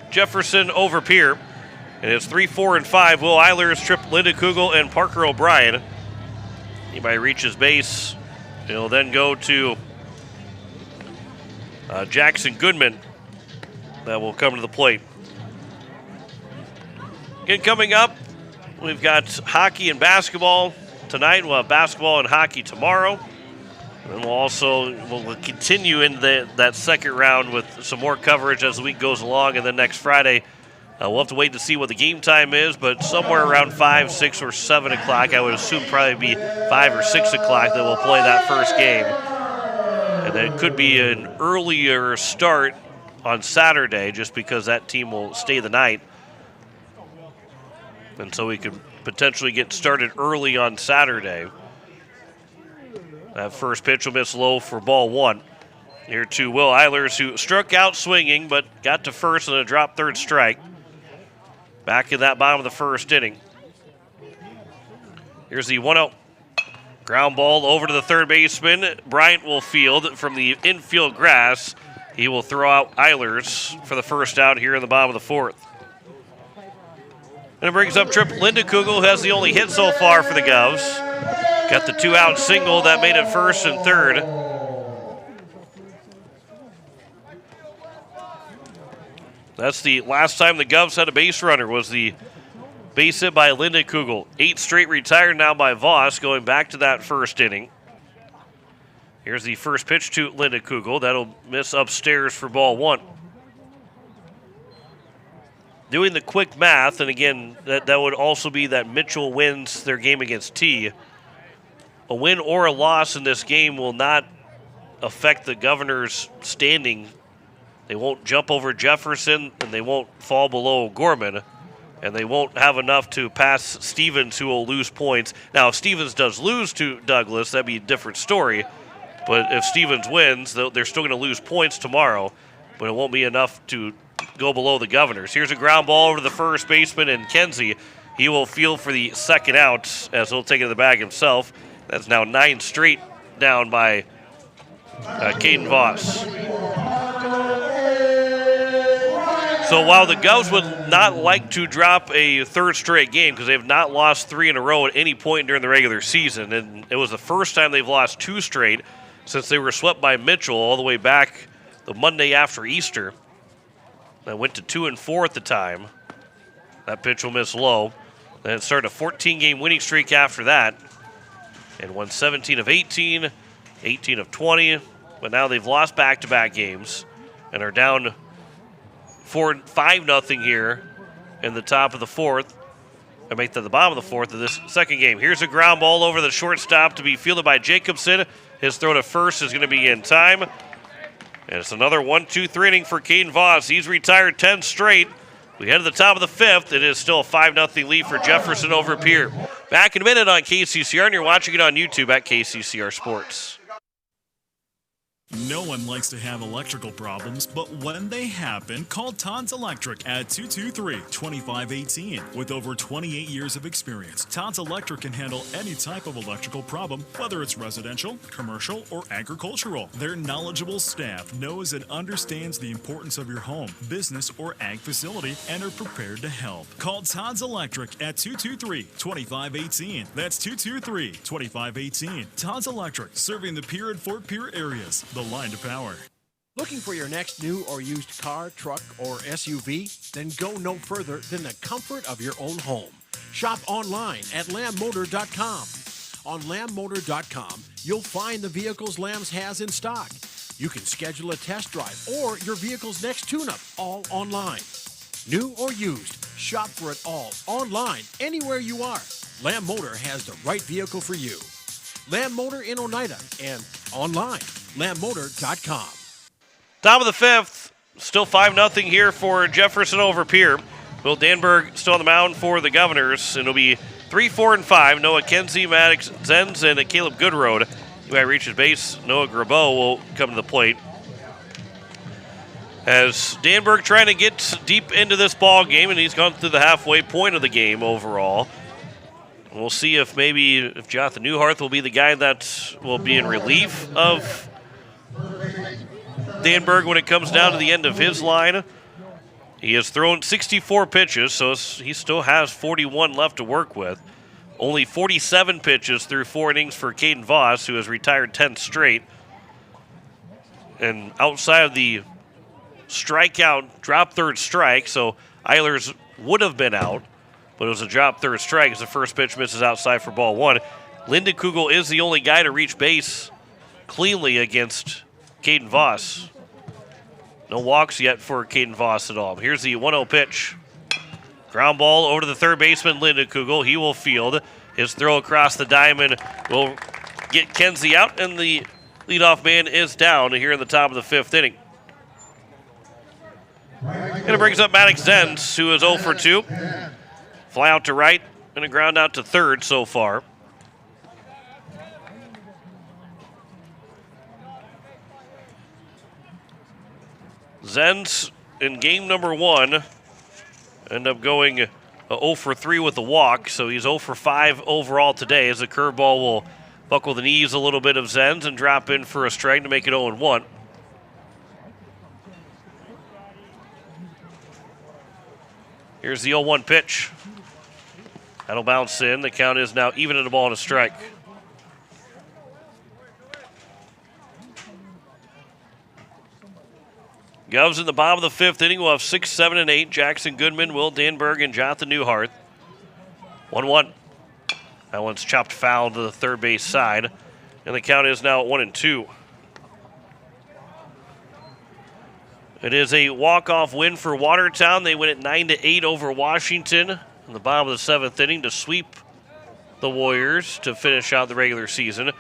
Jefferson over Pierre. And it's 3, 4, and 5. Will Eilers, Tripp Linda Kugel, and Parker O'Brien. He might reach his base. He'll then go to Jackson Goodman. That will come to the plate. Again, coming up, we've got hockey and basketball tonight. We'll have basketball and hockey tomorrow. And we'll continue in that second round with some more coverage as the week goes along. And then next Friday, we'll have to wait to see what the game time is, but somewhere around 5, 6, or 7 o'clock, I would assume probably be 5 or 6 o'clock that we'll play that first game. And then it could be an earlier start on Saturday just because that team will stay the night. And so we could potentially get started early on Saturday. That first pitch will miss low for ball 1. Here to Will Eilers, who struck out swinging but got to first and a drop third strike. Back in that bottom of the first inning. Here's the 1-0. Ground ball over to the third baseman. Bryant will field from the infield grass. He will throw out Eilers for the first out here in the bottom of the fourth. And it brings up Tripp Linda Kugel, who has the only hit so far for the Govs. Got the 2-out single that made it first and third. That's the last time the Govs had a base runner, was the base hit by Linda Kugel. 8 straight retired now by Voss, going back to that first inning. Here's the first pitch to Linda Kugel. That'll miss upstairs for ball one. Doing the quick math, and again, that would also be that Mitchell wins their game against T. A win or a loss in this game will not affect the Governors' standing. They won't jump over Jefferson, and they won't fall below Gorman, and they won't have enough to pass Stevens, who will lose points. Now, if Stevens does lose to Douglas, that'd be a different story. But if Stevens wins, they're still going to lose points tomorrow, but it won't be enough to go below the Governors. Here's a ground ball over to the first baseman, and Kenzie. He will field for the second out as he'll take it to the bag himself. That's now 9 straight down by Caden Voss. So while the Govs would not like to drop a third straight game because they have not lost 3 in a row at any point during the regular season, and it was the first time they've lost 2 straight since they were swept by Mitchell all the way back the Monday after Easter. That went to 2-4 at the time. That pitch will miss low. Then it started a 14-game winning streak after that and won 17 of 18, 18 of 20. But now they've lost back-to-back games and are down 5-0 here in the top of the fourth. I make that the bottom of the fourth of this second game. Here's a ground ball over the shortstop to be fielded by Jacobson. His throw to first is going to be in time. And it's another 1-2-3 inning for Caden Voss. He's retired 10 straight. We head to the top of the fifth. It is still a 5-0 lead for Jefferson over Pierre. Back in a minute on KCCR, and you're watching it on YouTube at KCCR Sports. No one likes to have electrical problems, but when they happen, call Todd's Electric at 223-2518. With over 28 years of experience, Todd's Electric can handle any type of electrical problem, whether it's residential, commercial, or agricultural. Their knowledgeable staff knows and understands the importance of your home, business, or ag facility and are prepared to help. Call Todd's Electric at 223-2518. That's 223-2518. Todd's Electric, serving the Pierre and Fort Pierre areas. The line to power. Looking for your next new or used car, truck, or SUV? Then go no further than the comfort of your own home. Shop online at lambmotor.com. On lambmotor.com, you'll find the vehicles Lambs has in stock. You can schedule a test drive or your vehicle's next tune-up, all online. New or used, shop for it all online, anywhere you are. Lamb Motor has the right vehicle for you. Lamb Motor in Oneida and online, lambmotor.com. Top of the fifth, still 5-0 here for Jefferson over Pierre. Will Danberg still on the mound for the Governors, and it'll be 3, 4, and 5. Noah Kenzie, Maddox Zenz, and Caleb Goodroad. He might reach his base. Noah Grabeau will come to the plate. As Danberg trying to get deep into this ball game, and he's gone through the halfway point of the game overall. We'll see if Jonathan Newharth will be the guy that will be in relief of Danberg when it comes down to the end of his line. He has thrown 64 pitches, so he still has 41 left to work with. Only 47 pitches through 4 innings for Caden Voss, who has retired 10 straight. And outside of the strikeout, drop third strike, so Eilers would have been out. But it was a drop third strike as the first pitch misses outside for ball 1. Lyndon Kugel is the only guy to reach base cleanly against Caden Voss. No walks yet for Caden Voss at all. Here's the 1-0 pitch. Ground ball over to the third baseman, Lyndon Kugel. He will field. His throw across the diamond will get Kenzie out, and the leadoff man is down here in the top of the fifth inning. And it brings up Maddox Zenz, who is 0 for 2. Fly out to right and a ground out to third so far. Zenz in game number 1 end up going 0 for 3 with the walk, so he's 0 for 5 overall today as the curveball will buckle the knees a little bit of Zenz and drop in for a strike to make it 0-1. Here's the 0-1 pitch. That'll bounce in. The count is now even at a ball and a strike. Govs in the bottom of the fifth inning will have 6, 7, and 8. Jackson Goodman, Will Danberg, and Jonathan Newharth. 1-1. That one's chopped foul to the third base side. And the count is now 1-2. It is a walk-off win for Watertown. They win at 9-8 over Washington in the bottom of the 7th inning to sweep the Warriors to finish out the regular season.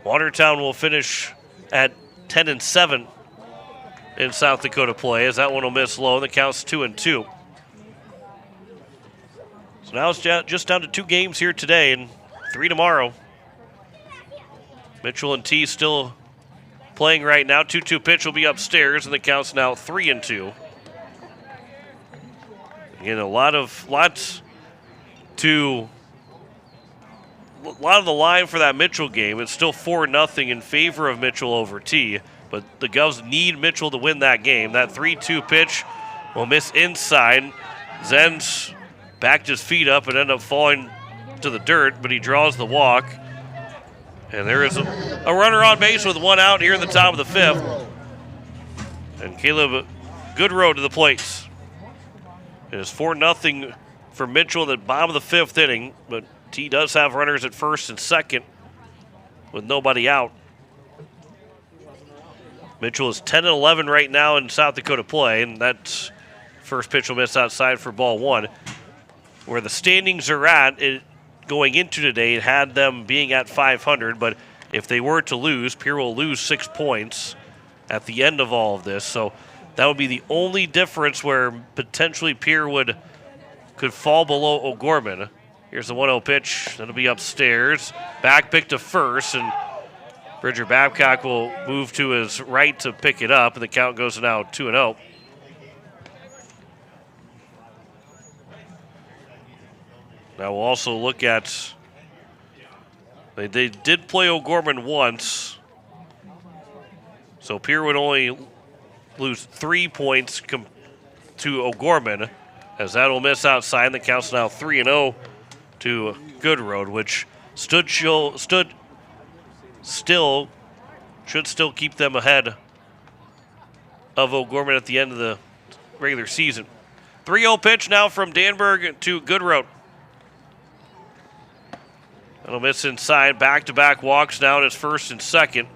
Watertown will finish at 10-7 in South Dakota play, as that one will miss low, and the count's 2-2. So now it's just down to 2 games here today and 3 tomorrow. Mitchell and T still playing right now. 2-2 pitch will be upstairs, and the count's now 3-2. Again, a lot of the line for that Mitchell game. It's still 4-0 in favor of Mitchell over T, but the Govs need Mitchell to win that game. That 3-2 pitch will miss inside. Zenz backed his feet up and ended up falling to the dirt, but he draws the walk. And there is a runner on base with 1 out here in the top of the 5th. And Caleb Goodrow to the plate. It is 4-0 for Mitchell in the bottom of the 5th inning, but T does have runners at first and second with nobody out. Mitchell is 10-11 right now in South Dakota play, and that first pitch will miss outside for ball 1. Where the standings are at, going into today, it had them being at 500, but if they were to lose, Pierre will lose 6 points at the end of all of this. So that would be the only difference where potentially Pierre could fall below O'Gorman. Here's the 1-0 pitch. That'll be upstairs. Back pick to first, and Bridger Babcock will move to his right to pick it up, and the count goes to now 2-0. Now we'll also look at, they did play O'Gorman once, so Pierre would only lose 3 points to O'Gorman, as that will miss outside, and the count's now 3-0 to Goodroad, which should still keep them ahead of O'Gorman at the end of the regular season. 3-0 pitch now from Danberg to Goodroad. That'll miss inside. Back-to-back walks now in his first and second.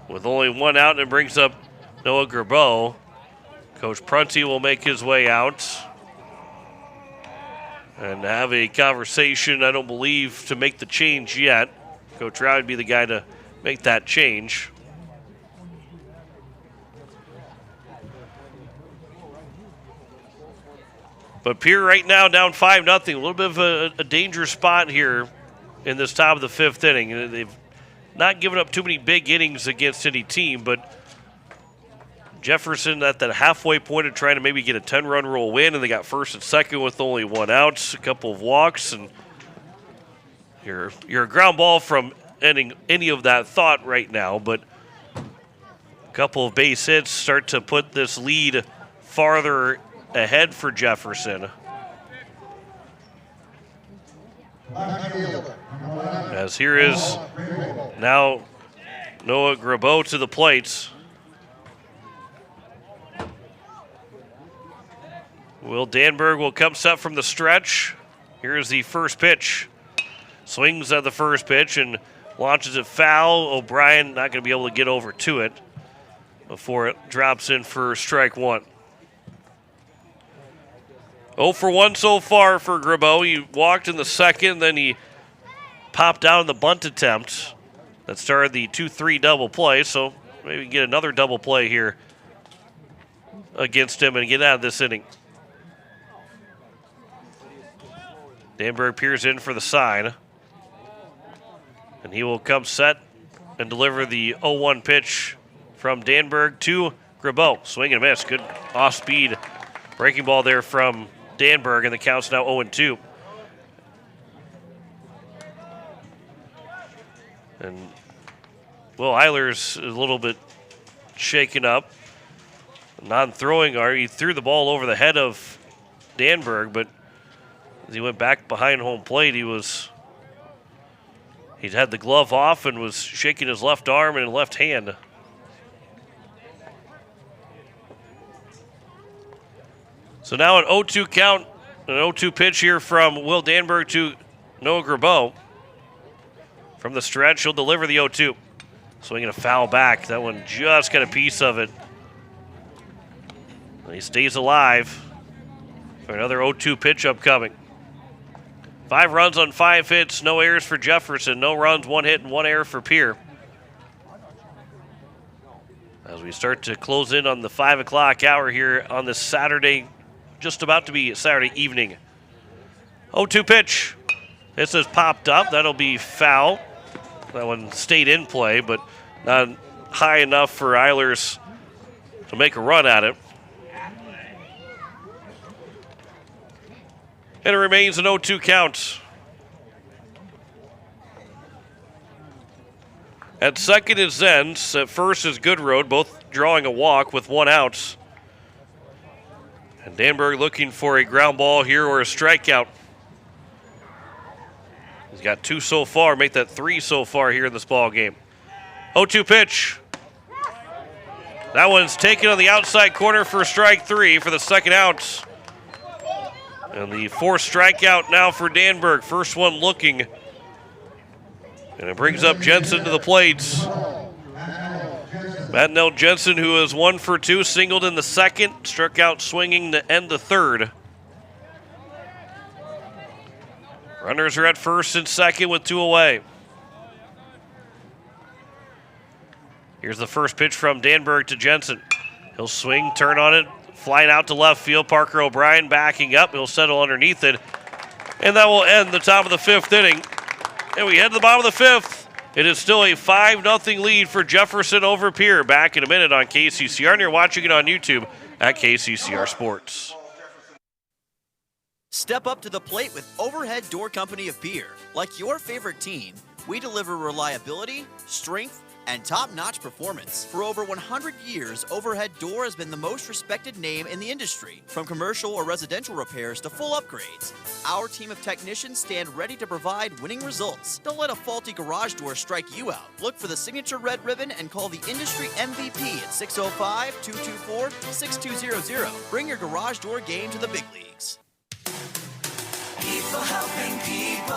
With only 1 out, and it brings up Noah Gerbeau. Coach Prunty will make his way out and have a conversation, I don't believe, to make the change yet. Coach Rao would be the guy to make that change. But Pierre right now down 5-0. A little bit of a dangerous spot here in this top of the 5th inning. They've not given up too many big innings against any team, but Jefferson at that halfway point of trying to maybe get a 10-run roll win, and they got first and second with only 1 out, a couple of walks, and you're a ground ball from ending any of that thought right now, but a couple of base hits start to put this lead farther ahead for Jefferson. As here is now Noah Gerbeau to the plate. Will Danberg will come set from the stretch. Here's the first pitch. Swings at the first pitch and launches it foul. O'Brien not going to be able to get over to it before it drops in for strike 1. 0 for 1 so far for Gerbeau. He walked in the second, then he popped out in the bunt attempt that started the 2-3 double play, so maybe get another double play here against him and get out of this inning. Danberg peers in for the sign, and he will come set and deliver the 0-1 pitch from Danberg to Gerbeau. Swing and miss. Good off-speed breaking ball there from Danberg, and the count's now 0-2. And Will Eilers is a little bit shaken up. Non-throwing, he threw the ball over the head of Danberg, but as he went back behind home plate, he'd had the glove off and was shaking his left arm and left hand. So now an 0-2 count, an 0-2 pitch here from Will Danberg to Noah Gerbeau. From the stretch, he'll deliver the 0-2. Swinging a foul back. That one just got a piece of it. He stays alive for another 0-2 pitch upcoming. 5 runs on 5 hits, no errors for Jefferson. No runs, 1 hit, and 1 error for Pierre. As we start to close in on the 5 o'clock hour here on this Saturday, just about to be Saturday evening. 0-2 pitch. This has popped up. That'll be foul. That one stayed in play, but not high enough for Eilers to make a run at it. And it remains an 0-2 count. At second is Zenz. At first is Goodroad, both drawing a walk with 1 out. And Danberg looking for a ground ball here or a strikeout. He's got 2 so far, make that 3 so far here in this ball game. 0-2 pitch. That one's taken on the outside corner for strike 3 for the second out. And the 4th strikeout now for Danberg. First one looking. And it brings up Jensen to the plate. Matt Jensen, who is 1 for 2, singled in the second, struck out swinging to end the third. Runners are at first and second with 2 away. Here's the first pitch from Danberg to Jensen. He'll swing, turn on it, flying out to left field. Parker O'Brien backing up. He'll settle underneath it. And that will end the top of the 5th inning. And we head to the bottom of the 5th. It is still a 5-0 lead for Jefferson over Pierre. Back in a minute on KCCR, and you're watching it on YouTube at KCCR Sports. Step up to the plate with Overhead Door Company of Pierre. Like your favorite team, we deliver reliability, strength, and top-notch performance. For over 100 years, Overhead Door has been the most respected name in the industry. From commercial or residential repairs to full upgrades, our team of technicians stand ready to provide winning results. Don't let a faulty garage door strike you out. Look for the signature red ribbon and call the industry MVP at 605-224-6200. Bring your garage door game to the big leagues. People helping people.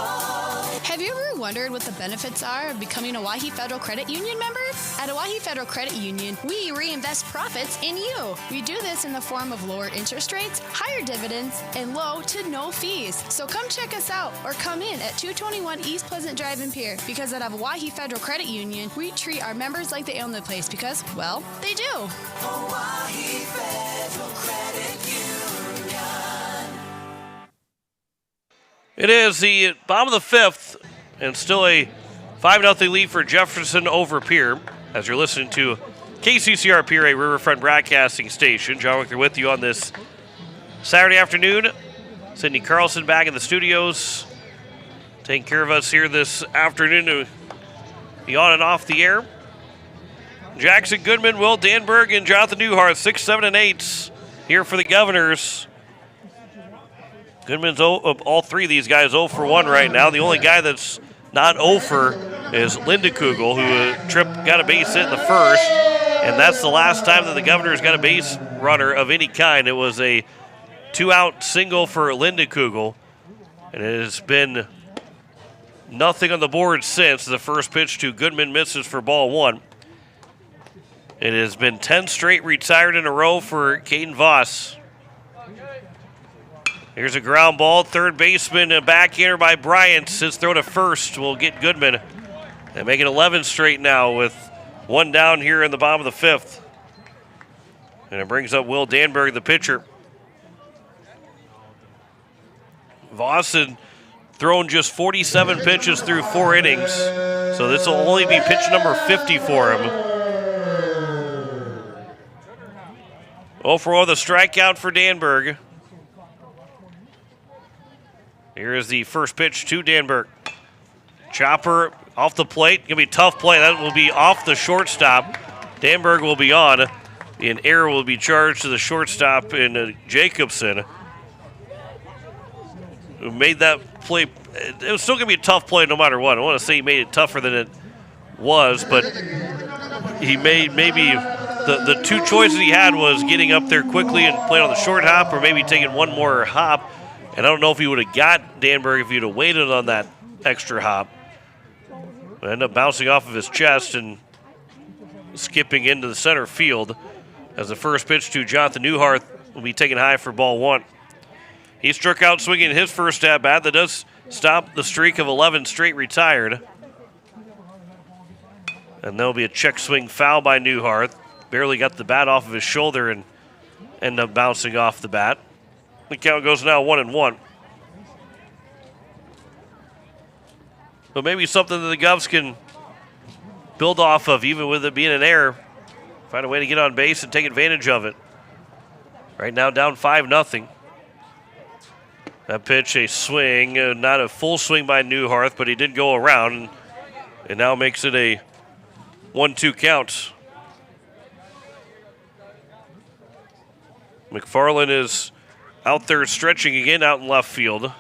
Have you ever wondered what the benefits are of becoming a Owyhee Federal Credit Union member? At Owyhee Federal Credit Union, we reinvest profits in you. We do this in the form of lower interest rates, higher dividends, and low to no fees. So come check us out or come in at 221 East Pleasant Drive in Pierre, because at Owyhee Federal Credit Union, we treat our members like they own the place because, well, they do. Owyhee Federal Credit Union. It is the bottom of the 5th, and still a 5-0 lead for Jefferson over Pierre. As you're listening to KCCR Pierre, a Riverfront broadcasting station. John Wickler with you on this Saturday afternoon. Sydney Carlson back in the studios, taking care of us here this afternoon to be on and off the air. Jackson Goodman, Will Danberg, and Jonathan Newhart, 6, 7, and 8 here for the Governors. Goodman's all 3 of these guys 0 for 1 right now. The only guy that's not 0 for is Linda Kugel, who got a base hit in the first, and that's the last time that the Governors got a base runner of any kind. It was a 2-out single for Linda Kugel, and it has been nothing on the board since. The first pitch to Goodman misses for ball 1. It has been 10 straight retired in a row for Caden Voss. Here's a ground ball. Third baseman, a backhander by Bryant. His throw to first will get Goodman. They make it 11 straight now with 1 down here in the bottom of the 5th. And it brings up Will Danberg, the pitcher. Voss had thrown just 47 pitches through 4 innings. So this will only be pitch number 50 for him. 0 for 1 with a strikeout for Danberg. Here is the first pitch to Danberg. Chopper off the plate. Going to be a tough play. That will be off the shortstop. Danberg will be on. An error will be charged to the shortstop in Jacobson, who made that play. It was still going to be a tough play no matter what. I want to say he made it tougher than it was, but he made maybe the 2 choices he had was getting up there quickly and playing on the short hop, or maybe taking 1 more hop. And I don't know if he would have got Danberg if he'd have waited on that extra hop. Will end up bouncing off of his chest and skipping into the center field as the first pitch to Jonathan Newhart will be taken high for ball 1. He struck out swinging his first at bat. That does stop the streak of 11 straight retired. And there'll be a check swing foul by Newhart. Barely got the bat off of his shoulder and ended up bouncing off the bat. The count goes now 1-1. But maybe something that the Govs can build off of, even with it being an error. Find a way to get on base and take advantage of it. Right now down 5-0. That pitch, a swing, not a full swing by Newhart, but he did go around, and now makes it a 1-2 count. McFarland is out there stretching again out in left field.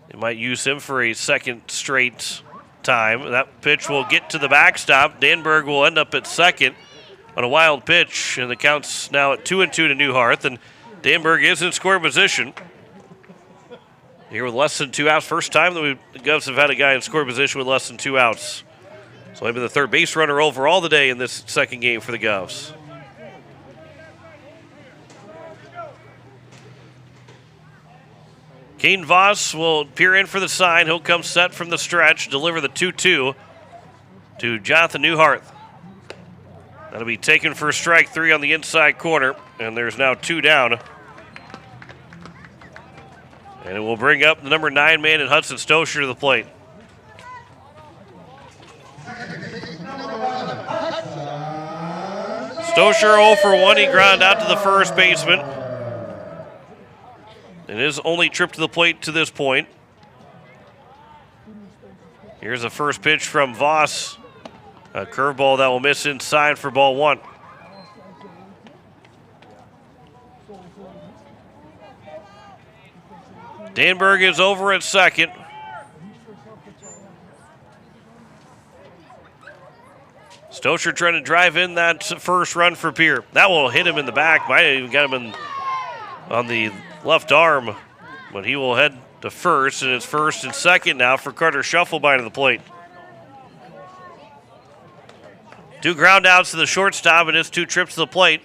They might use him for a second straight time. That pitch will get to the backstop. Danberg will end up at second on a wild pitch, and the count's now at 2-2 to Newhart, and Danberg is in scoring position. Here with less than 2 outs. First time that the Govs have had a guy in scoring position with less than 2 outs. So maybe the third base runner overall today in this second game for the Govs. Caden Voss will peer in for the sign. He'll come set from the stretch, deliver the 2-2 to Jonathan Newhart. That'll be taken for strike 3 on the inside corner, and there's now 2 down. And it will bring up the number 9 man in Hudson Stosher to the plate. Stosher 0 for 1. He grounded out to the first baseman. And his only trip to the plate to this point. Here's the first pitch from Voss. A curveball that will miss inside for ball 1. Danberg is over at second. Stosher trying to drive in that first run for Pierre. That will hit him in the back. Might have even got him on the left arm, but he will head to first, and it's first and second now for Carter Shufflebein to the plate. 2 ground outs to the shortstop and his 2 trips to the plate.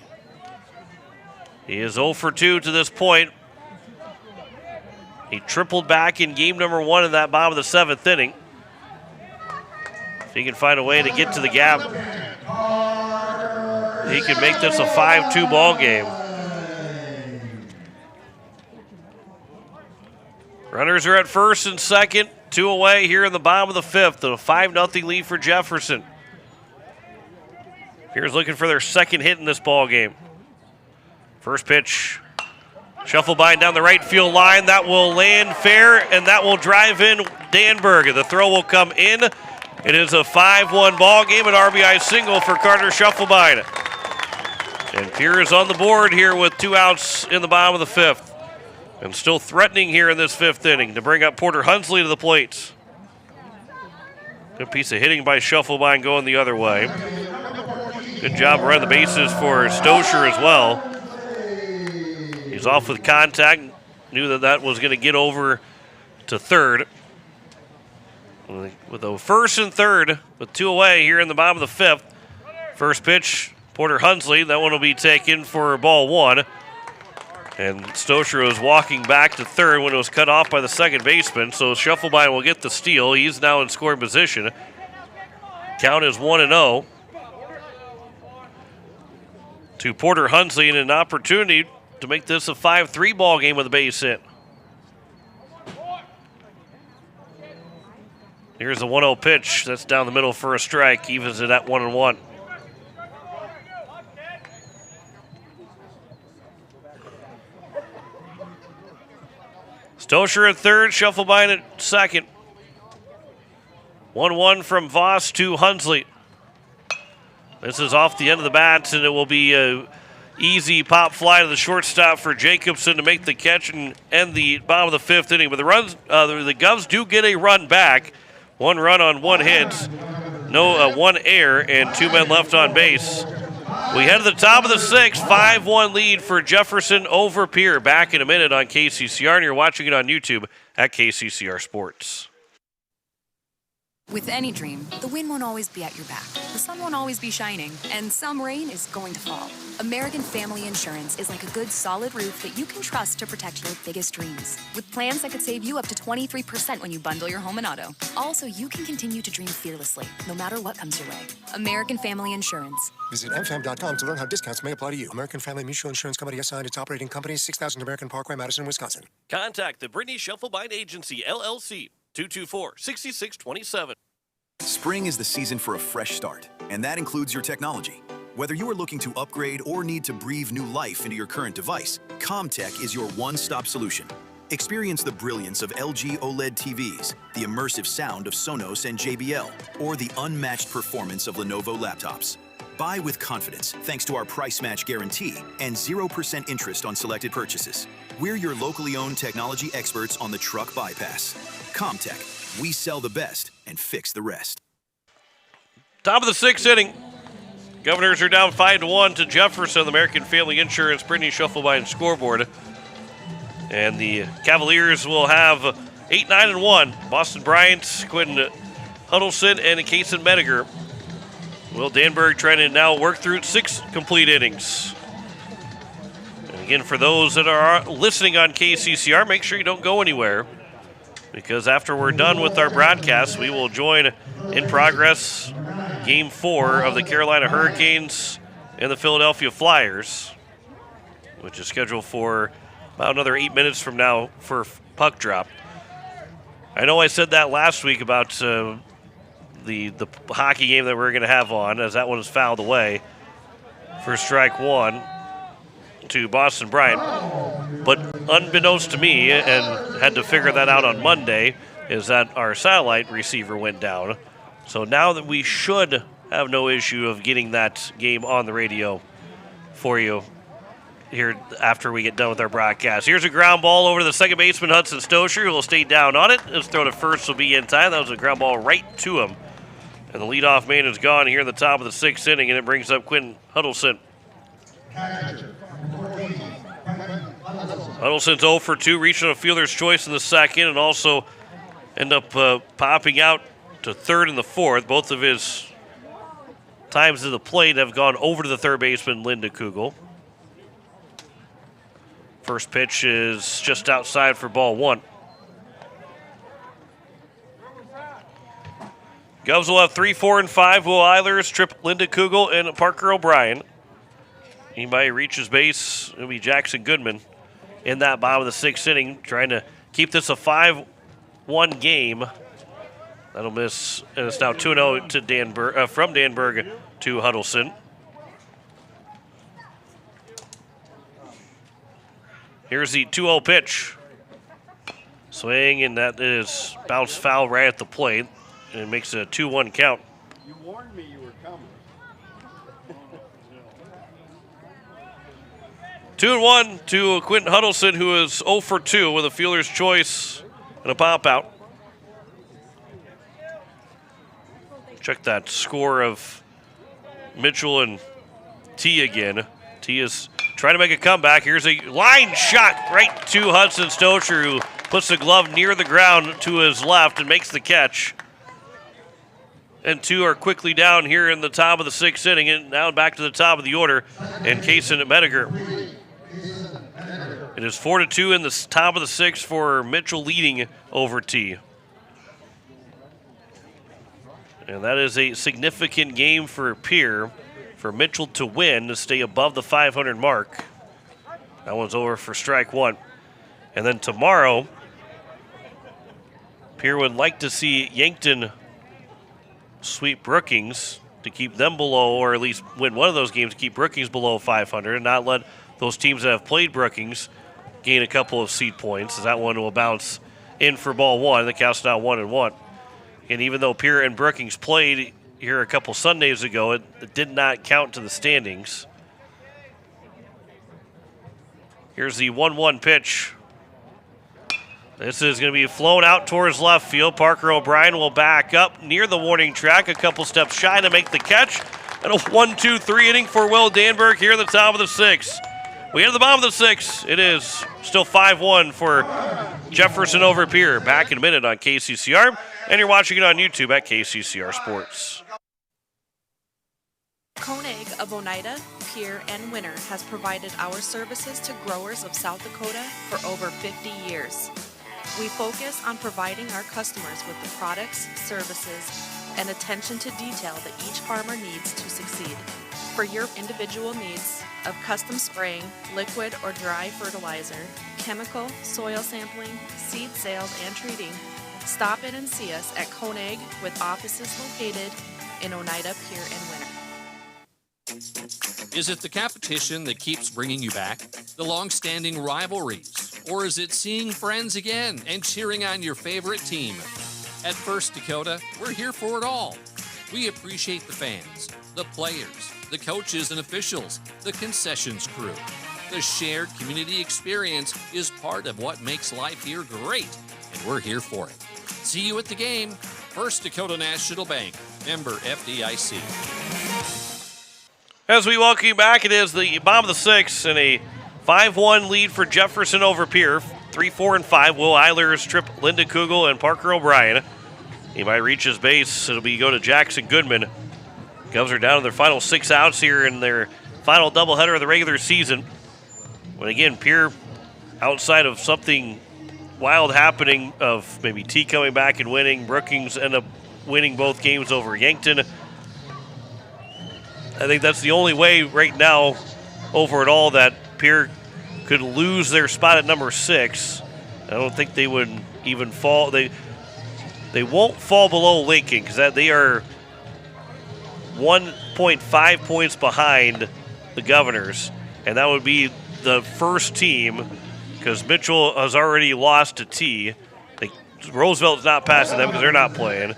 He is 0 for 2 to this point. He tripled back in game number 1 in that bottom of the 7th inning. If he can find a way to get to the gap, he can make this a 5-2 ball game. Runners are at first and second, 2 away here in the bottom of the 5th. A 5-0 lead for Jefferson. Here's looking for their second hit in this ball game. First pitch. Shufflebein down the right field line. That will land fair, and that will drive in Danberg. The throw will come in. It is a 5-1 ball game, an RBI single for Carter Shufflebein. And Pierre is on the board here with 2 outs in the bottom of the 5th. And still threatening here in this 5th inning to bring up Porter Hunsley to the plate. Good piece of hitting by Shufflebein going the other way. Good job around the bases for Stosher as well. He's off with contact. Knew that that was going to get over to third. With a first and third, with 2 away here in the bottom of the 5th. First pitch, Porter Hunsley. That one will be taken for ball 1. And Stosher was walking back to third when it was cut off by the second baseman. So Shufflebein will get the steal. He's now in scoring position. Count is 1-0. To Porter Hunsley, and an opportunity to make this a 5-3 ball game with a base hit. Here's the 1-0 pitch. That's down the middle for a strike. Evens it at 1-1. Stosher at third, Shufflebein at second. 1-1 from Voss to Hunsley. This is off the end of the bat, and it will be a easy pop fly to the shortstop for Jacobson to make the catch and end the bottom of the 5th inning. But the Govs do get a run back. 1 run on 1 hit, 1 error, and 2 men left on base. We head to the top of the 6th, 5-1 lead for Jefferson over Pierre. Back in a minute on KCCR, and you're watching it on YouTube at KCCR Sports. With any dream, the wind won't always be at your back, the sun won't always be shining, and some rain is going to fall. American Family Insurance is like a good solid roof that you can trust to protect your biggest dreams. With plans that could save you up to 23% when you bundle your home and auto. Also, you can continue to dream fearlessly, no matter what comes your way. American Family Insurance. Visit mfam.com to learn how discounts may apply to you. American Family Mutual Insurance Company assigned its operating company, 6000 American Parkway, Madison, Wisconsin. Contact the Brittany Shufflebind Agency, LLC, 224-6627. Spring is the season for a fresh start, and that includes your technology. Whether you are looking to upgrade or need to breathe new life into your current device, CommTech is your one-stop solution. Experience the brilliance of LG OLED TVs, the immersive sound of Sonos and JBL, or the unmatched performance of Lenovo laptops. Buy with confidence thanks to our price match guarantee and 0% interest on selected purchases. We're your locally owned technology experts on the truck bypass. CommTech. We sell the best and fix the rest. Top of the sixth inning. Governors are down 5-1 to Jefferson, the American Family Insurance Brittany Shufflebind scoreboard. And the Cavaliers will have 8-9-1. Boston Bryant, Quinn Huddleston, and Kason Mediger. Will Danberg trying to now work through 6 complete innings. And again, for those that are listening on KCCR, make sure you don't go anywhere, because after we're done with our broadcast, we will join in progress Game 4 of the Carolina Hurricanes and the Philadelphia Flyers, which is scheduled for about another 8 minutes from now for puck drop. I know I said that last week about the hockey game that we're going to have on, as that one is fouled away for strike 1 to Boston Bryant. But unbeknownst to me, and had to figure that out on Monday, is that our satellite receiver went down. So now that we should have no issue of getting that game on the radio for you here after we get done with our broadcast. Here's a ground ball over to the second baseman, Hudson Stosher, who will stay down on it. His throw to first will be in time. That was a ground ball right to him. And the leadoff man is gone here in the top of the 6th inning, and it brings up Quinn Huddleston. Huddleston's 0 for 2, reaching a fielder's choice in the second, and also end up popping out to third in the 4th. Both of his times to the plate have gone over to the third baseman, Linda Kugel. First pitch is just outside for ball 1. Govs will have 3, 4, and 5. Will Eilers, Tripp, Linda Kugel, and Parker O'Brien. Anybody reaches base, it'll be Jackson Goodman in that bottom of the 6th inning, trying to keep this a 5-1 game. That'll miss, and it's now 2-0 to Danberg, from Danberg to Huddleston. Here's the 2-0 pitch. Swing, and that is bounced foul right at the plate, and it makes it a 2-1 count. You warned me you were coming. 2-1 to Quentin Huddleston, who is 0 for 2 with a fielder's choice and a pop out. Check that score of Mitchell and T again. T is trying to make a comeback. Here's a line shot right to Hudson Stosher, who puts the glove near the ground to his left and makes the catch. And 2 are quickly down here in the top of the 6th inning, and now back to the top of the order, and Kason Mediger. It is 4-2 in the top of the 6th for Mitchell, leading over T. And that is a significant game for Pierre, for Mitchell to win to stay above the 500 mark. That one's over for strike 1. And then tomorrow, Pierre would like to see Yankton sweep Brookings to keep them below, or at least win one of those games to keep Brookings below 500 and not let those teams that have played Brookings gain a couple of seed points, as that one will bounce in for ball 1. The count's now 1-1. And even though Pierre and Brookings played here a couple Sundays ago, it did not count to the standings. Here's the 1-1 pitch. This is going to be flown out towards left field. Parker O'Brien will back up near the warning track, a couple steps shy to make the catch. And a 1-2-3 inning for Will Danberg here at the top of the 6th. We get to the bottom of the 6th. It is still 5-1 for Jefferson over Pierre. Back in a minute on KCCR, and you're watching it on YouTube at KCCR Sports. Koenig of Oneida, Pierre, and Winter has provided our services to growers of South Dakota for over 50 years. We focus on providing our customers with the products, services, and attention to detail that each farmer needs to succeed. For your individual needs of custom spraying, liquid or dry fertilizer, chemical, soil sampling, seed sales, and treating, stop in and see us at Koenig with offices located in Oneida, Pierre, and Winter. Is it the competition that keeps bringing you back? The long-standing rivalries? Or is it seeing friends again and cheering on your favorite team? At First Dakota, we're here for it all. We appreciate the fans, the players, the coaches and officials, the concessions crew. The shared community experience is part of what makes life here great, and we're here for it. See you at the game. First Dakota National Bank, member FDIC. As we welcome you back, it is the bottom of the 6th and a 5-1 lead for Jefferson over Pierre. 3, 4, and 5. Will Eilers trip Linda Kugel and Parker O'Brien. He might reach his base. It'll be go to Jackson Goodman. Govs are down to their final 6 outs here in their final doubleheader of the regular season. But again, Pierre, outside of something wild happening of maybe T coming back and winning, Brookings end up winning both games over Yankton. I think that's the only way right now over it all that Pierre could lose their spot at number 6. I don't think they would even fall. They won't fall below Lincoln because they are 1.5 points behind the Governors, and that would be the first team because Mitchell has already lost to T. Roosevelt's not passing them because they're not playing.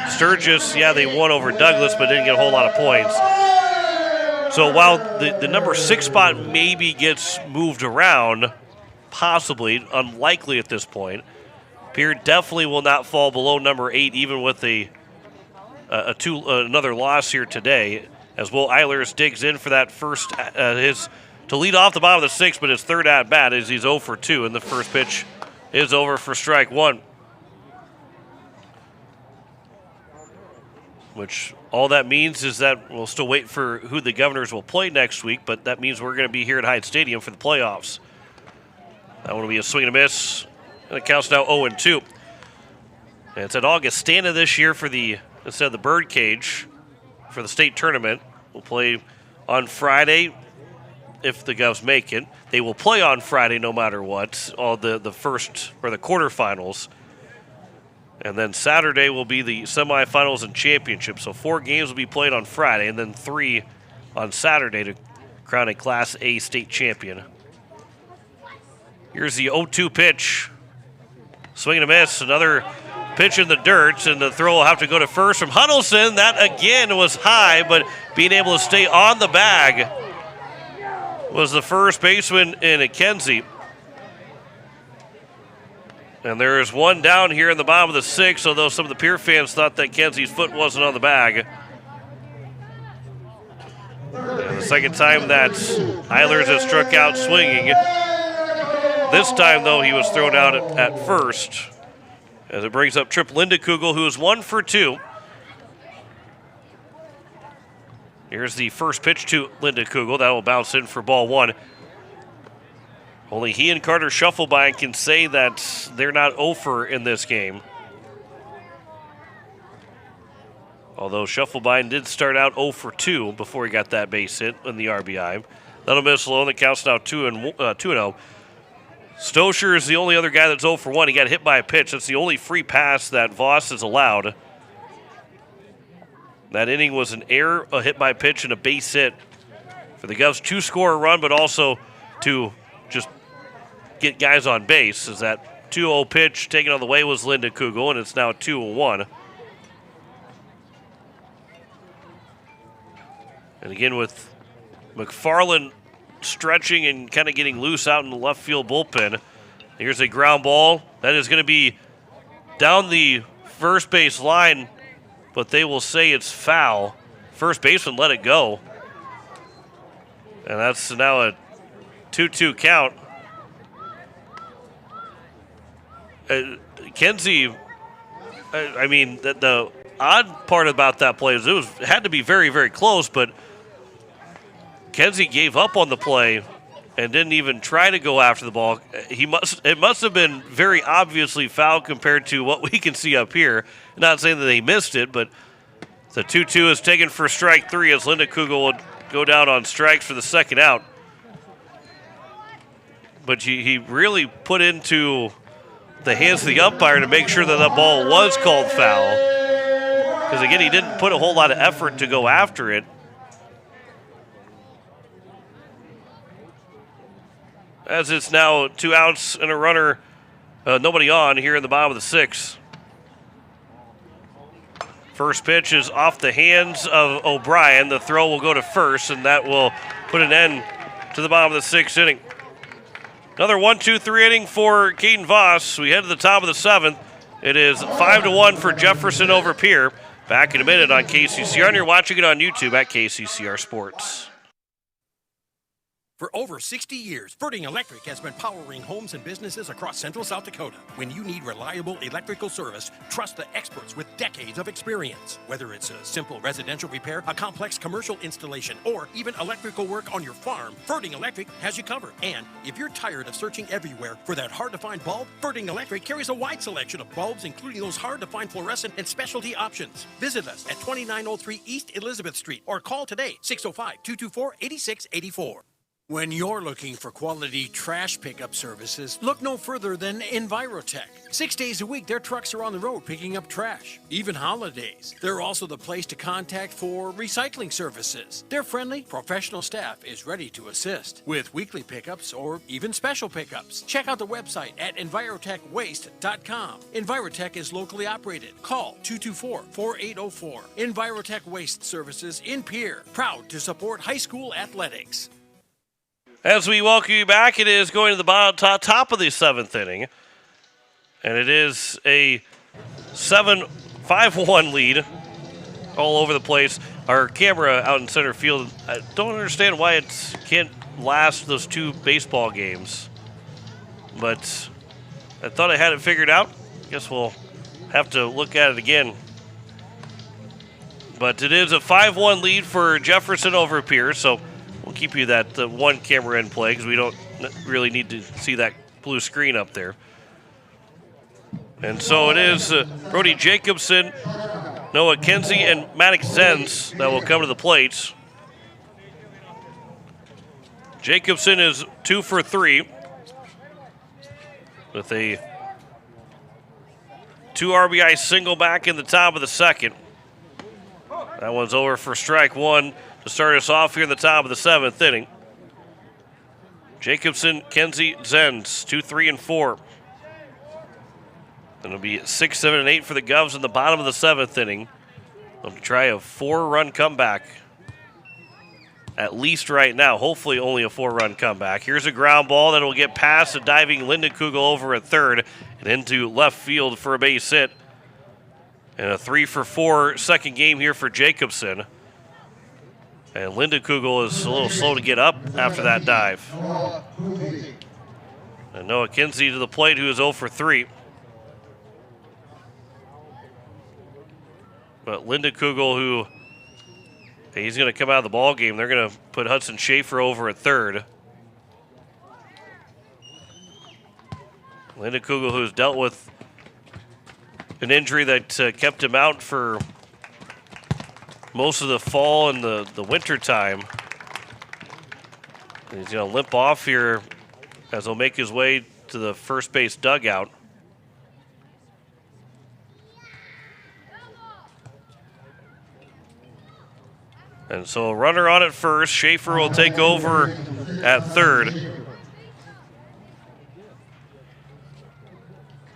Sturgis, yeah, they won over Douglas but didn't get a whole lot of points. So while the number 6 spot maybe gets moved around, possibly, unlikely at this point, Pierre definitely will not fall below number 8, even with another loss here today, as Will Eilers digs in for that first, to lead off the bottom of the 6th, but his third at bat is he's 0 for 2, and the first pitch is over for strike 1. Which all that means is that we'll still wait for who the Governors will play next week, but that means we're going to be here at Hyde Stadium for the playoffs. That one will be a swing and a miss, and it counts now 0-2. And it's at Augustana this year for instead of the Birdcage for the state tournament. We'll play on Friday if the Govs make it. They will play on Friday no matter what, all the first or the quarterfinals. And then Saturday will be the semifinals and championship. So 4 games will be played on Friday and then 3 on Saturday to crown a Class A state champion. Here's the 0-2 pitch. Swing and a miss. Another pitch in the dirt, and the throw will have to go to first from Huddleston. That again was high, but being able to stay on the bag was the first baseman in Kenzie. And there is one down here in the bottom of the 6th, although some of the Pierre fans thought that Kenzie's foot wasn't on the bag. And the second time that Eilers has struck out swinging. This time, though, he was thrown out at first. As it brings up Trip Lindekugel, who is 1 for 2. Here's the first pitch to Lindekugel. That will bounce in for ball 1. Only he and Carter Shufflebein can say that they're not over in this game. Although Shufflebein did start out 0 for 2 before he got that base hit in the RBI. That'll miss alone. The count's now 2-0. Stosher is the only other guy that's 0 for 1. He got hit by a pitch. That's the only free pass that Voss has allowed. That inning was an error, a hit by a pitch, and a base hit for the Govs to score a run, but also to just get guys on base. As that 2-0 pitch taken on the way was Linda Kugel, and it's now 2-1. And again with McFarland stretching and kind of getting loose out in the left field bullpen. Here's a ground ball. That is going to be down the first base line, but they will say it's foul. First baseman let it go. And that's now a 2-2 count. Kenzie, I mean, the odd part about that play is it had to be very, very close, but Kenzie gave up on the play and didn't even try to go after the ball. It must have been very obviously foul compared to what we can see up here. Not saying that they missed it, but the 2-2 is taken for strike 3 as Linda Kugel would go down on strikes for the second out. But he really put into the hands of the umpire to make sure that the ball was called foul. Because, again, he didn't put a whole lot of effort to go after it. As it's now 2 outs and a runner, nobody on here in the bottom of the 6th. First pitch is off the hands of O'Brien. The throw will go to first, and that will put an end to the bottom of the 6th inning. Another 1-2-3 inning for Caden Voss. We head to the top of the 7th. It is 5-1 for Jefferson over Pierre. Back in a minute on KCCR, and you're watching it on YouTube at KCCR Sports. For over 60 years, Ferding Electric has been powering homes and businesses across central South Dakota. When you need reliable electrical service, trust the experts with decades of experience. Whether it's a simple residential repair, a complex commercial installation, or even electrical work on your farm, Ferding Electric has you covered. And if you're tired of searching everywhere for that hard-to-find bulb, Ferding Electric carries a wide selection of bulbs, including those hard-to-find fluorescent and specialty options. Visit us at 2903 East Elizabeth Street or call today, 605-224-8684. When you're looking for quality trash pickup services, look no further than Envirotech. 6 days a week, their trucks are on the road picking up trash, even holidays. They're also the place to contact for recycling services. Their friendly, professional staff is ready to assist with weekly pickups or even special pickups. Check out the website at envirotechwaste.com. Envirotech is locally operated. Call 224-4804. Envirotech Waste Services in Pierre, proud to support high school athletics. As we welcome you back, it is going to the top of the 7th inning. And it is a 5-1 lead all over the place. Our camera out in center field, I don't understand why it can't last those 2 baseball games. But I thought I had it figured out. Guess we'll have to look at it again. But it is a 5-1 lead for Jefferson over Pierre, so we'll keep you that one camera in play because we don't really need to see that blue screen up there. And so it is Brody Jacobson, Noah Kenzie, and Maddox Zenz that will come to the plates. Jacobson is 2 for 3 with a 2 RBI single back in the top of the 2nd. That one's over for strike 1. To start us off here in the top of the 7th inning. Jacobson, Kenzie, Zenz, 2, 3, and 4. Then it'll be 6, 7, and 8 for the Govs in the bottom of the 7th inning. They'll try a 4-run comeback. At least right now. Hopefully only a 4-run comeback. Here's a ground ball that will get past a diving Linda Kugel over at third and into left field for a base hit. And a 3 for 4 second game here for Jacobson. And Linda Kugel is a little slow to get up after that dive. And Noah Kinsey to the plate, who is 0 for 3. But Linda Kugel, who he's going to come out of the ball game. They're going to put Hudson Schaefer over at third. Linda Kugel, who's dealt with an injury that kept him out for most of the fall and the winter time. He's going to limp off here as he'll make his way to the first base dugout. And so a runner on at first. Schaefer will take over at third.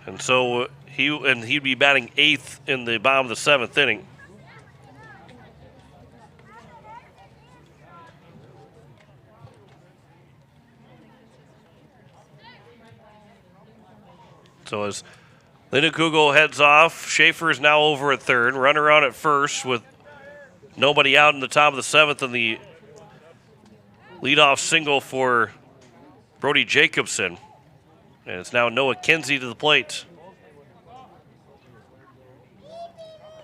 And so he'd be batting 8th in the bottom of the 7th inning. So as Linda Kugel heads off, Schaefer is now over at third. Runner on at first with nobody out in the top of the 7th, and the leadoff single for Brody Jacobson. And it's now Noah Kinsey to the plate.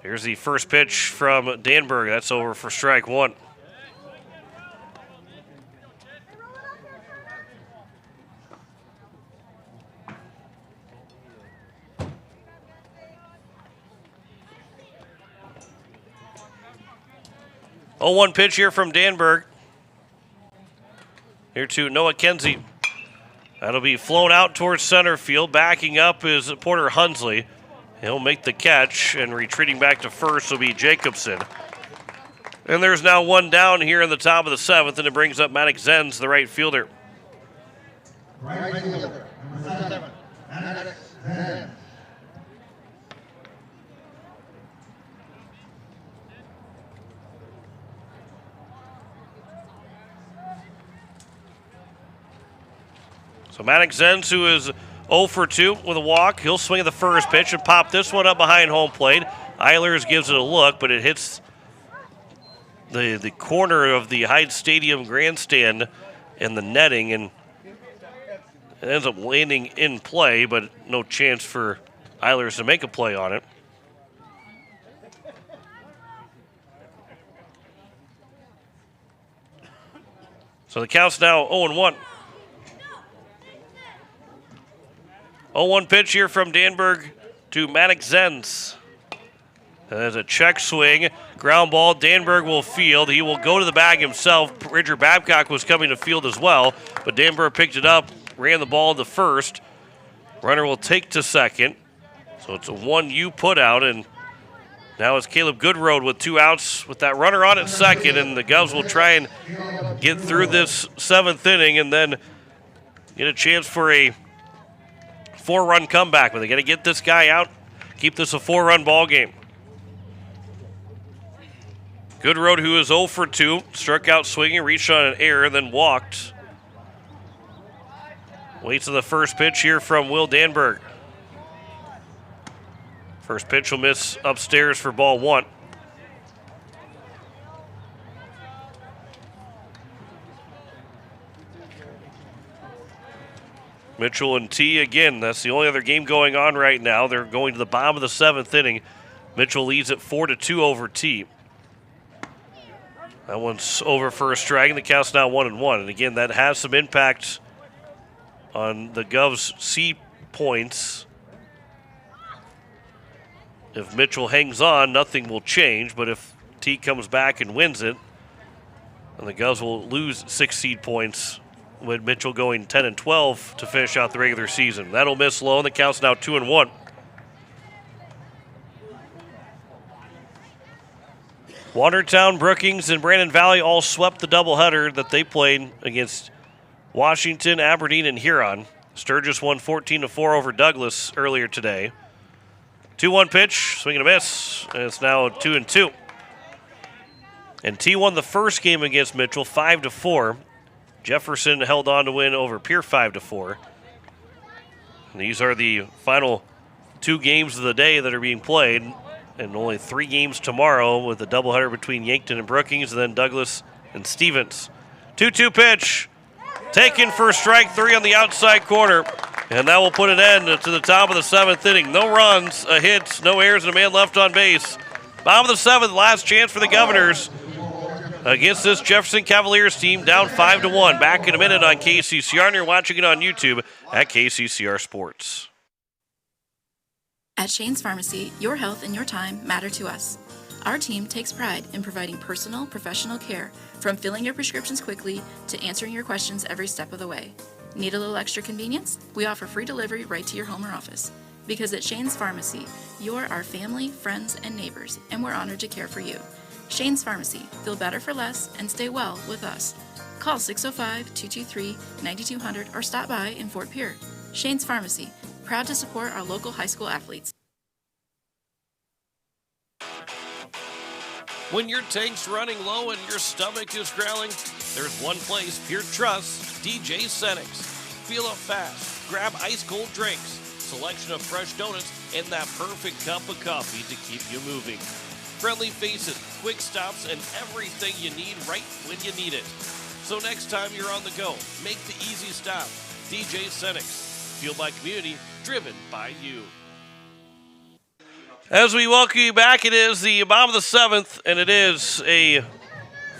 Here's the first pitch from Danberg. That's over for strike one. Oh, 1 pitch here from Danberg. Here to Noah Kinsey. That'll be flown out towards center field. Backing up is Porter Hunsley. He'll make the catch, and retreating back to first will be Jacobson. And there's now one down here in the top of the 7th, and it brings up Maddox Zenz, the right fielder. Right fielder, number 7, Maddox Zenz. So Maddox Zenz, who is 0 for 2 with a walk, he'll swing at the first pitch and pop this one up behind home plate. Eilers gives it a look, but it hits the corner of the Hyde Stadium grandstand and the netting, and it ends up landing in play, but no chance for Eilers to make a play on it. So the count's now 0-1. 0-1 pitch here from Danberg to Maddox Zenz. There's a check swing, ground ball. Danberg will field. He will go to the bag himself. Richard Babcock was coming to field as well, but Danberg picked it up, ran the ball to first. Runner will take to second. So it's a 1-U put out, and now it's Caleb Goodroad with 2 outs with that runner on at second, and the Govs will try and get through this 7th inning and then get a chance for a 4-run comeback, but they got to get this guy out, keep this a 4-run ball game. Goodroad, who is 0 for 2, struck out swinging, reached on an error, then walked. Waits on the first pitch here from Will Danberg. First pitch will miss upstairs for ball 1. Mitchell and T again. That's the only other game going on right now. They're going to the bottom of the 7th inning. Mitchell leads at 4-2 over T. That one's over for a strike, and the count's now 1-1. And again, that has some impact on the Govs' C points. If Mitchell hangs on, nothing will change. But if T comes back and wins it, then the Govs will lose 6 seed points, with Mitchell going 10-12 to finish out the regular season. That'll miss low, and the count's now 2-1. Watertown, Brookings, and Brandon Valley all swept the doubleheader that they played against Washington, Aberdeen, and Huron. Sturgis won 14-4 over Douglas earlier today. 2-1 pitch, swing and a miss, and it's now 2-2. And T won the first game against Mitchell 5-4. Jefferson held on to win over Pierre 5-4. And these are the final 2 games of the day that are being played, and only 3 games tomorrow with a doubleheader between Yankton and Brookings, and then Douglas and Stevens. 2-2 pitch, taken for strike 3 on the outside corner, and that will put an end to the top of the 7th inning. No runs, a hit, no errors, and a man left on base. Bottom of the 7th, last chance for the Governors against this Jefferson Cavaliers team, down 5-1. Back in a minute on KCCR, and you're watching it on YouTube at KCCR Sports. At Shane's Pharmacy, your health and your time matter to us. Our team takes pride in providing personal, professional care, from filling your prescriptions quickly to answering your questions every step of the way. Need a little extra convenience? We offer free delivery right to your home or office. Because at Shane's Pharmacy, you're our family, friends, and neighbors, and we're honored to care for you. Shane's Pharmacy. Feel better for less and stay well with us. Call 605-223-9200 or stop by in Fort Pierre. Shane's Pharmacy. Proud to support our local high school athletes. When your tank's running low and your stomach is growling, there's one place Pierre trusts, DJ Senex. Feel up fast, grab ice-cold drinks, selection of fresh donuts, and that perfect cup of coffee to keep you moving. Friendly faces, quick stops, and everything you need right when you need it. So next time you're on the go, make the easy stop. DJ Senix. Fueled by community, driven by you. As we welcome you back, it is the bottom of the 7th, and it is a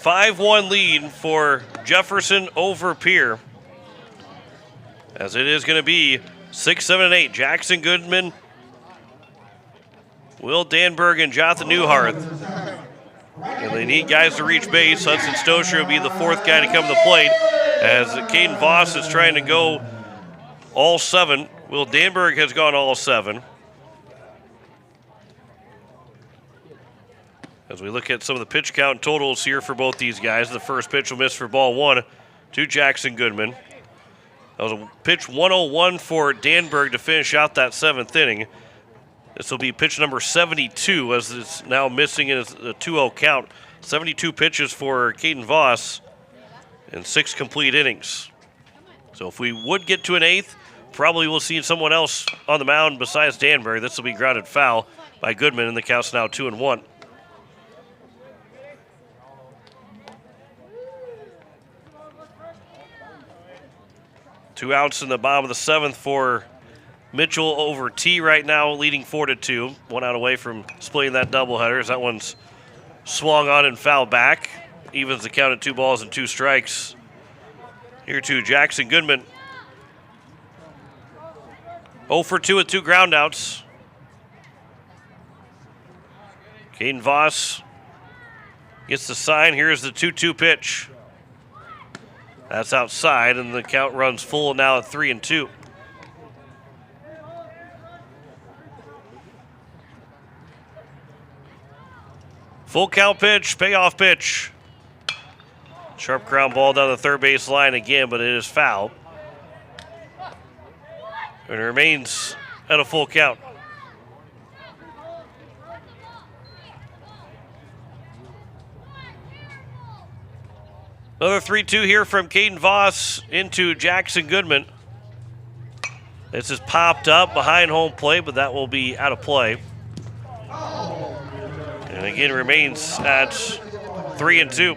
5-1 lead for Jefferson over Pierre. As it is going to be 6, 7, and 8. Jackson Goodman, Will Danberg, and Jonathan Newharth. And they need guys to reach base. Hudson Stosher will be the 4th guy to come to the plate, as Caden Voss is trying to go all 7. Will Danberg has gone all 7. As we look at some of the pitch count totals here for both these guys, the first pitch will miss for ball 1 to Jackson Goodman. That was a pitch 101 for Danberg to finish out that 7th inning. This will be pitch number 72, as it's now missing in a 2-0 count. 72 pitches for Caden Voss and 6 complete innings. So if we would get to an 8th, probably we'll see someone else on the mound besides Danberg. This will be grounded foul by Goodman, and the count's now 2-1. Two outs in the bottom of the 7th for Mitchell over T right now, leading 4-2. 1 out away from splitting that doubleheader, as that one's swung on and fouled back. Evens the count at 2 balls and 2 strikes. Here to Jackson Goodman. 0 for 2 with 2 groundouts. Caden Voss gets the sign. Here's the 2-2 pitch. That's outside, and the count runs full now at 3-2. Full count pitch, payoff pitch. Sharp ground ball down the third base line again, but it is foul. And it remains at a full count. Another 3-2 here from Caden Voss into Jackson Goodman. This is popped up behind home plate, but that will be out of play. And again, remains at 3-2.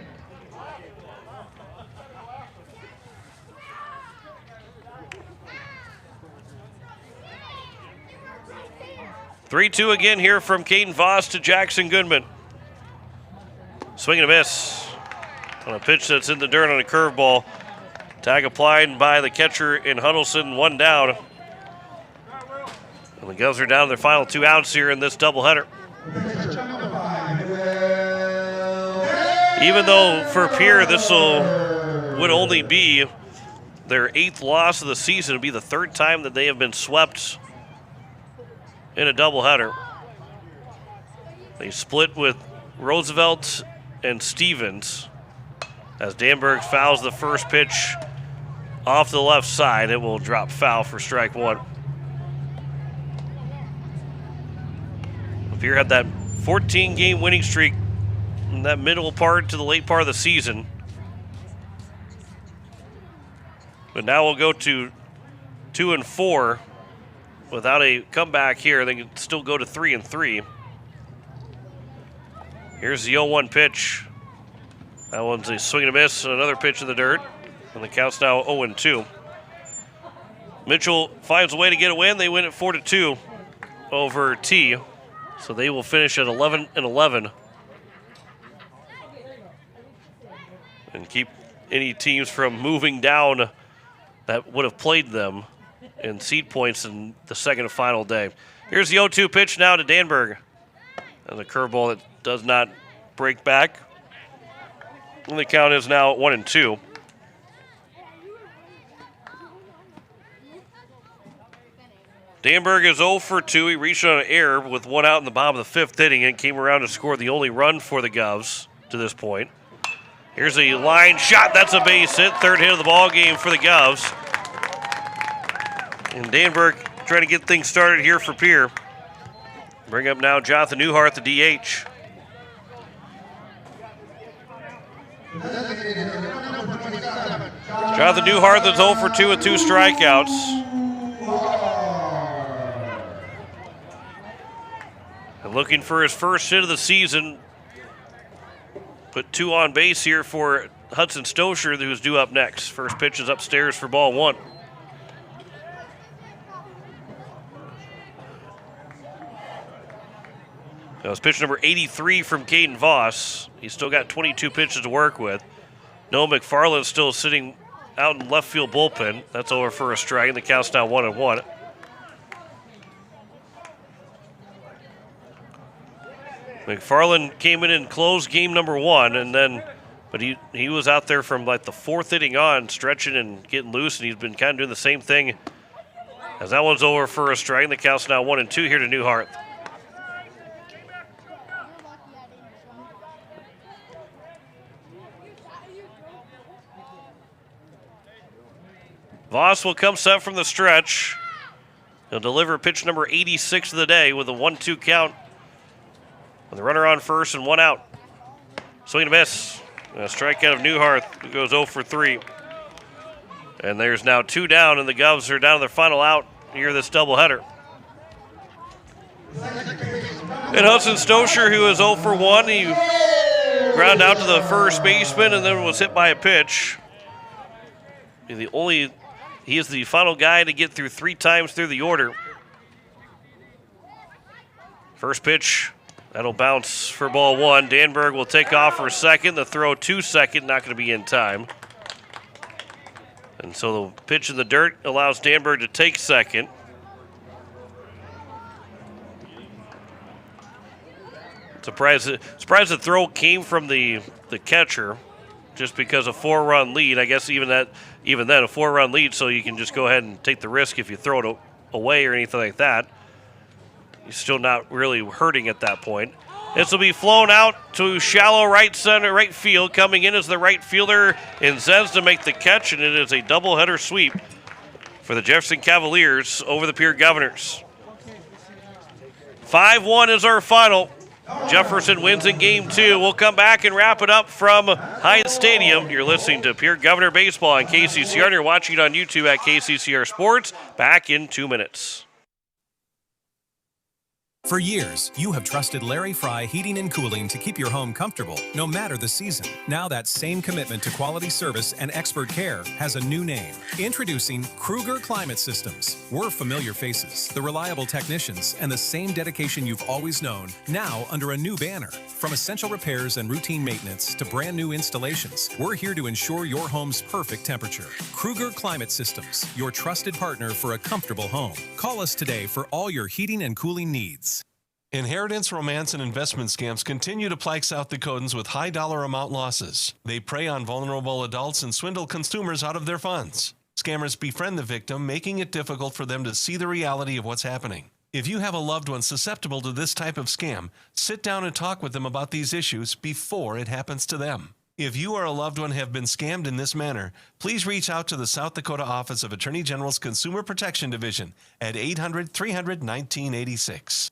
Three-two again here from Caden Voss to Jackson Goodman. Swing and a miss on a pitch that's in the dirt on a curveball. Tag applied by the catcher in Huddleston, 1 down. And the Govs are down to their final 2 outs here in this doubleheader. Even though for Pierre this would only be their 8th loss of the season, it would be the 3rd time that they have been swept in a doubleheader. They split with Roosevelt and Stevens. As Danberg fouls the first pitch off the left side, it will drop foul for strike 1. Pierre had that 14-game winning streak in that middle part to the late part of the season. But now we'll go to 2-4 without a comeback here. They can still go to 3-3. Here's the 0-1 pitch. That one's a swing and a miss, another pitch in the dirt, and the count's now 0-2. Mitchell finds a way to get a win. They win at 4-2 over T, so they will finish at 11-11 and keep any teams from moving down that would have played them in seed points in the second and final day. Here's the 0-2 pitch now to Danberg, and the curveball that does not break back. And the count is now 1-2. Danberg is 0 for 2. He reached on an error with 1 out in the bottom of the 5th inning and came around to score the only run for the Govs to this point. Here's a line shot. That's a base hit. 3rd hit of the ball game for the Govs. And Danberg trying to get things started here for Pierre. Bring up now Jonathan Newharth, the DH. Jonathan Newharth is 0 for 2 with 2 strikeouts. And looking for his first hit of the season. Put 2 on base here for Hudson Stosher, who's due up next. First pitch is upstairs for ball 1. That was pitch number 83 from Caden Voss. He's still got 22 pitches to work with. Noah McFarland's still sitting out in left field bullpen. That's over for a strike, and the count's now 1-1. McFarland came in and closed game number 1, but he was out there from like the 4th inning on, stretching and getting loose, and he's been kind of doing the same thing. As that one's over for a strike, and the count's now 1-2 here to Newhart. Voss will come set from the stretch. He'll deliver pitch number 86 of the day with a 1-2 count. With a runner on first and 1 out. Swing and a miss. A strikeout of Newhart, who goes 0 for 3. And there's now 2 down, and the Govs are down to their final out here this doubleheader. And Hudson Stosher, who is 0 for 1, he ground out to the first baseman and then was hit by a pitch. He is the final guy to get through 3 times through the order. First pitch, that'll bounce for ball 1. Danberg will take off for second. The throw to second, not going to be in time. And so the pitch in the dirt allows Danberg to take second. Surprised the throw came from the catcher, just because a 4-run lead. I guess even then a 4-run lead, so you can just go ahead and take the risk if you throw it away or anything like that. You're still not really hurting at that point. This will be flown out to shallow right field. Coming in as the right fielder in Zenz to make the catch, and it is a doubleheader sweep for the Jefferson Cavaliers over the Pierre Governors. 5-1 is our final. Jefferson wins in game 2. We'll come back and wrap it up from Hyatt Stadium. You're listening to Pierre Governor Baseball on KCCR, and you're watching it on YouTube at KCCR Sports. Back in 2 minutes. For years, you have trusted Larry Fry Heating and Cooling to keep your home comfortable, no matter the season. Now that same commitment to quality service and expert care has a new name. Introducing Kruger Climate Systems. We're familiar faces, the reliable technicians, and the same dedication you've always known, now under a new banner. From essential repairs and routine maintenance to brand new installations, we're here to ensure your home's perfect temperature. Kruger Climate Systems, your trusted partner for a comfortable home. Call us today for all your heating and cooling needs. Inheritance, romance, and investment scams continue to plague South Dakotans with high dollar amount losses. They prey on vulnerable adults and swindle consumers out of their funds. Scammers befriend the victim, making it difficult for them to see the reality of what's happening. If you have a loved one susceptible to this type of scam, sit down and talk with them about these issues before it happens to them. If you or a loved one have been scammed in this manner, please reach out to the South Dakota Office of Attorney General's Consumer Protection Division at 800-300-1986.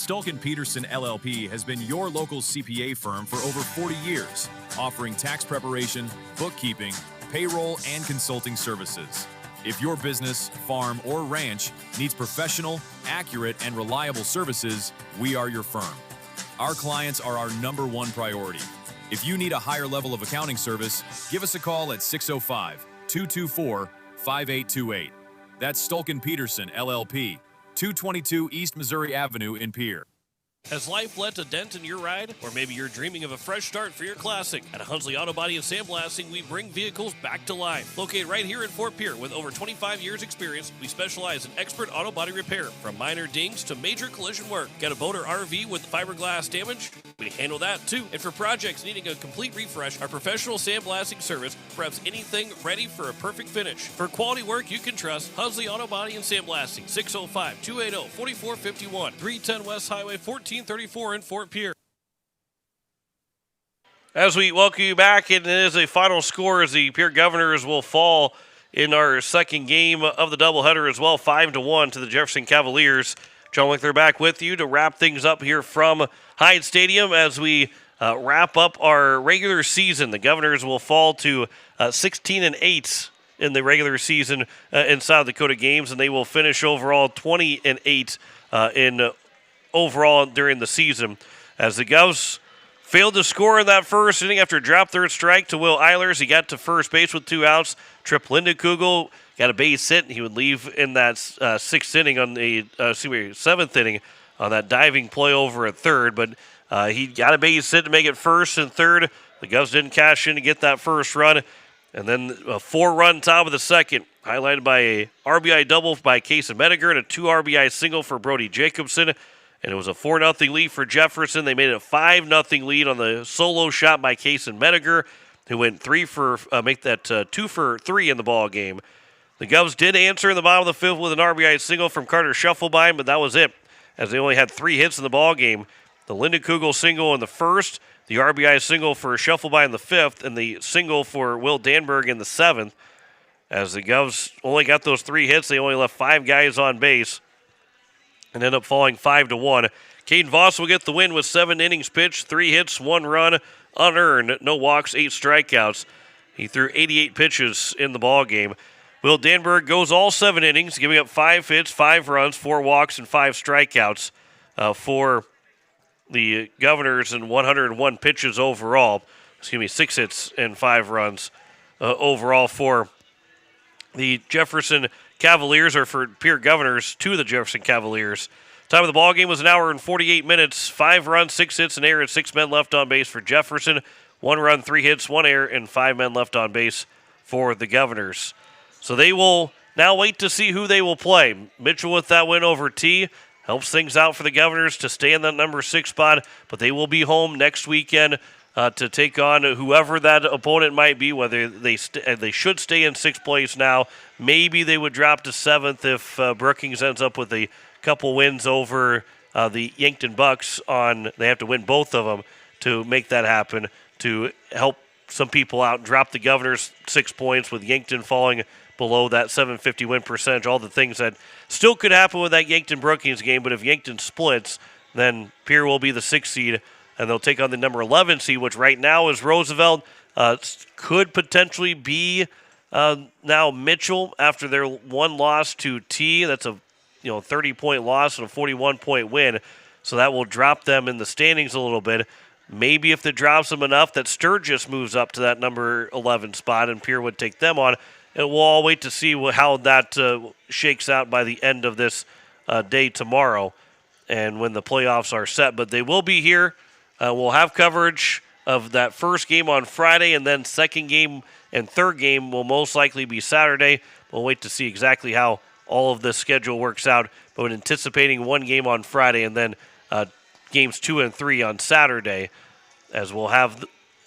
Stolken Peterson LLP has been your local CPA firm for over 40 years, offering tax preparation, bookkeeping, payroll, and consulting services. If your business, farm, or ranch needs professional, accurate, and reliable services, we are your firm. Our clients are our #1 priority. If you need a higher level of accounting service, give us a call at 605-224-5828. That's Stolken Peterson LLP. 222 East Missouri Avenue in Pierre. Has life left a dent in your ride? Or maybe you're dreaming of a fresh start for your classic. At Hunsley Auto Body and Sandblasting, we bring vehicles back to life. Located right here in Fort Pierre with over 25 years experience, we specialize in expert auto body repair, from minor dings to major collision work. Got a boat or RV with fiberglass damage? We handle that too. And for projects needing a complete refresh, our professional sandblasting service preps anything ready for a perfect finish. For quality work you can trust, Hunsley Auto Body and Sandblasting, 605-280-4451, 310 West Highway 1434 in Fort Pierre. As we welcome you back, and it is a final score as the Pierre Governors will fall in our second game of the doubleheader as well, 5-1 to the Jefferson Cavaliers. John Wickler back with you to wrap things up here from Hyatt Stadium as we wrap up our regular season. The Governors will fall to 16-8 in the regular season in South Dakota games, and they will finish overall 20-8 in overall during the season. As the Govs failed to score in that first inning after a drop third strike to Will Eilers. He got to first base with 2 outs. Trip Lindekugel got a base hit, and he would leave in that seventh inning on that diving play over at third, but he got a base hit to make it first and third. The Govs didn't cash in to get that first run, and then a 4-run top of the second, highlighted by a RBI double by Kason Mediger and a 2 RBI single for Brody Jacobson, and it was a 4-0 lead for Jefferson. They made it a 5-0 lead on the solo shot by Kason Mediger, who went 2 for 3 in the ball game. The Govs did answer in the bottom of the 5th with an RBI single from Carter Scheffelbein, but that was it, as they only had 3 hits in the ball game. The Lindekugel single in the 1st, the RBI single for Scheffelbein in the 5th, and the single for Will Danberg in the 7th. As the Govs only got those 3 hits, they only left 5 guys on base and ended up falling 5-1. Caden Voss will get the win with 7 innings pitched, 3 hits, 1 run, unearned, no walks, 8 strikeouts. He threw 88 pitches in the ball game. Will Danberg goes all 7 innings, giving up 5 hits, 5 runs, 4 walks, and 5 strikeouts for the Governors and 101 pitches overall. 6 hits and 5 runs overall for the Jefferson Cavaliers, or for Pierre Governors to the Jefferson Cavaliers. Time of the ball game was 1 hour and 48 minutes. 5 runs, 6 hits, an error, and 6 men left on base for Jefferson. 1 run, 3 hits, 1 error, and 5 men left on base for the Governors. So they will now wait to see who they will play. Mitchell with that win over T helps things out for the Governors to stay in that number 6 spot, but they will be home next weekend to take on whoever that opponent might be, whether they should stay in 6th place now. Maybe they would drop to 7th if Brookings ends up with a couple wins over the Yankton Bucks. They have to win both of them to make that happen, to help some people out and drop the Governors 6 points, with Yankton falling below that 750 win percentage. All the things that still could happen with that Yankton Brookings game, but if Yankton splits, then Pierre will be the 6th seed, and they'll take on the number 11 seed, which right now is Roosevelt. Could potentially be now Mitchell after their 1 loss to T. That's a 30-point loss and a 41-point win, so that will drop them in the standings a little bit. Maybe if it drops them enough that Sturgis moves up to that number 11 spot and Pierre would take them on. And we'll all wait to see how that shakes out by the end of this day tomorrow and when the playoffs are set. But they will be here. We'll have coverage of that first game on Friday, and then second game and third game will most likely be Saturday. We'll wait to see exactly how all of this schedule works out, but we're anticipating 1 game on Friday and then games 2 and 3 on Saturday, as we'll have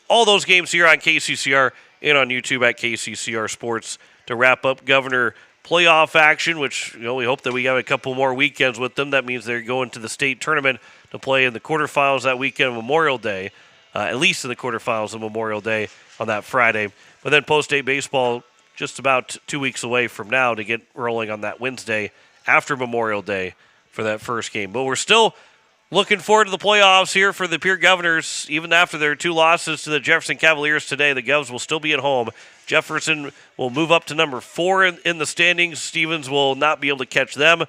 all those games here on KCCR and on YouTube at KCCR Sports to wrap up Governor playoff action, which we hope that we have a couple more weekends with them. That means they're going to the state tournament to play in the quarterfinals that weekend of Memorial Day, at least in the quarterfinals of Memorial Day on that Friday. But then post-state baseball just about 2 weeks away from now to get rolling on that Wednesday after Memorial Day for that first game. But we're still looking forward to the playoffs here for the Pierre Governors. Even after their 2 losses to the Jefferson Cavaliers today, the Govs will still be at home. Jefferson will move up to number 4 in the standings. Stevens will not be able to catch them.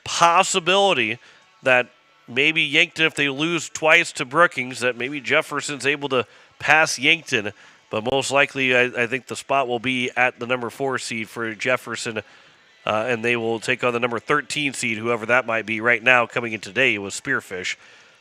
Possibility that maybe Yankton, if they lose twice to Brookings, that maybe Jefferson's able to pass Yankton. But most likely, I think the spot will be at the number 4 seed for Jefferson, and they will take on the number 13 seed, whoever that might be. Right now, coming in today, was Spearfish.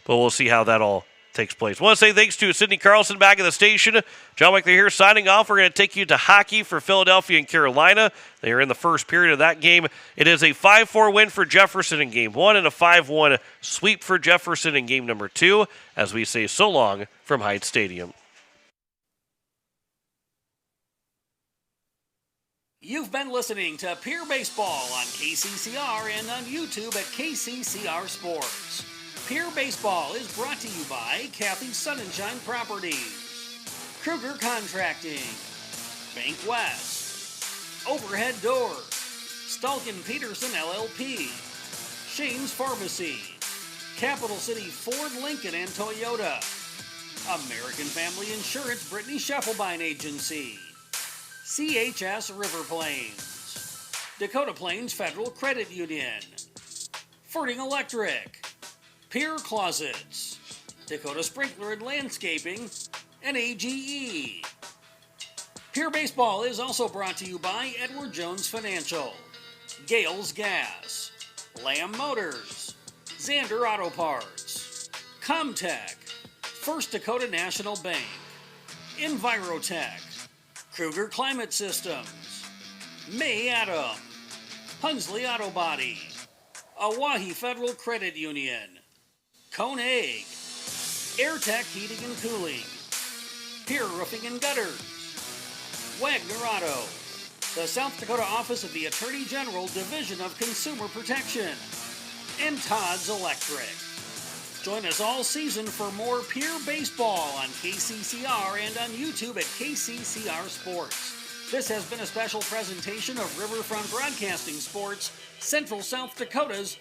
But we'll see how that all takes place. I want to say thanks to Sydney Carlson back at the station. John Wickler here signing off. We're going to take you to hockey for Philadelphia and Carolina. They are in the first period of that game. It is a 5-4 win for Jefferson in game 1 and a 5-1 sweep for Jefferson in game number 2, as we say so long from Heights Stadium. You've been listening to Pierre Baseball on KCCR and on YouTube at KCCR Sports. Pierre Baseball is brought to you by Kathy Sunshine Properties, Kruger Contracting, Bank West, Overhead Doors, Stalkin Peterson LLP, Shane's Pharmacy, Capital City Ford, Lincoln, and Toyota, American Family Insurance Brittany Scheffelbein Agency, CHS River Plains, Dakota Plains Federal Credit Union, Ferding Electric, Pierre Closets, Dakota Sprinkler and Landscaping, and AGE. Pierre Baseball is also brought to you by Edward Jones Financial, Gales Gas, Lamb Motors, Xander Auto Parts, Comtech, First Dakota National Bank, Envirotech, Kruger Climate Systems, May Adam, Hunsley Auto Body, Owyhee Federal Credit Union, Cone Egg, AirTech Heating and Cooling, Pierre Roofing and Gutters, Wagner Auto, the South Dakota Office of the Attorney General Division of Consumer Protection, and Todd's Electric. Join us all season for more Pierre baseball on KCCR and on YouTube at KCCR Sports. This has been a special presentation of Riverfront Broadcasting Sports, Central South Dakota's